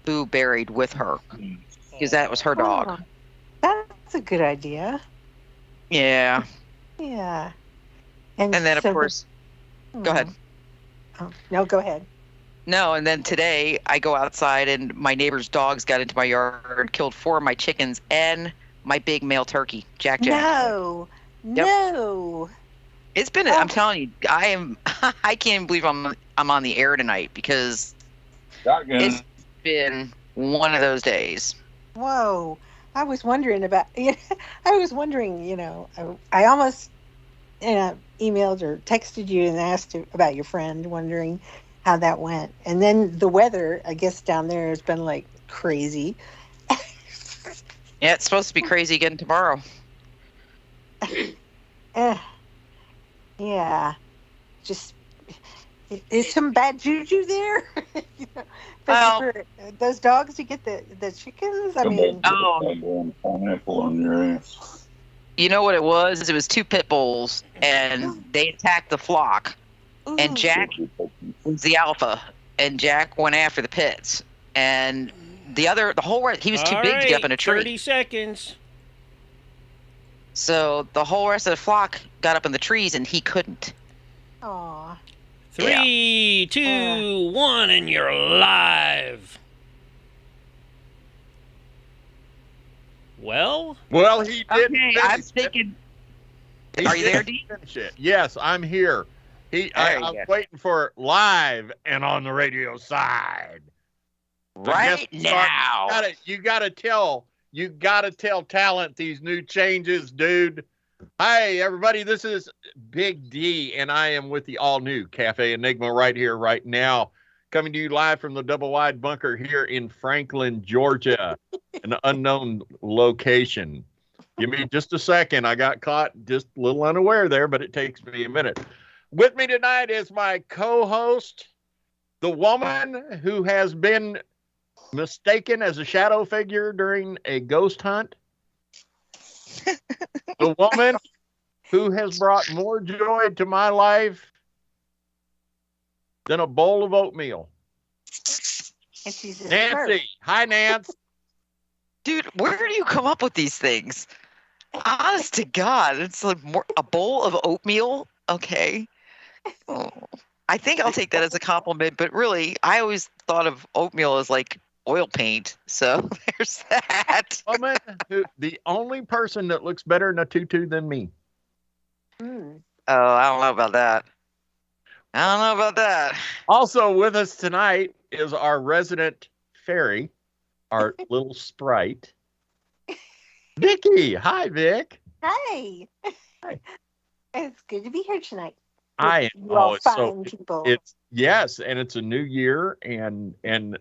Boo buried with her, because that was her dog. That's a good idea. Yeah. Yeah. And then, of course, go ahead. Oh, no, go ahead. No, and then today I go outside and my neighbor's dogs got into my yard, killed 4 of my chickens and my big male turkey, Jack. No. Yep. No. It's been, I'm telling you, I can't even believe I'm on the air tonight because it's been one of those days. Whoa. I was wondering, I almost emailed or texted you and asked about your friend, wondering how that went. And then the weather, I guess, down there has been like crazy. Yeah, it's supposed to be crazy again tomorrow. Yeah. Just, is some bad juju there? For those dogs to get the chickens? I mean, pineapple on your ass. You know what it was? It was 2 pit bulls, and they attacked the flock. Ooh. And Jack was the alpha, and Jack went after the pits. And he was too big to get up in a tree. 30 seconds. So the whole rest of the flock got up in the trees, and he couldn't. Aw. 3, 2, 1, and you're live. Well, he didn't. Okay, I'm thinking. Are you there, Dee? Yes, I'm here. I'm waiting for live and on the radio side. Right now, you gotta tell talent these new changes, dude. Hi, everybody. This is Big D, and I am with the all-new Cafe Enigma right here, right now, coming to you live from the Double Wide Bunker here in Franklin, Georgia, an unknown location. Give me just a second. I got caught just a little unaware there, but it takes me a minute. With me tonight is my co-host, the woman who has been mistaken as a shadow figure during a ghost hunt. The woman who has brought more joy to my life than a bowl of oatmeal. And she's Nancy. Hi, Nance. Dude, where do you come up with these things? Honest to God, it's like a bowl of oatmeal. Okay. Oh, I think I'll take that as a compliment, but really, I always thought of oatmeal as like oil paint. So there's that. Woman, the only person that looks better in a tutu than me. Oh, I don't know about that. Also with us tonight is our resident fairy, our little sprite, Vicky. Hi, Vic. Hi. It's good to be here tonight. People. Yes, and it's a new year, and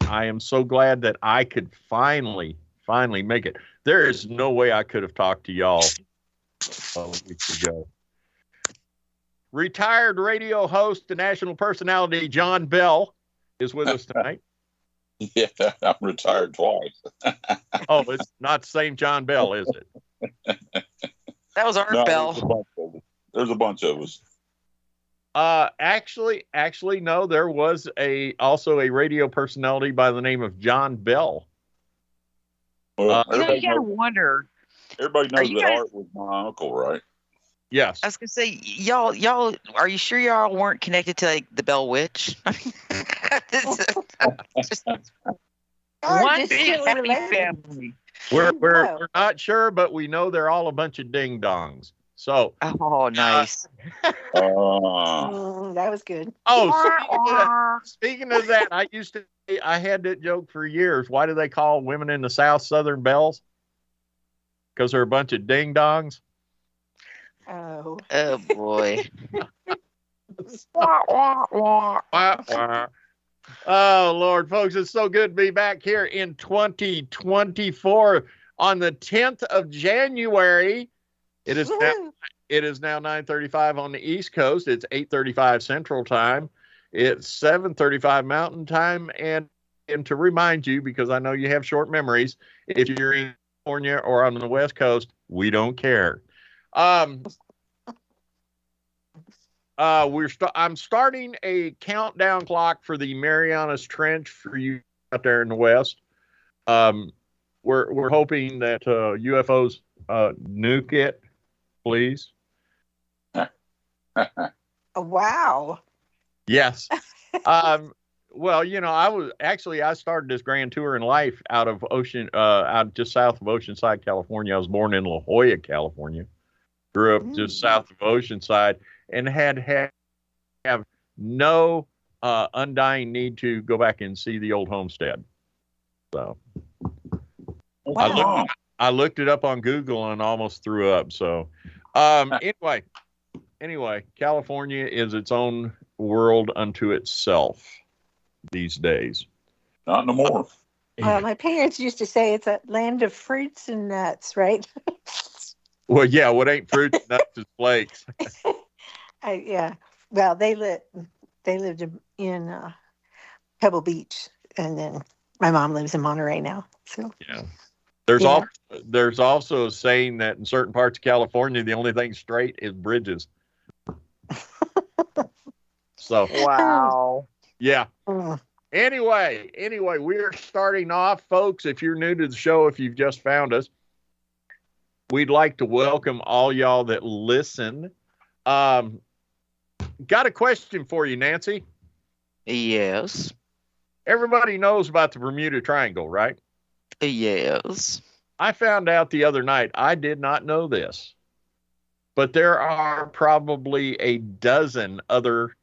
I am so glad that I could finally make it. There is no way I could have talked to y'all a week ago. retired radio host and national personality John Bell is with us tonight. Yeah, I'm retired twice. Oh, it's not the same John Bell, is it? That was Art No, Bell. there's a bunch of us. Actually, no. There was also a radio personality by the name of John Bell. Well, You gotta wonder. Everybody knows you that guys- Art was my uncle, right? Yes. I was gonna say, y'all, are you sure y'all weren't connected to like the Bell Witch? Just one just big still happy related. family. We're not sure, but we know they're all a bunch of ding dongs. So. Oh, nice. Uh, That was good. Oh, speaking of that, I had that joke for years. Why do they call women in the South Southern belles? Because they're a bunch of ding dongs. Oh. Oh boy. Wah, wah. Oh, Lord, folks, it's so good to be back here in 2024 on the 10th of January. It is now 9:35 on the East Coast. It's 8:35 Central Time. It's 7:35 Mountain Time. And to remind you, because I know you have short memories, if you're in California or on the West Coast, we don't care. I'm starting a countdown clock for the Marianas Trench for you out there in the West. We're hoping that UFOs nuke it, please. Wow. Yes. Well, I started this grand tour in life out just south of Oceanside, California. I was born in La Jolla, California. Grew up just south of Oceanside and have no undying need to go back and see the old homestead. So Wow. I looked it up on Google and almost threw up. So anyway, California is its own world unto itself these days. not no more. My parents used to say it's a land of fruits and nuts, right? Well, yeah, what ain't fruits and nuts is flakes. Yeah. Well, they lived in Pebble Beach, and then my mom lives in Monterey now. So Yeah. There's also a saying that in certain parts of California, the only thing straight is bridges. So Wow. yeah. Mm. Anyway, we're starting off, folks. If you're new to the show, if you've just found us, we'd like to welcome all y'all that listen. Got a question for you, Nancy. Yes. Everybody knows about the Bermuda Triangle, right? Yes. I found out the other night, I did not know this, but there are probably a dozen other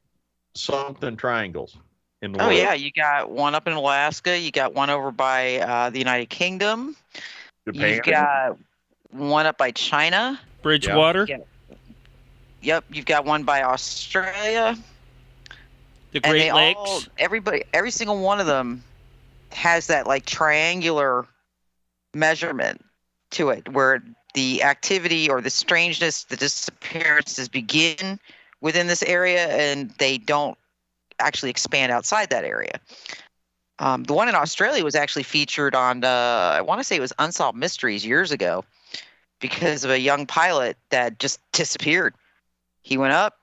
something triangles in the world. Oh yeah, you got one up in Alaska. You got one over by the United Kingdom. Japan. You've got one up by China. Bridgewater, Yeah. Yep, you've got one by Australia. the And Great they Lakes. every single one of them has that like triangular measurement to it, where the activity or the strangeness, the disappearances begin within this area, and they don't actually expand outside that area. The one in Australia was actually featured on, I want to say it was Unsolved Mysteries years ago, because of a young pilot that just disappeared. He went up,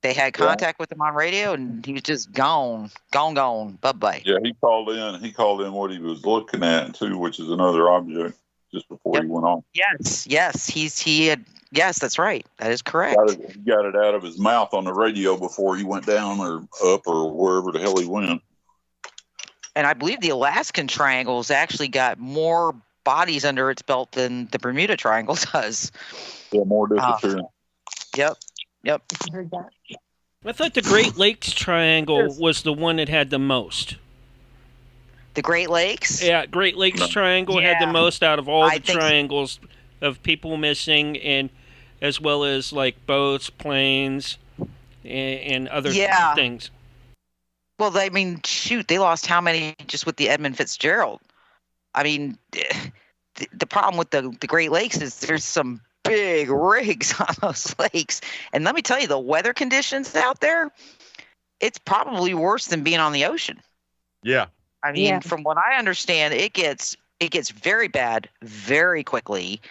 they had contact with him on radio, and he was just gone, bye-bye. Yeah, he called in what he was looking at too, which is another object just before he went on. Yes, yes, that's right. That is correct. He got it out of his mouth on the radio before he went down or up or wherever the hell he went. And I believe the Alaskan Triangle's actually got more bodies under its belt than the Bermuda Triangle does. Yeah, more disappearing. Yep. I heard that. I thought the Great Lakes Triangle was the one that had the most. The Great Lakes? Yeah, Great Lakes Triangle had the Yeah. most out of all I the think so. triangles of people missing, and as well as like boats, planes, and other Yeah. things. Well, shoot, they lost how many just with the Edmund Fitzgerald? I mean, the problem with the Great Lakes is there's some big rigs on those lakes. And let me tell you, the weather conditions out there, it's probably worse than being on the ocean. Yeah. I mean, Yeah. from what I understand, it gets very bad very quickly,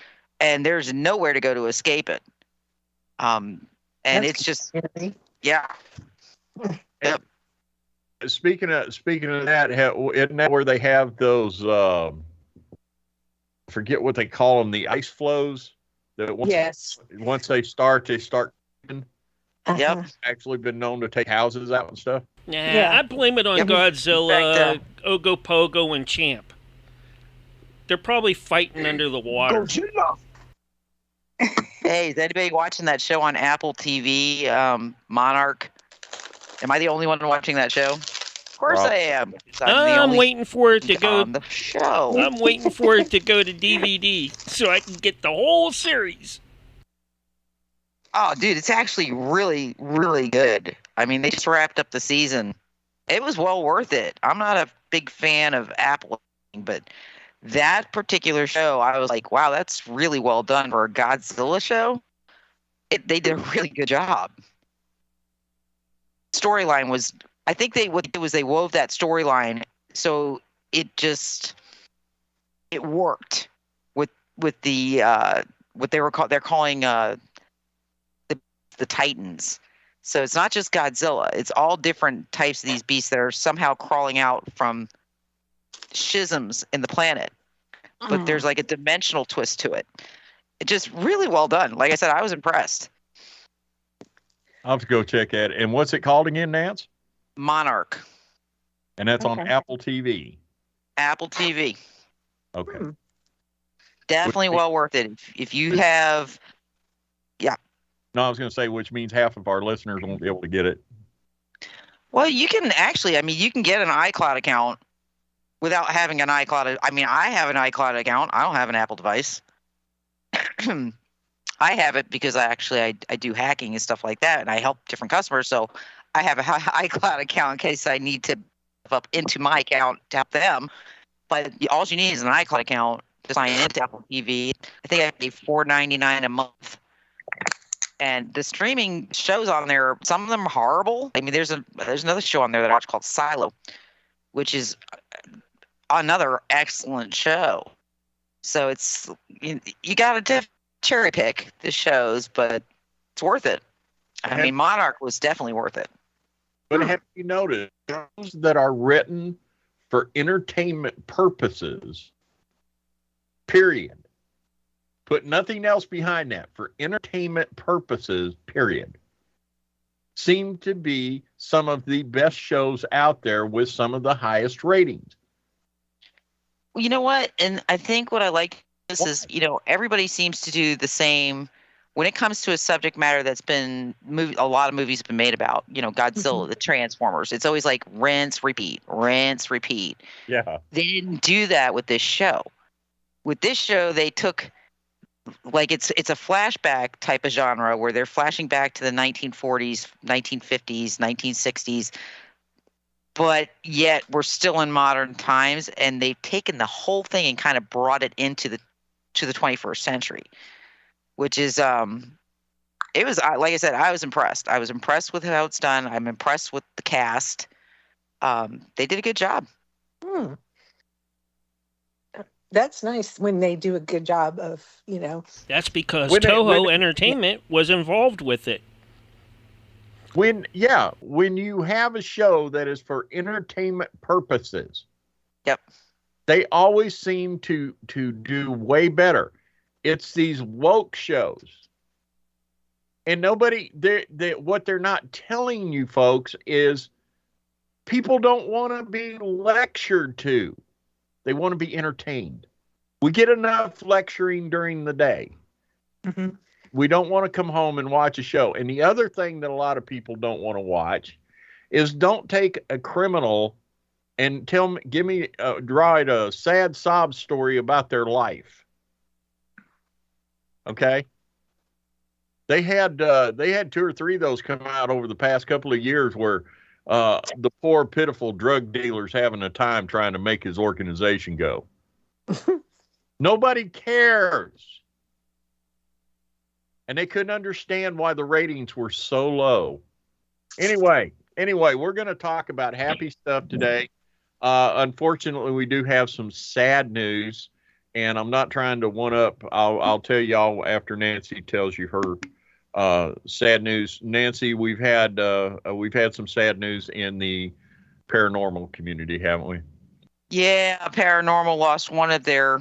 and there's nowhere to go to escape it. And That's it's just, scary. yeah. Yep. Speaking of that, isn't that where they have those? Forget what they call them, the ice flows. That once they start. Yep. Actually been known to take houses out and stuff. Nah, Yeah. I blame it on Yep. Godzilla, In fact, Ogopogo, and Champ. They're probably fighting under the water. Hey, is anybody watching that show on Apple TV, Monarch? Am I the only one watching that show? Of course I am. I'm waiting for it to go. on the show. I'm waiting for it to go to DVD so I can get the whole series. Oh, dude, it's actually really, really good. I mean, they just wrapped up the season. It was well worth it. I'm not a big fan of Apple, but that particular show, I was like, wow, that's really well done for a Godzilla show. They did a really good job. Storyline was, I think they wove that storyline so it worked with the what they're calling the Titans. So it's not just Godzilla. It's all different types of these beasts that are somehow crawling out from schisms in the planet. But there's like a dimensional twist to it. It's just really well done. Like I said, I was impressed. I'll have to go check that. And what's it called again, Nance? Monarch. And that's on Okay. Apple TV. Apple TV. Okay. Definitely well worth it. If you have, No, I was going to say, which means half of our listeners won't be able to get it. well, you can actually, I mean, you can get an iCloud account without having an iCloud. I mean, I have an iCloud account. I don't have an Apple device. I have it because I do hacking and stuff like that, and I help different customers. So I have an iCloud account in case I need to up into my account to help them. But all you need is an iCloud account to sign into Apple TV. I think I pay $4.99 a month. And the streaming shows on there, some of them are horrible. I mean, there's another show on there that I watch called Silo, which is another excellent show. So it's you got to cherry pick the shows, but it's worth it. I mean, Monarch was definitely worth it. But have you noticed shows that are written for entertainment purposes, period. Put nothing else behind that, for entertainment purposes, period, seem to be some of the best shows out there with some of the highest ratings. Well, you know what? And I think what I like is, everybody seems to do the same when it comes to a subject matter that's been a lot of movies have been made about, Godzilla, the Transformers. It's always like rinse, repeat, rinse, repeat. Yeah. They didn't do that with this show. With this show, they took, like, it's a flashback type of genre where they're flashing back to the 1940s, 1950s, 1960s, but yet we're still in modern times, and they've taken the whole thing and kind of brought it into the 21st century, which is it was, like I said, I was impressed. I was impressed with how it's done. I'm impressed with the cast. They did a good job. That's nice when they do a good job of, That's because When Toho Entertainment was involved with it. When you have a show that is for entertainment purposes, Yep. they always seem to do way better. It's these woke shows. And what they're not telling you folks is people don't want to be lectured to. They want to be entertained. We get enough lecturing during the day. Mm-hmm. We don't want to come home and watch a show. And the other thing that a lot of people don't want to watch is don't take a criminal and write a sad sob story about their life. Okay? They had 2 or 3 of those come out over the past couple of years where the poor, pitiful drug dealer's having a time trying to make his organization go. Nobody cares. and they couldn't understand why the ratings were so low. Anyway, we're going to talk about happy stuff today. Unfortunately, we do have some sad news, and I'm not trying to one up. I'll tell y'all after Nancy tells you her sad news. Nancy, we've had some sad news in the paranormal community, haven't we? Yeah, Paranormal lost one of their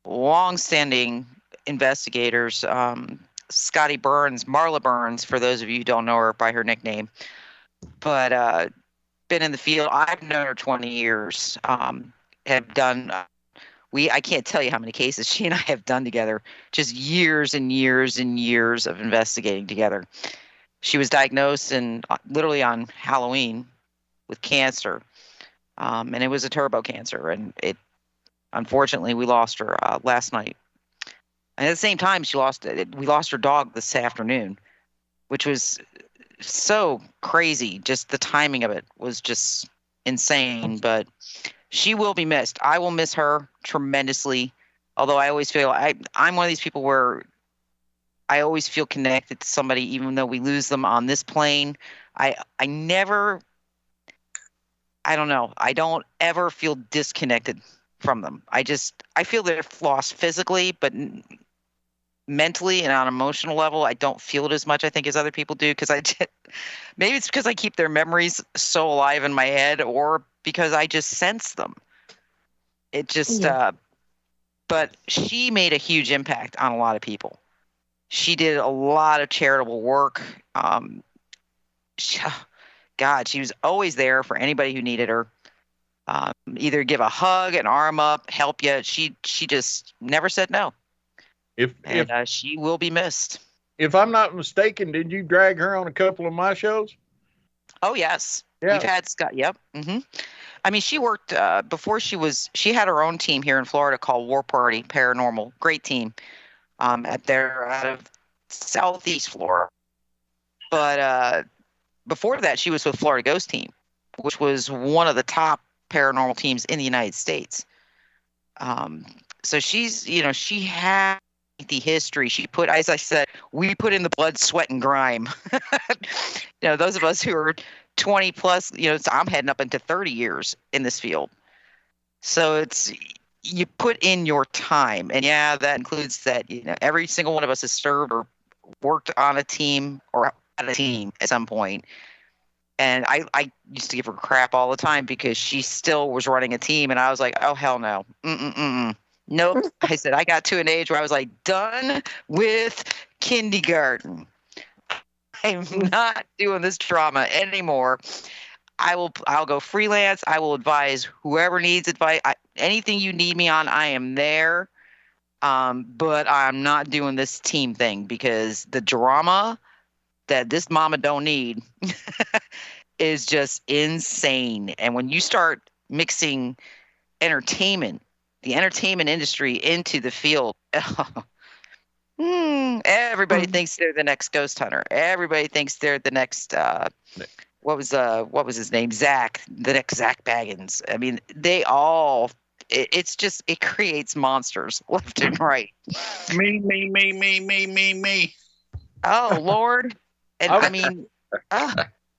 long-standing investigators, Scotty Burns, Marla Burns, for those of you who don't know her by her nickname. But been in the field. I've known her 20 years. Have done, I can't tell you how many cases she and I have done together. Just years and years and years of investigating together. She was diagnosed literally on Halloween with cancer. And it was a turbo cancer. And unfortunately, we lost her last night. And at the same time, we lost her dog this afternoon, which was so crazy. Just the timing of it was just insane. But she will be missed. I will miss her tremendously. Although I always feel I'm one of these people where I always feel connected to somebody, even though we lose them on this plane. I don't know. I don't ever feel disconnected from them. I feel they're lost physically, but mentally and on an emotional level, I don't feel it as much, I think, as other people do. Maybe it's because I keep their memories so alive in my head, or because I just sense them. But she made a huge impact on a lot of people. She did a lot of charitable work. She was always there for anybody who needed her. Either give a hug, an arm up, help you. She just never said no. If she will be missed. If I'm not mistaken, did you drag her on a couple of my shows? Oh yes, yeah. We've had Scott. Yep. Mm-hmm. I mean, she worked before she had her own team here in Florida called War Party Paranormal. Great team. Out of Southeast Florida. But before that, she was with Florida Ghost Team, which was one of the top paranormal teams in the United States. So she had the history. She put, as I said, we put in the blood, sweat, and grime. Those of us who are 20 plus, I'm heading up into 30 years in this field. So you put in your time, and yeah, that includes that. Every single one of us has served or worked on a team or at a team at some point. And I used to give her crap all the time because she still was running a team, and I was like, oh hell no, nope. I said I got to an age where I was like, done with kindergarten. I'm not doing this drama anymore. I'll go freelance. I will advise whoever needs advice. Anything you need me on, I am there. But I'm not doing this team thing because the drama that this mama don't need is just insane. And when you start mixing the entertainment industry into the field, everybody thinks they're the next ghost hunter. Everybody thinks they're the next what was his name? Zach, the next Zach Baggins. I mean, they all, it creates monsters left and right. Me. Oh, Lord. And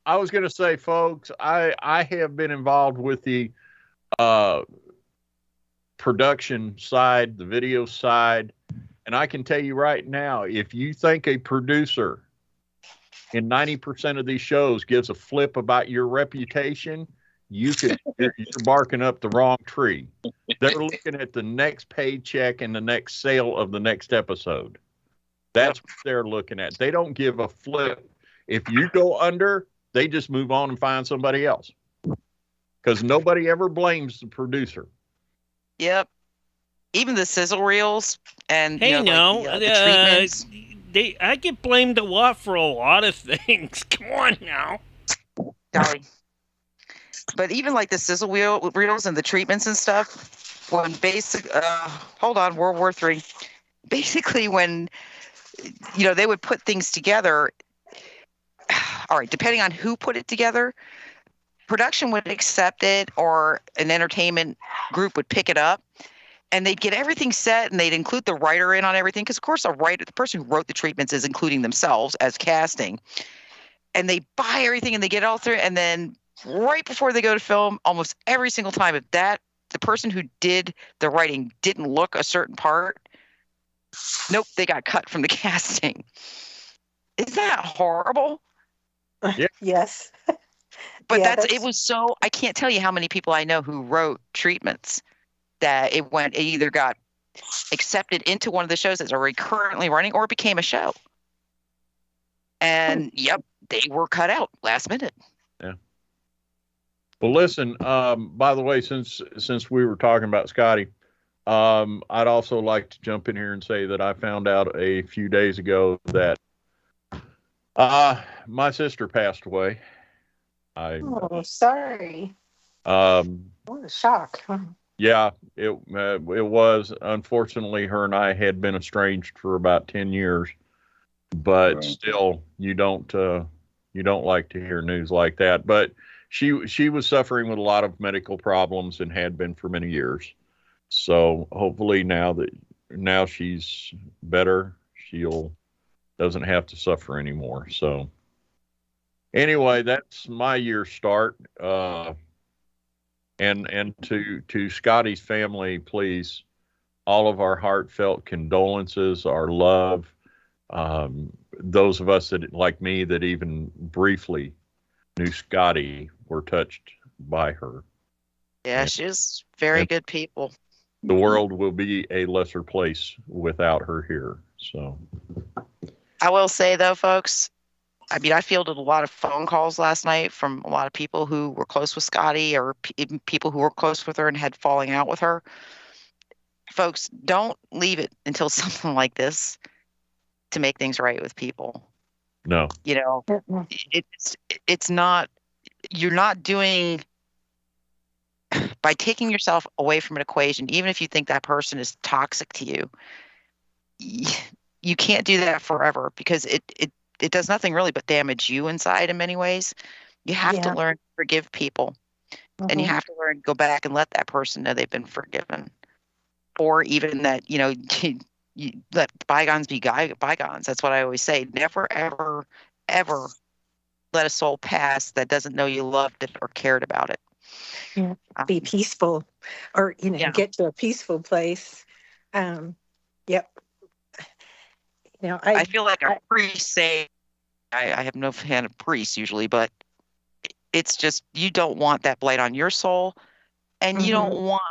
I was going to say, folks, I have been involved with the production side, the video side, and I can tell you right now, if you think a producer in 90% of these shows gives a flip about your reputation, you're barking up the wrong tree. They're looking at the next paycheck and the next sale of the next episode. That's what they're looking at. They don't give a flip. If you go under, they just move on and find somebody else. Because nobody ever blames the producer. Yep. Even the sizzle reels and the treatments. I get blamed a lot for a lot of things. Come on now. Sorry. But even like the sizzle reels and the treatments and stuff, when hold on, World War III. Basically, when they would put things together. All right, depending on who put it together, production would accept it, or an entertainment group would pick it up. And they'd get everything set, and they'd include the writer in on everything, because of course the person who wrote the treatments is including themselves as casting. And they buy everything and they get it all through, and then right before they go to film, almost every single time, if the person who did the writing didn't look a certain part, nope, they got cut from the casting. Isn't that horrible? Yeah. Yes. But Yeah, it was so, I can't tell you how many people I know who wrote treatments that it either got accepted into one of the shows that's already currently running, or it became a show. And yep, they were cut out last minute. Yeah. Well, listen, by the way, since we were talking about Scotty, I'd also like to jump in here and say that I found out a few days ago that my sister passed away. Oh, sorry. What a shock. Yeah, it was. Unfortunately, her and I had been estranged for about 10 years, but still, you don't like to hear news like that. But she was suffering with a lot of medical problems and had been for many years. So hopefully now she's better, doesn't have to suffer anymore. So anyway, that's my year start. And to Scotty's family, please, all of our heartfelt condolences, our love. Those of us that, like me, that even briefly knew Scotty, were touched by her. Yeah, she's very good people. The world will be a lesser place without her here. So I will say, though, folks, I mean, I fielded a lot of phone calls last night from a lot of people who were close with Scotty, or even people who were close with her and had falling out with her. Folks, don't leave it until something like this to make things right with people. No. You know, it's not, you're not doing, by taking yourself away from an equation, even if you think that person is toxic to you, you can't do that forever, because it does nothing really but damage you inside in many ways. You have to learn to forgive people, and you have to learn to go back and let that person know they've been forgiven, or even that, you know, you let bygones be bygones. That's what I always say. Never, ever, ever let a soul pass that doesn't know you loved it or cared about it. Yeah. Be peaceful, or, you know, get to a peaceful place. Yep. You know, I feel like a priest saying, I have no fan of priests usually, but it's just, you don't want that blight on your soul, and you don't want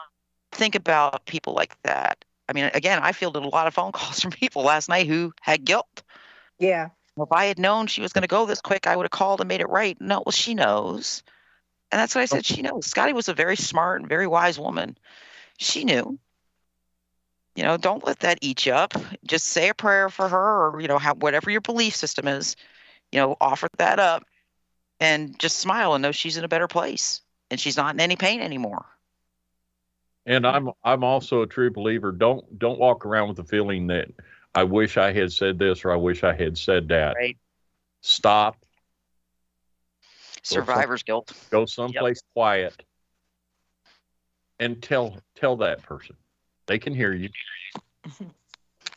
to think about people like that. I mean, again, I fielded a lot of phone calls from people last night who had guilt. Yeah. If I had known she was going to go this quick, I would have called and made it right. No, well, she knows. And that's what I said. She knows. Scotty was a very smart and very wise woman. She knew. You know, don't let that eat you up. Just say a prayer for her, or, you know, whatever your belief system is, you know, offer that up and just smile and know she's in a better place and she's not in any pain anymore. And I'm also a true believer. Don't walk around with the feeling that I wish I had said this or I wish I had said that. Right. Stop. Survivor's guilt. Go someplace quiet and tell that person. They can hear you.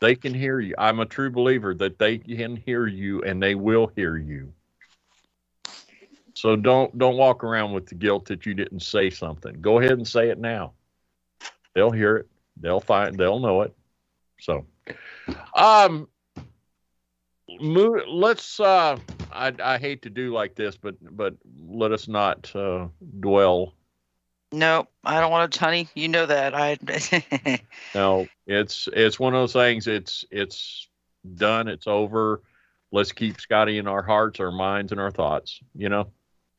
They can hear you. I'm a true believer that they can hear you, and they will hear you. So don't walk around with the guilt that you didn't say something. Go ahead and say it now. They'll hear it. They'll know it. So, let's. I hate to do like this, but let us not dwell. No, I don't want to, honey. You know that. No, it's one of those things. It's done. It's over. Let's keep Scotty in our hearts, our minds, and our thoughts. You know.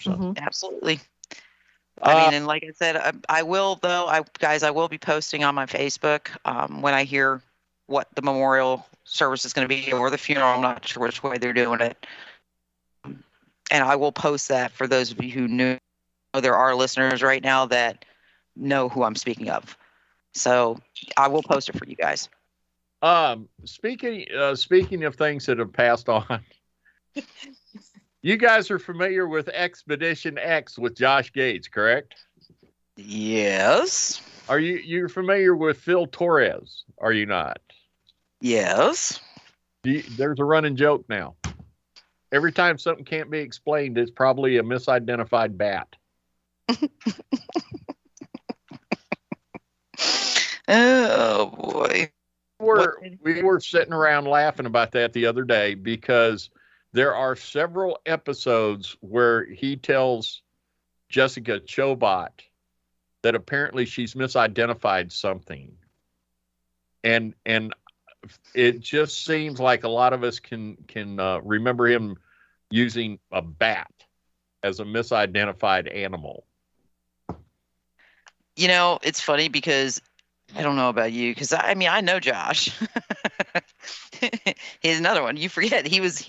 So. Absolutely. I mean, and like I said, I will, though. I will be posting on my Facebook when I hear what the memorial service is going to be, or the funeral. I'm not sure which way they're doing it. And I will post that for those of you who knew. There are listeners right now that know who I'm speaking of. So I will post it for you guys. Speaking of things that have passed on, you guys are familiar with Expedition X with Josh Gates, correct? Yes. Are you're familiar with Phil Torres? Are you not? Yes. There's a running joke now. Every time something can't be explained, it's probably a misidentified bat. Oh boy. We were sitting around laughing about that the other day because there are several episodes where he tells Jessica Chobot that apparently she's misidentified something. And it just seems like a lot of us can remember him using a bat as a misidentified animal. You know, it's funny because I don't know about you, because I mean I know Josh. He's another one. You forget he was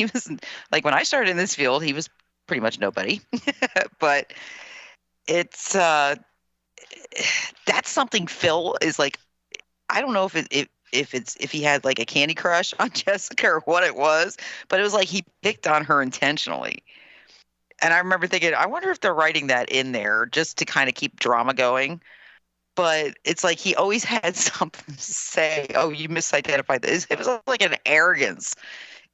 like when I started in this field, he was pretty much nobody. But it's that's something Phil is like. I don't know if he had like a candy crush on Jessica or what it was, but it was like he picked on her intentionally. And I remember thinking, I wonder if they're writing that in there just to kind of keep drama going. But it's like he always had something to say. Oh, you misidentified this. It was like an arrogance.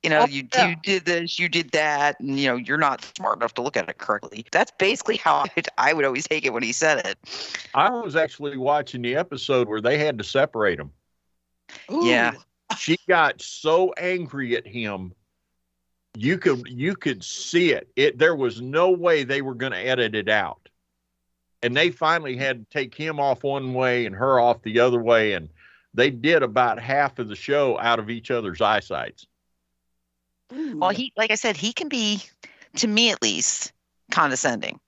You know, you did this, you did that, and, you know, you're not smart enough to look at it correctly. That's basically how I would always take it when he said it. I was actually watching the episode where they had to separate them. Ooh. Yeah. She got so angry at him. You could see it. There was no way they were going to edit it out. And they finally had to take him off one way and her off the other way. And they did about half of the show out of each other's eyesights. Well, like I said, he can be, to me at least, condescending.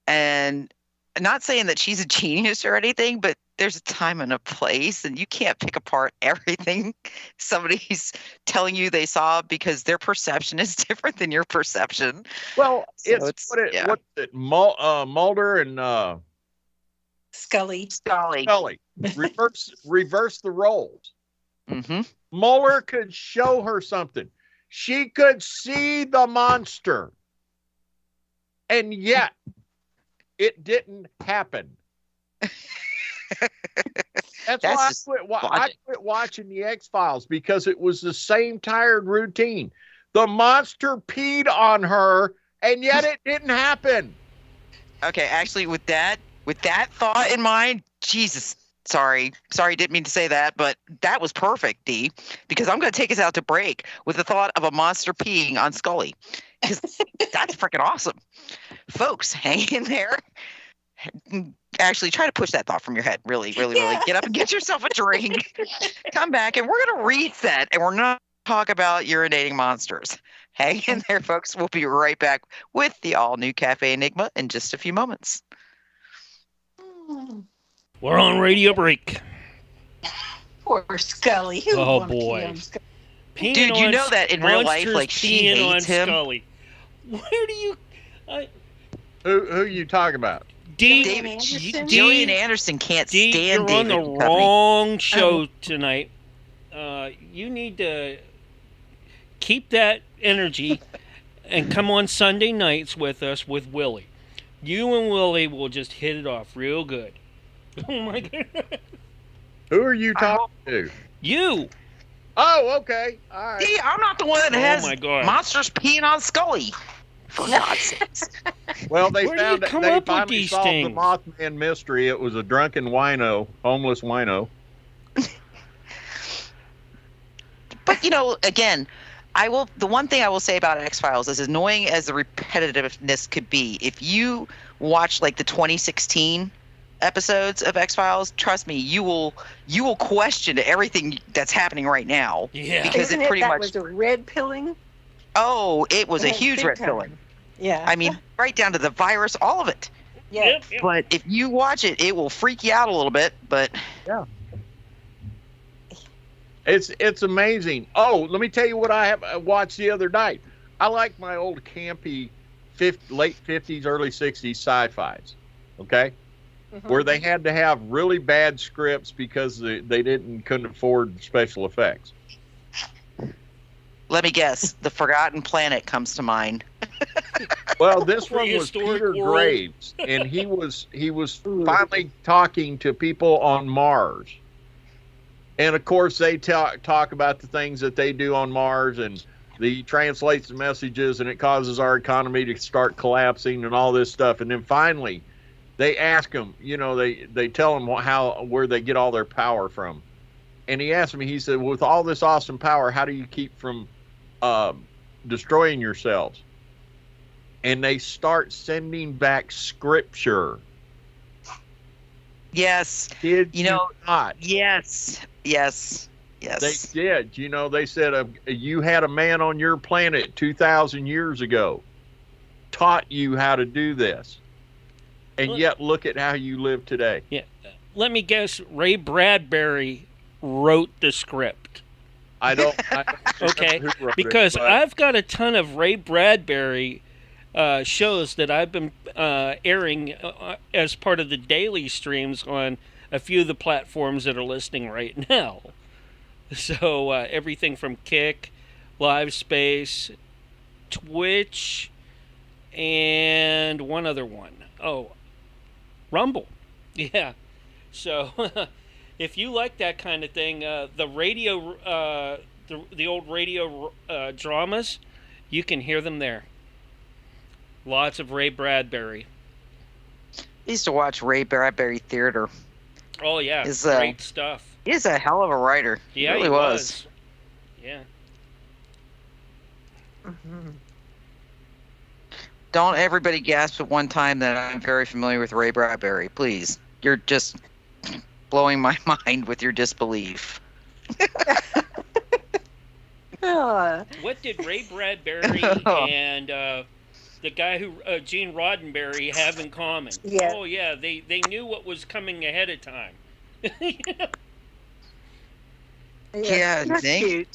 And not saying that she's a genius or anything, but there's a time and a place, and you can't pick apart everything somebody's telling you they saw because their perception is different than your perception. Well, what's it? Mulder and Scully. Reverse the roles. Mm-hmm. Mueller could show her something. She could see the monster. And yet, it didn't happen. That's why I quit watching the X-Files, because it was the same tired routine. The monster peed on her, and yet it didn't happen. Okay, actually, with that thought in mind, Jesus. Sorry, didn't mean to say that, but that was perfect, Dee, because I'm going to take us out to break with the thought of a monster peeing on Scully, because that's freaking awesome. Folks, hang in there. Actually, try to push that thought from your head. Really, really, really. Get up and get yourself a drink. Come back, and we're going to reset, and we're not talk about urinating monsters. Hang in there, folks. We'll be right back with the all-new Cafe Enigma in just a few moments. We're on radio break. Poor Scully. Oh boy. Dude, you know that in real life, like, she hates him. Scully. Where do you? Who are you talking about? Gillian Anderson can't stand David. You're on the wrong show tonight. You need to keep that energy and come on Sunday nights with us with Willie. You and Willie will just hit it off real good. Oh my God. Who are you talking to? You. Oh, okay. All right. See, I'm not the one that has monsters peeing on Scully. For God's sakes. Well, they found that they finally solved the Mothman mystery. It was a drunken wino, homeless wino. But, you know, again, the one thing I will say about X-Files is, as annoying as the repetitiveness could be, if you watch like the 2016 episodes of X-Files, trust me, you will question everything that's happening right now. Yeah. Because Isn't it pretty much was a red pilling. Oh, it was a huge red pilling. Yeah. I mean, right down to the virus, all of it. Yeah. Yep. But if you watch it, it will freak you out a little bit. But yeah, it's amazing. Oh, let me tell you what I have watched the other night. I like my old campy late 50s, early 60s sci-fis. Okay. Mm-hmm. Where they had to have really bad scripts because they couldn't afford special effects. Let me guess. The Forgotten Planet comes to mind. Well, this one was Prehistoric Peter world. Graves, and he was finally talking to people on Mars. And of course, they talk about the things that they do on Mars, and he translates the messages, and it causes our economy to start collapsing and all this stuff. And then finally, they ask him, they tell him where they get all their power from. And he asked me, he said, with all this awesome power, how do you keep from destroying yourselves? And they start sending back scripture. Yes. Kid you not. Yes. They did. They said you had a man on your planet 2,000 years ago, taught you how to do this. And yet look at how you live today. Yeah. Let me guess, Ray Bradbury wrote the script. I don't okay, who wrote because it, I've got a ton of Ray Bradbury shows that I've been airing as part of the daily streams on a few of the platforms that are listening right now. So everything from Kick, LiveSpace, Twitch, and one other one. Oh, Rumble. Yeah. So if you like that kind of thing, the radio, the old radio dramas, you can hear them there. Lots of Ray Bradbury. I used to watch Ray Bradbury theater. Oh yeah, It's, great stuff. He's a hell of a writer. Yeah, he really was. Yeah. Mm-hmm. Don't everybody gasp at one time that I'm very familiar with Ray Bradbury, please. You're just blowing my mind with your disbelief. What did Ray Bradbury and the guy who Gene Roddenberry have in common? Yeah. Oh yeah, they knew what was coming ahead of time. Yeah, I think. Cute.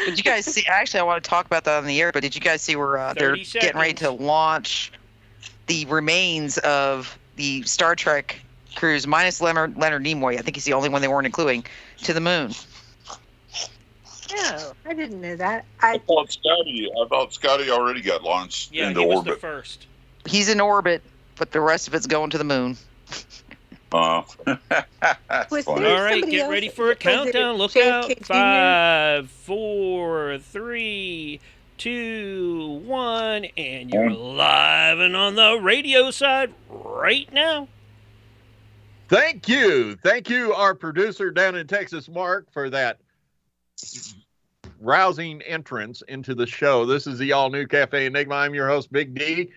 Did you guys see? Actually, I want to talk about that on the air. But did you guys see where they're 30 getting ready to seconds. launch the remains of the Star Trek crews, minus Leonard Nimoy? I think he's the only one they weren't including, to the moon. No, I didn't know that. I thought Scotty already got launched Yeah, into he was orbit. the first. He's in orbit, but the rest of it's going to the moon. That's Was funny. there- All right, somebody get else- ready for a was it countdown. Look JFK out. Jr.? 5, 4, 3, 2, 1, and you're live and on the radio side right now. Thank you, our producer down in Texas, Mark, for that rousing entrance into the show. This is the all-new Cafe Enigma. I'm your host, Big D.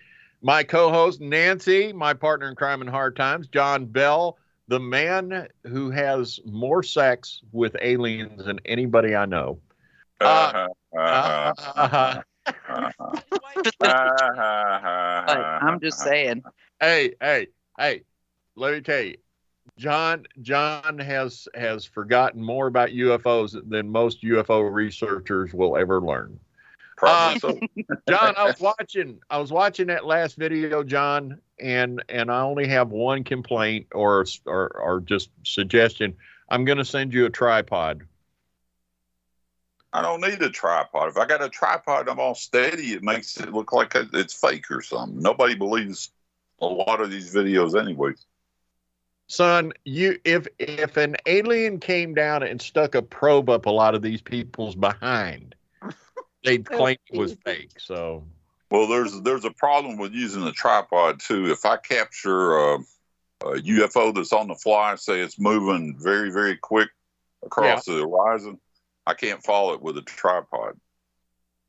My co-host, Nancy, my partner in crime and hard times, John Bell, the man who has more sex with aliens than anybody I know. I'm just saying. Hey, let me tell you, John has forgotten more about UFOs than most UFO researchers will ever learn. Probably so. John, I was watching that last video, John, and I only have one complaint or just suggestion. I'm going to send you a tripod. I don't need a tripod. If I got a tripod, I'm all steady. It makes it look like it's fake or something. Nobody believes a lot of these videos anyway. Son, if an alien came down and stuck a probe up a lot of these people's behind, they'd claim it was fake. So, well, there's a problem with using a tripod too. If I capture a UFO that's on the fly, say it's moving very, very quick across the horizon, I can't follow it with a tripod.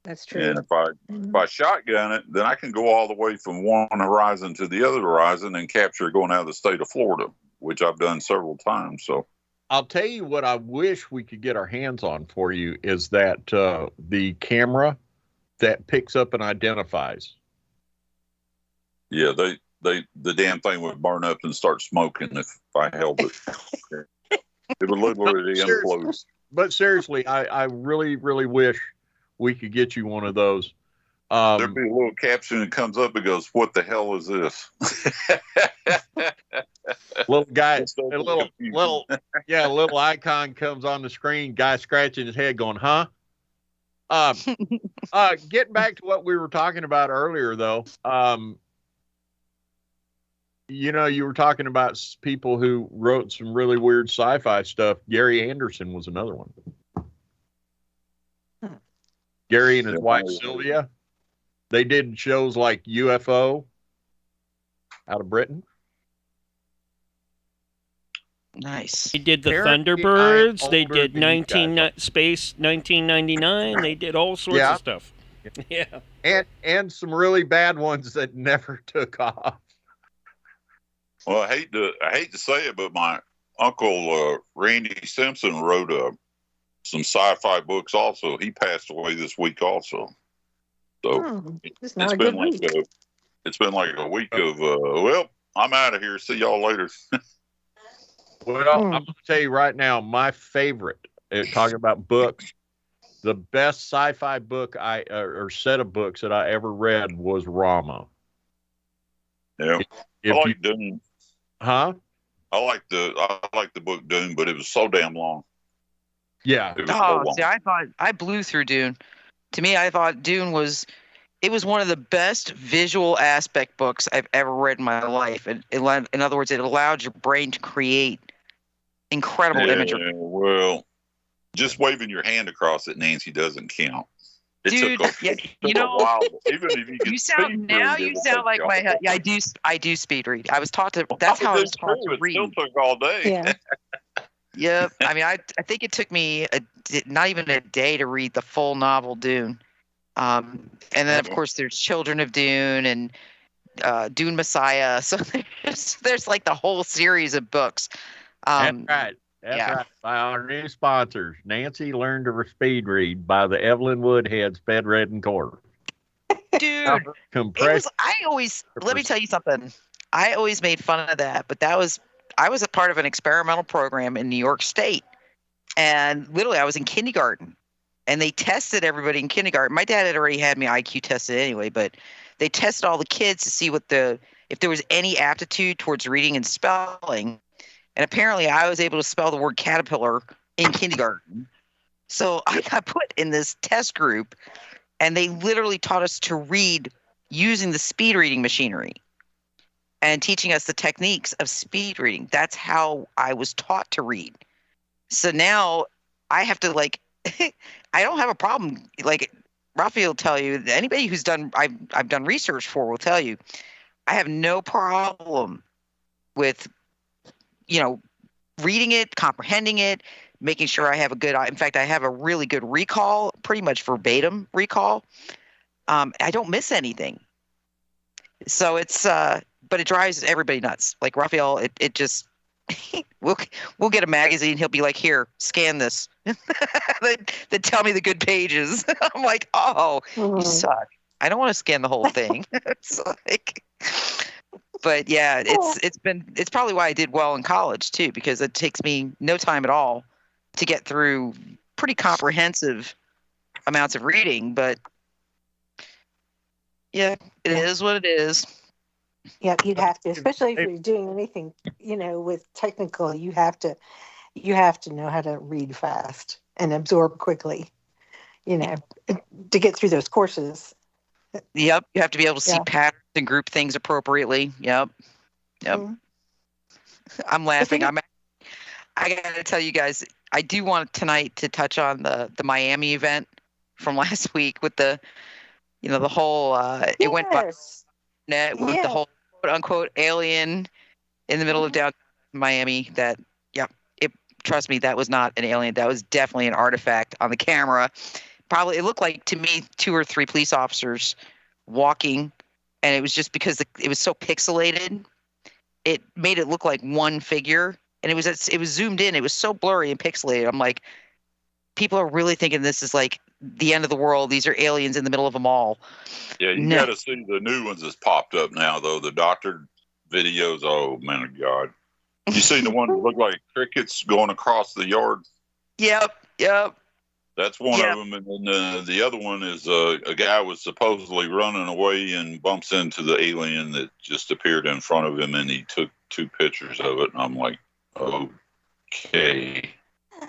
That's true. And if I shotgun it, then I can go all the way from one horizon to the other horizon and capture it going out of the state of Florida, which I've done several times. So I'll tell you what I wish we could get our hands on for you is that the camera that picks up and identifies. Yeah, the damn thing would burn up and start smoking if I held it. It would literally implode. But seriously, I really, really wish we could get you one of those. There'd be a little caption that comes up and goes, "What the hell is this?" Little guy, a little icon comes on the screen. Guy scratching his head, going, "Huh?" Getting back to what we were talking about earlier, though, you were talking about people who wrote some really weird sci-fi stuff. Gary Anderson was another one. Gary and his wife Sylvia, they did shows like UFO out of Britain. Nice. They did the Apparently, Thunderbirds. I am They older did than you guys. Space 1999. They did all sorts Yeah. of stuff. Yeah. And some really bad ones that never took off. Well, I hate to say it, but my uncle Randy Simpson wrote some sci-fi books. Also, he passed away this week. Also, so It's not a good week. It's been like a week of well, I'm out of here. See y'all later. Well, I'm going to tell you right now, my favorite, talking about books, the best sci-fi book or set of books that I ever read was Rama. Yeah, I like Dune. Huh? I like the book Dune, but it was so damn long. Yeah. It was so long. See, I blew through Dune. To me, I thought Dune was one of the best visual aspect books I've ever read in my life. In other words, it allowed your brain to create incredible imagery. Well, just waving your hand across it, Nancy, doesn't count. It Dude, took a while. Even if you you sound like my I do speed read. I was taught to. That's how I was taught to read. It still took all day. Yeah. Yep. I mean, I think it took me not even a day to read the full novel Dune. And then of course there's Children of Dune and Dune Messiah. So there's like the whole series of books. That's right. That's right. By our new sponsors, Nancy Learned to Speed Read by the Evelyn Woodhead Sped Red and Quarter. Dude, let me tell you something. I always made fun of that, but I was a part of an experimental program in New York State. And literally I was in kindergarten and they tested everybody in kindergarten. My dad had already had me IQ tested anyway, but they tested all the kids to see if there was any aptitude towards reading and spelling. And apparently I was able to spell the word caterpillar in kindergarten. So I got put in this test group and they literally taught us to read using the speed reading machinery and teaching us the techniques of speed reading. That's how I was taught to read. So now I have to I don't have a problem. Like Rafi will tell you, anybody who's I've done research for will tell you, I have no problem with reading it, comprehending it, making sure I have in fact, I have a really good recall, pretty much verbatim recall. I don't miss anything. So it's, but it drives everybody nuts. Like Raphael, it just, we'll get a magazine. He'll be like, here, scan this. Then tell me the good pages. I'm like, oh, you suck. I don't want to scan the whole thing. It's like, but yeah, it's probably why I did well in college too, because it takes me no time at all to get through pretty comprehensive amounts of reading. But yeah, it is what it is. Yeah, you'd have to, especially if you're doing anything, with technical, you have to know how to read fast and absorb quickly, to get through those courses. Yep, you have to be able to see patterns and group things appropriately. Yep. Mm-hmm. I'm laughing. I got to tell you guys, I do want tonight to touch on the Miami event from last week with the whole it went by net with the whole quote unquote alien in the middle of downtown Miami. Trust me, that was not an alien. That was definitely an artifact on the camera. Probably, it looked like to me 2 or 3 police officers walking, and it was just because it was so pixelated, it made it look like one figure, and it was zoomed in. It was so blurry and pixelated. I'm like, people are really thinking this is like the end of the world. These are aliens in the middle of a mall. Yeah, you got to see the new ones that's popped up now, though. The doctor videos. Oh man, of God! You seen the one that looked like crickets going across the yard? Yep. That's one of them, and then the other one is a guy was supposedly running away and bumps into the alien that just appeared in front of him, and he took 2 pictures of it, and I'm like, okay,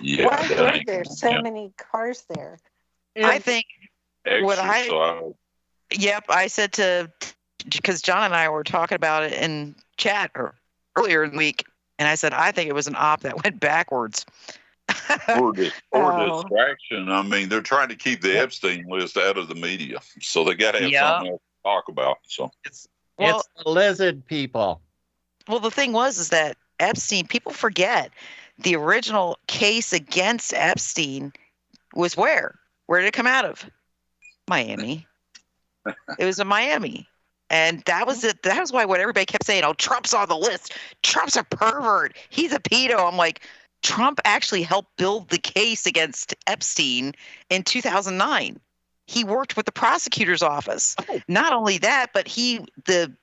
yeah. Why were there so many cars there? I think what Exercise. Yep, I said because John and I were talking about it in chat earlier in the week, and I said I think it was an op that went backwards. Or Oh. distraction. I mean, they're trying to keep the Epstein list out of the media, so they got to have something else to talk about. So It's Well- it's the lizard people. Well, the thing is that Epstein, people forget the original case against Epstein was where? Where did it come out of? Miami. It was in Miami. And that was it. That was why what everybody kept saying, oh, Trump's on the list. Trump's a pervert. He's a pedo. I'm like, Trump actually helped build the case against Epstein in 2009. He worked with the prosecutor's office. Not only that, but the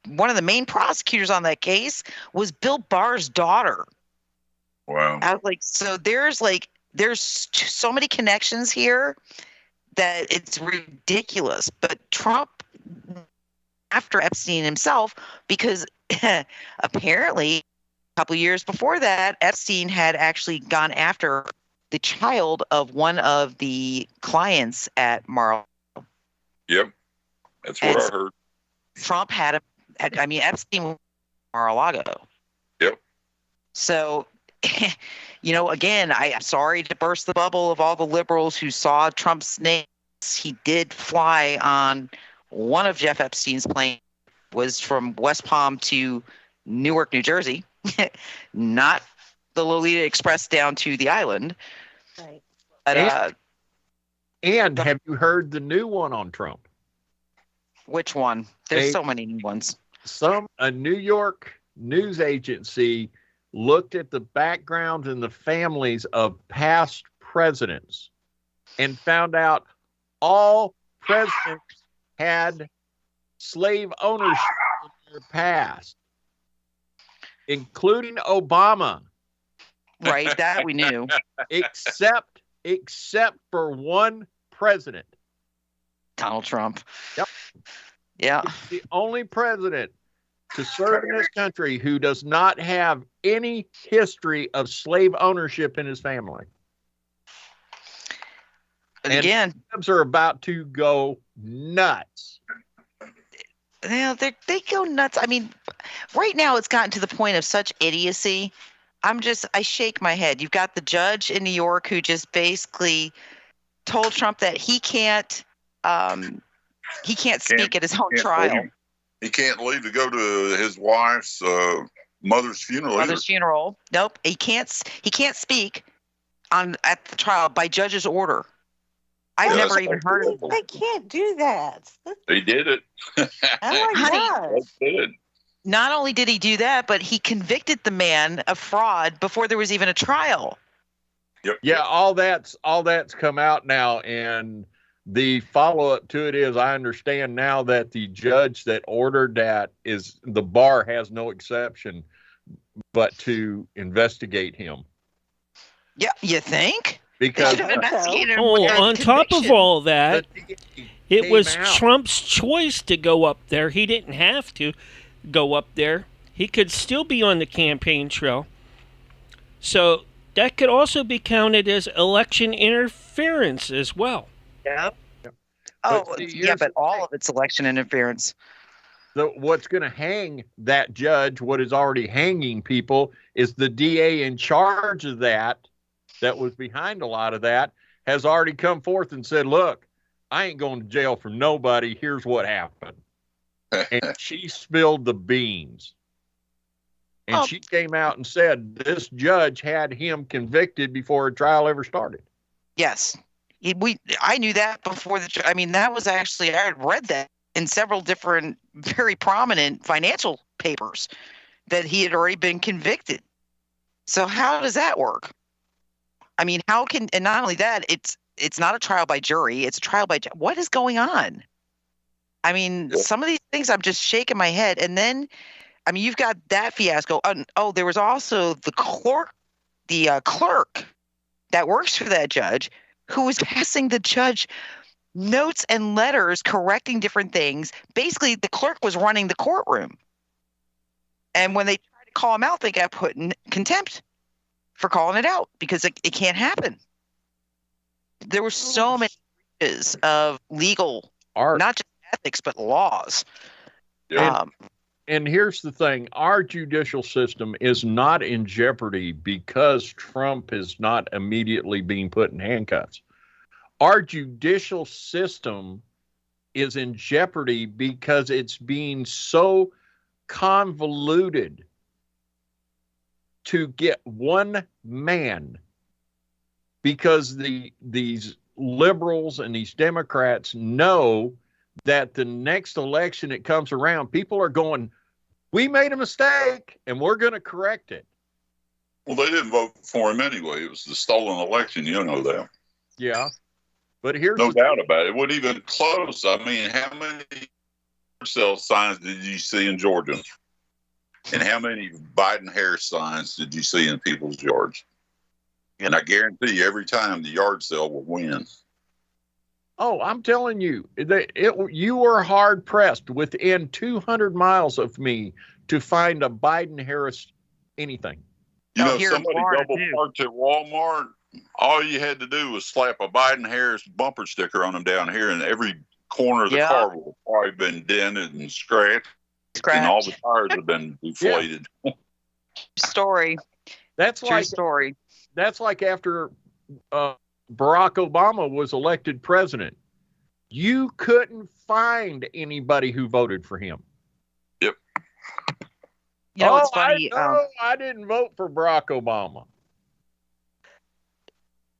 one of the main prosecutors on that case was Bill Barr's daughter. wow. I was like, so there's so many connections here that it's ridiculous. But Trump, after Epstein himself, because apparently a couple years before that, Epstein had actually gone after the child of one of the clients at Mar-a-Lago. Yep, that's what I heard. Trump had Epstein was Mar-a-Lago. Yep. So, again, I'm sorry to burst the bubble of all the liberals who saw Trump's name. He did fly on one of Jeff Epstein's planes, was from West Palm to Newark, New Jersey, not the Lolita Express down to the island. Right. But, And have you heard the new one on Trump? which one? There's so many new ones. A New York news agency looked at the backgrounds and the families of past presidents and found out all presidents had slave ownership in their past, including Obama. Right, that we knew. except for one president. Donald Trump. Yep. Yeah. He's the only president to serve in this country who does not have any history of slave ownership in his family. And again, Arabs are about to go nuts. they go nuts. I mean, right now it's gotten to the point of such idiocy. I shake my head. You've got the judge in New York who just basically told Trump that he can't speak at his own trial. He can't leave to go to his wife's mother's funeral. Mother's funeral. Nope. He can't speak at the trial by judge's order. I've never even heard of it. They can't do that. He did it. Oh my gosh. Did. Not only did he do that, but he convicted the man of fraud before there was even a trial. Yep. Yeah, all that's come out now, and the follow-up to it is I understand now that the judge that ordered that is the bar has no exception but to investigate him. Yeah, you think? Because on top of all that, it was Trump's choice to go up there. He didn't have to go up there. He could still be on the campaign trail. So that could also be counted as election interference as well. Yep. Oh, but all of it's election interference. So what's going to hang that judge, what is already hanging people, is the DA in charge of that was behind a lot of that, has already come forth and said, look, I ain't going to jail for nobody. Here's what happened. And she spilled the beans. And she came out and said this judge had him convicted before a trial ever started. Yes. I knew that before that was actually, I had read that in several different very prominent financial papers that he had already been convicted. So how does that work? I mean, and not only that, it's not a trial by jury, it's a trial by, what is going on? I mean, some of these things I'm just shaking my head. And then, I mean, you've got that fiasco. Oh, there was also the clerk that works for that judge who was passing the judge notes and letters correcting different things. Basically, the clerk was running the courtroom. And when they tried to call him out, they got put in contempt for calling it out because it can't happen. there were so many breaches of legal, not just ethics, but laws. Yeah. And here's the thing. Our judicial system is not in jeopardy because Trump is not immediately being put in handcuffs. Our judicial system is in jeopardy because it's being so convoluted to get one man, because these liberals and these Democrats know that the next election that comes around, people are going, we made a mistake and we're going to correct it. Well, they didn't vote for him anyway. It was the stolen election. You know that. Yeah. But here's no doubt about it. It wasn't even close. I mean, how many cell signs did you see in Georgia? And how many Biden-Harris signs did you see in people's yards? And I guarantee you, every time the yard sale will win. Oh, I'm telling you, you were hard pressed within 200 miles of me to find a Biden-Harris anything. You know, somebody double parked at Walmart. All you had to do was slap a Biden-Harris bumper sticker on them down here, and every corner of the car would have probably been dented and scratched. And all the tires have been deflated. Story. That's true story. That's like after Barack Obama was elected president. You couldn't find anybody who voted for him. Yep. You know what's funny? I didn't vote for Barack Obama.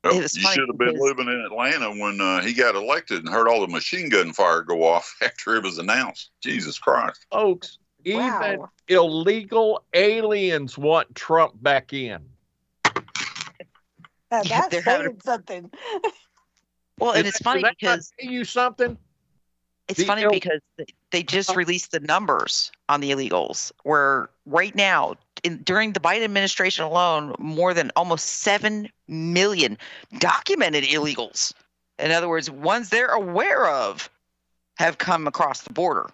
Well, you should have been living in Atlanta when he got elected and heard all the machine gun fire go off after it was announced. Jesus Christ. Folks, even illegal aliens want Trump back in. That's saying something. Well, and it's funny because you something. It's funny because they just released the numbers on the illegals, where right now, during the Biden administration alone, more than almost 7 million documented illegals. In other words, ones they're aware of have come across the border.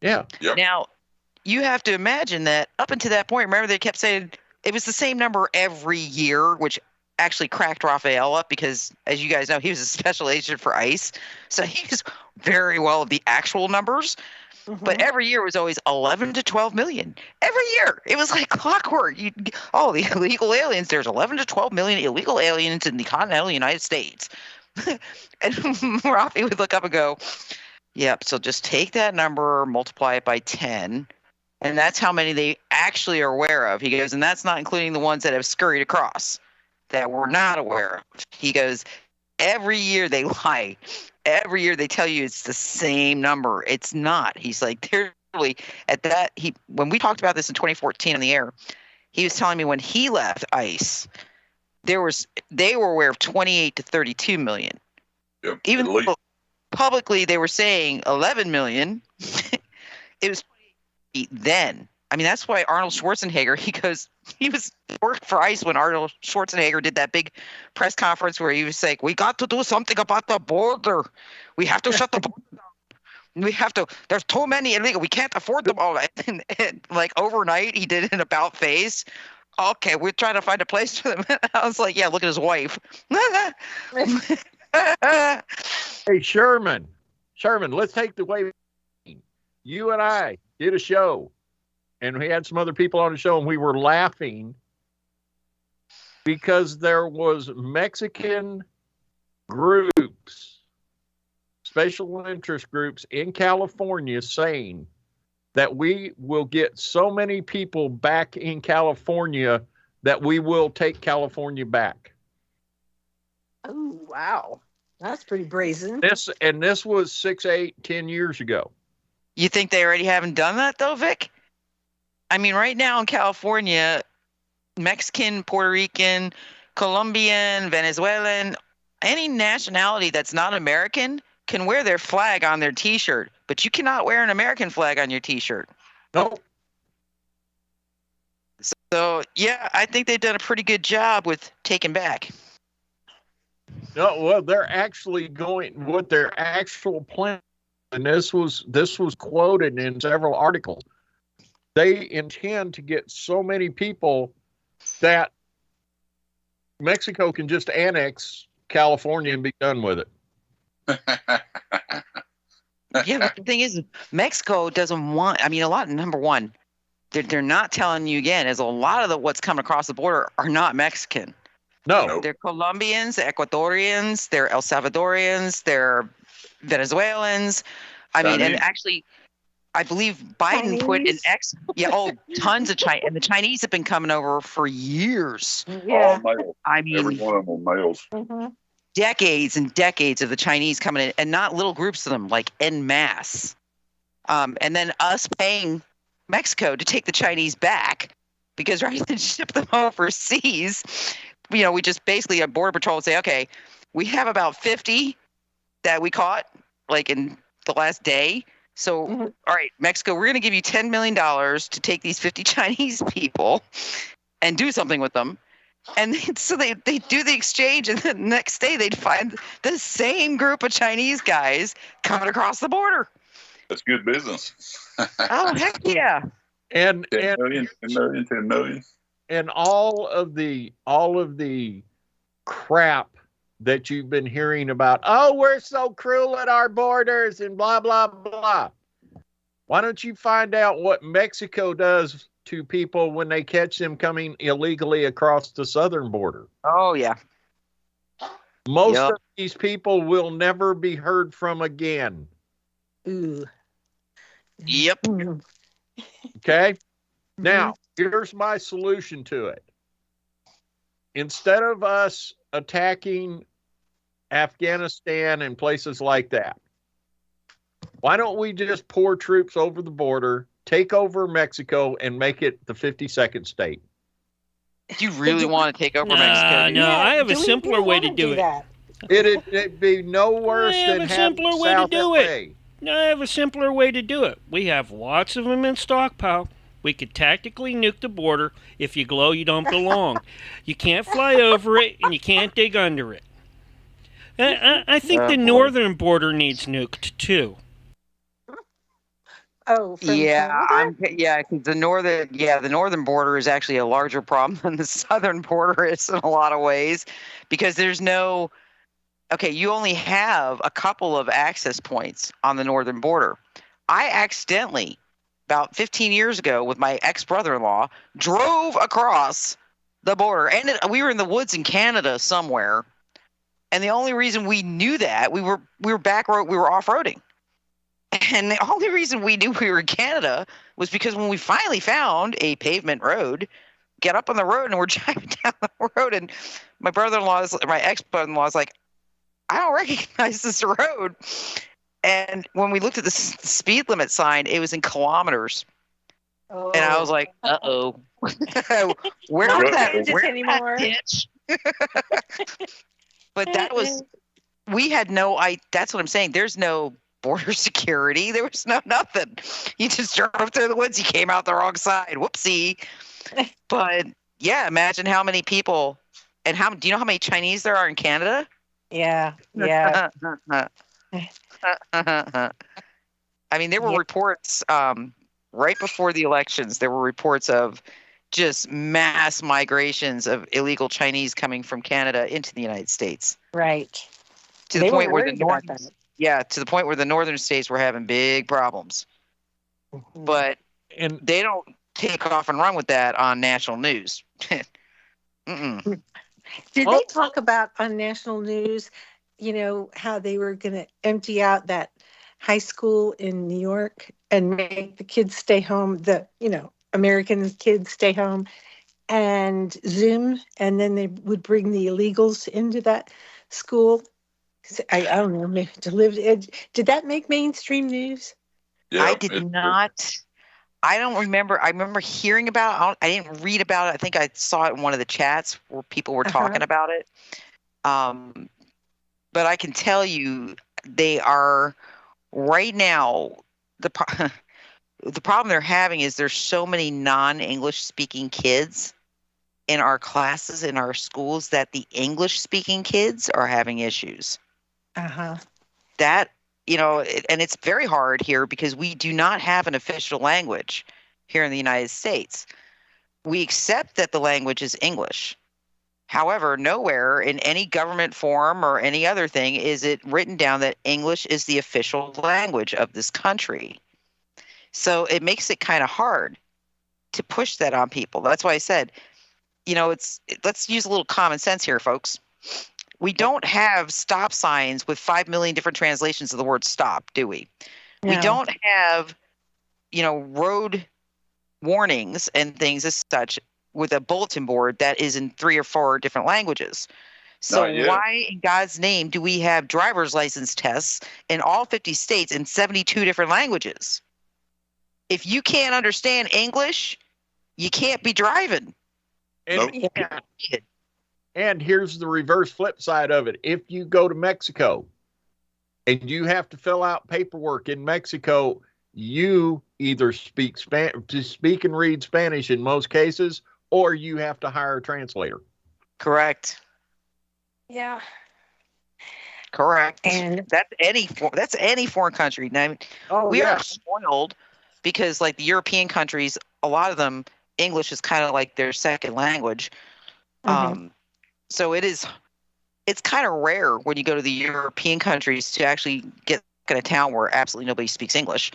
Yeah. Yep. Now, you have to imagine that up until that point, remember they kept saying it was the same number every year, which actually cracked Raphael up because, as you guys know, he was a special agent for ICE. So he was very well of the actual numbers. Mm-hmm. But every year was always 11 to 12 million. Every year. It was like clockwork. The illegal aliens, there's 11 to 12 million illegal aliens in the continental United States. And Rafi would look up and go, yep, so just take that number, multiply it by 10, and that's how many they actually are aware of. He goes, and that's not including the ones that have scurried across that we're not aware of. He goes, every year they lie. Every year they tell you it's the same number. It's not. He's like, they're really at that. When we talked about this in 2014 on the air, he was telling me when he left ICE, they were aware of 28 to 32 million. Yep, even though publicly they were saying 11 million. It was then. I mean, that's why Arnold Schwarzenegger, he was worked for ICE when Arnold Schwarzenegger did that big press conference where he was like, we got to do something about the border. We have to shut the border down. There's too many illegal. We can't afford them all. And like overnight, he did an about face. Okay, we're trying to find a place for them. I was like, yeah, look at his wife. Hey, Sherman, let's take the way. You and I did a show. And we had some other people on the show, and we were laughing because there was Mexican groups, special interest groups in California saying that we will get so many people back in California that we will take California back. Oh, wow. That's pretty brazen. This was 6, 8, 10 years ago. You think they already haven't done that, though, Vic? I mean, right now in California, Mexican, Puerto Rican, Colombian, Venezuelan, any nationality that's not American can wear their flag on their T-shirt, but you cannot wear an American flag on your T-shirt. No. So, yeah, I think they've done a pretty good job with taking back. No, well, they're actually going what their actual plan, and this was quoted in several articles. They intend to get so many people that Mexico can just annex California and be done with it. Yeah, but the thing is, Mexico doesn't want. I mean, number one, they're not telling you again. Is a lot of what's coming across the border are not Mexican. No. They're Colombians, they're Ecuadorians, they're El Salvadorians, they're Venezuelans. I mean, and actually, I believe Biden put an tons of Chinese, and the Chinese have been coming over for years. Yeah. All males. I mean, Every one of them are males. Mm-hmm. decades and decades of the Chinese coming in, and not little groups of them, like en masse. And then us paying Mexico to take the Chinese back, because rather than ship them overseas, we just basically a border patrol would say, okay, we have about 50 that we caught like in the last day. So, all right, Mexico, we're going to give you $10 million to take these 50 Chinese people and do something with them. And so they do the exchange, and the next day they'd find the same group of Chinese guys coming across the border. That's good business. Oh, heck yeah. And 10 million. And all of the crap that you've been hearing about, oh, we're so cruel at our borders and blah, blah, blah. Why don't you find out what Mexico does to people when they catch them coming illegally across the southern border? Oh, yeah. Most of these people will never be heard from again. Ooh. Yep. Okay? Now, here's my solution to it. Instead of us attacking Afghanistan and places like that, why don't we just pour troops over the border, take over Mexico, and make it the 52nd state? Do you really want to take over Mexico? No, I have a simpler way to do it. It'd be no worse than having simpler way to South do LA. it. No, I have a simpler way to do it. We have lots of them in stockpile. We could tactically nuke the border. If you glow, you don't belong. You can't fly over it, and you can't dig under it. I think the northern border needs nuked, too. Oh, from Canada? Because the northern border is actually a larger problem than the southern border is in a lot of ways, because there's no. Okay, you only have a couple of access points on the northern border. I accidentally, about 15 years ago, with my ex-brother-in-law, drove across the border, and we were in the woods in Canada somewhere. And the only reason we knew that we were back road, we were off-roading. And the only reason we knew we were in Canada was because when we finally found a pavement road, get up on the road and we're driving down the road, and my ex-brother-in-law is like, I don't recognize this road. And when we looked at the speed limit sign, it was in kilometers. Oh. And I was like, uh-oh. Where's that ditch? But that was, we had no, that's what I'm saying. There's no border security. There was nothing. You just drove through the woods. You came out the wrong side. Whoopsie. But yeah, imagine how many people, and do you know how many Chinese there are in Canada? Yeah. I mean, there were reports right before the elections. There were reports of just mass migrations of illegal Chinese coming from Canada into the United States. Right. To the point where the point where the northern states were having big problems. But they don't take off and run with that on national news. Did they talk about on national news, how they were going to empty out that high school in New York and make the kids stay home, American kids stay home and Zoom, and then they would bring the illegals into that school? I don't know, maybe to live. Did that make mainstream news? Yeah, I did not. I don't remember. I remember hearing about it. I didn't read about it. I think I saw it in one of the chats where people were talking about it. But I can tell you, they are right now. The problem they're having is there's so many non-English speaking kids in our classes in our schools that the English speaking kids are having issues. That. And it's very hard here because we do not have an official language here in the United States. We accept that the language is English, However, nowhere in any government form or any other thing is it written down that English is the official language of this country. So it makes it kind of hard to push that on people. That's why I said, let's use a little common sense here, folks. We don't have stop signs with 5 million different translations of the word stop, do we? No. We don't have, road warnings and things as such with a bulletin board that is in 3 or 4 different languages. So why in God's name do we have driver's license tests in all 50 states in 72 different languages? If you can't understand English, you can't be driving. And, and here's the reverse flip side of it. If you go to Mexico and you have to fill out paperwork in Mexico, you either speak and read Spanish in most cases, or you have to hire a translator. Correct. Yeah. Correct. And that's any foreign country. Now, we are spoiled because, like the European countries, a lot of them, English is kind of like their second language. Mm-hmm. So it's kind of rare when you go to the European countries to actually get in a town where absolutely nobody speaks English.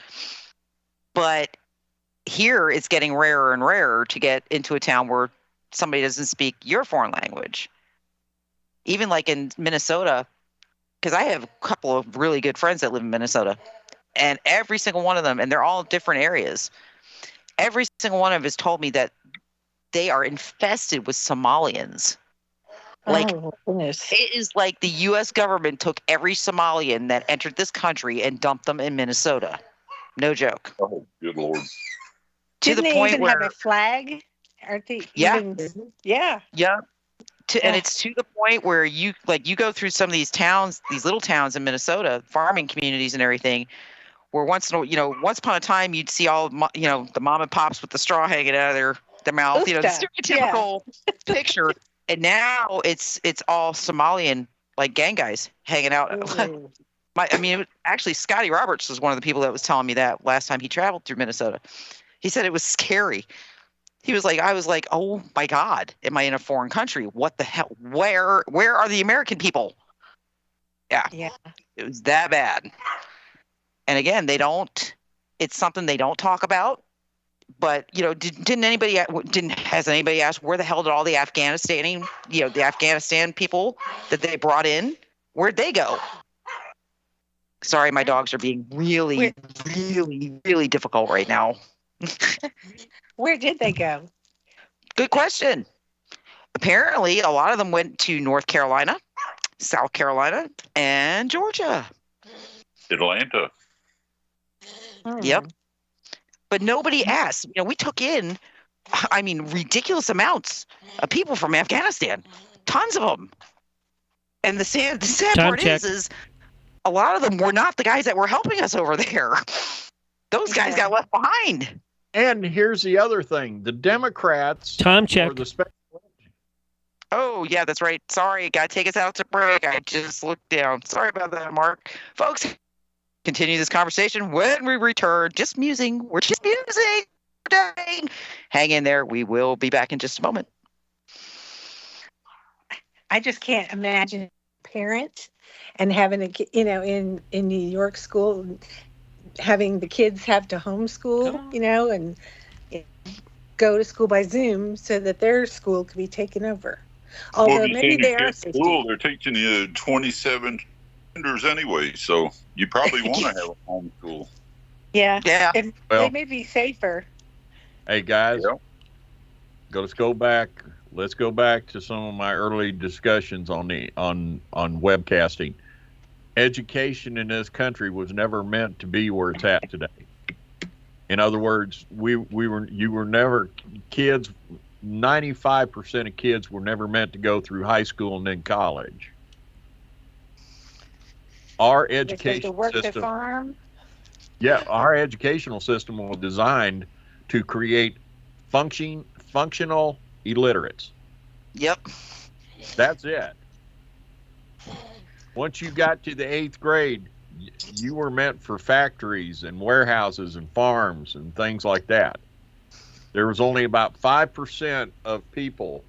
But here it's getting rarer and rarer to get into a town where somebody doesn't speak your foreign language. Even like in Minnesota, because I have a couple of really good friends that live in Minnesota, and every single one of them, and they're all different areas, every single one of them has told me that they are infested with Somalians. Like, it is like the U.S. government took every Somalian that entered this country and dumped them in Minnesota. No joke. Oh, good Lord. Didn't they even have a flag? Aren't they? Yeah. Yeah. Yeah. And it's to the point where you go through some of these towns, these little towns in Minnesota, farming communities and everything, where once upon a time you'd see all, the mom and pops with the straw hanging out of their mouth, the stereotypical picture. And now it's all Somalian, like gang guys hanging out. Actually, Scotty Roberts was one of the people that was telling me that last time he traveled through Minnesota. He said it was scary. He was like, I was like, oh my God, am I in a foreign country? What the hell? Where are the American people? Yeah. It was that bad. And again, it's something they don't talk about. But, has anybody asked where the hell did all the Afghanistan people that they brought in, where'd they go? Sorry, my dogs are being really, really, really difficult right now. Where did they go? Good question. Apparently, a lot of them went to North Carolina, South Carolina, and Georgia. Atlanta. Yep. But nobody asked. We took in, ridiculous amounts of people from Afghanistan. Tons of them. And the sad part is a lot of them were not the guys that were helping us over there. Those guys got left behind. And here's the other thing. The Democrats... Time check. Oh, yeah, that's right. Sorry, got to take us out to break. I just looked down. Sorry about that, Mark. Folks, continue this conversation when we return. Just musing. We're just musing. Hang in there. We will be back in just a moment. I just can't imagine parents and having in New York school, having the kids have to homeschool, and go to school by Zoom so that their school could be taken over. Although maybe they are school, they're teaching you 27 vendors anyway, so you probably want to have a homeschool. Yeah. They may be safer. Hey guys, let's go back to some of my early discussions on webcasting. Education in this country was never meant to be where it's at today. In other words, you were never kids. 95% of kids were never meant to go through high school and then college. Our education system. Yeah, our educational system was designed to create functional illiterates. Yep. That's it. Once you got to the 8th grade, you were meant for factories and warehouses and farms and things like that. There was only about 5% of people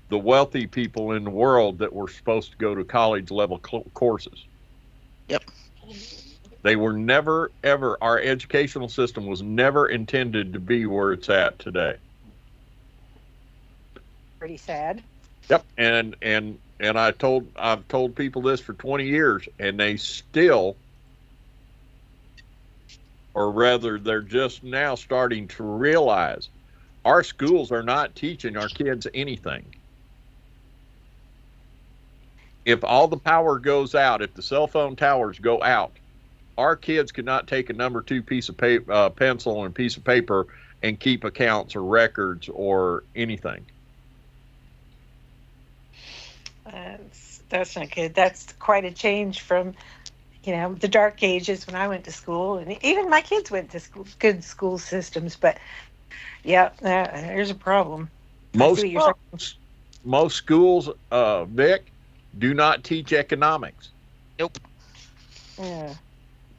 the wealthy people in the world that were supposed to go to college level courses. Yep. They were never, ever, our educational system was never intended to be where it's at today. Pretty sad. Yep. And I've told people this for 20 years, and they still, or rather, they're just now starting to realize our schools are not teaching our kids anything. If all the power goes out, if the cell phone towers go out, our kids could not take a number 2 piece of paper, pencil and piece of paper and keep accounts or records or anything. That's not good. That's quite a change from, the dark ages when I went to school, and even my kids went to school, good school systems. But yeah, there's a problem. Most schools, Vic, do not teach economics. Nope. Yeah.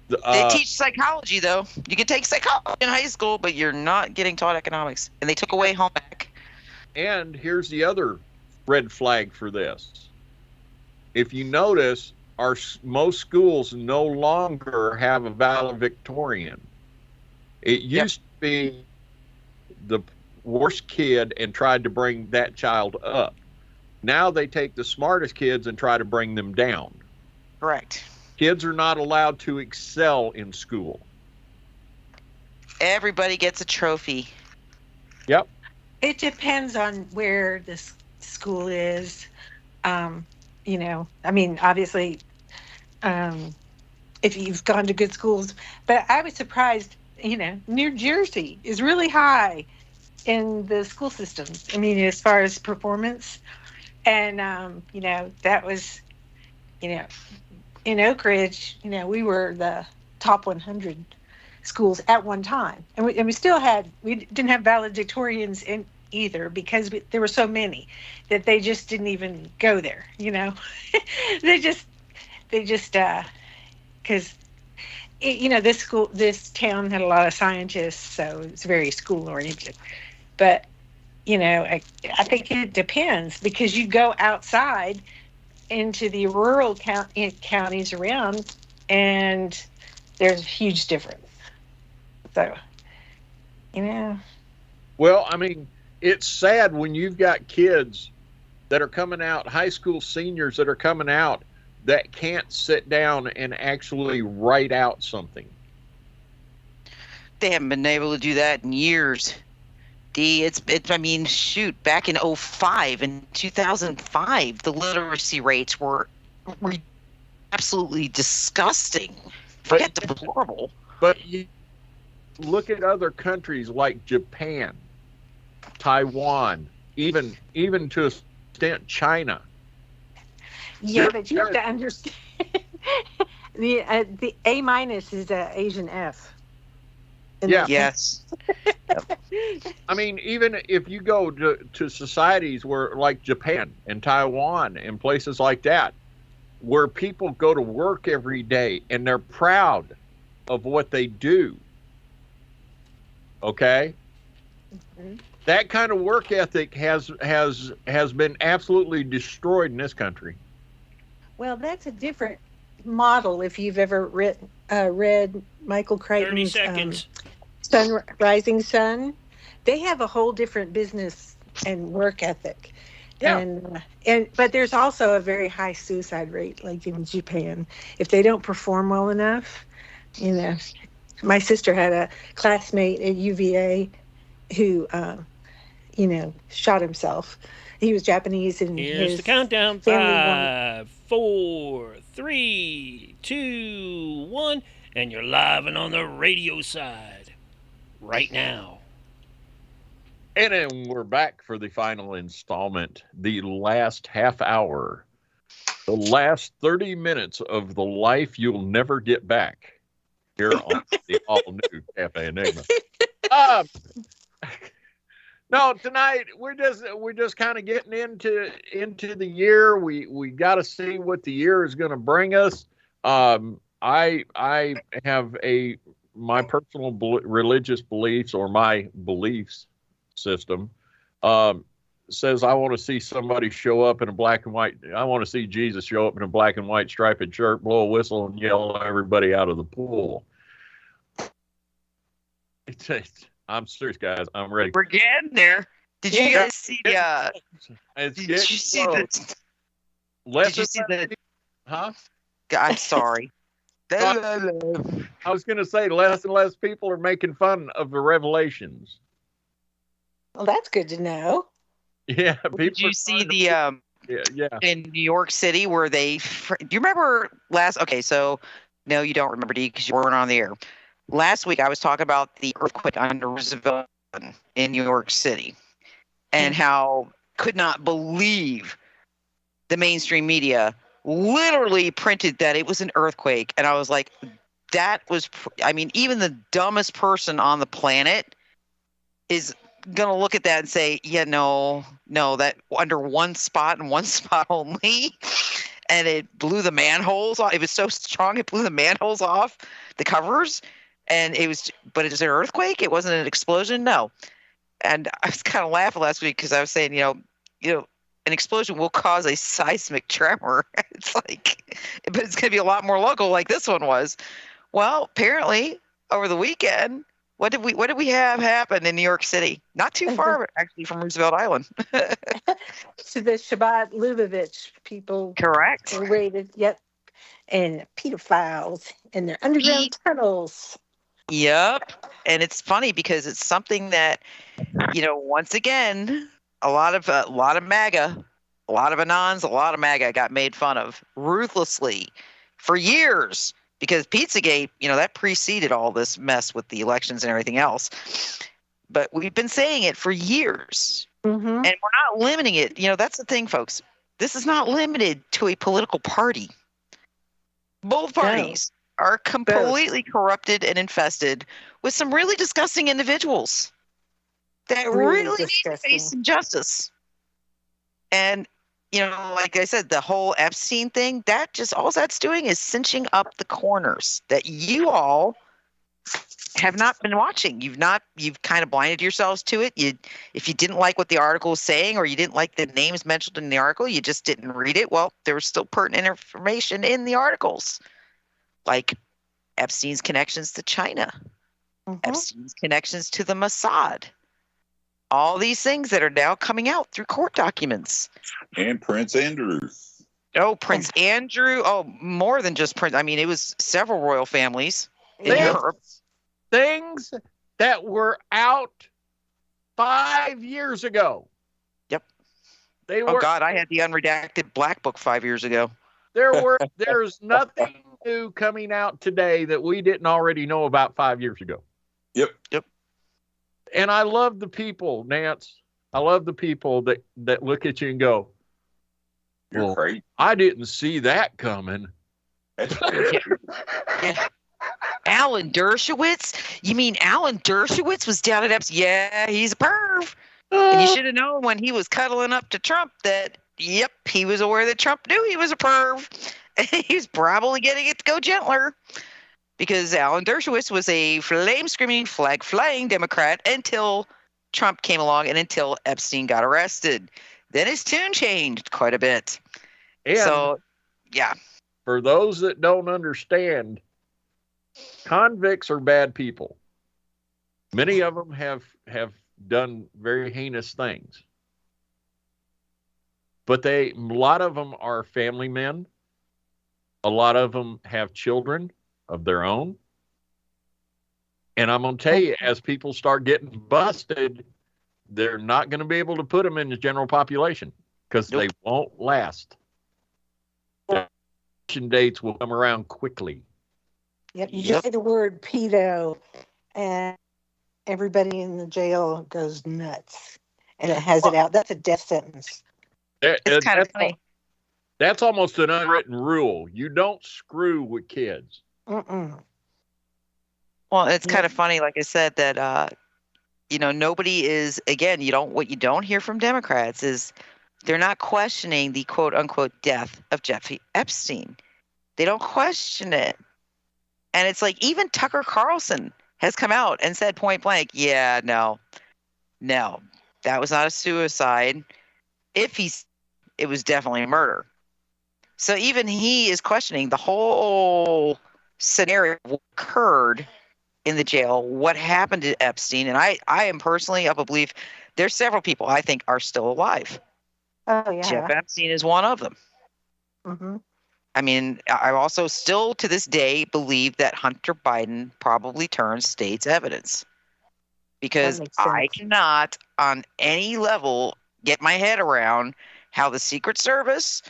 They teach psychology, though. You can take psychology in high school, but you're not getting taught economics. And they took away home ec. And here's the other red flag for this. If you notice, most schools no longer have a valedictorian. It used to be the worst kid and tried to bring that child up. Now they take the smartest kids and try to bring them down. Correct. Kids are not allowed to excel in school. Everybody gets a trophy. Yep. It depends on where the school is. Obviously, if you've gone to good schools. But I was surprised, New Jersey is really high in the school system. I mean, as far as performance. And, that was, in Oak Ridge, we were the top 100 schools at one time. And we didn't have valedictorians in either, because there were so many that they just didn't even go there, they just because this town had a lot of scientists, so it's very school oriented. But I think it depends, because you go outside into the rural counties around, and there's a huge difference. So, Well, I mean, it's sad when you've got kids that are coming out, high school seniors that are coming out, that can't sit down and actually write out something. They haven't been able to do that in years. Back in 2005 and 2005, the literacy rates were absolutely disgusting. Forget deplorable. But you look at other countries like Japan, Taiwan, even to an extent China. Yeah, but you have to understand the A- is an Asian F. Yeah. Yes. I mean, even if you go to societies where, like Japan and Taiwan and places like that, where people go to work every day and they're proud of what they do. Okay? Mm-hmm. That kind of work ethic has been absolutely destroyed in this country. Well, that's a different model. If you've ever read Michael Crichton's 30 seconds. Rising Sun, they have a whole different business and work ethic. Yeah. But there's also a very high suicide rate, like in Japan. If they don't perform well enough, my sister had a classmate at UVA who, shot himself. He was Japanese, and here's the countdown: 5, 4, 3, 2, 1, and you're live and on the radio side right now. And then we're back for the final installment, the last half hour, the last 30 minutes of the life you'll never get back here on the all-new Cafe Enigma. No, tonight we're just kind of getting into the year. We got to see what the year is going to bring us. I have my personal religious beliefs, or my beliefs system, says, I want to see somebody show up in a black and white. I want to see Jesus show up in a black and white striped shirt, blow a whistle, and yell everybody out of the pool. I'm serious, guys. I'm ready. We're getting there. Did you guys see the? Did you see the? Did you see the? Huh? I'm sorry. I was going to say less and less people are making fun of the revelations. Well, that's good to know. Yeah. Did you see the? Yeah. In New York City, where they? Do you remember last? Okay, so no, you don't remember, D, because you weren't on the air. Last week, I was talking about the earthquake under Roosevelt in New York City, and how could not believe the mainstream media literally printed that it was an earthquake. And I was like, that was, I mean, even the dumbest person on the planet is going to look at that and say, yeah, no, that under one spot and one spot only. And it blew the manholes off. It was so strong, it blew the manholes off the covers. And it was, but it was an earthquake. It wasn't an explosion. No. And I was kind of laughing last week because I was saying, you know, an explosion will cause a seismic tremor. It's like, but it's going to be a lot more local, like this one was. Well, apparently over the weekend, what did we have happen in New York City? Not too far, actually, from Roosevelt Island. So the Shabbat Lubavitch people, correct, were raided. Yep, and pedophiles in their underground tunnels. Yep, and it's funny because it's something that, you know, once again, a lot of MAGA, a lot of Anons, a lot of MAGA got made fun of ruthlessly for years because Pizzagate, you know, that preceded all this mess with the elections and everything else. But we've been saying it for years, and we're not limiting it. You know, that's the thing, folks. This is not limited to a political party. Both parties are completely corrupted and infested with some really disgusting individuals that really need to face injustice. And, you know, like I said, the whole Epstein thing, that just, all that's doing is cinching up the corners that you all have not been watching. You've kind of blinded yourselves to it. If you didn't like what the article was saying, or you didn't like the names mentioned in the article, you just didn't read it. Well, there was still pertinent information in the articles, like Epstein's connections to China, Epstein's connections to the Mossad, all these things that are now coming out through court documents. And Prince Andrew. Oh, Prince Andrew. Oh, more than just Prince. I mean, it was several royal families in Europe. Things that were out 5 years ago. Yep. They were. Oh God, I had the unredacted Black Book 5 years ago. There's nothing new coming out today that we didn't already know about 5 years ago. Yep. And I love the people, Nance. I love the people that look at you and go, "You're crazy. I didn't see that coming." Yeah. Alan Dershowitz? You mean Alan Dershowitz was down at Epstein? Yeah, he's a perv. And you should have known when he was cuddling up to Trump that, yep, he was aware that Trump knew he was a perv. And he was probably getting it to go gentler. Because Alan Dershowitz was a flame-screaming, flag-flying Democrat until Trump came along and until Epstein got arrested. Then his tune changed quite a bit. And so, yeah. For those that don't understand, convicts are bad people. Many of them have done very heinous things. But a lot of them are family men. A lot of them have children of their own. And I'm going to tell you, as people start getting busted, they're not going to be able to put them in the general population because they won't last. Dates will come around quickly. Yep, you just say the word pedo, and everybody in the jail goes nuts, and it has it out. That's a death sentence. It's kind of funny. That's almost an unwritten rule. You don't screw with kids. Well, it's kind of funny, like I said, that you know, nobody is, again, what you don't hear from Democrats is they're not questioning the quote unquote death of Jeffrey Epstein. They don't question it. And it's like even Tucker Carlson has come out and said point blank, yeah, no, that was not a suicide. it was definitely murder. So even he is questioning the whole scenario of what occurred in the jail, what happened to Epstein. And I am personally of a belief there's several people I think are still alive. Oh, yeah. Jeff Epstein is one of them. Mm-hmm. I mean, I also still to this day believe that Hunter Biden probably turned state's evidence. Because I cannot on any level get my head around how the Secret Service,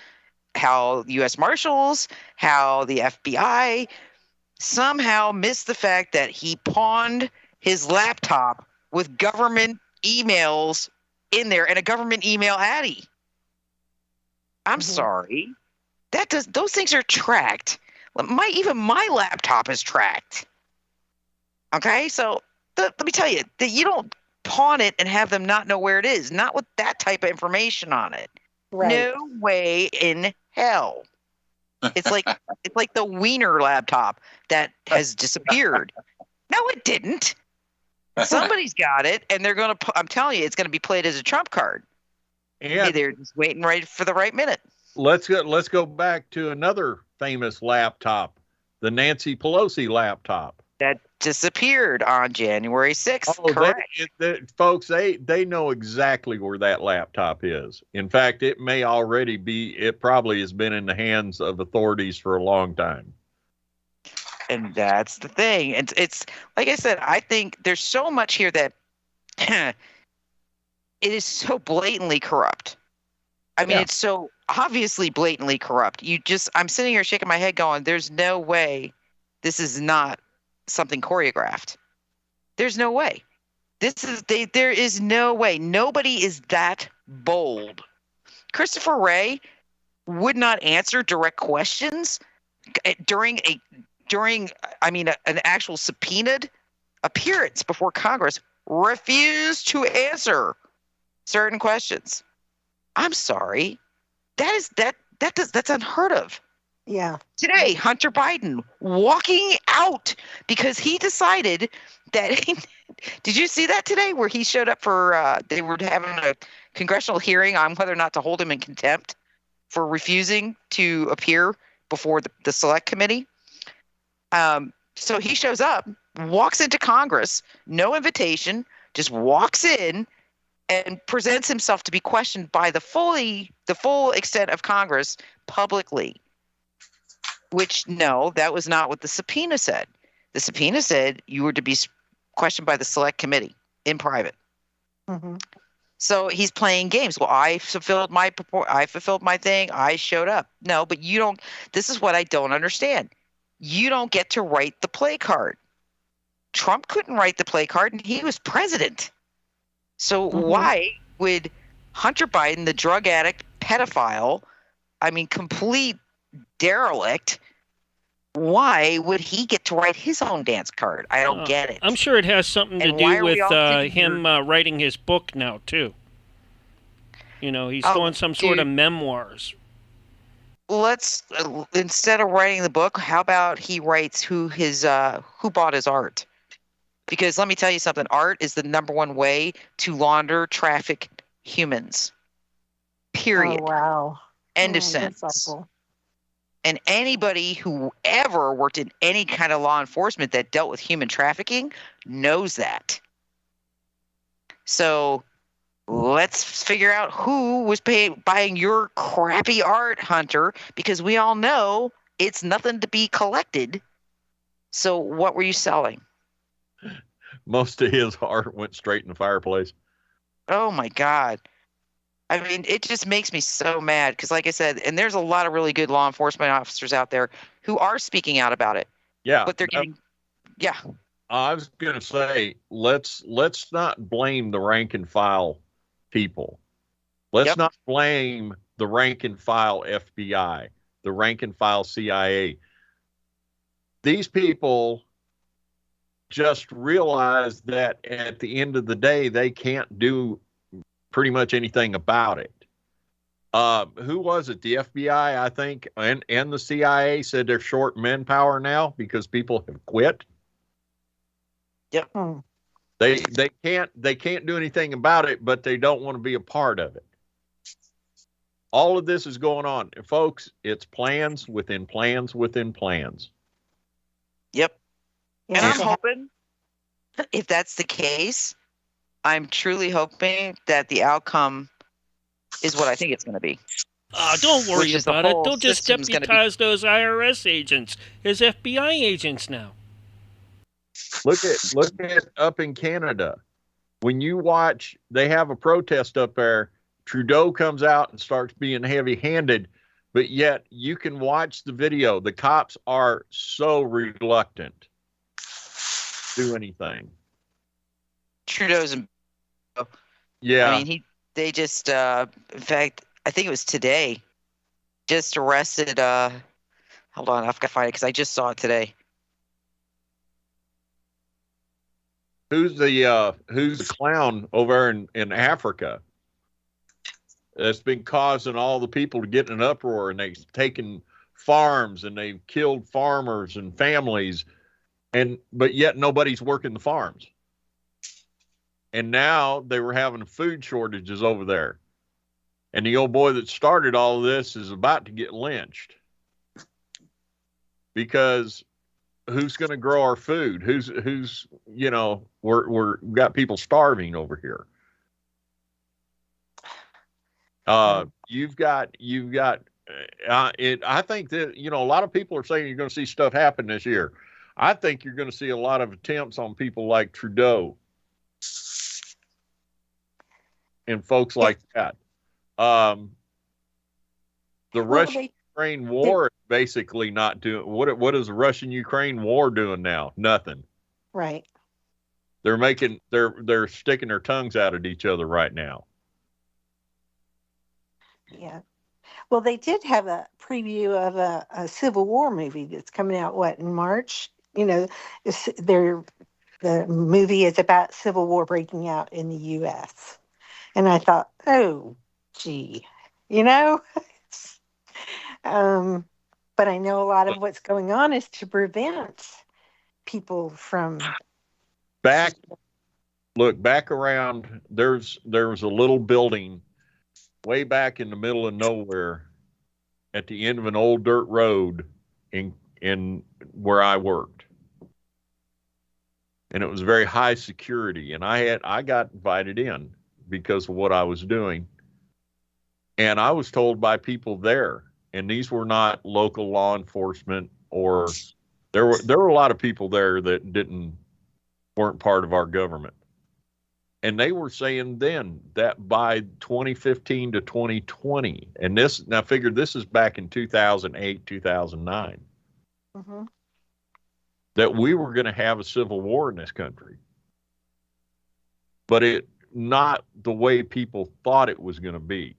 how the U.S. Marshals, how the FBI somehow missed the fact that he pawned his laptop with government emails in there and a government email addy. I'm sorry. Those things are tracked. Even my laptop is tracked. Okay, so let me tell you that you don't pawn it and have them not know where it is. Not with that type of information on it. Right. No way in hell. It's like the Wiener laptop that has disappeared. No, it didn't. Somebody's got it, and they're gonna. I'm telling you, it's gonna be played as a trump card. And they're just waiting right for the right minute. Let's go back to another famous laptop, the Nancy Pelosi laptop. That disappeared on January 6th. Oh, correct. Folks, they know exactly where that laptop is. In fact, it probably has been in the hands of authorities for a long time. And that's the thing. It's like I said, I think there's so much here that it is so blatantly corrupt. I mean, It's so obviously blatantly corrupt. I'm sitting here shaking my head going, there's no way this is not something choreographed. There's no way. There is no way. Nobody is that bold. Christopher Wray would not answer direct questions during an actual subpoenaed appearance before Congress. Refused to answer certain questions. I'm sorry. That's unheard of. Yeah. Today, Hunter Biden walking out because he decided that did you see that today where he showed up for they were having a congressional hearing on whether or not to hold him in contempt for refusing to appear before the select committee. So he shows up, walks into Congress, no invitation, just walks in and presents himself to be questioned by the full extent of Congress publicly. Which, no, that was not what the subpoena said. The subpoena said you were to be questioned by the select committee in private. Mm-hmm. So he's playing games. Well, I fulfilled my thing. I showed up. No, but you don't. This is what I don't understand. You don't get to write the play card. Trump couldn't write the play card, and he was president. So why would Hunter Biden, the drug addict, pedophile, complete derelict, why would he get to write his own dance card? I don't get it. I'm sure it has something to do with him writing his book now, too. He's doing some sort of memoirs. Let's, instead of writing the book, how about he writes who bought his art? Because let me tell you something, art is the number one way to launder traffic humans. Period. Oh, wow. End of sentence. And anybody who ever worked in any kind of law enforcement that dealt with human trafficking knows that. So let's figure out who was buying your crappy art, Hunter, because we all know it's nothing to be collected. So what were you selling? Most of his art went straight in the fireplace. Oh, my God. It just makes me so mad because, like I said, and there's a lot of really good law enforcement officers out there who are speaking out about it. Yeah. But they're getting, I was going to say, let's not blame the rank and file people. Let's not blame the rank and file FBI, the rank and file CIA. These people just realize that at the end of the day, they can't do pretty much anything about it. Who was it? The FBI, I think, and the CIA said they're short manpower now because people have quit. Yep. They can't do anything about it, but they don't want to be a part of it. All of this is going on. And folks, it's plans within plans within plans. Yep. Yeah, And I'm they hoping, if that's the case, I'm truly hoping that the outcome is what I think it's going to be. Don't worry Which is the about it. whole They'll just system's gonna be- deputize those IRS agents as FBI agents now. Look at up in Canada. When you watch, they have a protest up there. Trudeau comes out and starts being heavy-handed, but yet you can watch the video. The cops are so reluctant to do anything. Trudeau's, Yeah. I mean, they just, in fact, I think it was today, just arrested, hold on, I've got to find it because I just saw it today. Who's the clown over in Africa that's been causing all the people to get in an uproar, and they've taken farms and they've killed farmers and families, but yet nobody's working the farms. And now they were having food shortages over there. And the old boy that started all of this is about to get lynched. Because who's going to grow our food? Who's we're got people starving over here. You've got I think that, a lot of people are saying you're going to see stuff happen this year. I think you're going to see a lot of attempts on people like Trudeau and folks like that. The Russian-Ukraine war is basically not doing what is the Russian-Ukraine war doing now? Nothing. Right. They're sticking their tongues out at each other right now. Yeah. Well, they did have a preview of a Civil War movie that's coming out, in March? The movie is about Civil War breaking out in the U.S. And I thought, oh, gee, but I know a lot of what's going on is to prevent people from back around. There was a little building way back in the middle of nowhere at the end of an old dirt road in where I worked. And it was very high security, and I got invited in because of what I was doing. And I was told by people there, and these were not local law enforcement, or there were a lot of people there that weren't part of our government. And they were saying then that by 2015 to 2020, and now figure this is back in 2008, 2009, that we were going to have a civil war in this country. But it not the way people thought it was going to be.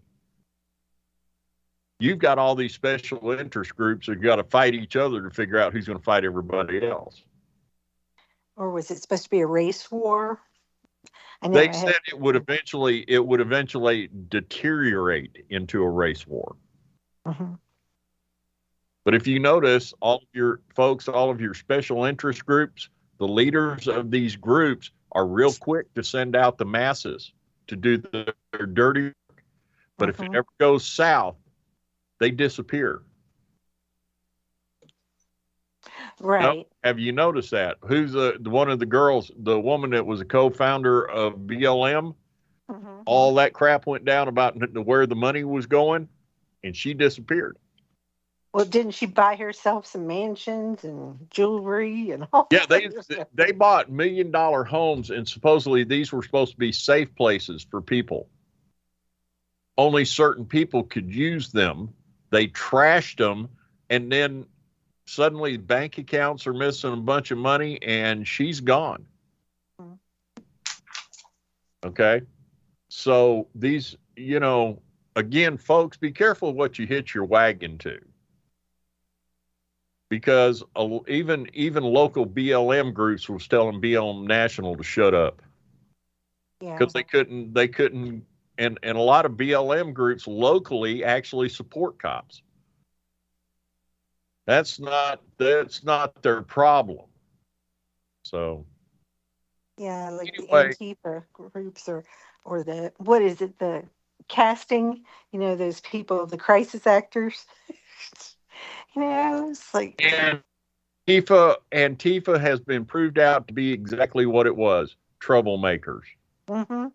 You've got all these special interest groups that got to fight each other to figure out who's going to fight everybody else. Or was it supposed to be a race war? They said it would eventually deteriorate into a race war. But if you notice, all of your special interest groups, the leaders of these groups are real quick to send out the masses to do their dirty work. But if it ever goes south, they disappear. Right. Have you noticed that? Who's one of the girls, the woman that was a co-founder of BLM? All that crap went down about where the money was going, and she disappeared. Well, didn't she buy herself some mansions and jewelry and all? Yeah, they bought $1 million homes, and supposedly these were supposed to be safe places for people. Only certain people could use them. They trashed them, and then suddenly bank accounts are missing a bunch of money, and she's gone. Okay? So these, again, folks, be careful what you hitch your wagon to. Because even local BLM groups was telling BLM National to shut up. Because they couldn't, and a lot of BLM groups locally actually support cops. That's not their problem. So. Yeah, like anyway, the Antifa groups or the, what is it, the casting, those people, the crisis actors. It's like, And Tifa has been proved out to be exactly what it was: troublemakers. mm-hmm.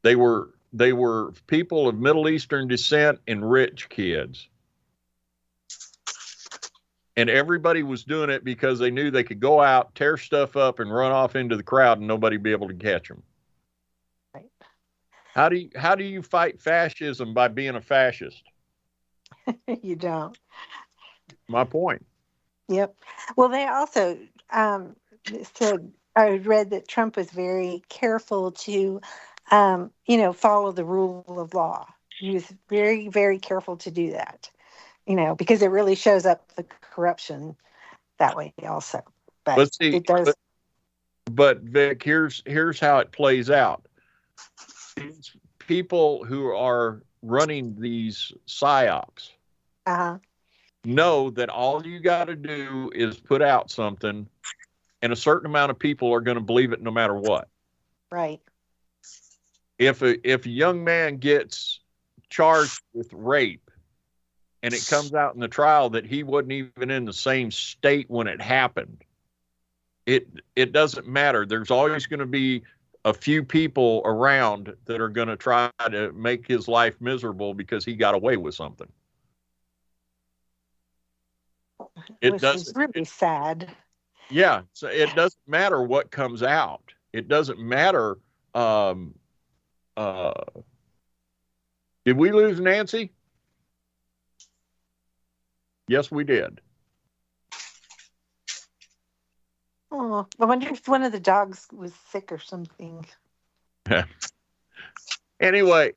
They were people of Middle Eastern descent and rich kids. And everybody was doing it because they knew they could go out, tear stuff up, and run off into the crowd, and nobody would be able to catch them. Right. How do you fight fascism by being a fascist? You don't. My point. Yep. Well, they also said, I read that Trump was very careful to, follow the rule of law. He was very, very careful to do that, because it really shows up the corruption that way also. But see, it does. But Vic, here's how it plays out. These people who are running these psyops know that all you got to do is put out something, and a certain amount of people are going to believe it no matter what. Right. If a young man gets charged with rape, and it comes out in the trial that he wasn't even in the same state when it happened, it doesn't matter. There's always going to be a few people around that are going to try to make his life miserable because he got away with something. Which is really sad. Yeah, so it doesn't matter what comes out. It doesn't matter. Did we lose Nancy? Yes, we did. Oh, I wonder if one of the dogs was sick or something. Anyway,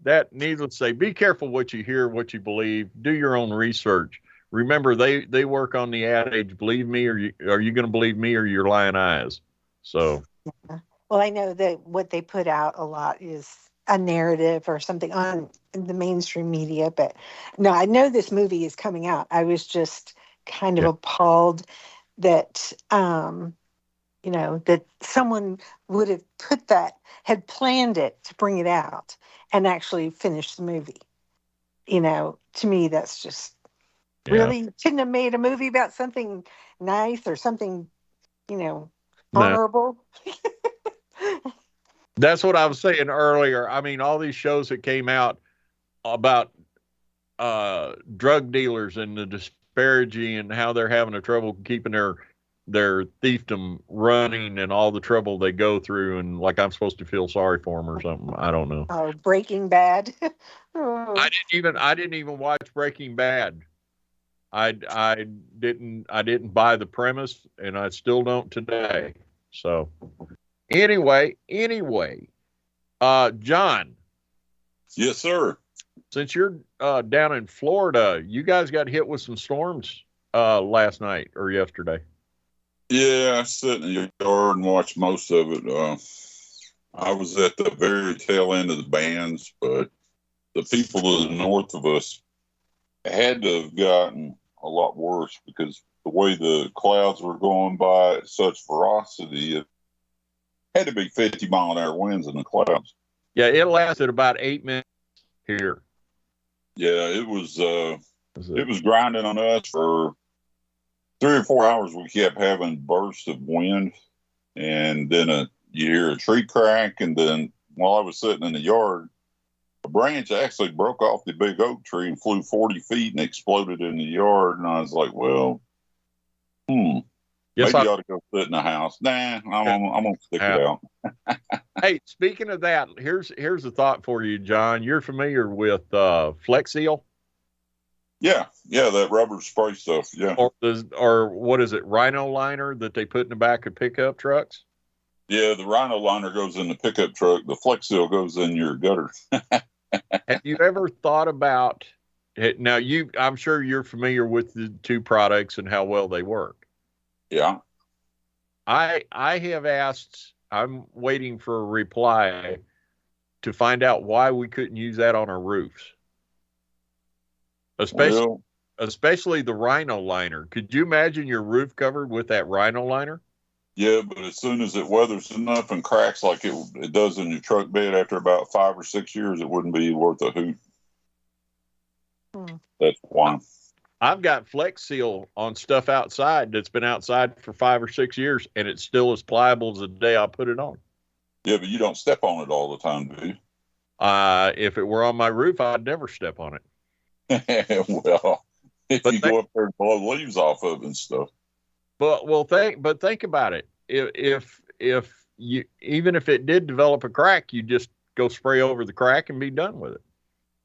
that needless to say, be careful what you hear, what you believe. Do your own research. Remember, they work on the adage, believe me, or are you going to believe me or your lying eyes? So. Yeah. Well, I know that what they put out a lot is a narrative or something on the mainstream media, but no, I know this movie is coming out. I was just kind of appalled that, that someone would have had planned it to bring it out and actually finish the movie. To me, that's just really couldn't have made a movie about something nice or something, honorable. No. That's what I was saying earlier. I mean, all these shows that came out about drug dealers and the disparity and how they're having a trouble keeping their thiefdom running and all the trouble they go through, and like I'm supposed to feel sorry for them or something. I don't know. Oh, Breaking Bad. I didn't even watch Breaking Bad. I didn't buy the premise, and I still don't today. So anyway, John. Yes, sir. Since you're down in Florida, you guys got hit with some storms last night or yesterday. Yeah, I sat in the yard and watched most of it. I was at the very tail end of the bands, but the people to the north of us had to have gotten a lot worse because the way the clouds were going by at such ferocity, it had to be 50-mile-an-hour winds in the clouds. Yeah, it lasted about 8 minutes here. Yeah, it was grinding on us for 3 or 4 hours. We kept having bursts of wind, and then you hear a tree crack, and then while I was sitting in the yard, a branch actually broke off the big oak tree and flew 40 feet and exploded in the yard. And I was like, well, maybe I ought to go sit in the house. Nah, I'm going to stick it out. Hey, speaking of that, here's a thought for you, John. You're familiar with Flex Seal? Yeah, that rubber spray stuff. Yeah. Or what is it, Rhino liner that they put in the back of pickup trucks? Yeah, the Rhino liner goes in the pickup truck. The Flex Seal goes in your gutter. Have you ever thought about it? Now, I'm sure you're familiar with the two products and how well they work. Yeah. I have asked, I'm waiting for a reply to find out why we couldn't use that on our roofs. Especially the Rhino liner. Could you imagine your roof covered with that Rhino liner? Yeah, but as soon as it weathers enough and cracks like it does in your truck bed, after about 5 or 6 years, it wouldn't be worth a hoot. That's why. I've got Flex Seal on stuff outside that's been outside for 5 or 6 years, and it's still as pliable as the day I put it on. Yeah, but you don't step on it all the time, do you? If it were on my roof, I'd never step on it. Well, if you go up there and blow leaves off of it and stuff. But think about it. If you, even if it did develop a crack, you just go spray over the crack and be done with it.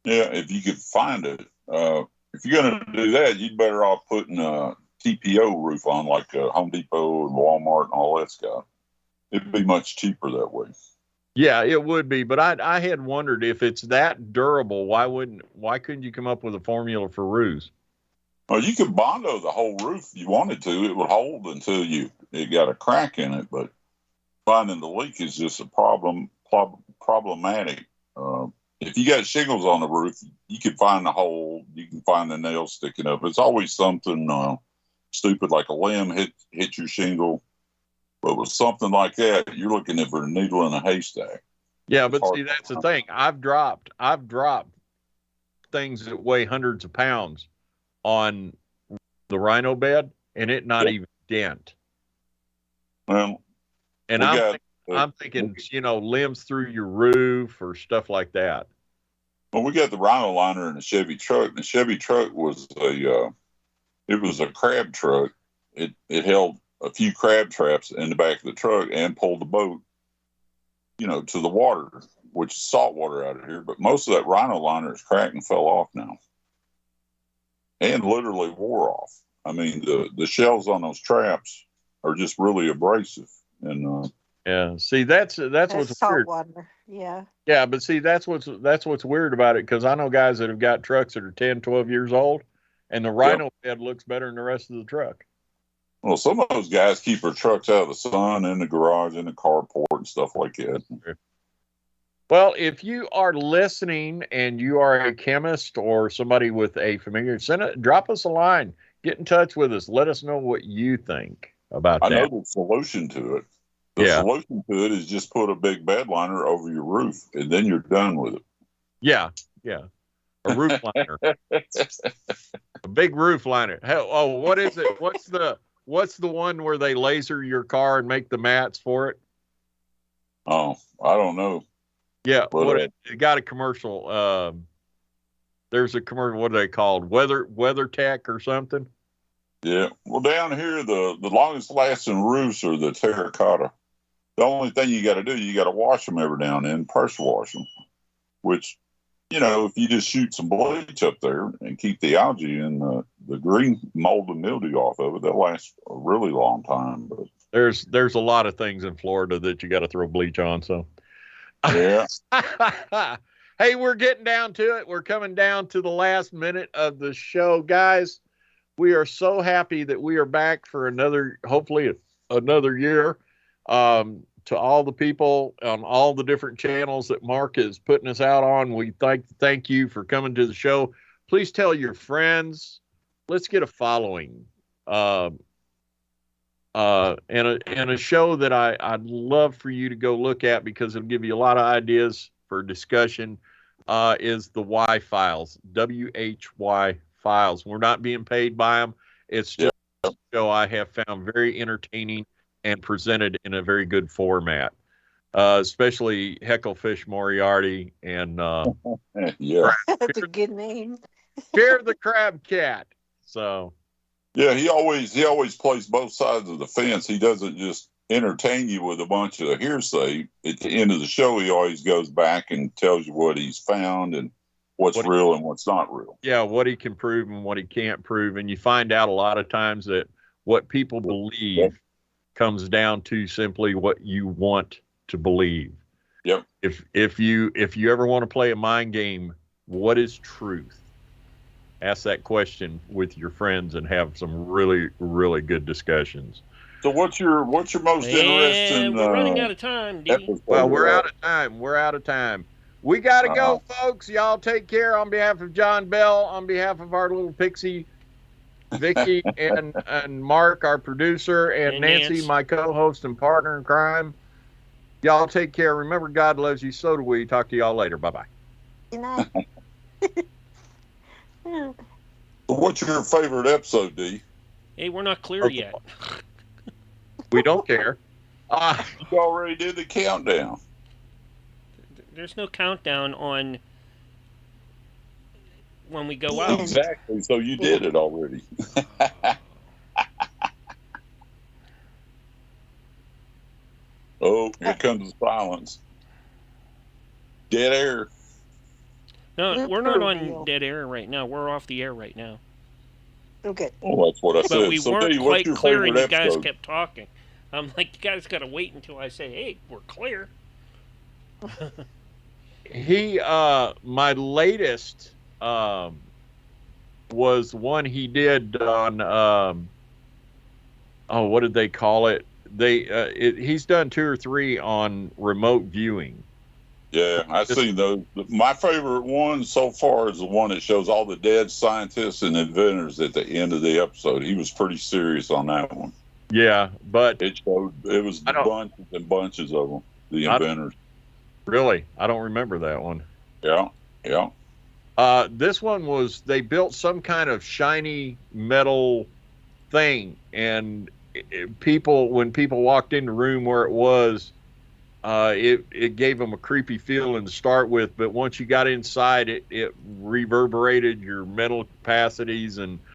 Yeah, if you could find it. If you're going to do that, you'd better off putting a TPO roof on, like Home Depot and Walmart and all that stuff. It'd be much cheaper that way. Yeah, it would be. But I had wondered, if it's that durable, why couldn't you come up with a formula for roofs? Well, you could Bondo the whole roof if you wanted to. It would hold until it got a crack in it. But finding the leak is just a problematic. If you got shingles on the roof, you can find the hole. You can find the nail sticking up. It's always something stupid, like a limb hit your shingle. But with something like that, you're looking for a needle in a haystack. Yeah, but see, that's the thing. I've dropped things that weigh hundreds of pounds on the rhino bed, and it not even dent. Well, and I'm thinking, limbs through your roof or stuff like that. Well, we got the rhino liner in the Chevy truck. And the Chevy truck was a crab truck. It held a few crab traps in the back of the truck and pulled the boat, to the water, which is salt water out of here. But most of that rhino liner is cracked and fell off now, and literally wore off. I mean, the shells on those traps are just really abrasive. And yeah, see, that's what's salt weird. Water. Yeah. Yeah, but see, that's what's weird about it, because I know guys that have got trucks that are 10, 12 years old, and the rhino bed looks better than the rest of the truck. Well, some of those guys keep their trucks out of the sun, in the garage, in the carport, and stuff like that. Well, if you are listening and you are a chemist or somebody with a familiar, drop us a line. Get in touch with us. Let us know what you think about that. I know the solution to it. The solution to it is just put a big bed liner over your roof, and then you're done with it. Yeah. A roof liner. A big roof liner. Oh, what is it? What's the one where they laser your car and make the mats for it? Oh, I don't know. Yeah, it got a commercial. There's a commercial. What are they called? Weather Tech or something? Yeah. Well, down here, the longest lasting roofs are the terracotta. The only thing you got to do, you got to wash them every now and then, pressure wash them. Which, if you just shoot some bleach up there and keep the algae and the green mold and mildew off of it, that lasts a really long time. But there's a lot of things in Florida that you got to throw bleach on. So. Yeah. Hey, we're getting down to it. We're coming down to the last minute of the show, guys. We are so happy that we are back for hopefully another year. To all the people on all the different channels that Mark is putting us out on, we thank you for coming to the show. Please tell your friends. Let's get a following. And a show that I'd love for you to go look at, because it'll give you a lot of ideas for discussion, is the Y Files, WHY Files. We're not being paid by them. It's just a show I have found very entertaining and presented in a very good format, especially Hecklefish Moriarty and yeah, that's a good name. Fear the Crab Cat. So. Yeah, he always plays both sides of the fence. He doesn't just entertain you with a bunch of hearsay. At the end of the show, he always goes back and tells you what he's found and what's real and what's not real. Yeah, what he can prove and what he can't prove. And you find out a lot of times that what people believe comes down to simply what you want to believe. Yep. If you ever want to play a mind game, what is truth? Ask that question with your friends and have some really, really good discussions. So what's your most interesting? We're running out of time, D. Well, we're out of time. We got to go, folks. Y'all take care. On behalf of John Bell, on behalf of our little pixie Vicky, and Mark, our producer, and Nancy, Nance. my co-host and partner in crime. Y'all take care. Remember, God loves you. So do we. Talk to y'all later. Bye-bye. Good night. What's your favorite episode, D? Hey, we're not clear yet. We don't care. You already did the countdown. There's no countdown on when we go out. Exactly. So you did it already. Oh, here comes the silence. Dead air. No, we're not on Real. dead air right now. We're off the air right now. Okay. Oh, that's what I said. But we So, weren't D, what's quite your clear, and you favorite guys episode? kept talking. I'm like, you guys got to wait until I say, hey, we're clear. My latest was one he did on what did they call it? He's done 2 or 3 on remote viewing. Yeah, I've seen those. My favorite one so far is the one that shows all the dead scientists and inventors at the end of the episode. He was pretty serious on that one. Yeah, but It was bunches and bunches of them, the inventors. Really, I don't remember that one. Yeah. This one was, they built some kind of shiny metal thing, and when people walked in the room where it was, it gave them a creepy feeling to start with, but once you got inside, it reverberated your mental capacities and